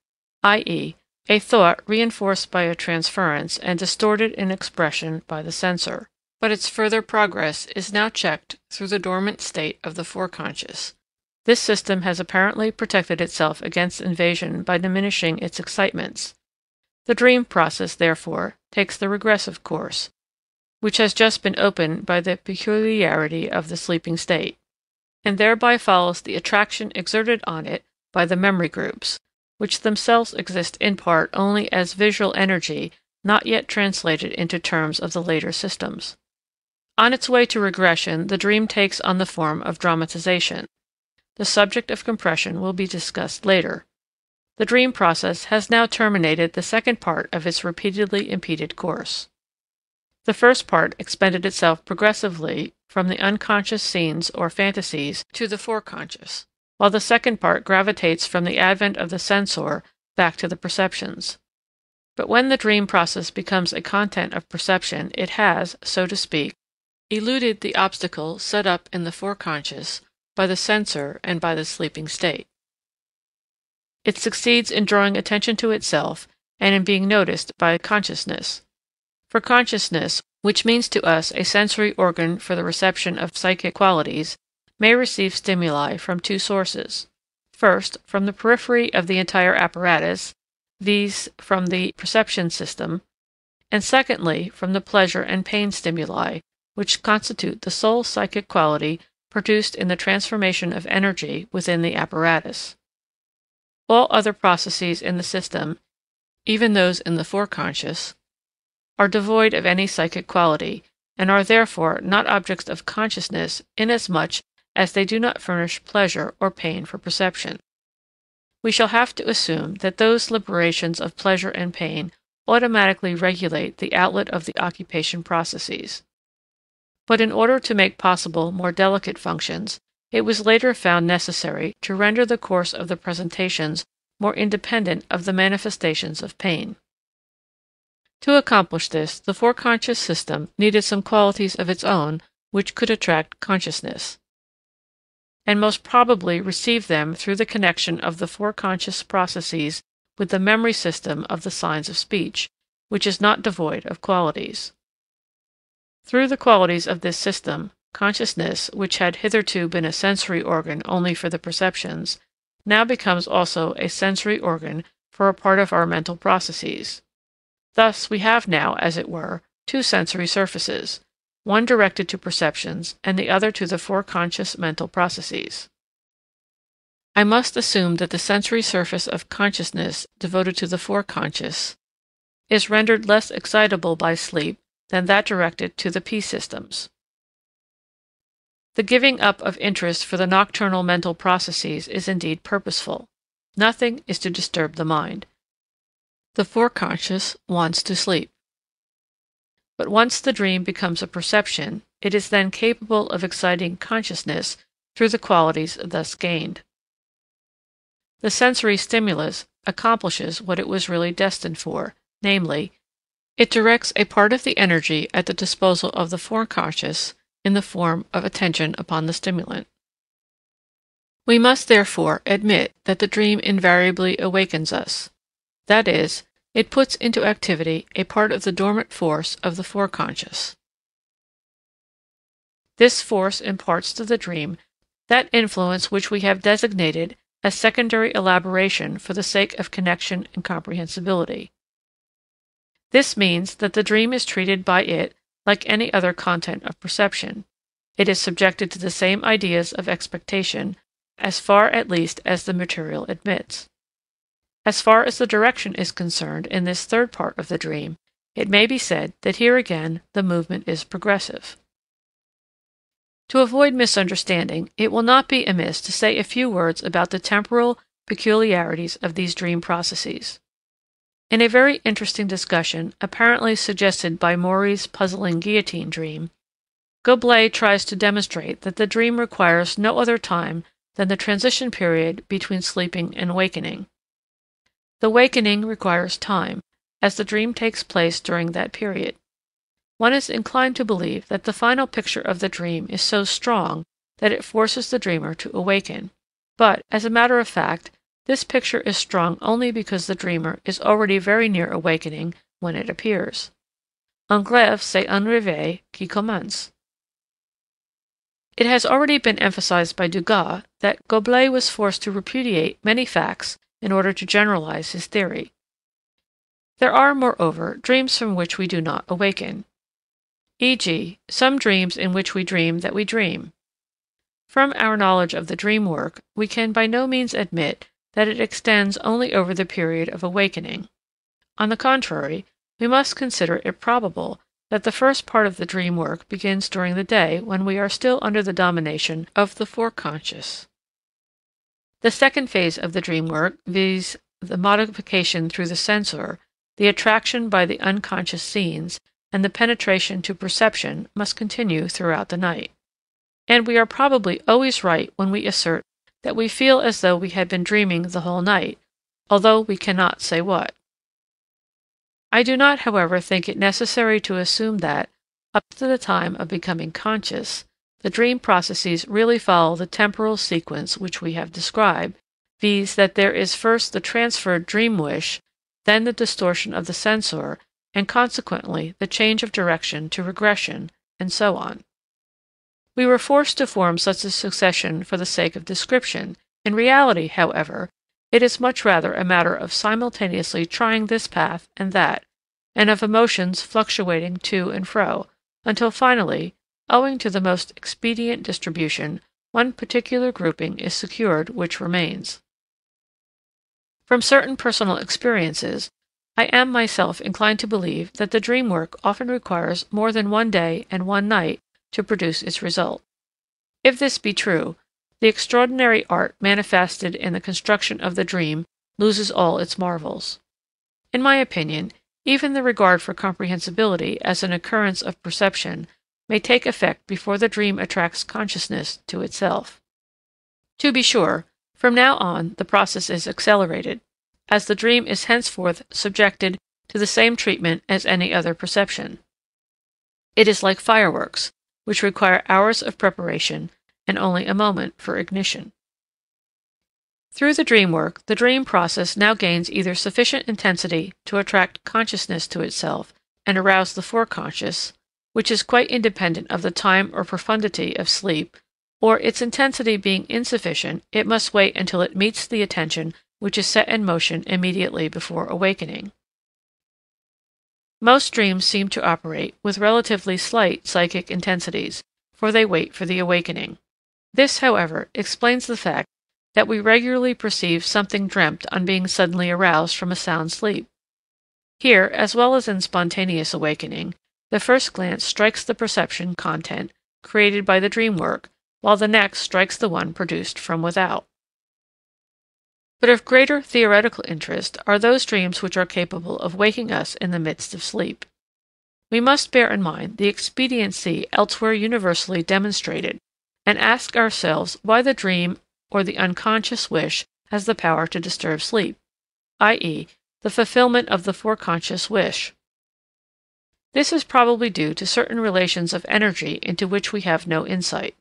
i.e., a thought reinforced by a transference and distorted in expression by the censor. But its further progress is now checked through the dormant state of the foreconscious. This system has apparently protected itself against invasion by diminishing its excitements. The dream process, therefore, takes the regressive course, which has just been opened by the peculiarity of the sleeping state, and thereby follows the attraction exerted on it by the memory groups, which themselves exist in part only as visual energy not yet translated into terms of the later systems. On its way to regression, the dream takes on the form of dramatization. The subject of compression will be discussed later. The dream process has now terminated the second part of its repeatedly impeded course. The first part expended itself progressively from the unconscious scenes or fantasies to the foreconscious, while the second part gravitates from the advent of the censor back to the perceptions. But when the dream process becomes a content of perception, it has, so to speak, eluded the obstacle set up in the foreconscious by the censor and by the sleeping state. It succeeds in drawing attention to itself and in being noticed by consciousness. For consciousness, which means to us a sensory organ for the reception of psychic qualities, may receive stimuli from two sources. First, from the periphery of the entire apparatus, viz., from the perception system, and secondly, from the pleasure and pain stimuli, which constitute the sole psychic quality produced in the transformation of energy within the apparatus. All other processes in the system, even those in the foreconscious, are devoid of any psychic quality, and are therefore not objects of consciousness inasmuch as they do not furnish pleasure or pain for perception. We shall have to assume that those liberations of pleasure and pain automatically regulate the outlet of the occupation processes. But in order to make possible more delicate functions, it was later found necessary to render the course of the presentations more independent of the manifestations of pain. To accomplish this, the foreconscious system needed some qualities of its own which could attract consciousness, and most probably received them through the connection of the foreconscious processes with the memory system of the signs of speech, which is not devoid of qualities. Through the qualities of this system, consciousness, which had hitherto been a sensory organ only for the perceptions, now becomes also a sensory organ for a part of our mental processes. Thus we have now, as it were, two sensory surfaces, one directed to perceptions and the other to the foreconscious mental processes. I must assume that the sensory surface of consciousness devoted to the foreconscious is rendered less excitable by sleep than that directed to the P systems. The giving up of interest for the nocturnal mental processes is indeed purposeful. Nothing is to disturb the mind. The foreconscious wants to sleep. But once the dream becomes a perception, it is then capable of exciting consciousness through the qualities thus gained. The sensory stimulus accomplishes what it was really destined for, namely, it directs a part of the energy at the disposal of the foreconscious in the form of attention upon the stimulant. We must therefore admit that the dream invariably awakens us. That is, it puts into activity a part of the dormant force of the foreconscious. This force imparts to the dream that influence which we have designated as secondary elaboration for the sake of connection and comprehensibility. This means that the dream is treated by it like any other content of perception. It is subjected to the same ideas of expectation, as far at least as the material admits. As far as the direction is concerned in this third part of the dream, it may be said that here again the movement is progressive. To avoid misunderstanding, it will not be amiss to say a few words about the temporal peculiarities of these dream processes. In a very interesting discussion, apparently suggested by Maury's puzzling guillotine dream, Goblet tries to demonstrate that the dream requires no other time than the transition period between sleeping and wakening. The wakening requires time, as the dream takes place during that period. One is inclined to believe that the final picture of the dream is so strong that it forces the dreamer to awaken, but, as a matter of fact, this picture is strong only because the dreamer is already very near awakening when it appears. Un rêve, c'est un réveil qui commence. It has already been emphasized by Dugas that Goblet was forced to repudiate many facts in order to generalize his theory. There are, moreover, dreams from which we do not awaken, e.g., some dreams in which we dream that we dream. From our knowledge of the dream work, we can by no means admit that it extends only over the period of awakening. On the contrary, we must consider it probable that the first part of the dream work begins during the day when we are still under the domination of the foreconscious. The second phase of the dream work, viz. The modification through the censor, the attraction by the unconscious scenes, and the penetration to perception, must continue throughout the night. And we are probably always right when we assert that we feel as though we had been dreaming the whole night, although we cannot say what. I do not, however, think it necessary to assume that, up to the time of becoming conscious, the dream processes really follow the temporal sequence which we have described, viz. That there is first the transferred dream wish, then the distortion of the censor, and consequently the change of direction to regression, and so on. We were forced to form such a succession for the sake of description. In reality, however, it is much rather a matter of simultaneously trying this path and that, and of emotions fluctuating to and fro, until finally, owing to the most expedient distribution, one particular grouping is secured which remains. From certain personal experiences, I am myself inclined to believe that the dream work often requires more than one day and one night to produce its result. If this be true, the extraordinary art manifested in the construction of the dream loses all its marvels. In my opinion, even the regard for comprehensibility as an occurrence of perception may take effect before the dream attracts consciousness to itself. To be sure, from now on the process is accelerated, as the dream is henceforth subjected to the same treatment as any other perception. It is like fireworks, which require hours of preparation and only a moment for ignition. Through the dream work, the dream process now gains either sufficient intensity to attract consciousness to itself and arouse the foreconscious, which is quite independent of the time or profundity of sleep, or its intensity being insufficient, it must wait until it meets the attention which is set in motion immediately before awakening. Most dreams seem to operate with relatively slight psychic intensities, for they wait for the awakening. This, however, explains the fact that we regularly perceive something dreamt on being suddenly aroused from a sound sleep. Here, as well as in spontaneous awakening, the first glance strikes the perception content created by the dream work, while the next strikes the one produced from without. But of greater theoretical interest are those dreams which are capable of waking us in the midst of sleep. We must bear in mind the expediency elsewhere universally demonstrated, and ask ourselves why the dream or the unconscious wish has the power to disturb sleep, i.e., the fulfillment of the foreconscious wish. This is probably due to certain relations of energy into which we have no insight.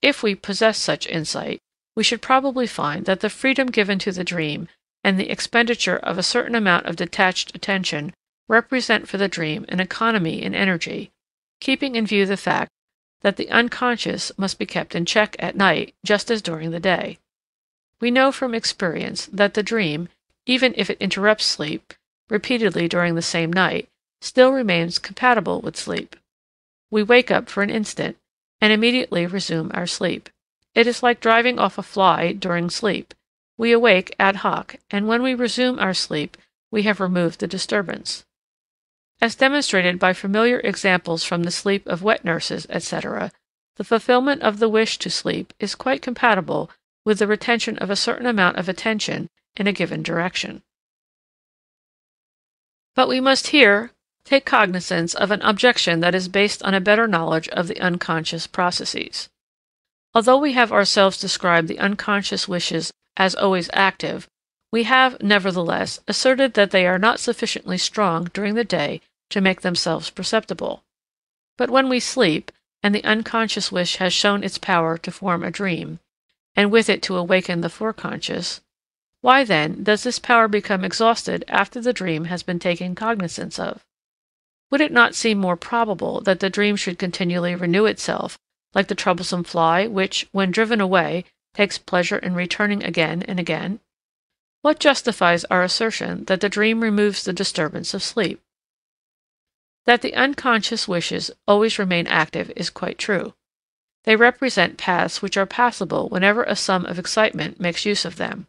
If we possess such insight, we should probably find that the freedom given to the dream and the expenditure of a certain amount of detached attention represent for the dream an economy in energy, keeping in view the fact that the unconscious must be kept in check at night just as during the day. We know from experience that the dream, even if it interrupts sleep repeatedly during the same night, still remains compatible with sleep. We wake up for an instant, and immediately resume our sleep. It is like driving off a fly during sleep. We awake ad hoc, and when we resume our sleep, we have removed the disturbance. As demonstrated by familiar examples from the sleep of wet nurses, etc., the fulfillment of the wish to sleep is quite compatible with the retention of a certain amount of attention in a given direction. But we must here take cognizance of an objection that is based on a better knowledge of the unconscious processes. Although we have ourselves described the unconscious wishes as always active, we have, nevertheless, asserted that they are not sufficiently strong during the day to make themselves perceptible. But when we sleep, and the unconscious wish has shown its power to form a dream, and with it to awaken the foreconscious, why then does this power become exhausted after the dream has been taken cognizance of? Would it not seem more probable that the dream should continually renew itself, like the troublesome fly which, when driven away, takes pleasure in returning again and again? What justifies our assertion that the dream removes the disturbance of sleep? That the unconscious wishes always remain active is quite true. They represent paths which are passable whenever a sum of excitement makes use of them.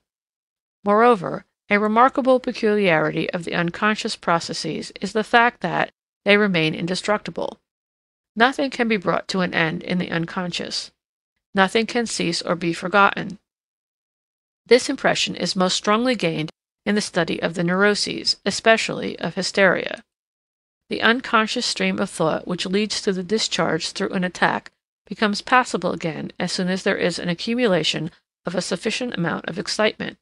Moreover, a remarkable peculiarity of the unconscious processes is the fact that they remain indestructible. Nothing can be brought to an end in the unconscious. Nothing can cease or be forgotten. This impression is most strongly gained in the study of the neuroses, especially of hysteria. The unconscious stream of thought which leads to the discharge through an attack becomes passable again as soon as there is an accumulation of a sufficient amount of excitement.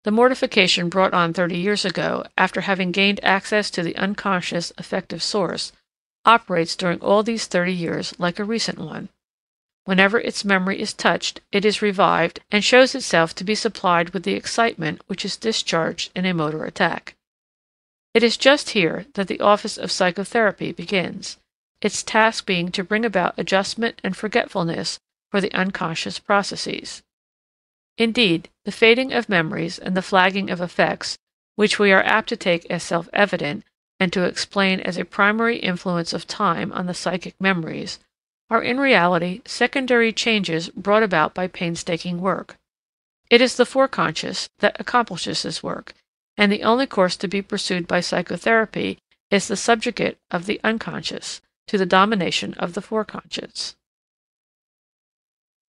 The mortification brought on 30 years ago, after having gained access to the unconscious affective source, operates during all these 30 years like a recent one. Whenever its memory is touched, it is revived and shows itself to be supplied with the excitement which is discharged in a motor attack. It is just here that the office of psychotherapy begins, its task being to bring about adjustment and forgetfulness for the unconscious processes. Indeed, the fading of memories and the flagging of effects, which we are apt to take as self-evident and to explain as a primary influence of time on the psychic memories, are in reality secondary changes brought about by painstaking work. It is the foreconscious that accomplishes this work, and the only course to be pursued by psychotherapy is the subjugate of the unconscious to the domination of the foreconscious.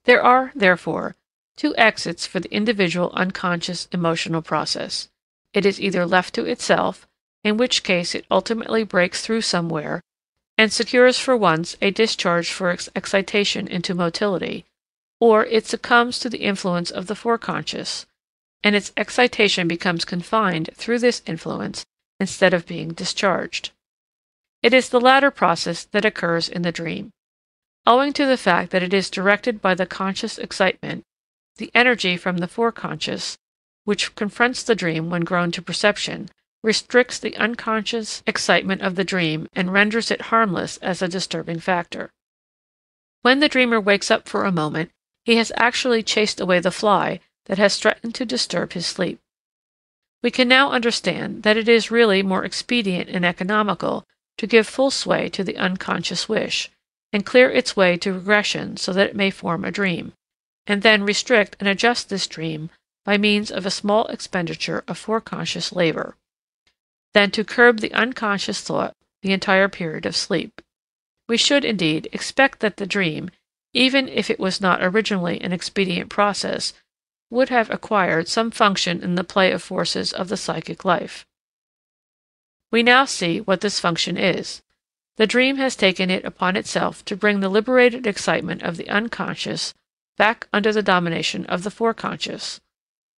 There are, therefore, two exits for the individual unconscious emotional process. It is either left to itself, in which case it ultimately breaks through somewhere, and secures for once a discharge for its excitation into motility, or it succumbs to the influence of the foreconscious, and its excitation becomes confined through this influence instead of being discharged. It is the latter process that occurs in the dream. Owing to the fact that it is directed by the conscious excitement, the energy from the foreconscious, which confronts the dream when grown to perception, restricts the unconscious excitement of the dream and renders it harmless as a disturbing factor. When the dreamer wakes up for a moment, he has actually chased away the fly that has threatened to disturb his sleep. We can now understand that it is really more expedient and economical to give full sway to the unconscious wish, and clear its way to regression so that it may form a dream, and then restrict and adjust this dream by means of a small expenditure of foreconscious labor, than to curb the unconscious thought the entire period of sleep. We should, indeed, expect that the dream, even if it was not originally an expedient process, would have acquired some function in the play of forces of the psychic life. We now see what this function is. The dream has taken it upon itself to bring the liberated excitement of the unconscious back under the domination of the foreconscious.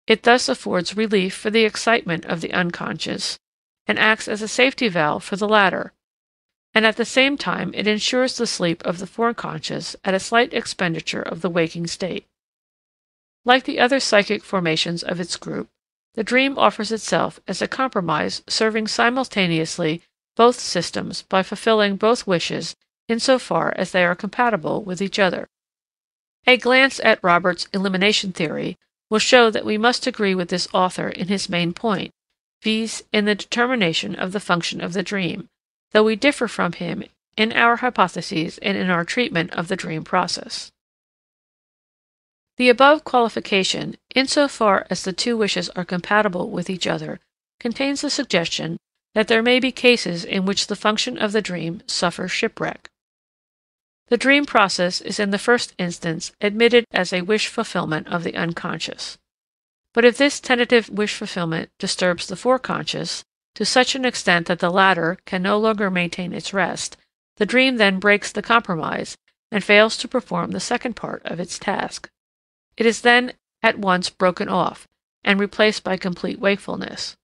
It thus affords relief for the excitement of the unconscious and acts as a safety valve for the latter, and at the same time it ensures the sleep of the foreconscious at a slight expenditure of the waking state. Like the other psychic formations of its group, the dream offers itself as a compromise serving simultaneously both systems by fulfilling both wishes insofar as they are compatible with each other. A glance at Robert's elimination theory will show that we must agree with this author in his main point, viz. In the determination of the function of the dream, though we differ from him in our hypotheses and in our treatment of the dream process. The above qualification, insofar as the two wishes are compatible with each other, contains the suggestion that there may be cases in which the function of the dream suffers shipwreck. The dream process is in the first instance admitted as a wish fulfillment of the unconscious. But if this tentative wish fulfillment disturbs the foreconscious to such an extent that the latter can no longer maintain its rest, the dream then breaks the compromise and fails to perform the second part of its task. It is then at once broken off and replaced by complete wakefulness.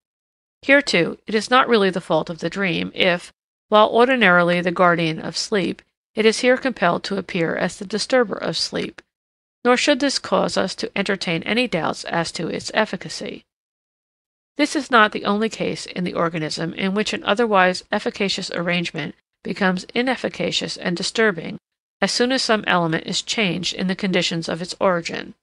Here, too, it is not really the fault of the dream if, while ordinarily the guardian of sleep, it is here compelled to appear as the disturber of sleep, nor should this cause us to entertain any doubts as to its efficacy. This is not the only case in the organism in which an otherwise efficacious arrangement becomes inefficacious and disturbing as soon as some element is changed in the conditions of its origin.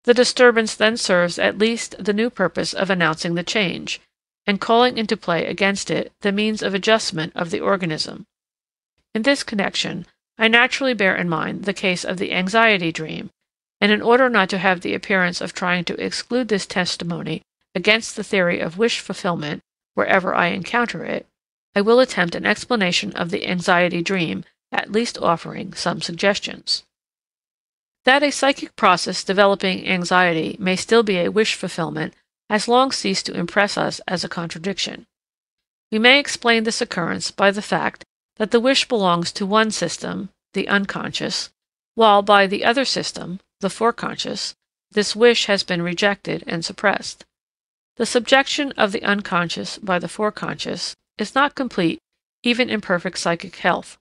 The disturbance then serves at least the new purpose of announcing the change, and calling into play against it the means of adjustment of the organism. In this connection, I naturally bear in mind the case of the anxiety dream, and in order not to have the appearance of trying to exclude this testimony against the theory of wish fulfillment wherever I encounter it, I will attempt an explanation of the anxiety dream, at least offering some suggestions. That a psychic process developing anxiety may still be a wish fulfillment has long ceased to impress us as a contradiction. We may explain this occurrence by the fact that the wish belongs to one system, the unconscious, while by the other system, the foreconscious, this wish has been rejected and suppressed. The subjection of the unconscious by the foreconscious is not complete even in perfect psychic health.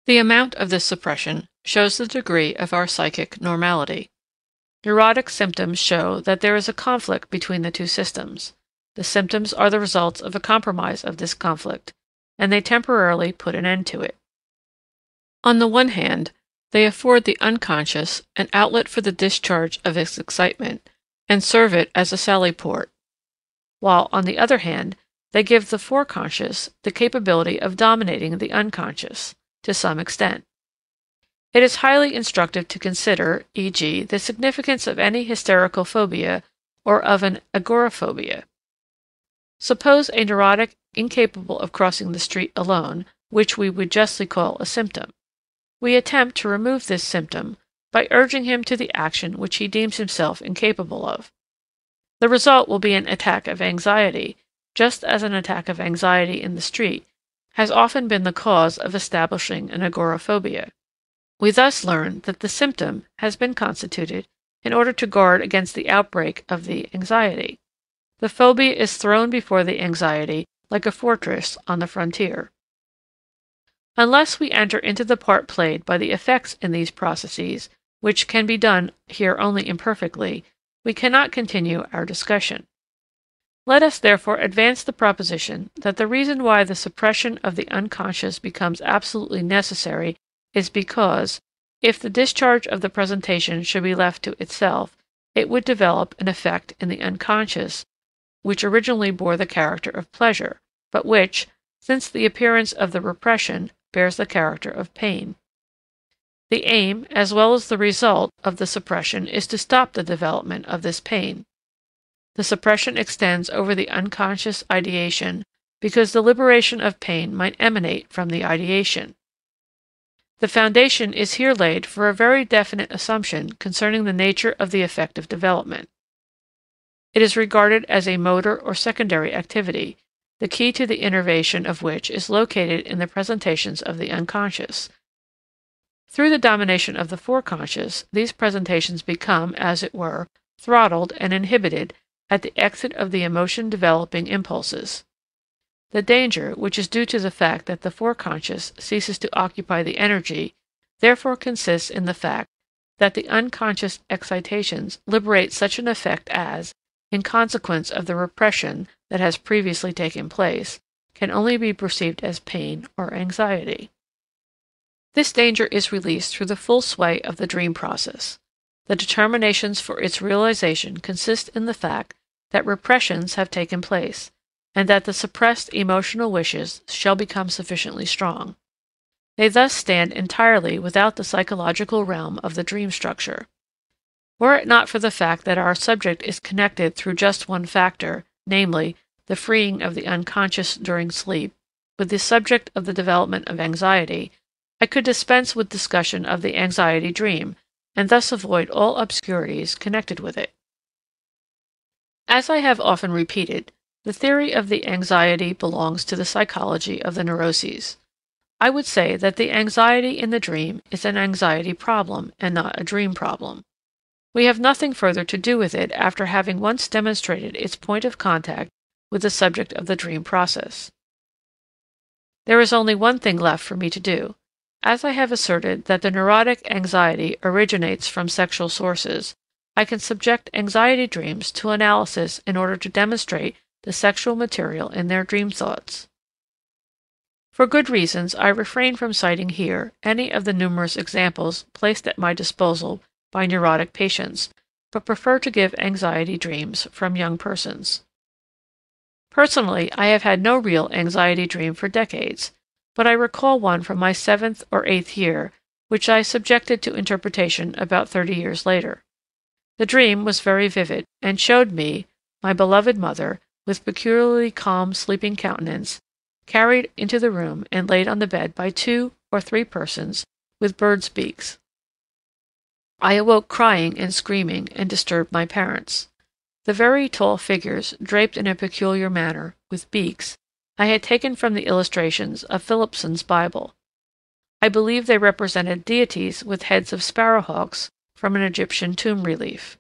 The amount of this suppression shows the degree of our psychic normality. Neurotic symptoms show that there is a conflict between the two systems. The symptoms are the results of a compromise of this conflict, and they temporarily put an end to it. On the one hand, they afford the unconscious an outlet for the discharge of its excitement, and serve it as a sally port, while, on the other hand, they give the foreconscious the capability of dominating the unconscious, to some extent. It is highly instructive to consider, e.g., the significance of any hysterical phobia or of an agoraphobia. Suppose a neurotic incapable of crossing the street alone, which we would justly call a symptom. We attempt to remove this symptom by urging him to the action which he deems himself incapable of. The result will be an attack of anxiety, just as an attack of anxiety in the street has often been the cause of establishing an agoraphobia. We thus learn that the symptom has been constituted in order to guard against the outbreak of the anxiety. The phobia is thrown before the anxiety like a fortress on the frontier. Unless we enter into the part played by the effects in these processes, which can be done here only imperfectly, we cannot continue our discussion. Let us therefore advance the proposition that the reason why the suppression of the unconscious becomes absolutely necessary is because, if the discharge of the presentation should be left to itself, it would develop an effect in the unconscious which originally bore the character of pleasure, but which, since the appearance of the repression, bears the character of pain. The aim, as well as the result, of the suppression is to stop the development of this pain. The suppression extends over the unconscious ideation because the liberation of pain might emanate from the ideation. The foundation is here laid for a very definite assumption concerning the nature of the affective development. It is regarded as a motor or secondary activity, the key to the innervation of which is located in the presentations of the unconscious. Through the domination of the foreconscious, these presentations become, as it were, throttled and inhibited at the exit of the emotion-developing impulses. The danger, which is due to the fact that the foreconscious ceases to occupy the energy, therefore consists in the fact that the unconscious excitations liberate such an effect as, in consequence of the repression that has previously taken place, can only be perceived as pain or anxiety. This danger is released through the full sway of the dream process. The determinations for its realization consist in the fact that repressions have taken place, and that the suppressed emotional wishes shall become sufficiently strong. They thus stand entirely without the psychological realm of the dream structure. Were it not for the fact that our subject is connected through just one factor, namely, the freeing of the unconscious during sleep, with the subject of the development of anxiety, I could dispense with discussion of the anxiety dream, and thus avoid all obscurities connected with it. As I have often repeated, the theory of the anxiety belongs to the psychology of the neuroses. I would say that the anxiety in the dream is an anxiety problem and not a dream problem. We have nothing further to do with it after having once demonstrated its point of contact with the subject of the dream process. There is only one thing left for me to do. As I have asserted that the neurotic anxiety originates from sexual sources, I can subject anxiety dreams to analysis in order to demonstrate the sexual material in their dream thoughts. For good reasons, I refrain from citing here any of the numerous examples placed at my disposal by neurotic patients, but prefer to give anxiety dreams from young persons. Personally, I have had no real anxiety dream for decades, but I recall one from my 7th or 8th year, which I subjected to interpretation about 30 years later. The dream was very vivid, and showed me, my beloved mother, with peculiarly calm sleeping countenance, carried into the room and laid on the bed by 2 or 3 persons with birds' beaks. I awoke crying and screaming, and disturbed my parents. The very tall figures, draped in a peculiar manner, with beaks, I had taken from the illustrations of Philipson's Bible. I believe they represented deities with heads of sparrowhawks from an Egyptian tomb relief.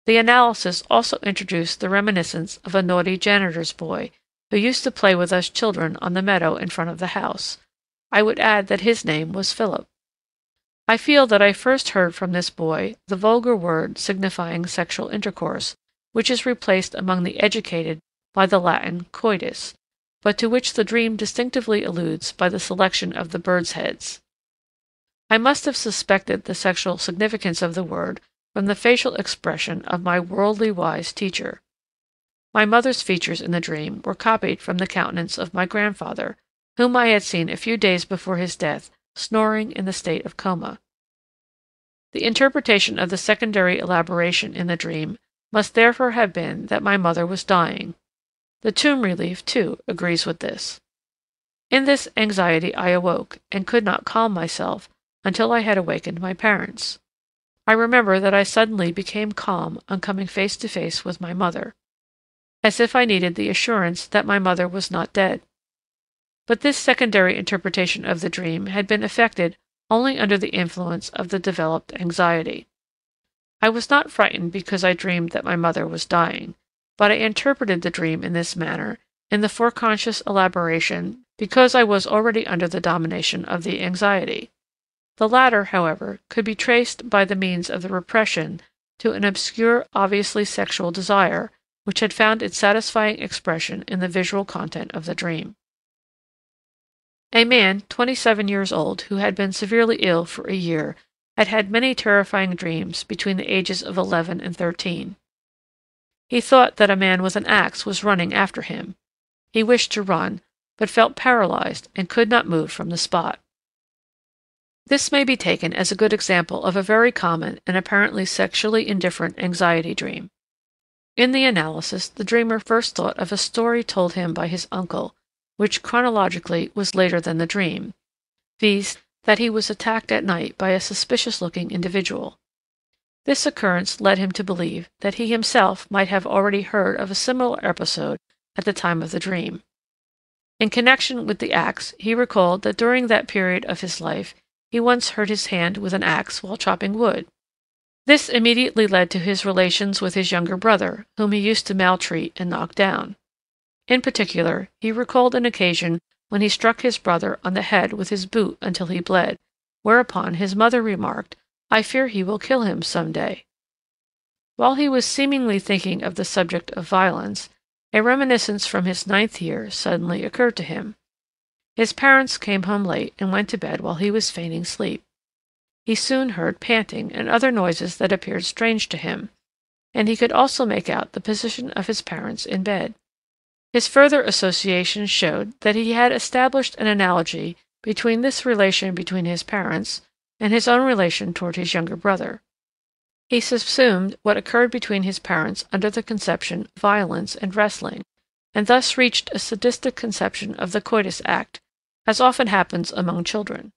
The analysis also introduced the reminiscence of a naughty janitor's boy, who used to play with us children on the meadow in front of the house. I would add that his name was Philip. I feel that I first heard from this boy the vulgar word signifying sexual intercourse, which is replaced among the educated by the Latin coitus, but to which the dream distinctively alludes by the selection of the birds' heads. I must have suspected the sexual significance of the word from the facial expression of my worldly wise teacher. My mother's features in the dream were copied from the countenance of my grandfather, whom I had seen a few days before his death, snoring in the state of coma. The interpretation of the secondary elaboration in the dream must therefore have been that my mother was dying. The tomb relief, too, agrees with this. In this anxiety I awoke, and could not calm myself until I had awakened my parents. I remember that I suddenly became calm on coming face to face with my mother, as if I needed the assurance that my mother was not dead. But this secondary interpretation of the dream had been effected only under the influence of the developed anxiety. I was not frightened because I dreamed that my mother was dying, but I interpreted the dream in this manner in the foreconscious elaboration because I was already under the domination of the anxiety. The latter, however, could be traced by the means of the repression to an obscure, obviously sexual desire, which had found its satisfying expression in the visual content of the dream. A man, 27 years old, who had been severely ill for a year, had had many terrifying dreams between the ages of 11 and 13. He thought that a man with an axe was running after him. He wished to run, but felt paralyzed and could not move from the spot. This may be taken as a good example of a very common and apparently sexually indifferent anxiety dream. In the analysis, the dreamer first thought of a story told him by his uncle, which chronologically was later than the dream, viz., that he was attacked at night by a suspicious-looking individual. This occurrence led him to believe that he himself might have already heard of a similar episode at the time of the dream. In connection with the axe, he recalled that during that period of his life he once hurt his hand with an axe while chopping wood. This immediately led to his relations with his younger brother, whom he used to maltreat and knock down. In particular, he recalled an occasion when he struck his brother on the head with his boot until he bled, whereupon his mother remarked, "I fear he will kill him some day." While he was seemingly thinking of the subject of violence, a reminiscence from his 9th year suddenly occurred to him. His parents came home late and went to bed while he was feigning sleep. He soon heard panting and other noises that appeared strange to him, and he could also make out the position of his parents in bed. His further associations showed that he had established an analogy between this relation between his parents and his own relation toward his younger brother. He subsumed what occurred between his parents under the conception violence and wrestling, and thus reached a sadistic conception of the coitus act, as often happens among children.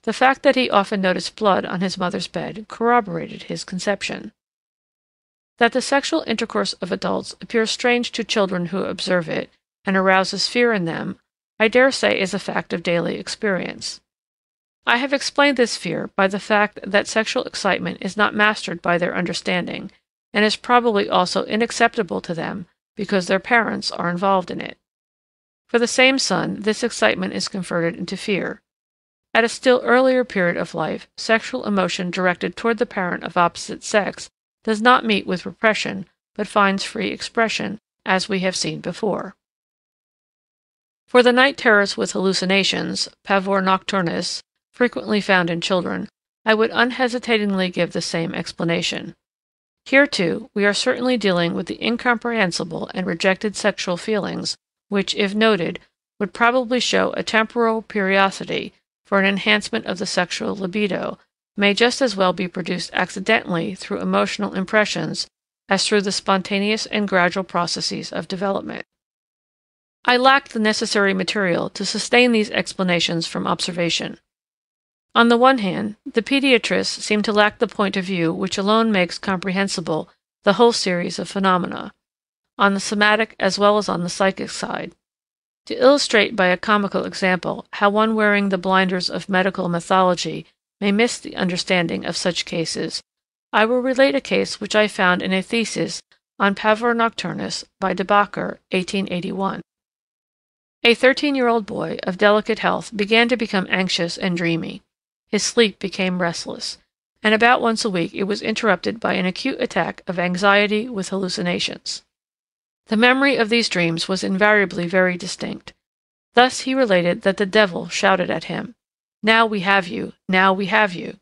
The fact that he often noticed blood on his mother's bed corroborated his conception. That the sexual intercourse of adults appears strange to children who observe it, and arouses fear in them, I dare say is a fact of daily experience. I have explained this fear by the fact that sexual excitement is not mastered by their understanding, and is probably also unacceptable to them because their parents are involved in it. For the same son, this excitement is converted into fear. At a still earlier period of life, sexual emotion directed toward the parent of opposite sex does not meet with repression, but finds free expression, as we have seen before. For the night terrors with hallucinations, pavor nocturnus, frequently found in children, I would unhesitatingly give the same explanation. Here, too, we are certainly dealing with the incomprehensible and rejected sexual feelings, which, if noted, would probably show a temporal periodicity for an enhancement of the sexual libido, may just as well be produced accidentally through emotional impressions as through the spontaneous and gradual processes of development. I lacked the necessary material to sustain these explanations from observation. On the one hand, the pediatrists seem to lack the point of view which alone makes comprehensible the whole series of phenomena, on the somatic as well as on the psychic side. To illustrate by a comical example how one wearing the blinders of medical mythology may miss the understanding of such cases, I will relate a case which I found in a thesis on pavor nocturnus by de Backer, 1881. A 13-year-old boy of delicate health began to become anxious and dreamy. His sleep became restless, and about once a week it was interrupted by an acute attack of anxiety with hallucinations. The memory of these dreams was invariably very distinct. Thus he related that the devil shouted at him, "Now we have you, now we have you."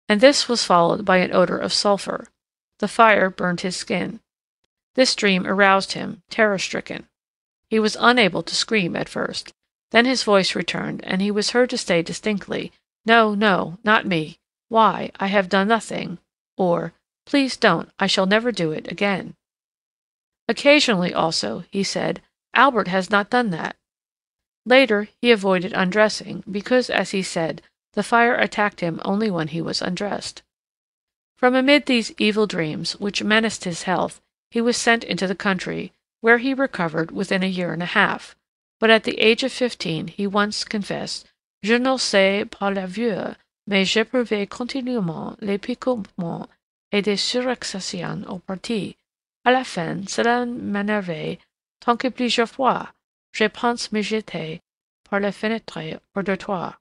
And this was followed by an odor of sulfur. The fire burned his skin. This dream aroused him, terror-stricken. He was unable to scream at first. Then his voice returned, and he was heard to say distinctly, "No, no, not me. Why, I have done nothing," or, "Please don't, I shall never do it again." Occasionally, also, he said, "Albert has not done that." Later, he avoided undressing, because, as he said, the fire attacked him only when he was undressed. From amid these evil dreams, which menaced his health, he was sent into the country, where he recovered within a year and a half, but at the age of 15 he once confessed, "Je ne sais pas la vieux, mais j'éprouvais continuellement les picotements et des surexcisions au parti. À la fin, cela m'énervait tant que plusieurs fois je pense me jeter par la fenêtre hors de toi.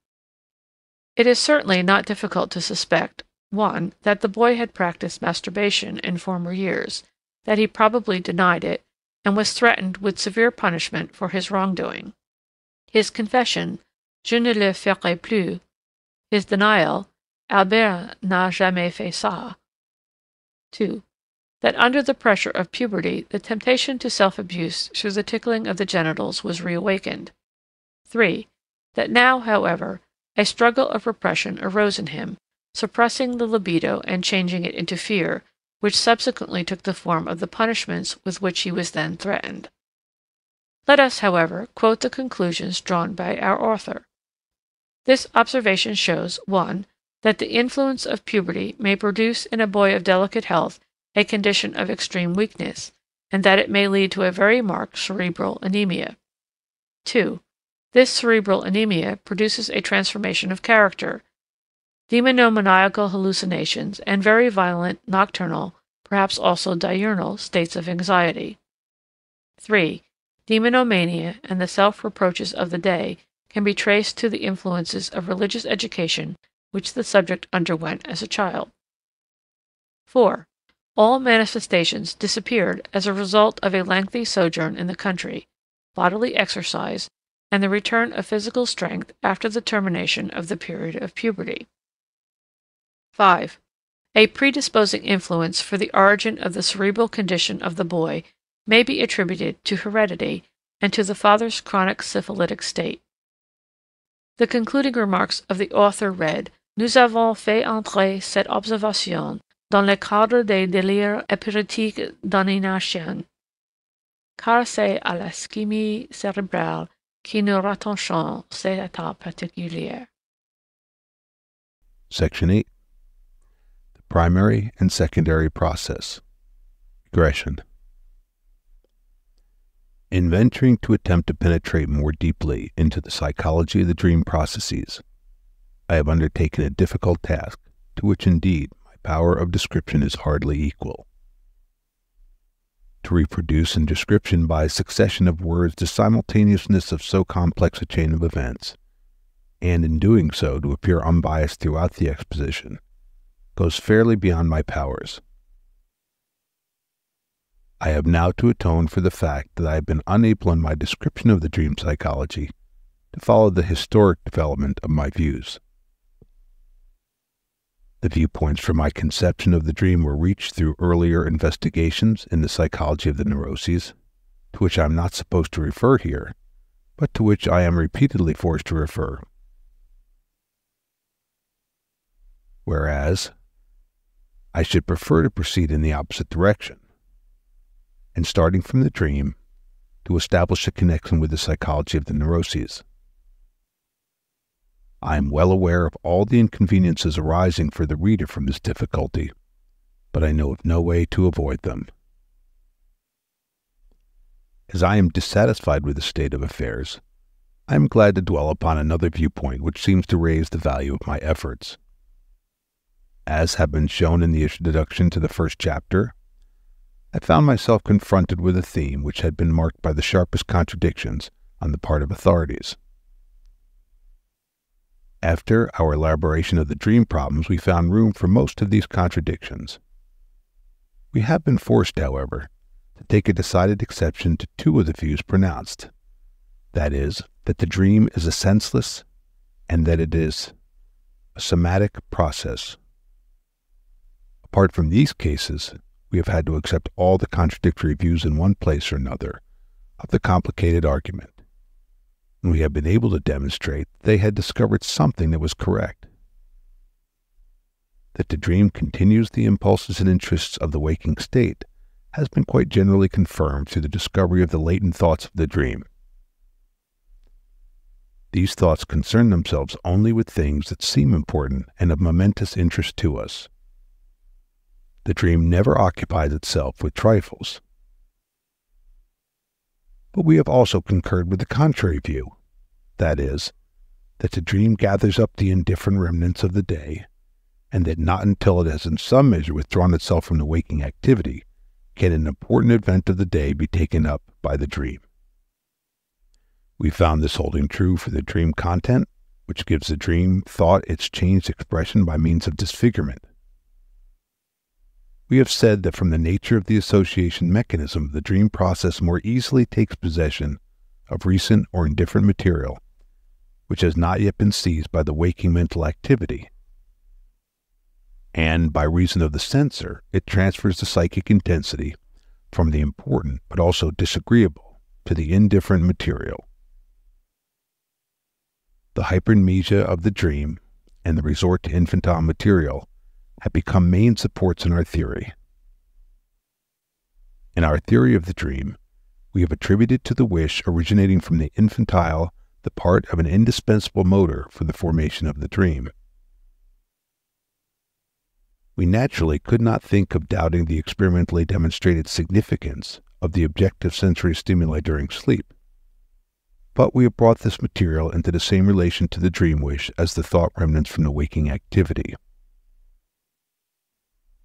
It is certainly not difficult to suspect, 1. That the boy had practiced masturbation in former years, that he probably denied it, and was threatened with severe punishment for his wrongdoing. His confession, je ne le ferai plus, his denial, Albert n'a jamais fait ça. 2. That under the pressure of puberty, the temptation to self-abuse through the tickling of the genitals was reawakened. 3. That now, however, a struggle of repression arose in him, suppressing the libido and changing it into fear, which subsequently took the form of the punishments with which he was then threatened. Let us, however, quote the conclusions drawn by our author. This observation shows, 1. That the influence of puberty may produce in a boy of delicate health a condition of extreme weakness, and that it may lead to a very marked cerebral anemia. 2. This cerebral anemia produces a transformation of character, demonomaniacal hallucinations, and very violent nocturnal, perhaps also diurnal, states of anxiety. 3. Demonomania and the self-reproaches of the day can be traced to the influences of religious education which the subject underwent as a child. 4. All manifestations disappeared as a result of a lengthy sojourn in the country, bodily exercise, and the return of physical strength after the termination of the period of puberty. 5. A predisposing influence for the origin of the cerebral condition of the boy may be attributed to heredity and to the father's chronic syphilitic state. The concluding remarks of the author read, Nous avons fait entrer cette observation dans le cadre des délires épileptiques domination, car c'est à la ischémie cérébrale que nous rattachons cet état particulier. Section 8. The primary and secondary process. Regression. In venturing to attempt to penetrate more deeply into the psychology of the dream processes, I have undertaken a difficult task, to which indeed my power of description is hardly equal. To reproduce in description by a succession of words the simultaneousness of so complex a chain of events, and in doing so to appear unbiased throughout the exposition, goes fairly beyond my powers. I have now to atone for the fact that I have been unable in my description of the dream psychology to follow the historic development of my views. The viewpoints for my conception of the dream were reached through earlier investigations in the psychology of the neuroses, to which I am not supposed to refer here, but to which I am repeatedly forced to refer. Whereas, I should prefer to proceed in the opposite direction, and starting from the dream, to establish a connection with the psychology of the neuroses. I am well aware of all the inconveniences arising for the reader from this difficulty, but I know of no way to avoid them. As I am dissatisfied with the state of affairs, I am glad to dwell upon another viewpoint which seems to raise the value of my efforts. As have been shown in the introduction to the first chapter, I found myself confronted with a theme which had been marked by the sharpest contradictions on the part of authorities. After our elaboration of the dream problems, we found room for most of these contradictions. We have been forced, however, to take a decided exception to two of the views pronounced, that is, that the dream is a senseless and that it is a somatic process. Apart from these cases, we have had to accept all the contradictory views in one place or another of the complicated argument, and we have been able to demonstrate that they had discovered something that was correct. That the dream continues the impulses and interests of the waking state has been quite generally confirmed through the discovery of the latent thoughts of the dream. These thoughts concern themselves only with things that seem important and of momentous interest to us. The dream never occupies itself with trifles. But we have also concurred with the contrary view, that is, that the dream gathers up the indifferent remnants of the day, and that not until it has in some measure withdrawn itself from the waking activity can an important event of the day be taken up by the dream. We found this holding true for the dream content, which gives the dream thought its changed expression by means of disfigurement. We have said that from the nature of the association mechanism, the dream process more easily takes possession of recent or indifferent material, which has not yet been seized by the waking mental activity. And by reason of the censor, it transfers the psychic intensity from the important but also disagreeable to the indifferent material. The hypermnesia of the dream and the resort to infantile material have become main supports in our theory. In our theory of the dream, we have attributed to the wish originating from the infantile the part of an indispensable motor for the formation of the dream. We naturally could not think of doubting the experimentally demonstrated significance of the objective sensory stimuli during sleep, but we have brought this material into the same relation to the dream wish as the thought remnants from the waking activity.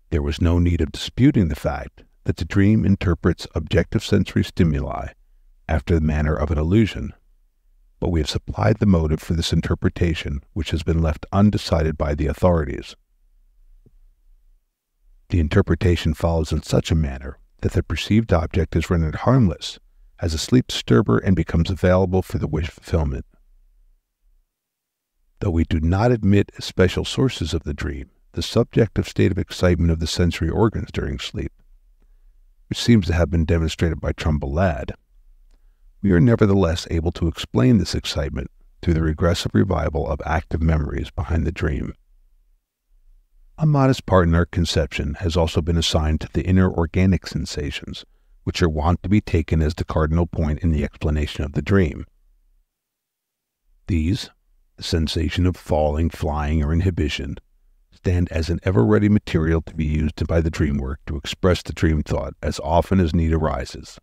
There was no need of disputing the fact that the dream interprets objective sensory stimuli after the manner of an illusion, but we have supplied the motive for this interpretation which has been left undecided by the authorities. The interpretation follows in such a manner that the perceived object is rendered harmless as a sleep disturber and becomes available for the wish fulfillment. Though we do not admit as special sources of the dream the subjective state of excitement of the sensory organs during sleep, which seems to have been demonstrated by Trumbull Ladd, we are nevertheless able to explain this excitement through the regressive revival of active memories behind the dream. A modest part in our conception has also been assigned to the inner organic sensations, which are wont to be taken as the cardinal point in the explanation of the dream. These, the sensation of falling, flying, or inhibition, stand as an ever-ready material to be used by the dream work to express the dream thought as often as need arises.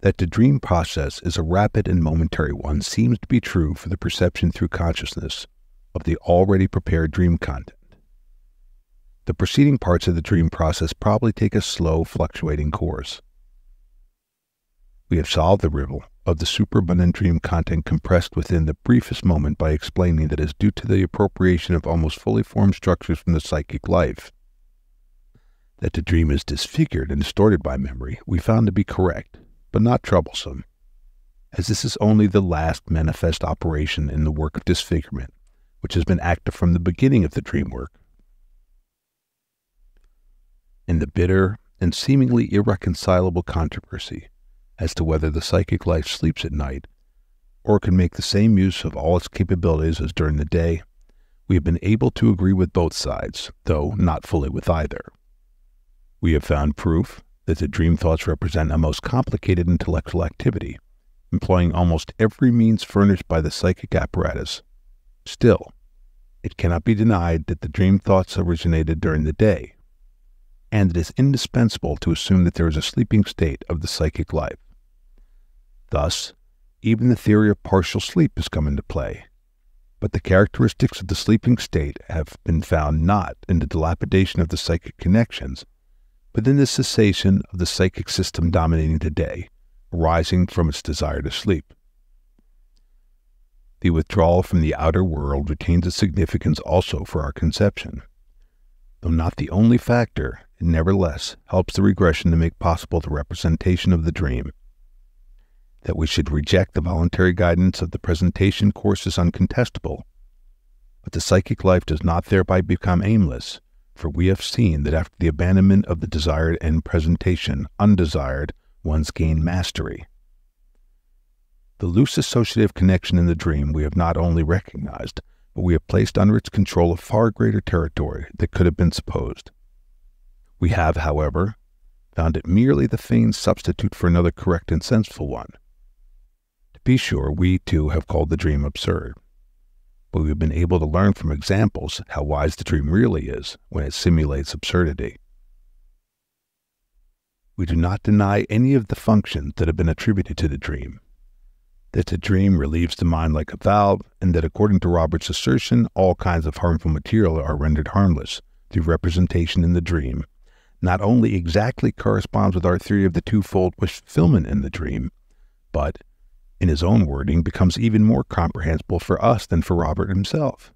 That the dream process is a rapid and momentary one seems to be true for the perception through consciousness of the already prepared dream content. The preceding parts of the dream process probably take a slow, fluctuating course. We have solved the riddle of the superabundant dream content compressed within the briefest moment by explaining that it is due to the appropriation of almost fully formed structures from the psychic life. That the dream is disfigured and distorted by memory we found to be correct, but not troublesome, as this is only the last manifest operation in the work of disfigurement, which has been active from the beginning of the dream work. In the bitter and seemingly irreconcilable controversy as to whether the psychic life sleeps at night or can make the same use of all its capabilities as during the day, we have been able to agree with both sides, though not fully with either. We have found proof that the dream thoughts represent a most complicated intellectual activity, employing almost every means furnished by the psychic apparatus. Still, it cannot be denied that the dream thoughts originated during the day, and it is indispensable to assume that there is a sleeping state of the psychic life. Thus, even the theory of partial sleep has come into play, but the characteristics of the sleeping state have been found not in the dilapidation of the psychic connections, but in the cessation of the psychic system dominating the day, arising from its desire to sleep. The withdrawal from the outer world retains its significance also for our conception. Though not the only factor, it nevertheless helps the regression to make possible the representation of the dream. That we should reject the voluntary guidance of the presentation course is uncontestable, but the psychic life does not thereby become aimless, for we have seen that after the abandonment of the desired end presentation, undesired ones gain mastery. The loose associative connection in the dream we have not only recognized, but we have placed under its control a far greater territory than could have been supposed. We have, however, found it merely the feigned substitute for another correct and sensible one. To be sure, we too have called the dream absurd, but we have been able to learn from examples how wise the dream really is when it simulates absurdity. We do not deny any of the functions that have been attributed to the dream, that the dream relieves the mind like a valve, and that according to Robert's assertion, all kinds of harmful material are rendered harmless through representation in the dream, not only exactly corresponds with our theory of the twofold wish fulfillment in the dream, but, in his own wording, becomes even more comprehensible for us than for Robert himself.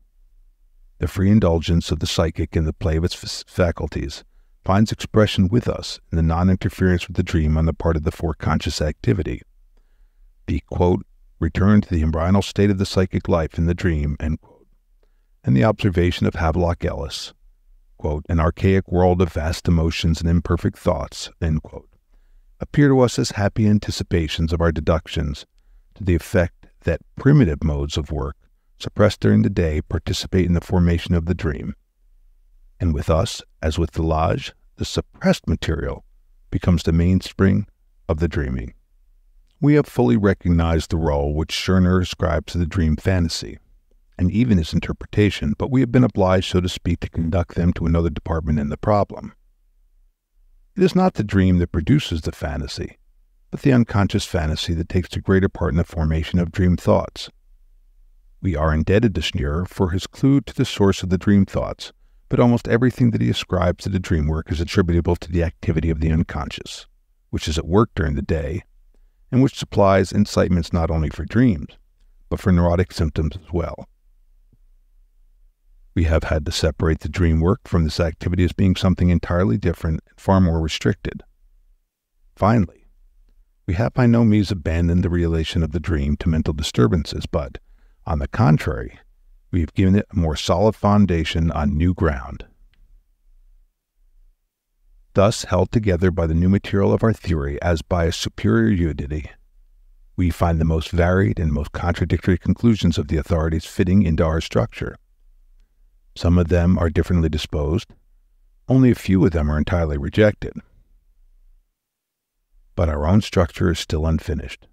The free indulgence of the psychic in the play of its faculties finds expression with us in the non-interference with the dream on the part of the foreconscious activity. The, quote, return to the embryonal state of the psychic life in the dream, end quote, and the observation of Havelock Ellis, quote, an archaic world of vast emotions and imperfect thoughts, end quote, appear to us as happy anticipations of our deductions to the effect that primitive modes of work suppressed during the day participate in the formation of the dream. And with us, as with Delage, the suppressed material becomes the mainspring of the dreaming. We have fully recognized the role which Scherner ascribes to the dream fantasy, and even its interpretation, but we have been obliged, so to speak, to conduct them to another department in the problem. It is not the dream that produces the fantasy, but the unconscious fantasy that takes the greater part in the formation of dream thoughts. We are indebted to Scherner for his clue to the source of the dream thoughts, but almost everything that he ascribes to the dream work is attributable to the activity of the unconscious, which is at work during the day, and which supplies incitements not only for dreams, but for neurotic symptoms as well. We have had to separate the dream work from this activity as being something entirely different and far more restricted. Finally, we have by no means abandoned the relation of the dream to mental disturbances, but, on the contrary, we have given it a more solid foundation on new ground. Thus, held together by the new material of our theory as by a superior unity, we find the most varied and most contradictory conclusions of the authorities fitting into our structure. Some of them are differently disposed, only a few of them are entirely rejected. But our own structure is still unfinished.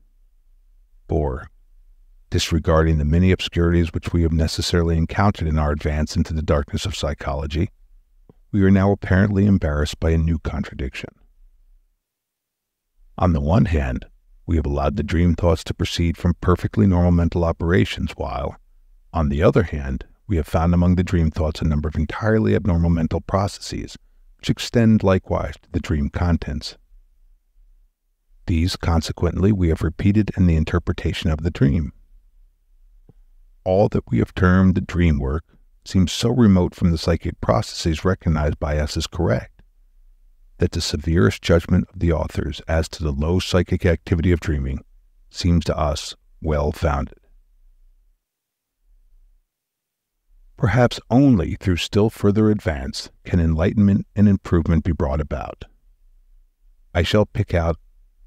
For, disregarding the many obscurities which we have necessarily encountered in our advance into the darkness of psychology, we are now apparently embarrassed by a new contradiction. On the one hand, we have allowed the dream thoughts to proceed from perfectly normal mental operations, while, on the other hand, we have found among the dream thoughts a number of entirely abnormal mental processes, which extend likewise to the dream contents. These, consequently, we have repeated in the interpretation of the dream. All that we have termed the dream work seems so remote from the psychic processes recognized by us as correct, that the severest judgment of the authors as to the low psychic activity of dreaming seems to us well-founded. Perhaps only through still further advance can enlightenment and improvement be brought about. I shall pick out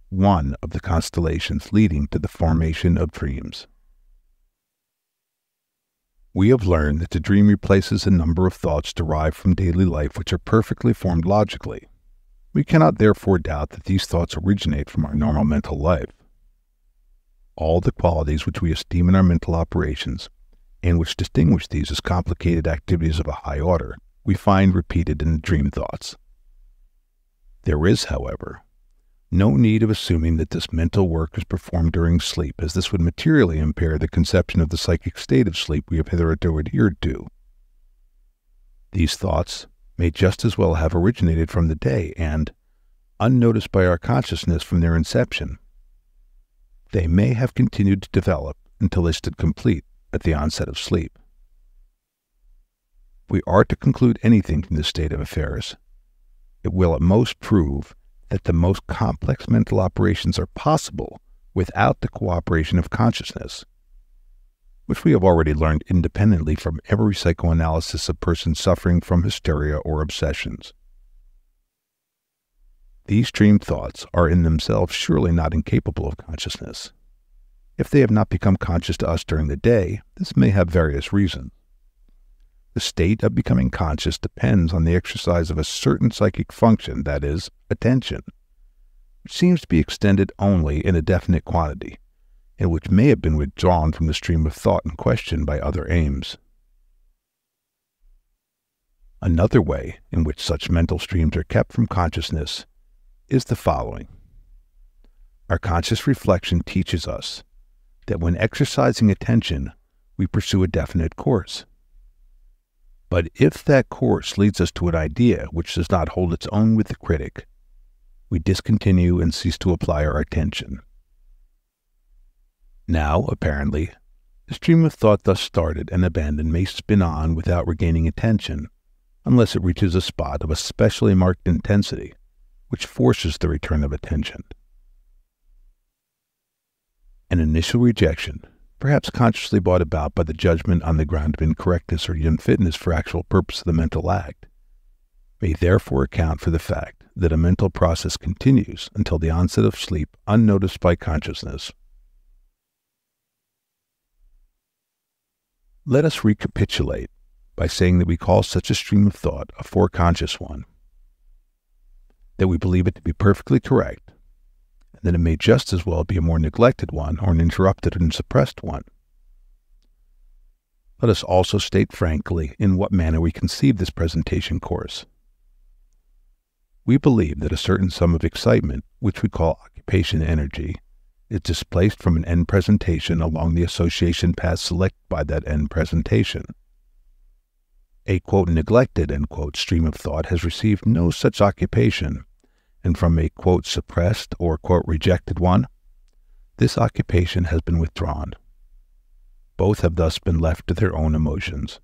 one of the constellations leading to the formation of dreams. We have learned that the dream replaces a number of thoughts derived from daily life which are perfectly formed logically. We cannot therefore doubt that these thoughts originate from our normal mental life. All the qualities which we esteem in our mental operations, and which distinguish these as complicated activities of a high order, we find repeated in the dream thoughts. There is, however, no need of assuming that this mental work is performed during sleep, as this would materially impair the conception of the psychic state of sleep we have hitherto adhered to. These thoughts may just as well have originated from the day, and, unnoticed by our consciousness from their inception, they may have continued to develop until they stood complete at the onset of sleep. If we are to conclude anything from this state of affairs, it will at most prove that the most complex mental operations are possible without the cooperation of consciousness, which we have already learned independently from every psychoanalysis of persons suffering from hysteria or obsessions. These dream thoughts are in themselves surely not incapable of consciousness. If they have not become conscious to us during the day, this may have various reasons. The state of becoming conscious depends on the exercise of a certain psychic function, that is, attention, which seems to be extended only in a definite quantity, and which may have been withdrawn from the stream of thought in question by other aims. Another way in which such mental streams are kept from consciousness is the following. Our conscious reflection teaches us that when exercising attention, we pursue a definite course. But if that course leads us to an idea which does not hold its own with the critic, we discontinue and cease to apply our attention. Now, apparently, the stream of thought thus started and abandoned may spin on without regaining attention, unless it reaches a spot of especially marked intensity, which forces the return of attention. An initial rejection, perhaps consciously brought about by the judgment on the ground of incorrectness or unfitness for actual purpose of the mental act, may therefore account for the fact that a mental process continues until the onset of sleep unnoticed by consciousness. Let us recapitulate by saying that we call such a stream of thought a foreconscious one, that we believe it to be perfectly correct, and that it may just as well be a more neglected one or an interrupted and suppressed one. Let us also state frankly in what manner we conceive this presentation course. We believe that a certain sum of excitement, which we call occupation energy, is displaced from an end presentation along the association path selected by that end presentation. A, quote, neglected, end quote, stream of thought has received no such occupation, and from a, quote, suppressed or, quote, rejected one, this occupation has been withdrawn. Both have thus been left to their own emotions.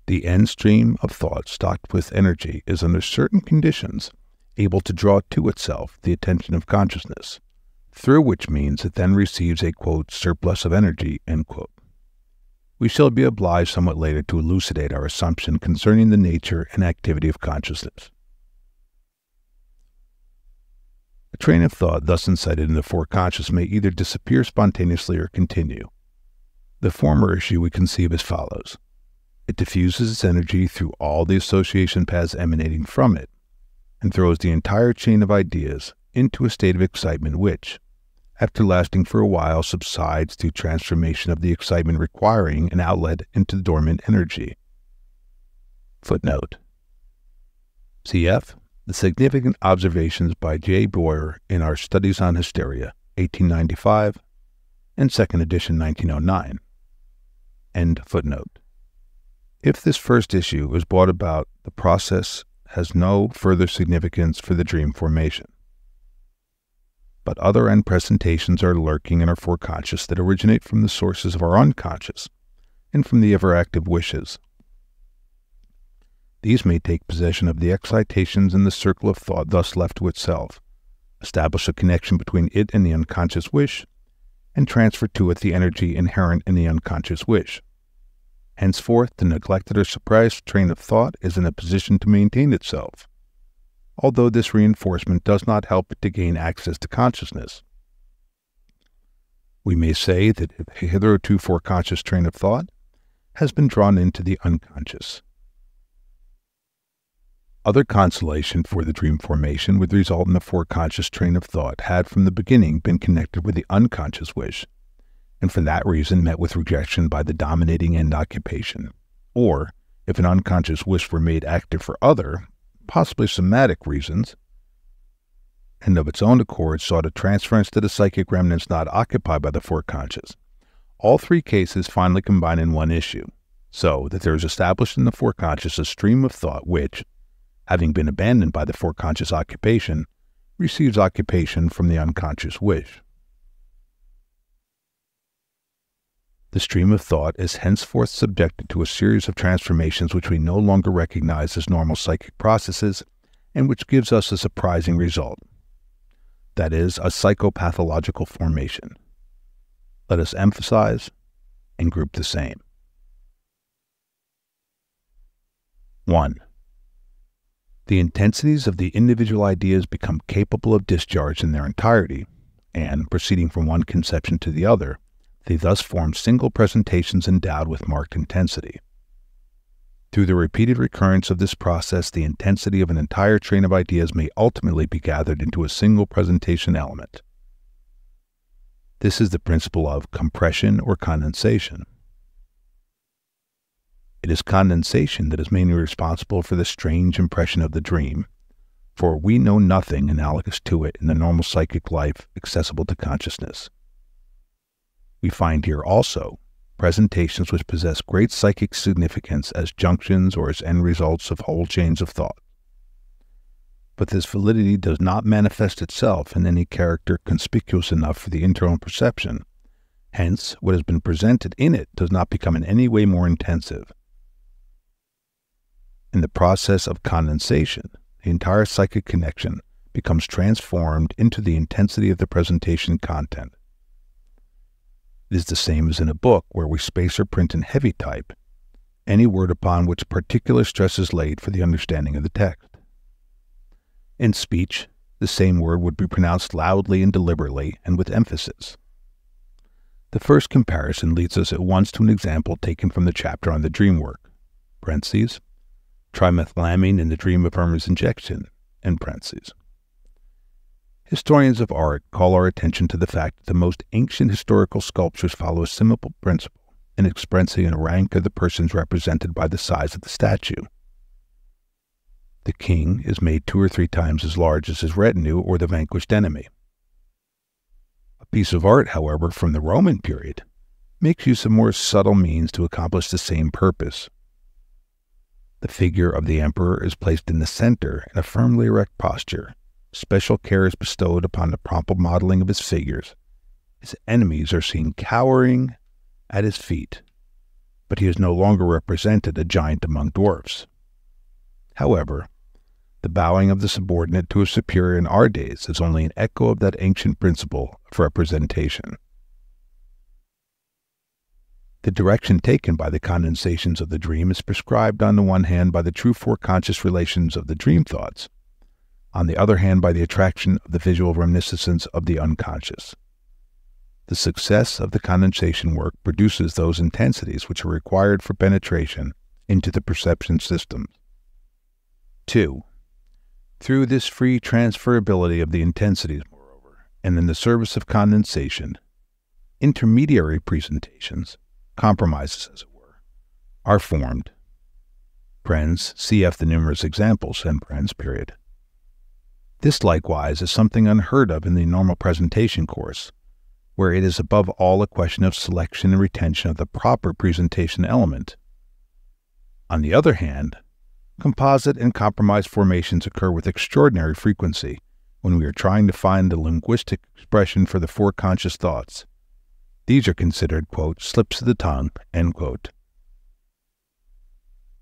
The end stream of thought stocked with energy is under certain conditions able to draw to itself the attention of consciousness, through which means it then receives a, quote, surplus of energy, end quote. We shall be obliged somewhat later to elucidate our assumption concerning the nature and activity of consciousness. A train of thought thus incited in the foreconscious may either disappear spontaneously or continue. The former issue we conceive as follows. It diffuses its energy through all the association paths emanating from it, and throws the entire chain of ideas into a state of excitement which, after lasting for a while, subsides through transformation of the excitement requiring an outlet into dormant energy. Footnote. Cf. The Significant Observations by J. Boyer in Our Studies on Hysteria, 1895, and second edition, 1909. End footnote. If this first issue is brought about, the process has no further significance for the dream formation. But other end presentations are lurking in our foreconscious that originate from the sources of our unconscious and from the ever-active wishes. These may take possession of the excitations in the circle of thought thus left to itself, establish a connection between it and the unconscious wish, and transfer to it the energy inherent in the unconscious wish. Henceforth, the neglected or suppressed train of thought is in a position to maintain itself, although this reinforcement does not help it to gain access to consciousness. We may say that a hitherto foreconscious train of thought has been drawn into the unconscious. Other consolation for the dream formation would result in the foreconscious train of thought had from the beginning been connected with the unconscious wish, and for that reason met with rejection by the dominating end occupation, or, if an unconscious wish were made active for other, possibly somatic reasons, and of its own accord sought a transference to the psychic remnants not occupied by the foreconscious. All three cases finally combine in one issue, so that there is established in the foreconscious a stream of thought which, having been abandoned by the foreconscious occupation, receives occupation from the unconscious wish. The stream of thought is henceforth subjected to a series of transformations which we no longer recognize as normal psychic processes and which gives us a surprising result. That is, a psychopathological formation. Let us emphasize and group the same. 1. The intensities of the individual ideas become capable of discharge in their entirety, and, proceeding from one conception to the other, they thus form single presentations endowed with marked intensity. Through the repeated recurrence of this process, the intensity of an entire train of ideas may ultimately be gathered into a single presentation element. This is the principle of compression or condensation. It is condensation that is mainly responsible for the strange impression of the dream, for we know nothing analogous to it in the normal psychic life accessible to consciousness. We find here also presentations which possess great psychic significance as junctions or as end results of whole chains of thought. But this validity does not manifest itself in any character conspicuous enough for the internal perception. Hence, what has been presented in it does not become in any way more intensive. In the process of condensation, the entire psychic connection becomes transformed into the intensity of the presentation content. It is the same as in a book where we space or print in heavy type any word upon which particular stress is laid for the understanding of the text. In speech, the same word would be pronounced loudly and deliberately and with emphasis. The first comparison leads us at once to an example taken from the chapter on the dream work, parentheses, trimethylamine in the dream of Irma's injection, end parentheses. Historians of art call our attention to the fact that the most ancient historical sculptures follow a simple principle in expressing a rank of the persons represented by the size of the statue. The king is made 2 or 3 times as large as his retinue or the vanquished enemy. A piece of art, however, from the Roman period, makes use of more subtle means to accomplish the same purpose. The figure of the emperor is placed in the center in a firmly erect posture. Special care is bestowed upon the proper modeling of his figures. His enemies are seen cowering at his feet, but he is no longer represented a giant among dwarfs. However, the bowing of the subordinate to a superior in our days is only an echo of that ancient principle of representation. The direction taken by the condensations of the dream is prescribed on the one hand by the true foreconscious relations of the dream thoughts, on the other hand by the attraction of the visual reminiscence of the unconscious. The success of the condensation work produces those intensities which are required for penetration into the perception systems. 2. Through this free transferability of the intensities, moreover, and in the service of condensation, intermediary presentations, compromises as it were, are formed. Cf. the numerous examples, period. This likewise is something unheard of in the normal presentation course, where it is above all a question of selection and retention of the proper presentation element. On the other hand, composite and compromise formations occur with extraordinary frequency when we are trying to find the linguistic expression for the foreconscious thoughts. These are considered, quote, slips of the tongue, end quote.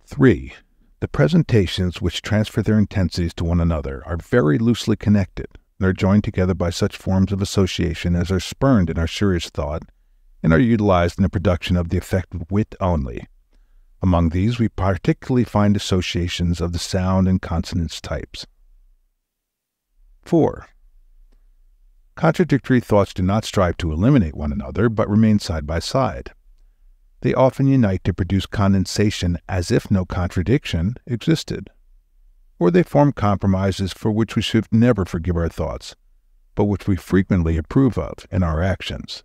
3. The presentations which transfer their intensities to one another are very loosely connected and are joined together by such forms of association as are spurned in our serious thought and are utilized in the production of the effect of wit only. Among these we particularly find associations of the sound and consonance types. 4. Contradictory thoughts do not strive to eliminate one another, but remain side by side. They often unite to produce condensation as if no contradiction existed. Or they form compromises for which we should never forgive our thoughts, but which we frequently approve of in our actions.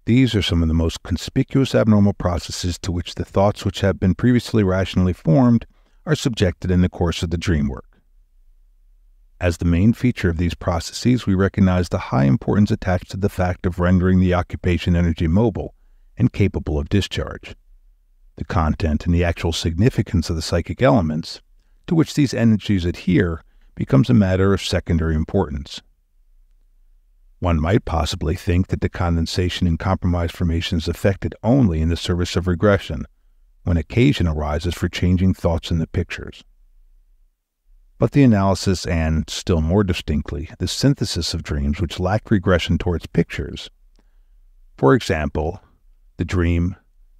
These are some of the most conspicuous abnormal processes to which the thoughts which have been previously rationally formed are subjected in the course of the dream work. As the main feature of these processes, we recognize the high importance attached to the fact of rendering the occupation energy mobile and capable of discharge. The content and the actual significance of the psychic elements to which these energies adhere becomes a matter of secondary importance. One might possibly think that the condensation and compromise formation is effected only in the service of regression, when occasion arises for changing thoughts in the pictures. But the analysis and, still more distinctly, the synthesis of dreams which lack regression towards pictures, for example, the dream,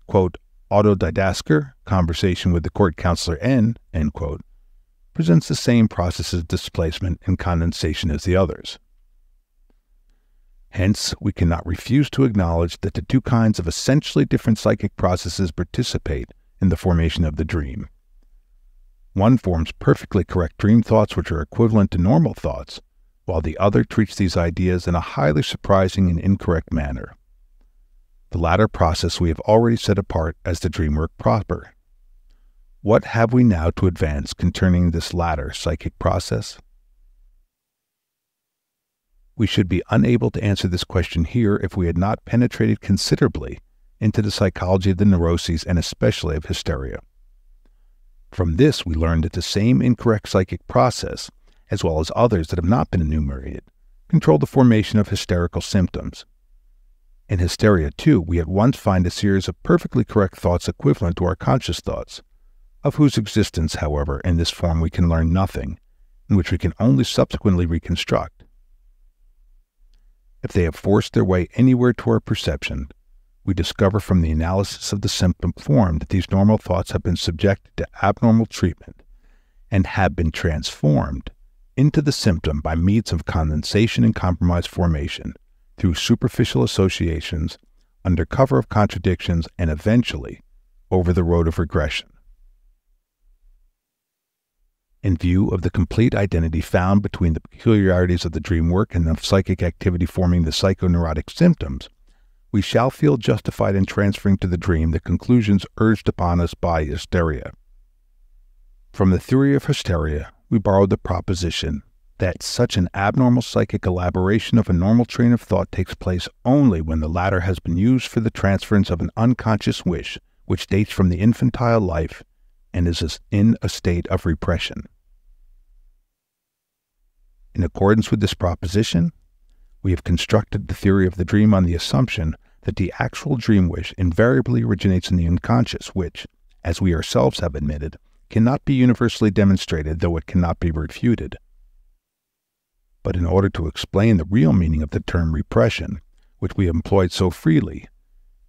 quote, autodidasker, conversation with the court counselor N, end quote, presents the same process of displacement and condensation as the others. Hence, we cannot refuse to acknowledge that the two kinds of essentially different psychic processes participate in the formation of the dream. One forms perfectly correct dream thoughts which are equivalent to normal thoughts, while the other treats these ideas in a highly surprising and incorrect manner. The latter process we have already set apart as the dream work proper. What have we now to advance concerning this latter psychic process? We should be unable to answer this question here if we had not penetrated considerably into the psychology of the neuroses and especially of hysteria. From this, we learned that the same incorrect psychic process, as well as others that have not been enumerated, control the formation of hysterical symptoms. In hysteria, too, we at once find a series of perfectly correct thoughts equivalent to our conscious thoughts, of whose existence, however, in this form we can learn nothing, and which we can only subsequently reconstruct. If they have forced their way anywhere to our perception, we discover from the analysis of the symptom form that these normal thoughts have been subjected to abnormal treatment and have been transformed into the symptom by means of condensation and compromise formation through superficial associations, under cover of contradictions, and eventually over the road of regression. In view of the complete identity found between the peculiarities of the dream work and the psychic activity forming the psychoneurotic symptoms, we shall feel justified in transferring to the dream the conclusions urged upon us by hysteria. From the theory of hysteria, we borrowed the proposition that such an abnormal psychic elaboration of a normal train of thought takes place only when the latter has been used for the transference of an unconscious wish which dates from the infantile life and is in a state of repression. In accordance with this proposition, we have constructed the theory of the dream on the assumption that the actual dream wish invariably originates in the unconscious, which, as we ourselves have admitted, cannot be universally demonstrated, though it cannot be refuted. But in order to explain the real meaning of the term repression, which we have employed so freely,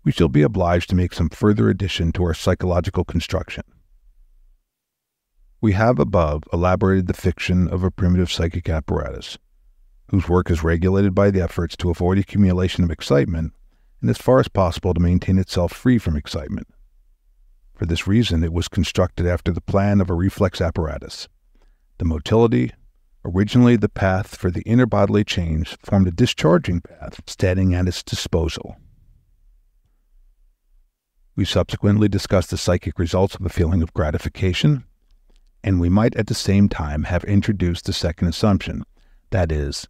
we shall be obliged to make some further addition to our psychological construction. We have above elaborated the fiction of a primitive psychic apparatus, whose work is regulated by the efforts to avoid accumulation of excitement and as far as possible to maintain itself free from excitement. For this reason, it was constructed after the plan of a reflex apparatus. The motility, originally the path for the inner bodily change, formed a discharging path standing at its disposal. We subsequently discussed the psychic results of a feeling of gratification, and we might at the same time have introduced the second assumption, that is,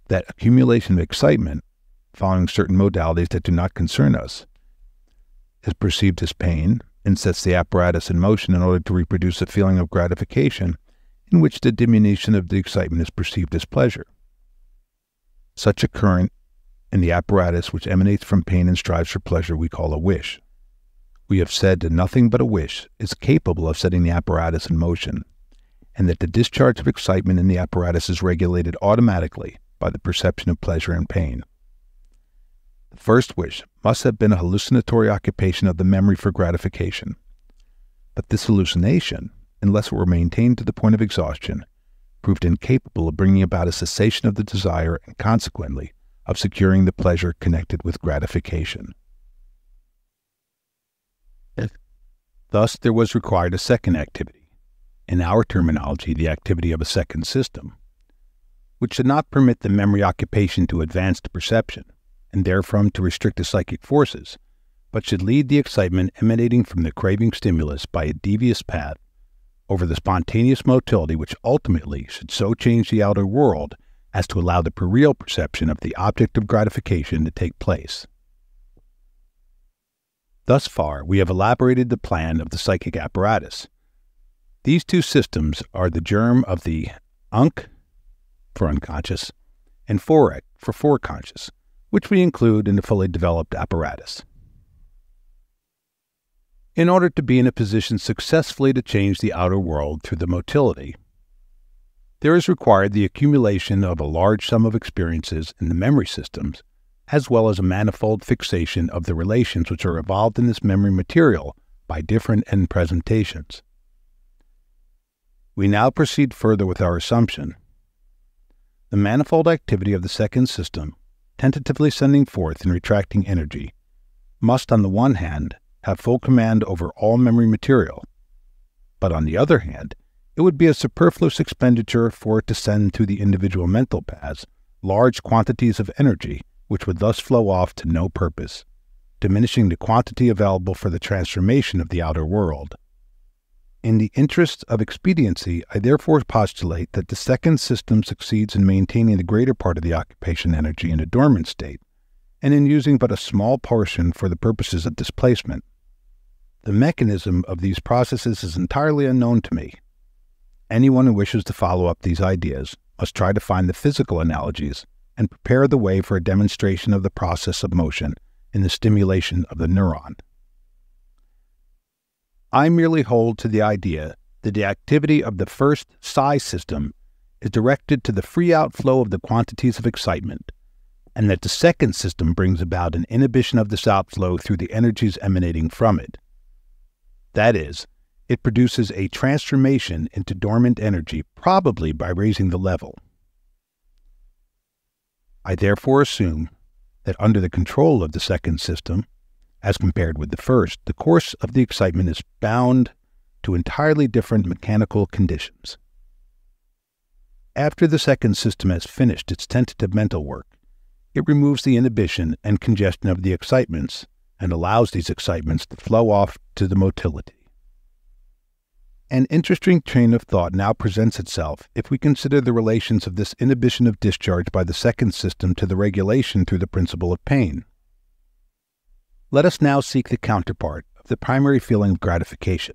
that accumulation of excitement, following certain modalities that do not concern us, is perceived as pain and sets the apparatus in motion in order to reproduce a feeling of gratification in which the diminution of the excitement is perceived as pleasure. Such a current in the apparatus which emanates from pain and strives for pleasure we call a wish. We have said that nothing but a wish is capable of setting the apparatus in motion, and that the discharge of excitement in the apparatus is regulated automatically by the perception of pleasure and pain. The first wish must have been a hallucinatory occupation of the memory for gratification, but this hallucination, unless it were maintained to the point of exhaustion, proved incapable of bringing about a cessation of the desire and consequently of securing the pleasure connected with gratification. Thus, there was required a second activity, in our terminology the activity of a second system, which should not permit the memory occupation to advance to perception, and therefrom to restrict the psychic forces, but should lead the excitement emanating from the craving stimulus by a devious path over the spontaneous motility which ultimately should so change the outer world as to allow the real perception of the object of gratification to take place. Thus far, we have elaborated the plan of the psychic apparatus. These two systems are the germ of the UNC, for unconscious, and FOREC, for foreconscious, which we include in the fully developed apparatus. In order to be in a position successfully to change the outer world through the motility, there is required the accumulation of a large sum of experiences in the memory systems, as well as a manifold fixation of the relations which are evolved in this memory material by different end presentations. We now proceed further with our assumption. The manifold activity of the second system, tentatively sending forth and retracting energy, must on the one hand have full command over all memory material, but on the other hand, it would be a superfluous expenditure for it to send through the individual mental paths large quantities of energy which would thus flow off to no purpose, diminishing the quantity available for the transformation of the outer world. In the interest of expediency, I therefore postulate that the second system succeeds in maintaining the greater part of the occupation energy in a dormant state, and in using but a small portion for the purposes of displacement. The mechanism of these processes is entirely unknown to me. Anyone who wishes to follow up these ideas must try to find the physical analogies and prepare the way for a demonstration of the process of motion in the stimulation of the neuron. I merely hold to the idea that the activity of the first psi system is directed to the free outflow of the quantities of excitement, and that the second system brings about an inhibition of this outflow through the energies emanating from it. That is, it produces a transformation into dormant energy, probably by raising the level. I therefore assume that under the control of the second system, as compared with the first, the course of the excitement is bound to entirely different mechanical conditions. After the second system has finished its tentative mental work, it removes the inhibition and congestion of the excitements and allows these excitements to flow off to the motility. An interesting train of thought now presents itself if we consider the relations of this inhibition of discharge by the second system to the regulation through the principle of pain. Let us now seek the counterpart of the primary feeling of gratification,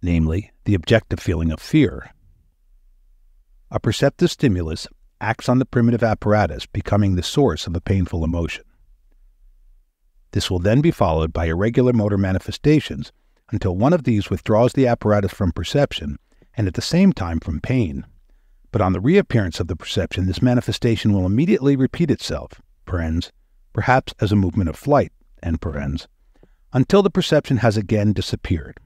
namely, the objective feeling of fear. A perceptive stimulus acts on the primitive apparatus, becoming the source of a painful emotion. This will then be followed by irregular motor manifestations until one of these withdraws the apparatus from perception and at the same time from pain. But on the reappearance of the perception, this manifestation will immediately repeat itself, perhaps as a movement of flight, until the perception has again disappeared.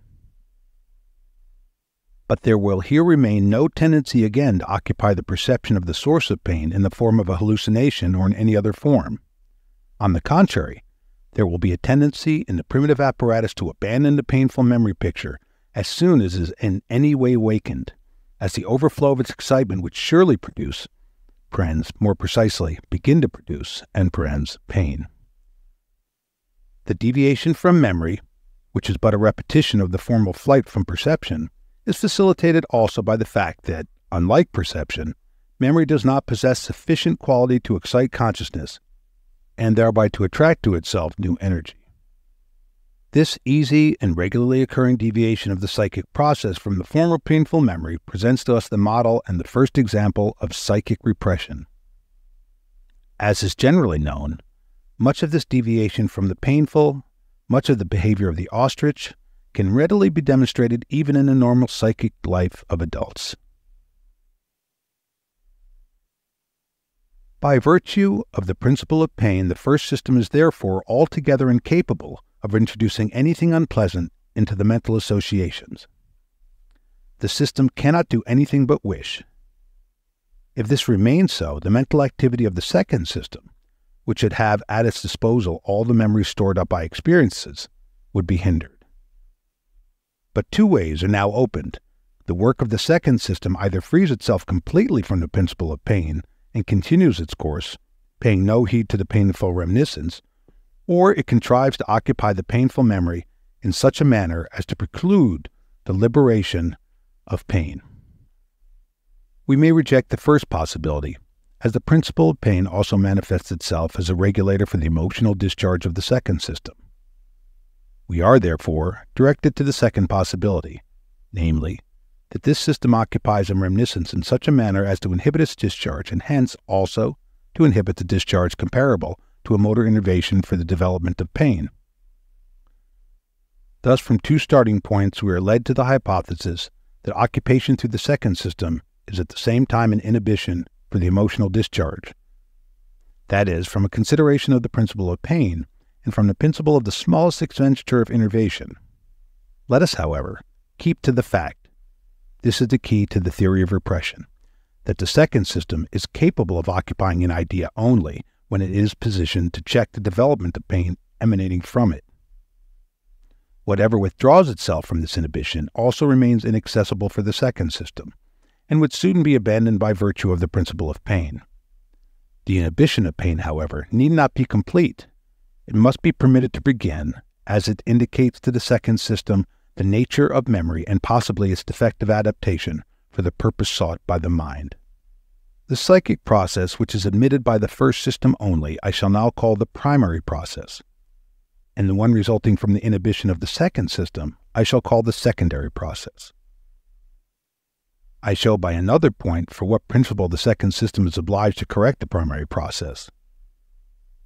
But there will here remain no tendency again to occupy the perception of the source of pain in the form of a hallucination or in any other form. On the contrary, there will be a tendency in the primitive apparatus to abandon the painful memory picture as soon as it is in any way wakened, as the overflow of its excitement would surely produce, more precisely, begin to produce, pain. The deviation from memory, which is but a repetition of the formal flight from perception, is facilitated also by the fact that, unlike perception, memory does not possess sufficient quality to excite consciousness and thereby to attract to itself new energy. This easy and regularly occurring deviation of the psychic process from the former painful memory presents to us the model and the first example of psychic repression. As is generally known, much of this deviation from the painful, much of the behavior of the ostrich, can readily be demonstrated even in the normal psychic life of adults. By virtue of the principle of pain, the first system is therefore altogether incapable of introducing anything unpleasant into the mental associations. The system cannot do anything but wish. If this remains so, the mental activity of the second system, which should have at its disposal all the memories stored up by experiences, would be hindered. But two ways are now opened. The work of the second system either frees itself completely from the principle of pain and continues its course, paying no heed to the painful reminiscence, or it contrives to occupy the painful memory in such a manner as to preclude the liberation of pain. We may reject the first possibility, as the principle of pain also manifests itself as a regulator for the emotional discharge of the second system. We are, therefore, directed to the second possibility, namely, that this system occupies a reminiscence in such a manner as to inhibit its discharge and hence also to inhibit the discharge comparable to a motor innervation for the development of pain. Thus, from two starting points, we are led to the hypothesis that occupation through the second system is at the same time an inhibition for the emotional discharge. That is, from a consideration of the principle of pain and from the principle of the smallest expenditure of innervation. Let us, however, keep to the fact, this is the key to the theory of repression, that the second system is capable of occupying an idea only when it is positioned to check the development of pain emanating from it. Whatever withdraws itself from this inhibition also remains inaccessible for the second system, and would soon be abandoned by virtue of the principle of pain. The inhibition of pain, however, need not be complete. It must be permitted to begin, as it indicates to the second system the nature of memory and possibly its defective adaptation for the purpose sought by the mind. The psychic process, which is admitted by the first system only, I shall now call the primary process, and the one resulting from the inhibition of the second system, I shall call the secondary process. I show by another point for what principle the second system is obliged to correct the primary process.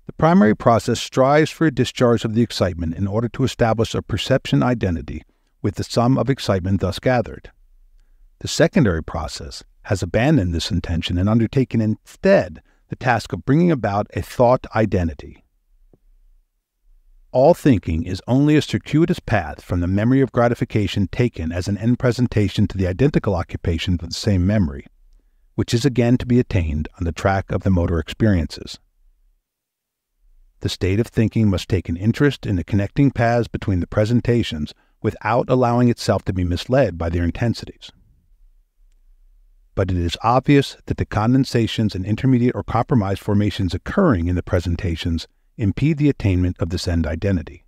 The primary process strives for a discharge of the excitement in order to establish a perception identity with the sum of excitement thus gathered. The secondary process has abandoned this intention and undertaken instead the task of bringing about a thought identity. All thinking is only a circuitous path from the memory of gratification taken as an end presentation to the identical occupation of the same memory, which is again to be attained on the track of the motor experiences. The state of thinking must take an interest in the connecting paths between the presentations without allowing itself to be misled by their intensities. But it is obvious that the condensations and intermediate or compromised formations occurring in the presentations impede the attainment of this end identity.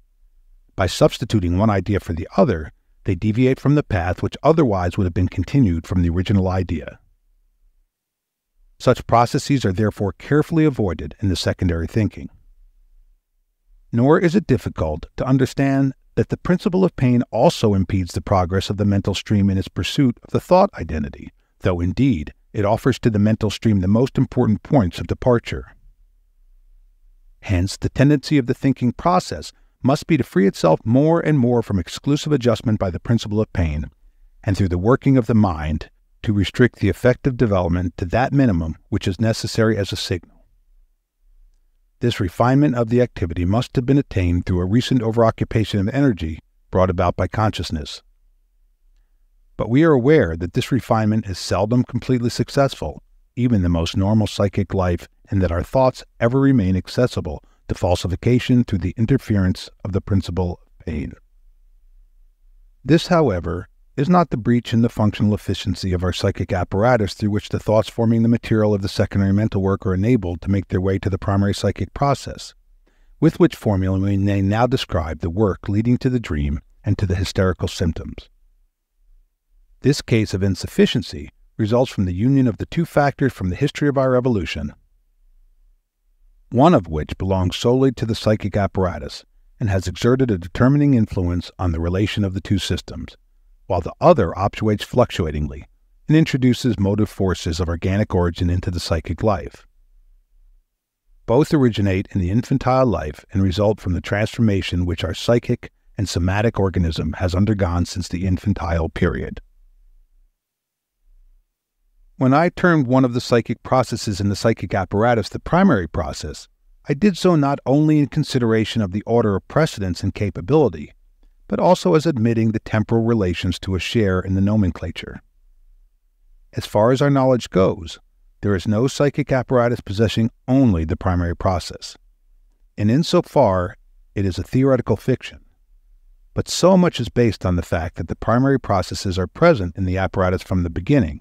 By substituting one idea for the other, they deviate from the path which otherwise would have been continued from the original idea. Such processes are therefore carefully avoided in the secondary thinking. Nor is it difficult to understand that the principle of pain also impedes the progress of the mental stream in its pursuit of the thought identity, though indeed it offers to the mental stream the most important points of departure. Hence, the tendency of the thinking process must be to free itself more and more from exclusive adjustment by the principle of pain, and through the working of the mind, to restrict the effective development to that minimum which is necessary as a signal. This refinement of the activity must have been attained through a recent overoccupation of energy brought about by consciousness. But we are aware that this refinement is seldom completely successful, even in the most normal psychic life, and that our thoughts ever remain accessible to falsification through the interference of the principle of pain. This, however, is not the breach in the functional efficiency of our psychic apparatus through which the thoughts forming the material of the secondary mental work are enabled to make their way to the primary psychic process, with which formula we may now describe the work leading to the dream and to the hysterical symptoms. This case of insufficiency results from the union of the two factors from the history of our evolution, one of which belongs solely to the psychic apparatus and has exerted a determining influence on the relation of the two systems, while the other operates fluctuatingly and introduces motive forces of organic origin into the psychic life. Both originate in the infantile life and result from the transformation which our psychic and somatic organism has undergone since the infantile period. When I termed one of the psychic processes in the psychic apparatus the primary process, I did so not only in consideration of the order of precedence and capability, but also as admitting the temporal relations to a share in the nomenclature. As far as our knowledge goes, there is no psychic apparatus possessing only the primary process, and insofar it is a theoretical fiction. But so much is based on the fact that the primary processes are present in the apparatus from the beginning,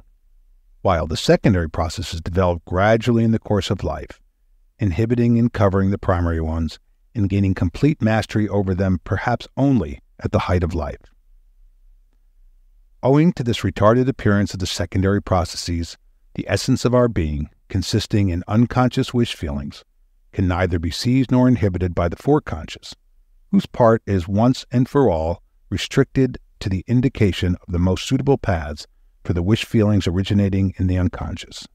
while the secondary processes develop gradually in the course of life, inhibiting and covering the primary ones, and gaining complete mastery over them perhaps only at the height of life. Owing to this retarded appearance of the secondary processes, the essence of our being, consisting in unconscious wish feelings, can neither be seized nor inhibited by the foreconscious, whose part is once and for all restricted to the indication of the most suitable paths for the wish feelings originating in the unconscious.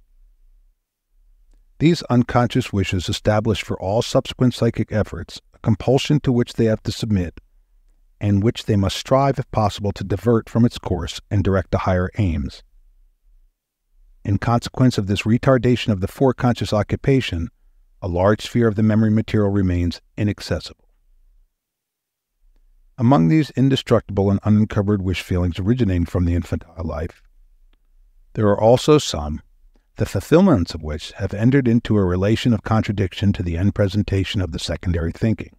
These unconscious wishes establish for all subsequent psychic efforts a compulsion to which they have to submit, and which they must strive if possible to divert from its course and direct to higher aims. In consequence of this retardation of the foreconscious occupation, a large sphere of the memory material remains inaccessible. Among these indestructible and ununcovered wish feelings originating from the infantile life, there are also some, the fulfillments of which have entered into a relation of contradiction to the end presentation of the secondary thinking.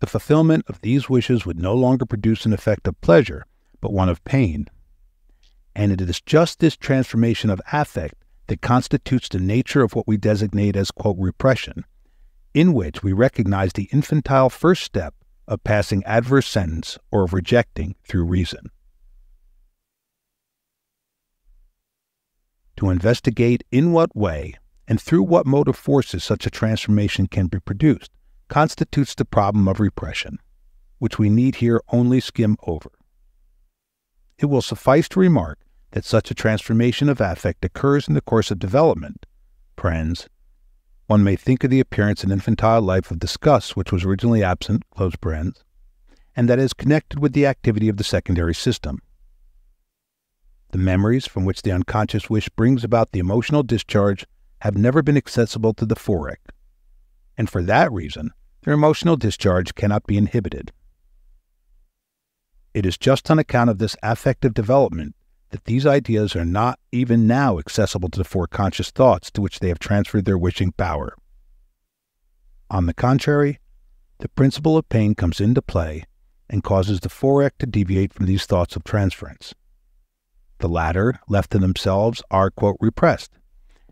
The fulfillment of these wishes would no longer produce an effect of pleasure, but one of pain. And it is just this transformation of affect that constitutes the nature of what we designate as, quote, repression, in which we recognize the infantile first step of passing adverse sentence or of rejecting through reason. to investigate in what way and through what motive forces such a transformation can be produced constitutes the problem of repression, which we need here only skim over. It will suffice to remark that such a transformation of affect occurs in the course of development. One may think of the appearance in infantile life of disgust which was originally absent, and that is connected with the activity of the secondary system. The memories from which the unconscious wish brings about the emotional discharge have never been accessible to the forec, and for that reason, their emotional discharge cannot be inhibited. It is just on account of this affective development that these ideas are not even now accessible to the foreconscious thoughts to which they have transferred their wishing power. On the contrary, the principle of pain comes into play and causes the forec to deviate from these thoughts of transference. The latter, left to themselves, are, quote, repressed,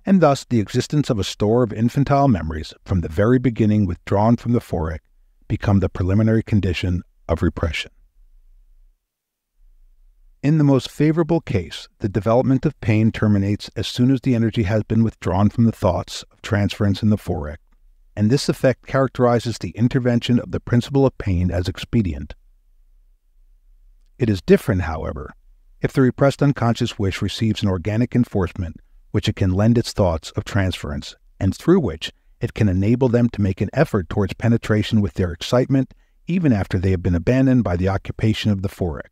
and thus the existence of a store of infantile memories from the very beginning withdrawn from the forec become the preliminary condition of repression. In the most favorable case, the development of pain terminates as soon as the energy has been withdrawn from the thoughts of transference in the forec, and this effect characterizes the intervention of the principle of pain as expedient. It is different, however, if the repressed unconscious wish receives an organic enforcement which it can lend its thoughts of transference, and through which it can enable them to make an effort towards penetration with their excitement even after they have been abandoned by the occupation of the forec.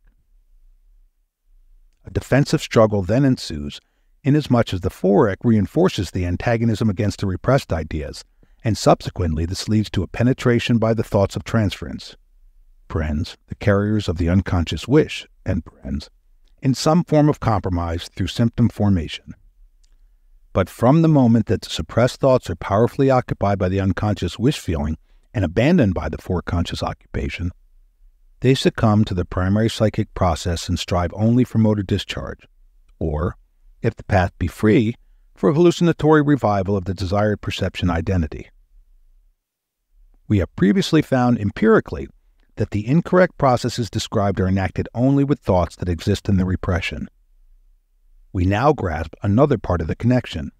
A defensive struggle then ensues, inasmuch as the forec reinforces the antagonism against the repressed ideas, and subsequently this leads to a penetration by the thoughts of transference, the carriers of the unconscious wish, in some form of compromise through symptom formation. But from the moment that the suppressed thoughts are powerfully occupied by the unconscious wish feeling and abandoned by the foreconscious occupation, they succumb to the primary psychic process and strive only for motor discharge, or, if the path be free, for hallucinatory revival of the desired perception identity. We have previously found empirically that the incorrect processes described are enacted only with thoughts that exist in the repression. We now grasp another part of the connection.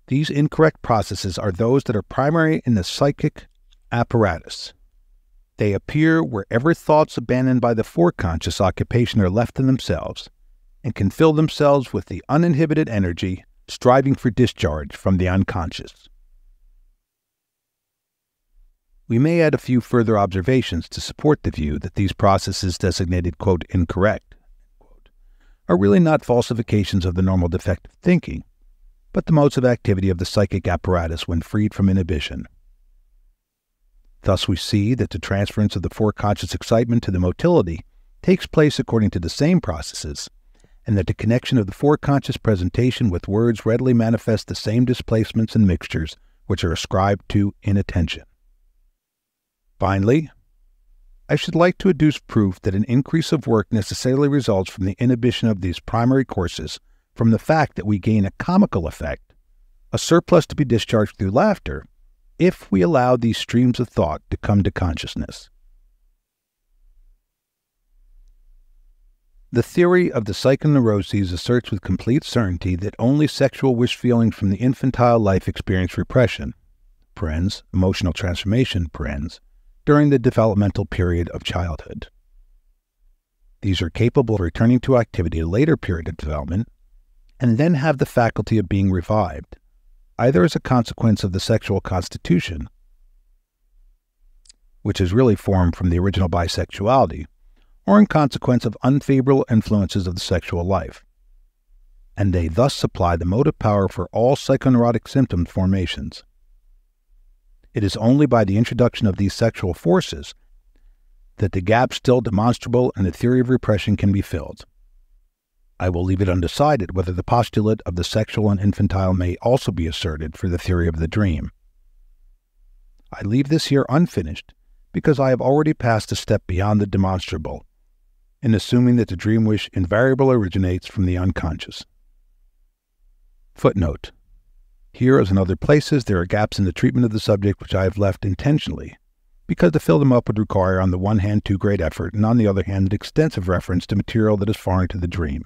These incorrect processes are those that are primary in the psychic apparatus. They appear wherever thoughts abandoned by the foreconscious occupation are left to themselves, and can fill themselves with the uninhibited energy striving for discharge from the unconscious. We may add a few further observations to support the view that these processes designated, quote, incorrect, quote, are really not falsifications of the normal defective thinking, but the modes of activity of the psychic apparatus when freed from inhibition. Thus we see that the transference of the foreconscious excitement to the motility takes place according to the same processes, and that the connection of the foreconscious presentation with words readily manifests the same displacements and mixtures which are ascribed to inattention. Finally, I should like to adduce proof that an increase of work necessarily results from the inhibition of these primary courses from the fact that we gain a comical effect, a surplus to be discharged through laughter, if we allow these streams of thought to come to consciousness. The theory of the psychoneuroses asserts with complete certainty that only sexual wish feelings from the infantile life experience repression, emotional transformation, during the developmental period of childhood. These are capable of returning to activity at a later period of development, and then have the faculty of being revived, either as a consequence of the sexual constitution, which is really formed from the original bisexuality, or in consequence of unfavorable influences of the sexual life, and they thus supply the motive power for all psychoneurotic symptom formations. It is only by the introduction of these sexual forces that the gap still demonstrable in the theory of repression can be filled. I will leave it undecided whether the postulate of the sexual and infantile may also be asserted for the theory of the dream. I leave this here unfinished because I have already passed a step beyond the demonstrable in assuming that the dream wish invariably originates from the unconscious. Footnote. Here, as in other places, there are gaps in the treatment of the subject which I have left intentionally, because to fill them up would require on the one hand too great effort, and on the other hand an extensive reference to material that is foreign to the dream.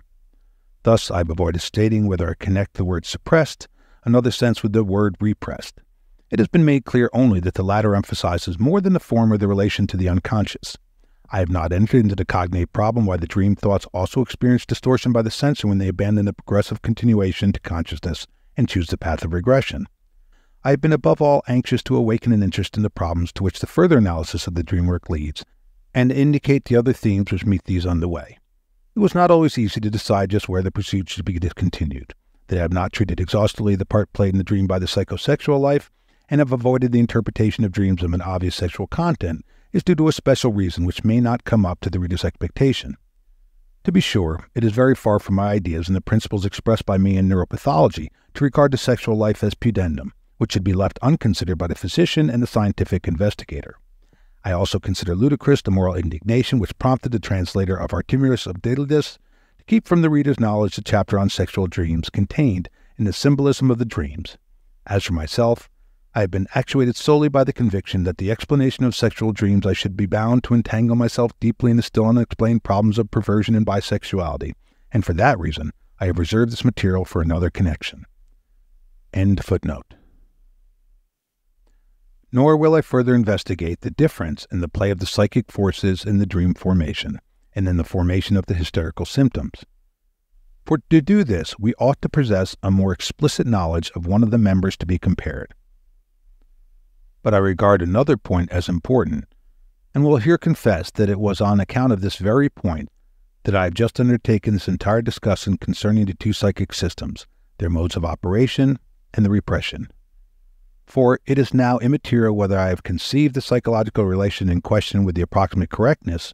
Thus, I've avoided stating whether I connect the word suppressed another sense with the word repressed. It has been made clear only that the latter emphasizes more than the former the relation to the unconscious. I have not entered into the cognate problem why the dream thoughts also experience distortion by the sensor when they abandon the progressive continuation to consciousness and choose the path of regression. I have been above all anxious to awaken an interest in the problems to which the further analysis of the dream work leads, and to indicate the other themes which meet these on the way. It was not always easy to decide just where the pursuit should be discontinued. That I have not treated exhaustively the part played in the dream by the psychosexual life, and have avoided the interpretation of dreams of an obvious sexual content, is due to a special reason which may not come up to the reader's expectation. To be sure, it is very far from my ideas and the principles expressed by me in neuropathology to regard the sexual life as pudendum, which should be left unconsidered by the physician and the scientific investigator. I also consider ludicrous the moral indignation which prompted the translator of Artemius of Daedalus to keep from the reader's knowledge the chapter on sexual dreams contained in the symbolism of the dreams. As for myself, I have been actuated solely by the conviction that the explanation of sexual dreams I should be bound to entangle myself deeply in the still unexplained problems of perversion and bisexuality, and for that reason I have reserved this material for another connection. End footnote. Nor will I further investigate the difference in the play of the psychic forces in the dream formation and in the formation of the hysterical symptoms. For to do this, we ought to possess a more explicit knowledge of one of the members to be compared. But I regard another point as important, and will here confess that it was on account of this very point that I have just undertaken this entire discussion concerning the two psychic systems, their modes of operation, and the repression. For it is now immaterial whether I have conceived the psychological relation in question with the approximate correctness,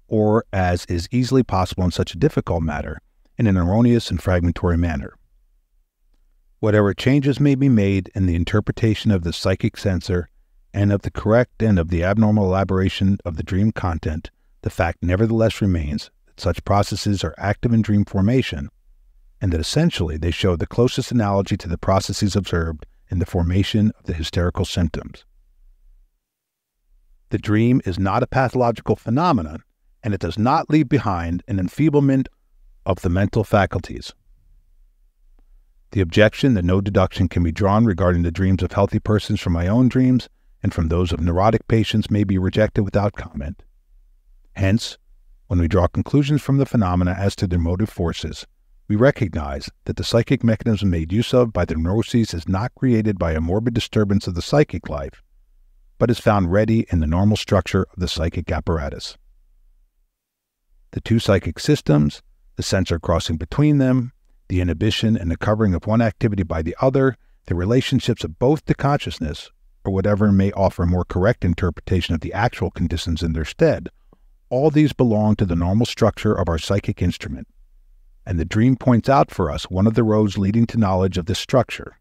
or, as is easily possible in such a difficult matter, in an erroneous and fragmentary manner. Whatever changes may be made in the interpretation of the psychic censor, and of the correct and of the abnormal elaboration of the dream content, the fact nevertheless remains that such processes are active in dream formation, and that essentially they show the closest analogy to the processes observed in the formation of the hysterical symptoms. The dream is not a pathological phenomenon, and it does not leave behind an enfeeblement of the mental faculties. The objection that no deduction can be drawn regarding the dreams of healthy persons from my own dreams and from those of neurotic patients may be rejected without comment. Hence, when we draw conclusions from the phenomena as to their motive forces, we recognize that the psychic mechanism made use of by the neuroses is not created by a morbid disturbance of the psychic life, but is found ready in the normal structure of the psychic apparatus. The two psychic systems, the sensor crossing between them, the inhibition and the covering of one activity by the other, the relationships of both to consciousness, or whatever may offer a more correct interpretation of the actual conditions in their stead, all these belong to the normal structure of our psychic instrument, and the dream points out for us one of the roads leading to knowledge of this structure.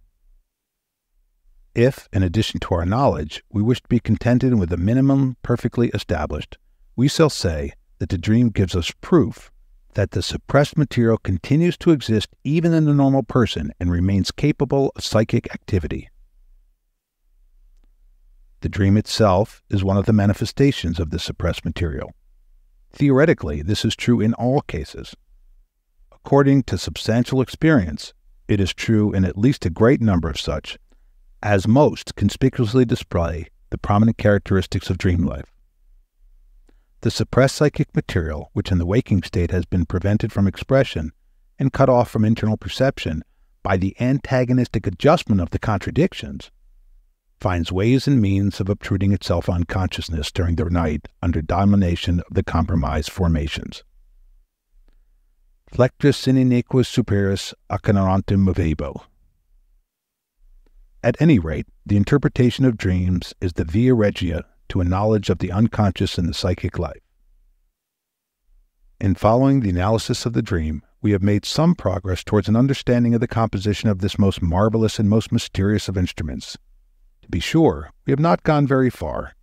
If, in addition to our knowledge, we wish to be contented with a minimum perfectly established, we shall say that the dream gives us proof that the suppressed material continues to exist even in the normal person and remains capable of psychic activity. The dream itself is one of the manifestations of the suppressed material. Theoretically, this is true in all cases. According to substantial experience, it is true in at least a great number of such, as most conspicuously display the prominent characteristics of dream life. The suppressed psychic material, which in the waking state has been prevented from expression and cut off from internal perception by the antagonistic adjustment of the contradictions, finds ways and means of obtruding itself on consciousness during the night under domination of the compromised formations. Flectus sine nequis superis accenerantem movebo. At any rate, the interpretation of dreams is the via regia to a knowledge of the unconscious and the psychic life. In following the analysis of the dream, we have made some progress towards an understanding of the composition of this most marvelous and most mysterious of instruments. To be sure, we have not gone very far,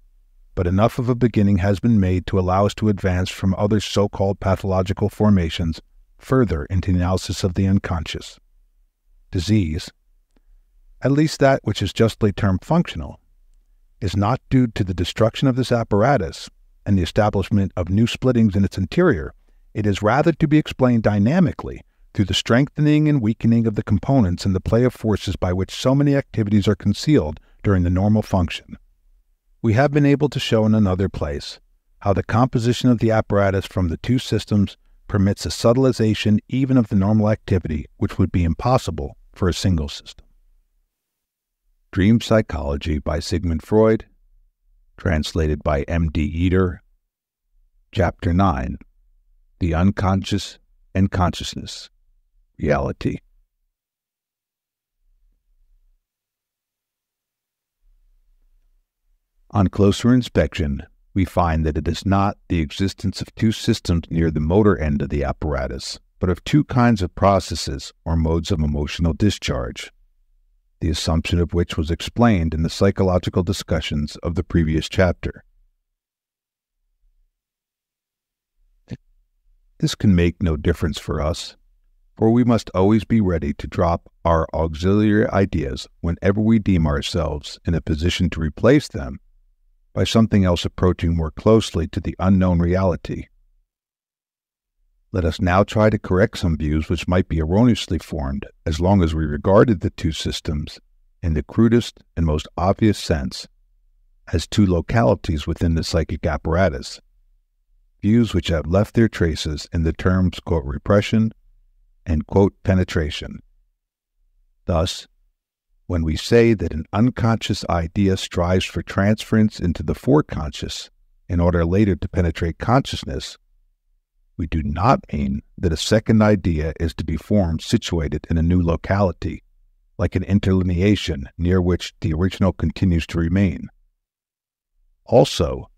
but enough of a beginning has been made to allow us to advance from other so-called pathological formations further into the analysis of the unconscious. Disease, at least that which is justly termed functional, is not due to the destruction of this apparatus and the establishment of new splittings in its interior. It is rather to be explained dynamically through the strengthening and weakening of the components and the play of forces by which so many activities are concealed during the normal function. We have been able to show in another place how the composition of the apparatus from the two systems permits a subtilization even of the normal activity which would be impossible for a single system. Dream Psychology by Sigmund Freud, translated by M.D. Eder, Chapter 9, The Unconscious and Consciousness, Reality. On closer inspection, we find that it is not the existence of two systems near the motor end of the apparatus, but of two kinds of processes or modes of emotional discharge, the assumption of which was explained in the psychological discussions of the previous chapter. This can make no difference for us, for we must always be ready to drop our auxiliary ideas whenever we deem ourselves in a position to replace them by something else approaching more closely to the unknown reality. Let us now try to correct some views which might be erroneously formed as long as we regarded the two systems, in the crudest and most obvious sense, as two localities within the psychic apparatus, views which have left their traces in the terms, quote, repression and, quote, penetration. Thus, when we say that an unconscious idea strives for transference into the foreconscious in order later to penetrate consciousness, we do not mean that a second idea is to be formed situated in a new locality, like an interlineation near which the original continues to remain. Also,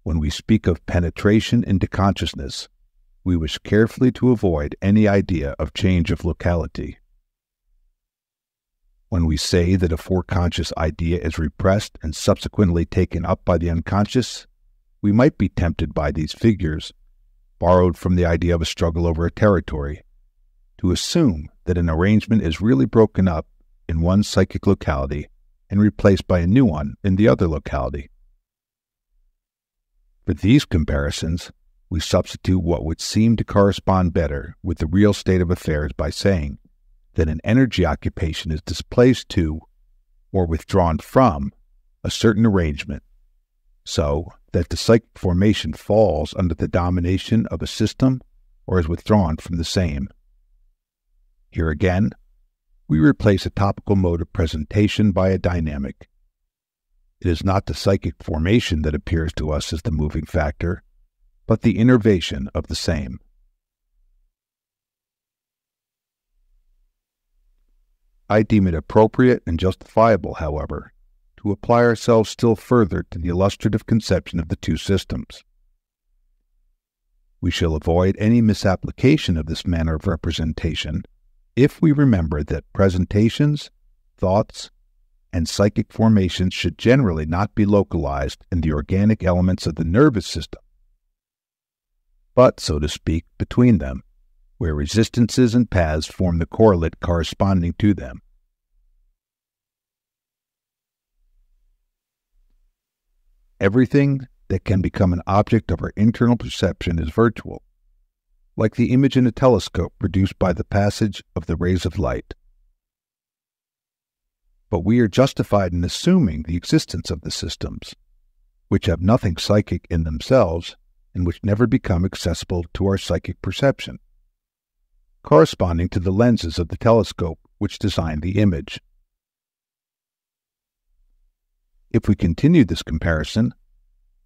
when we speak of penetration into consciousness, we wish carefully to avoid any idea of change of locality. When we say that a foreconscious idea is repressed and subsequently taken up by the unconscious, we might be tempted by these figures, borrowed from the idea of a struggle over a territory, to assume that an arrangement is really broken up in one psychic locality and replaced by a new one in the other locality. For these comparisons, we substitute what would seem to correspond better with the real state of affairs by saying that an energy occupation is displaced to, or withdrawn from, a certain arrangement, so that the psychic formation falls under the domination of a system or is withdrawn from the same. Here again, we replace a topical mode of presentation by a dynamic. It is not the psychic formation that appears to us as the moving factor, but the innervation of the same. I deem it appropriate and justifiable, however, to apply ourselves still further to the illustrative conception of the two systems. We shall avoid any misapplication of this manner of representation if we remember that presentations, thoughts, and psychic formations should generally not be localized in the organic elements of the nervous system, but, so to speak, between them, where resistances and paths form the correlate corresponding to them. Everything that can become an object of our internal perception is virtual, like the image in a telescope produced by the passage of the rays of light. But we are justified in assuming the existence of the systems, which have nothing psychic in themselves and which never become accessible to our psychic perception, corresponding to the lenses of the telescope which designed the image. If we continue this comparison,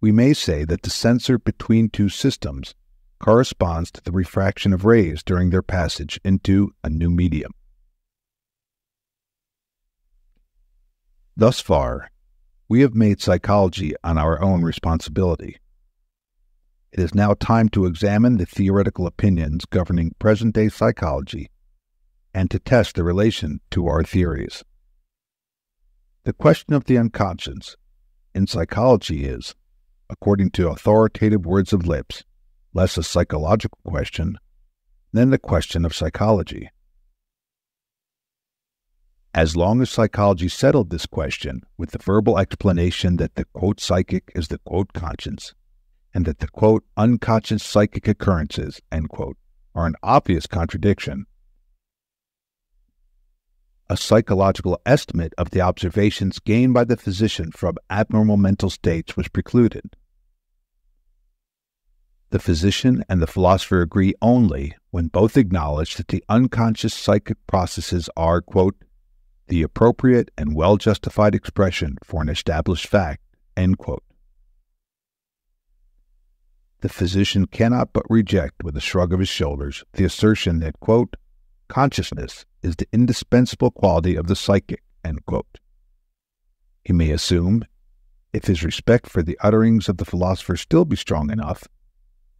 we may say that the sensor between two systems corresponds to the refraction of rays during their passage into a new medium. Thus far, we have made psychology on our own responsibility. It is now time to examine the theoretical opinions governing present-day psychology and to test the relation to our theories. The question of the unconscious in psychology is, according to authoritative words of lips, less a psychological question than the question of psychology. As long as psychology settled this question with the verbal explanation that the quote psychic is the quote conscience, and that the quote unconscious psychic occurrences, end quote, are an obvious contradiction, a psychological estimate of the observations gained by the physician from abnormal mental states was precluded. The physician and the philosopher agree only when both acknowledge that the unconscious psychic processes are, quote, the appropriate and well-justified expression for an established fact, end quote. The physician cannot but reject with a shrug of his shoulders the assertion that, quote, consciousness is the indispensable quality of the psychic, end quote. He may assume, if his respect for the utterings of the philosopher still be strong enough,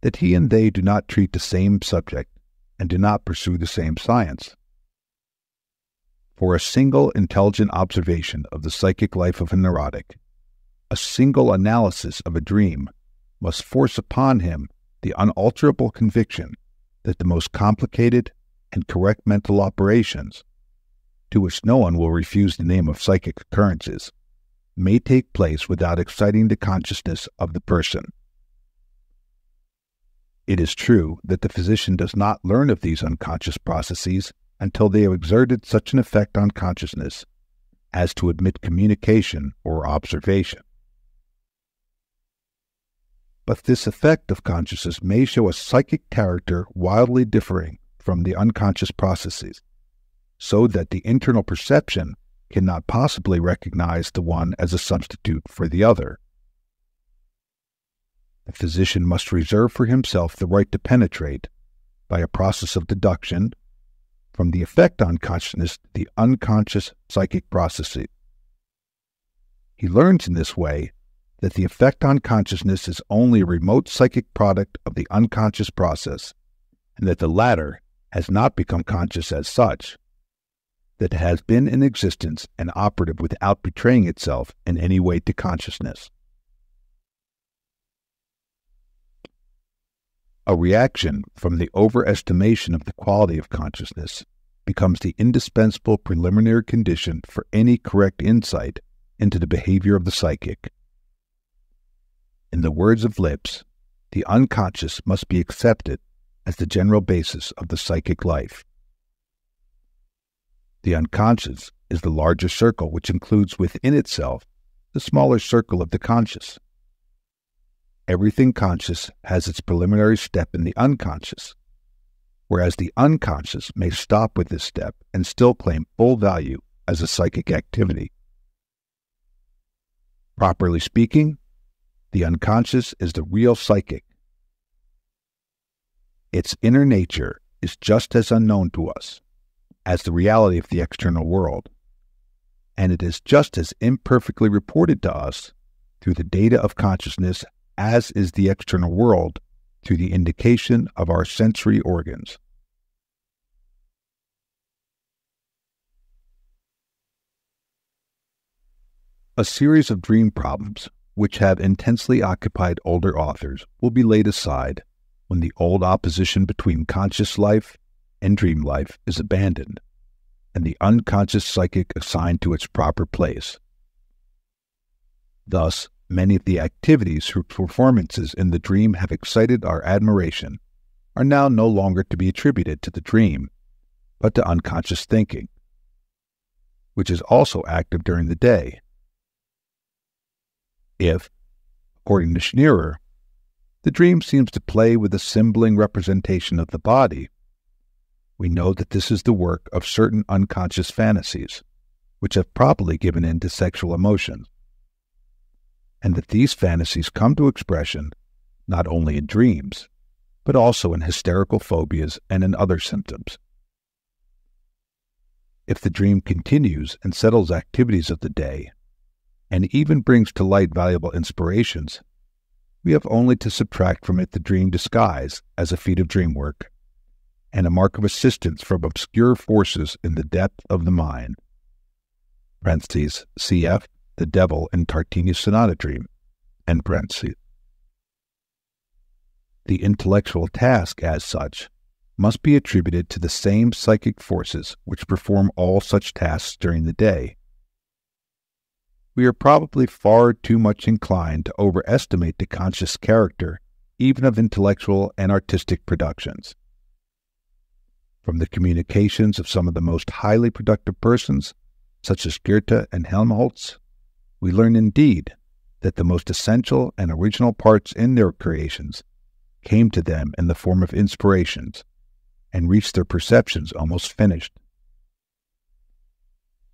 that he and they do not treat the same subject and do not pursue the same science. For a single intelligent observation of the psychic life of a neurotic, a single analysis of a dream must force upon him the unalterable conviction that the most complicated and correct mental operations, to which no one will refuse the name of psychic occurrences, may take place without exciting the consciousness of the person. It is true that the physician does not learn of these unconscious processes until they have exerted such an effect on consciousness as to admit communication or observation. But this effect of consciousness may show a psychic character wildly differing from the unconscious processes, so that the internal perception cannot possibly recognize the one as a substitute for the other. The physician must reserve for himself the right to penetrate, by a process of deduction, from the effect on consciousness the unconscious psychic processes. He learns in this way that the effect on consciousness is only a remote psychic product of the unconscious process, and that the latter has not become conscious as such, that it has been in existence and operative without betraying itself in any way to consciousness. A reaction from the overestimation of the quality of consciousness becomes the indispensable preliminary condition for any correct insight into the behavior of the psychic. In the words of Lipps, the unconscious must be accepted as the general basis of the psychic life. The unconscious is the larger circle which includes within itself the smaller circle of the conscious. Everything conscious has its preliminary step in the unconscious, whereas the unconscious may stop with this step and still claim full value as a psychic activity. Properly speaking, the unconscious is the real psychic. Its inner nature is just as unknown to us as the reality of the external world, and it is just as imperfectly reported to us through the data of consciousness as is the external world through the indication of our sensory organs. A series of dream problems which have intensely occupied older authors will be laid aside when the old opposition between conscious life and dream life is abandoned, and the unconscious psychic assigned to its proper place. Thus, many of the activities whose performances in the dream have excited our admiration are now no longer to be attributed to the dream, but to unconscious thinking, which is also active during the day. If, according to Schneerer, the dream seems to play with a symboling representation of the body, we know that this is the work of certain unconscious fantasies, which have probably given in to sexual emotions, and that these fantasies come to expression not only in dreams, but also in hysterical phobias and in other symptoms. If the dream continues and settles activities of the day, and even brings to light valuable inspirations, we have only to subtract from it the dream disguise as a feat of dream work, and a mark of assistance from obscure forces in the depth of the mind. Cf. The Devil in Tartini's Sonata Dream. The intellectual task, as such, must be attributed to the same psychic forces which perform all such tasks during the day. We are probably far too much inclined to overestimate the conscious character even of intellectual and artistic productions. From the communications of some of the most highly productive persons, such as Goethe and Helmholtz, we learn indeed that the most essential and original parts in their creations came to them in the form of inspirations and reached their perceptions almost finished.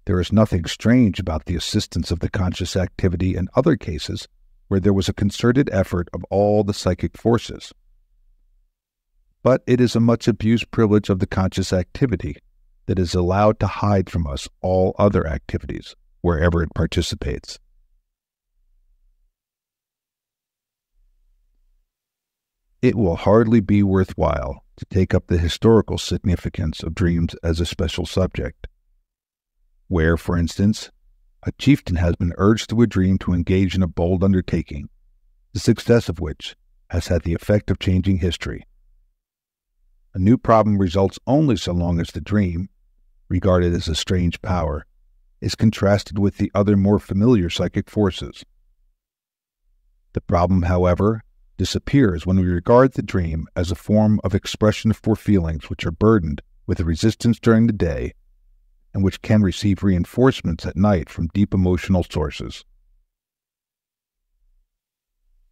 There is nothing strange about the assistance of the conscious activity in other cases where there was a concerted effort of all the psychic forces. But it is a much abused privilege of the conscious activity that is allowed to hide from us all other activities wherever it participates. It will hardly be worthwhile to take up the historical significance of dreams as a special subject, where, for instance, a chieftain has been urged through a dream to engage in a bold undertaking, the success of which has had the effect of changing history. A new problem results only so long as the dream, regarded as a strange power, is contrasted with the other more familiar psychic forces. The problem, however, disappears when we regard the dream as a form of expression for feelings which are burdened with resistance during the day and which can receive reinforcements at night from deep emotional sources.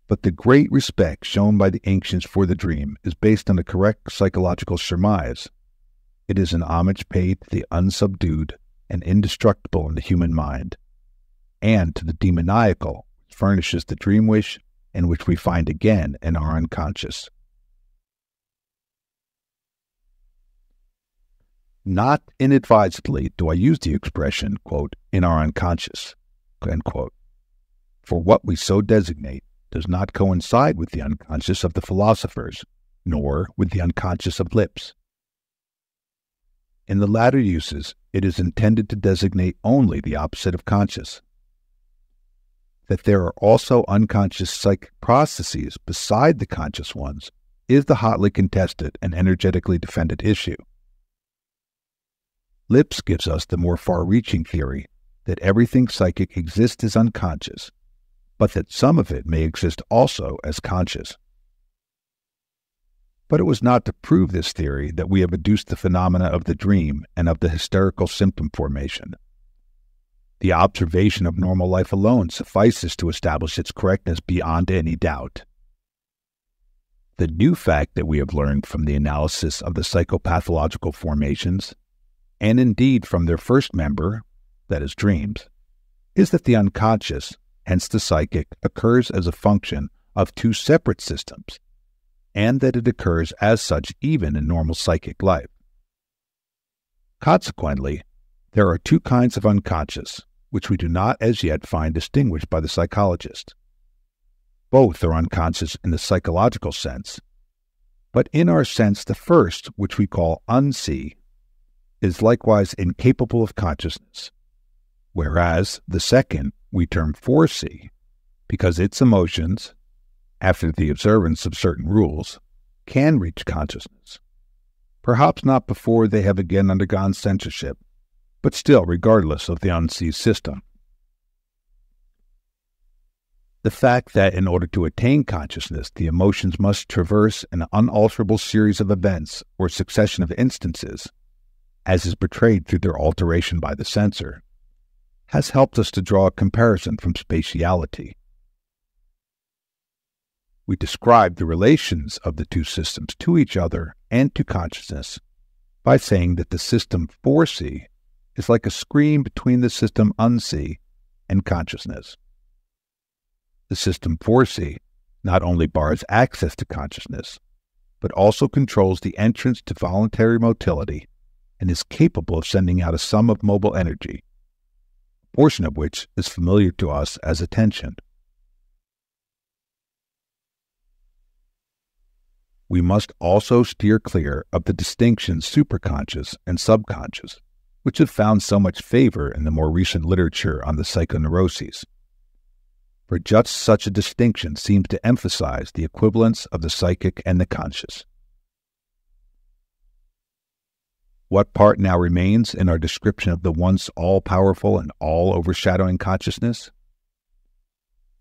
But the great respect shown by the ancients for the dream is based on a correct psychological surmise. It is an homage paid to the unsubdued and indestructible in the human mind, and to the demoniacal, which furnishes the dream wish and which we find again in our unconscious. Not inadvisedly do I use the expression, quote, in our unconscious, end quote, for what we so designate does not coincide with the unconscious of the philosophers, nor with the unconscious of lips. In the latter uses, it is intended to designate only the opposite of conscious. That there are also unconscious psychic processes beside the conscious ones is the hotly contested and energetically defended issue. Lips gives us the more far-reaching theory that everything psychic exists as unconscious, but that some of it may exist also as conscious. But it was not to prove this theory that we have adduced the phenomena of the dream and of the hysterical symptom formation. The observation of normal life alone suffices to establish its correctness beyond any doubt. The new fact that we have learned from the analysis of the psychopathological formations, and indeed from their first member, that is dreams, is that the unconscious, hence the psychic, occurs as a function of two separate systems, and that it occurs as such even in normal psychic life. Consequently, there are two kinds of unconscious, which we do not as yet find distinguished by the psychologist. Both are unconscious in the psychological sense, but in our sense the first, which we call unsee, is likewise incapable of consciousness, whereas the second we term foresee, because its emotions, after the observance of certain rules, can reach consciousness, perhaps not before they have again undergone censorship, but still regardless of the unseen system. The fact that in order to attain consciousness, the emotions must traverse an unalterable series of events or succession of instances, as is portrayed through their alteration by the censor, has helped us to draw a comparison from spatiality. We describe the relations of the two systems to each other and to consciousness by saying that the system foresee is like a screen between the system unsee and consciousness. The system foresee not only bars access to consciousness, but also controls the entrance to voluntary motility and is capable of sending out a sum of mobile energy, a portion of which is familiar to us as attention. We must also steer clear of the distinctions superconscious and subconscious, which have found so much favor in the more recent literature on the psychoneuroses. For just such a distinction seems to emphasize the equivalence of the psychic and the conscious. What part now remains in our description of the once all-powerful and all-overshadowing consciousness?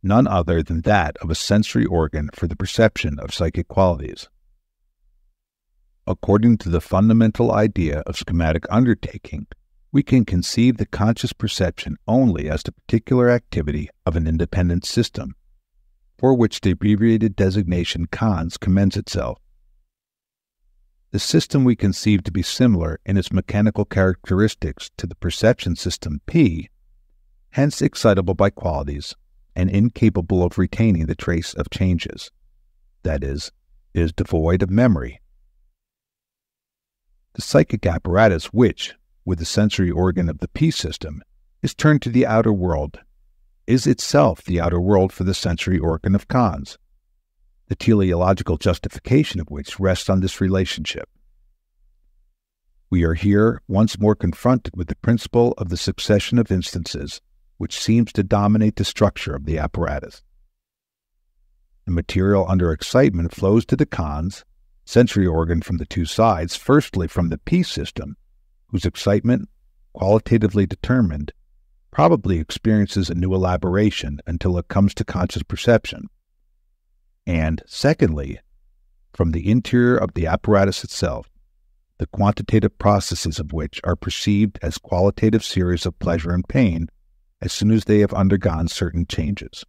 None other than that of a sensory organ for the perception of psychic qualities. according to the fundamental idea of schematic undertaking, we can conceive the conscious perception only as the particular activity of an independent system, for which the abbreviated designation cons commends itself. The system we conceive to be similar in its mechanical characteristics to the perception system P, hence excitable by qualities and incapable of retaining the trace of changes, that is devoid of memory. The psychic apparatus which, with the sensory organ of the P system, is turned to the outer world, is itself the outer world for the sensory organ of cons, the teleological justification of which rests on this relationship. We are here once more confronted with the principle of the succession of instances which seems to dominate the structure of the apparatus. The material under excitement flows to the cons, sensory organ from the two sides, firstly from the P system, whose excitement, qualitatively determined, probably experiences a new elaboration until it comes to conscious perception, and, secondly, from the interior of the apparatus itself, the quantitative processes of which are perceived as qualitative series of pleasure and pain as soon as they have undergone certain changes.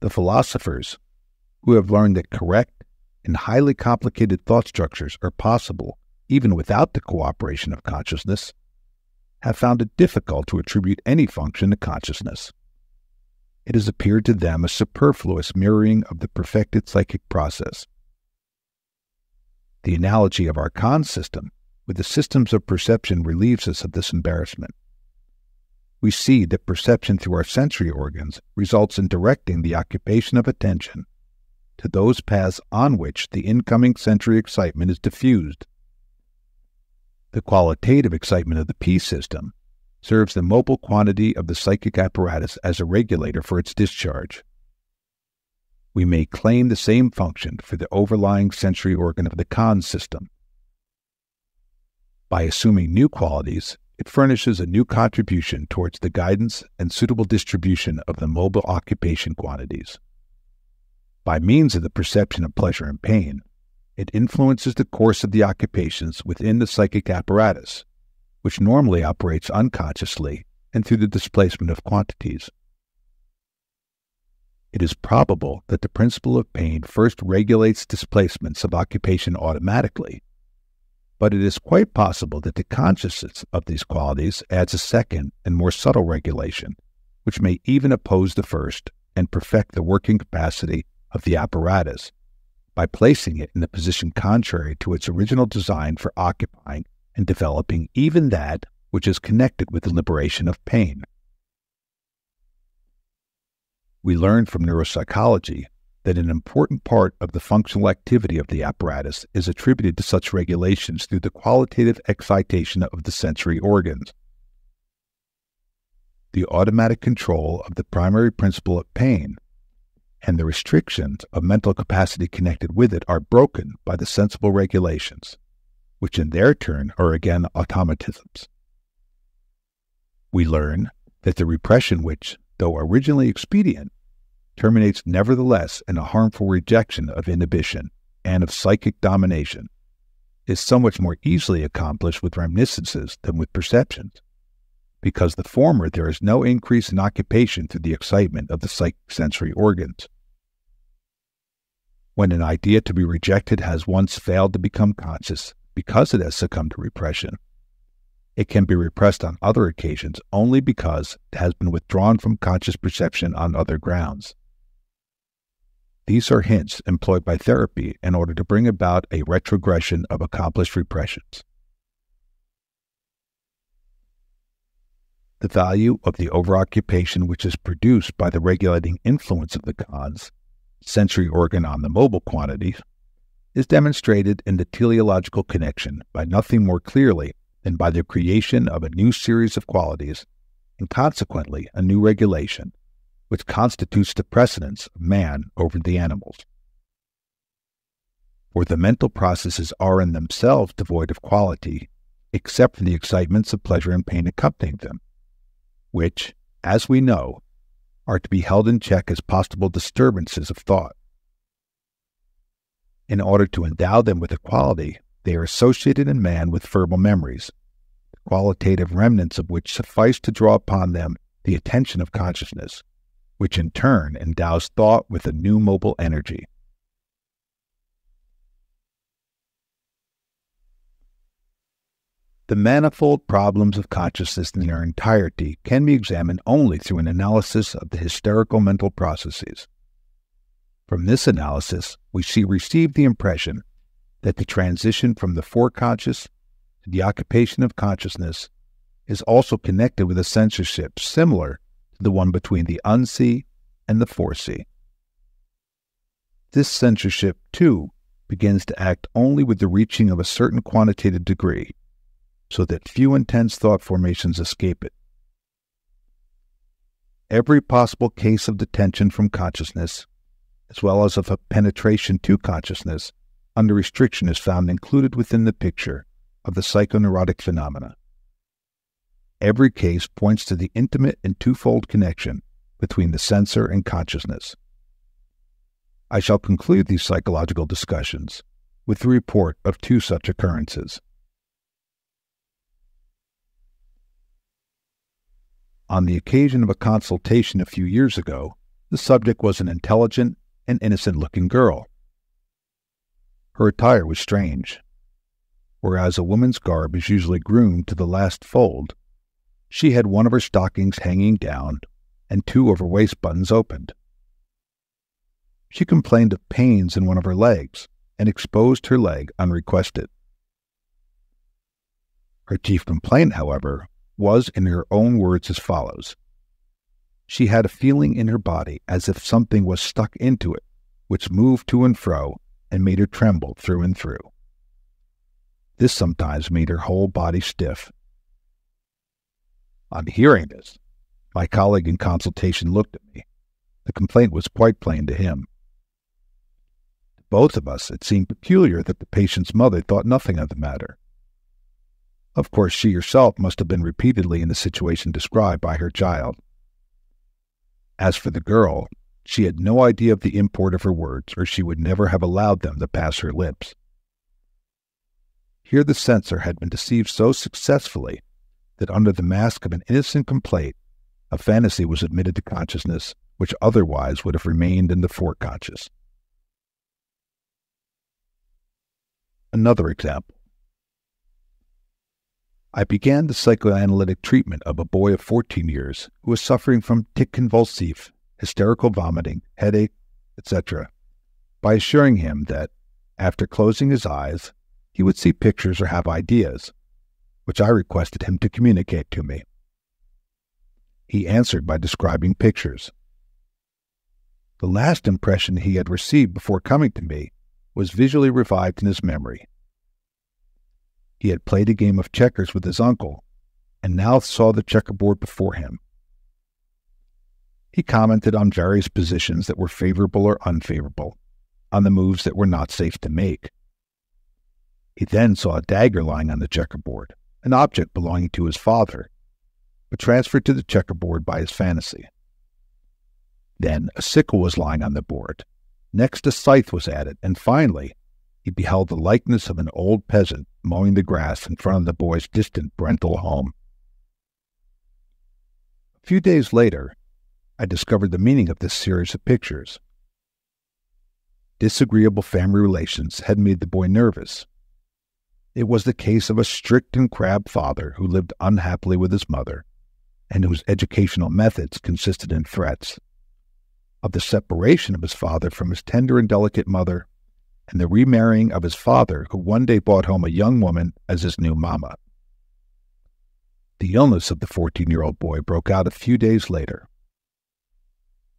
The philosophers, who have learned that correct and highly complicated thought structures are possible even without the cooperation of consciousness, have found it difficult to attribute any function to consciousness. It has appeared to them a superfluous mirroring of the perfected psychic process. The analogy of our cons system with the systems of perception relieves us of this embarrassment. We see that perception through our sensory organs results in directing the occupation of attention to those paths on which the incoming sensory excitement is diffused. The qualitative excitement of the P system serves the mobile quantity of the psychic apparatus as a regulator for its discharge. We may claim the same function for the overlying sensory organ of the cons system. By assuming new qualities, it furnishes a new contribution towards the guidance and suitable distribution of the mobile occupation quantities. By means of the perception of pleasure and pain, it influences the course of the occupations within the psychic apparatus, which normally operates unconsciously and through the displacement of quantities. It is probable that the principle of pain first regulates displacements of occupation automatically, but it is quite possible that the consciousness of these qualities adds a second and more subtle regulation, which may even oppose the first and perfect the working capacity of the apparatus by placing it in a position contrary to its original design for occupying and developing even that which is connected with the liberation of pain. We learn from neuropsychology that an important part of the functional activity of the apparatus is attributed to such regulations through the qualitative excitation of the sensory organs. The automatic control of the primary principle of pain and the restrictions of mental capacity connected with it are broken by the sensible regulations, which in their turn are again automatisms. We learn that the repression which, though originally expedient, terminates nevertheless in a harmful rejection of inhibition and of psychic domination, is so much more easily accomplished with reminiscences than with perceptions, because the former there is no increase in occupation through the excitement of the psychic sensory organs. When an idea to be rejected has once failed to become conscious because it has succumbed to repression, it can be repressed on other occasions only because it has been withdrawn from conscious perception on other grounds. These are hints employed by therapy in order to bring about a retrogression of accomplished repressions. The value of the overoccupation which is produced by the regulating influence of the cons, sensory organ on the mobile quantities, is demonstrated in the teleological connection by nothing more clearly than by the creation of a new series of qualities, and consequently a new regulation, which constitutes the precedence of man over the animals. For the mental processes are in themselves devoid of quality, except for the excitements of pleasure and pain accompanying them, which, as we know, are to be held in check as possible disturbances of thought. In order to endow them with a quality, they are associated in man with verbal memories, the qualitative remnants of which suffice to draw upon them the attention of consciousness, which in turn endows thought with a new mobile energy. The manifold problems of consciousness in their entirety can be examined only through an analysis of the hysterical mental processes. From this analysis, we receive the impression that the transition from the foreconscious to the occupation of consciousness is also connected with a censorship similar to the one between the unsee and the foresee. This censorship, too, begins to act only with the reaching of a certain quantitative degree, so that few intense thought formations escape it. Every possible case of detention from consciousness, as well as of a penetration to consciousness, under restriction is found included within the picture of the psychoneurotic phenomena. Every case points to the intimate and twofold connection between the censor and consciousness. I shall conclude these psychological discussions with the report of two such occurrences. On the occasion of a consultation a few years ago, the subject was an intelligent and innocent-looking girl. Her attire was strange. Whereas a woman's garb is usually groomed to the last fold, she had one of her stockings hanging down and two of her waist buttons opened. She complained of pains in one of her legs and exposed her leg unrequested. Her chief complaint, however, was in her own words as follows. She had a feeling in her body as if something was stuck into it, which moved to and fro and made her tremble through and through. This sometimes made her whole body stiff. On hearing this, my colleague in consultation looked at me. The complaint was quite plain to him. To both of us, it seemed peculiar that the patient's mother thought nothing of the matter. Of course, she herself must have been repeatedly in the situation described by her child. As for the girl, she had no idea of the import of her words, or she would never have allowed them to pass her lips. Here the censor had been deceived so successfully that under the mask of an innocent complaint, a fantasy was admitted to consciousness which otherwise would have remained in the foreconscious. Another example. I began the psychoanalytic treatment of a boy of 14 years who was suffering from tic convulsif, hysterical vomiting, headache, etc., by assuring him that, after closing his eyes, he would see pictures or have ideas, which I requested him to communicate to me. He answered by describing pictures. The last impression he had received before coming to me was visually revived in his memory. He had played a game of checkers with his uncle, and now saw the checkerboard before him. He commented on various positions that were favorable or unfavorable, on the moves that were not safe to make. He then saw a dagger lying on the checkerboard, an object belonging to his father, but transferred to the checkerboard by his fantasy. Then a sickle was lying on the board. Next a scythe was added, and finally he beheld the likeness of an old peasant mowing the grass in front of the boy's distant parental home. A few days later, I discovered the meaning of this series of pictures. Disagreeable family relations had made the boy nervous. It was the case of a strict and crabbed father who lived unhappily with his mother, and whose educational methods consisted in threats, of the separation of his father from his tender and delicate mother, and the remarrying of his father, who one day brought home a young woman as his new mamma. The illness of the 14-year-old boy broke out a few days later.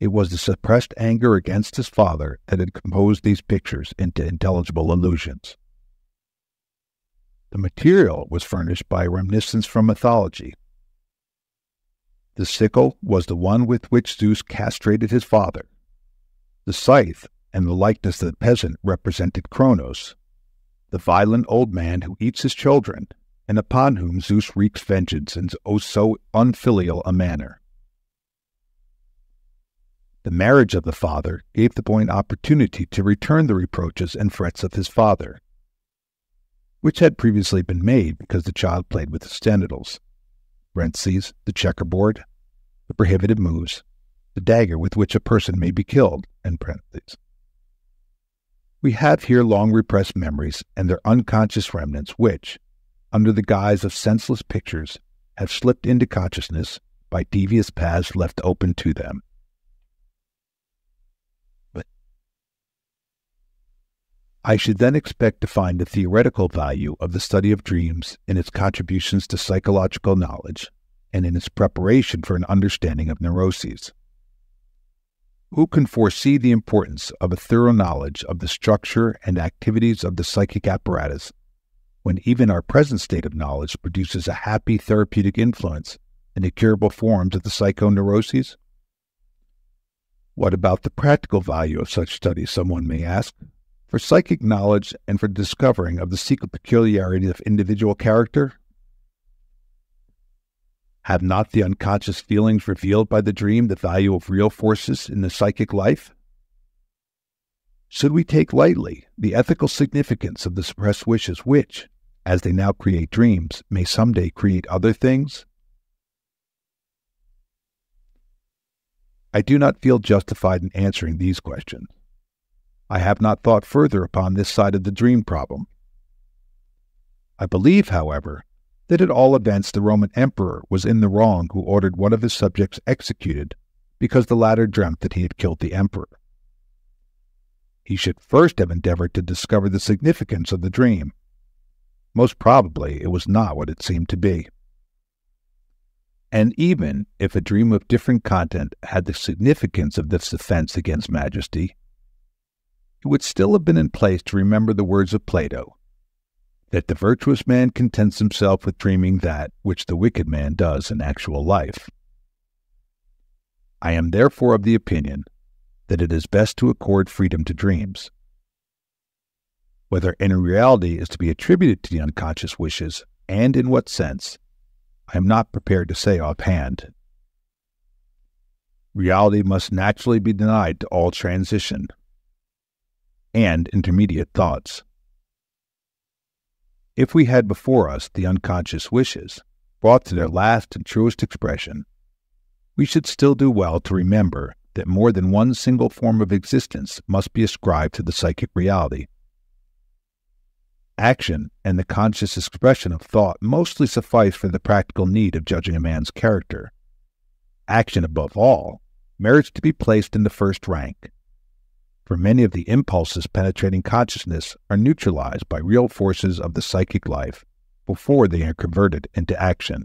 It was the suppressed anger against his father that had composed these pictures into intelligible illusions. The material was furnished by a reminiscence from mythology. The sickle was the one with which Zeus castrated his father. The scythe and the likeness of the peasant represented Kronos, the violent old man who eats his children, and upon whom Zeus wreaks vengeance in so unfilial a manner. The marriage of the father gave the boy an opportunity to return the reproaches and threats of his father, which had previously been made because the child played with his genitals, (the checkerboard, the prohibited moves, the dagger with which a person may be killed), We have here long repressed memories and their unconscious remnants which, under the guise of senseless pictures, have slipped into consciousness by devious paths left open to them. I should then expect to find the theoretical value of the study of dreams in its contributions to psychological knowledge and in its preparation for an understanding of neuroses. Who can foresee the importance of a thorough knowledge of the structure and activities of the psychic apparatus when even our present state of knowledge produces a happy therapeutic influence in the curable forms of the psychoneuroses? What about the practical value of such studies, someone may ask, for psychic knowledge and for discovering of the secret peculiarities of individual character? Have not the unconscious feelings revealed by the dream the value of real forces in the psychic life? Should we take lightly the ethical significance of the suppressed wishes which, as they now create dreams, may someday create other things? I do not feel justified in answering these questions. I have not thought further upon this side of the dream problem. I believe, however, that at all events the Roman emperor was in the wrong who ordered one of his subjects executed because the latter dreamt that he had killed the emperor. He should first have endeavored to discover the significance of the dream. Most probably it was not what it seemed to be. And even if a dream of different content had the significance of this offense against majesty, it would still have been in place to remember the words of Plato, that the virtuous man contents himself with dreaming that which the wicked man does in actual life. I am therefore of the opinion that it is best to accord freedom to dreams. Whether any reality is to be attributed to the unconscious wishes, and in what sense, I am not prepared to say offhand. Reality must naturally be denied to all transition and intermediate thoughts. If we had before us the unconscious wishes, brought to their last and truest expression, we should still do well to remember that more than one single form of existence must be ascribed to the psychic reality. Action and the conscious expression of thought mostly suffice for the practical need of judging a man's character. Action, above all, merits to be placed in the first rank, for many of the impulses penetrating consciousness are neutralized by real forces of the psychic life before they are converted into action.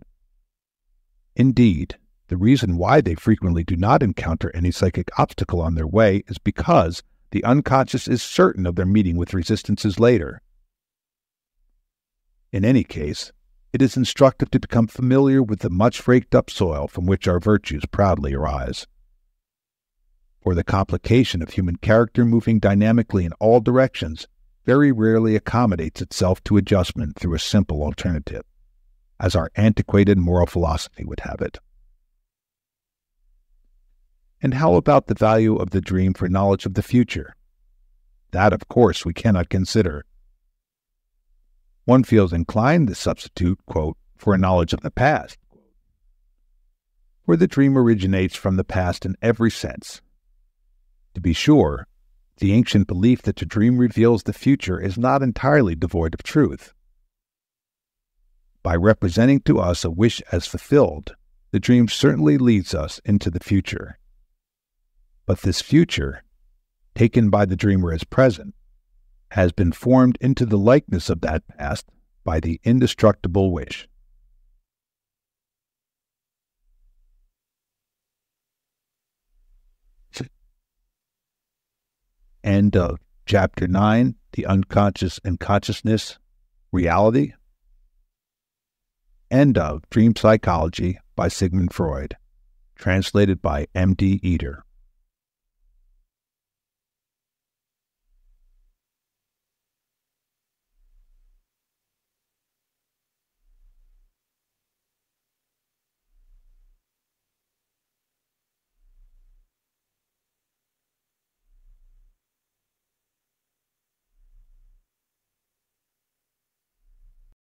Indeed, the reason why they frequently do not encounter any psychic obstacle on their way is because the unconscious is certain of their meeting with resistances later. In any case, it is instructive to become familiar with the much raked up soil from which our virtues proudly arise. For the complication of human character moving dynamically in all directions very rarely accommodates itself to adjustment through a simple alternative, as our antiquated moral philosophy would have it. And how about the value of the dream for knowledge of the future? That, of course, we cannot consider. One feels inclined to substitute, quote, for a knowledge of the past, for the dream originates from the past in every sense. To be sure, the ancient belief that the dream reveals the future is not entirely devoid of truth. By representing to us a wish as fulfilled, the dream certainly leads us into the future. But this future, taken by the dreamer as present, has been formed into the likeness of that past by the indestructible wish. End of Chapter 9, The Unconscious and Consciousness, Reality. End of Dream Psychology by Sigmund Freud, translated by M.D. Eder.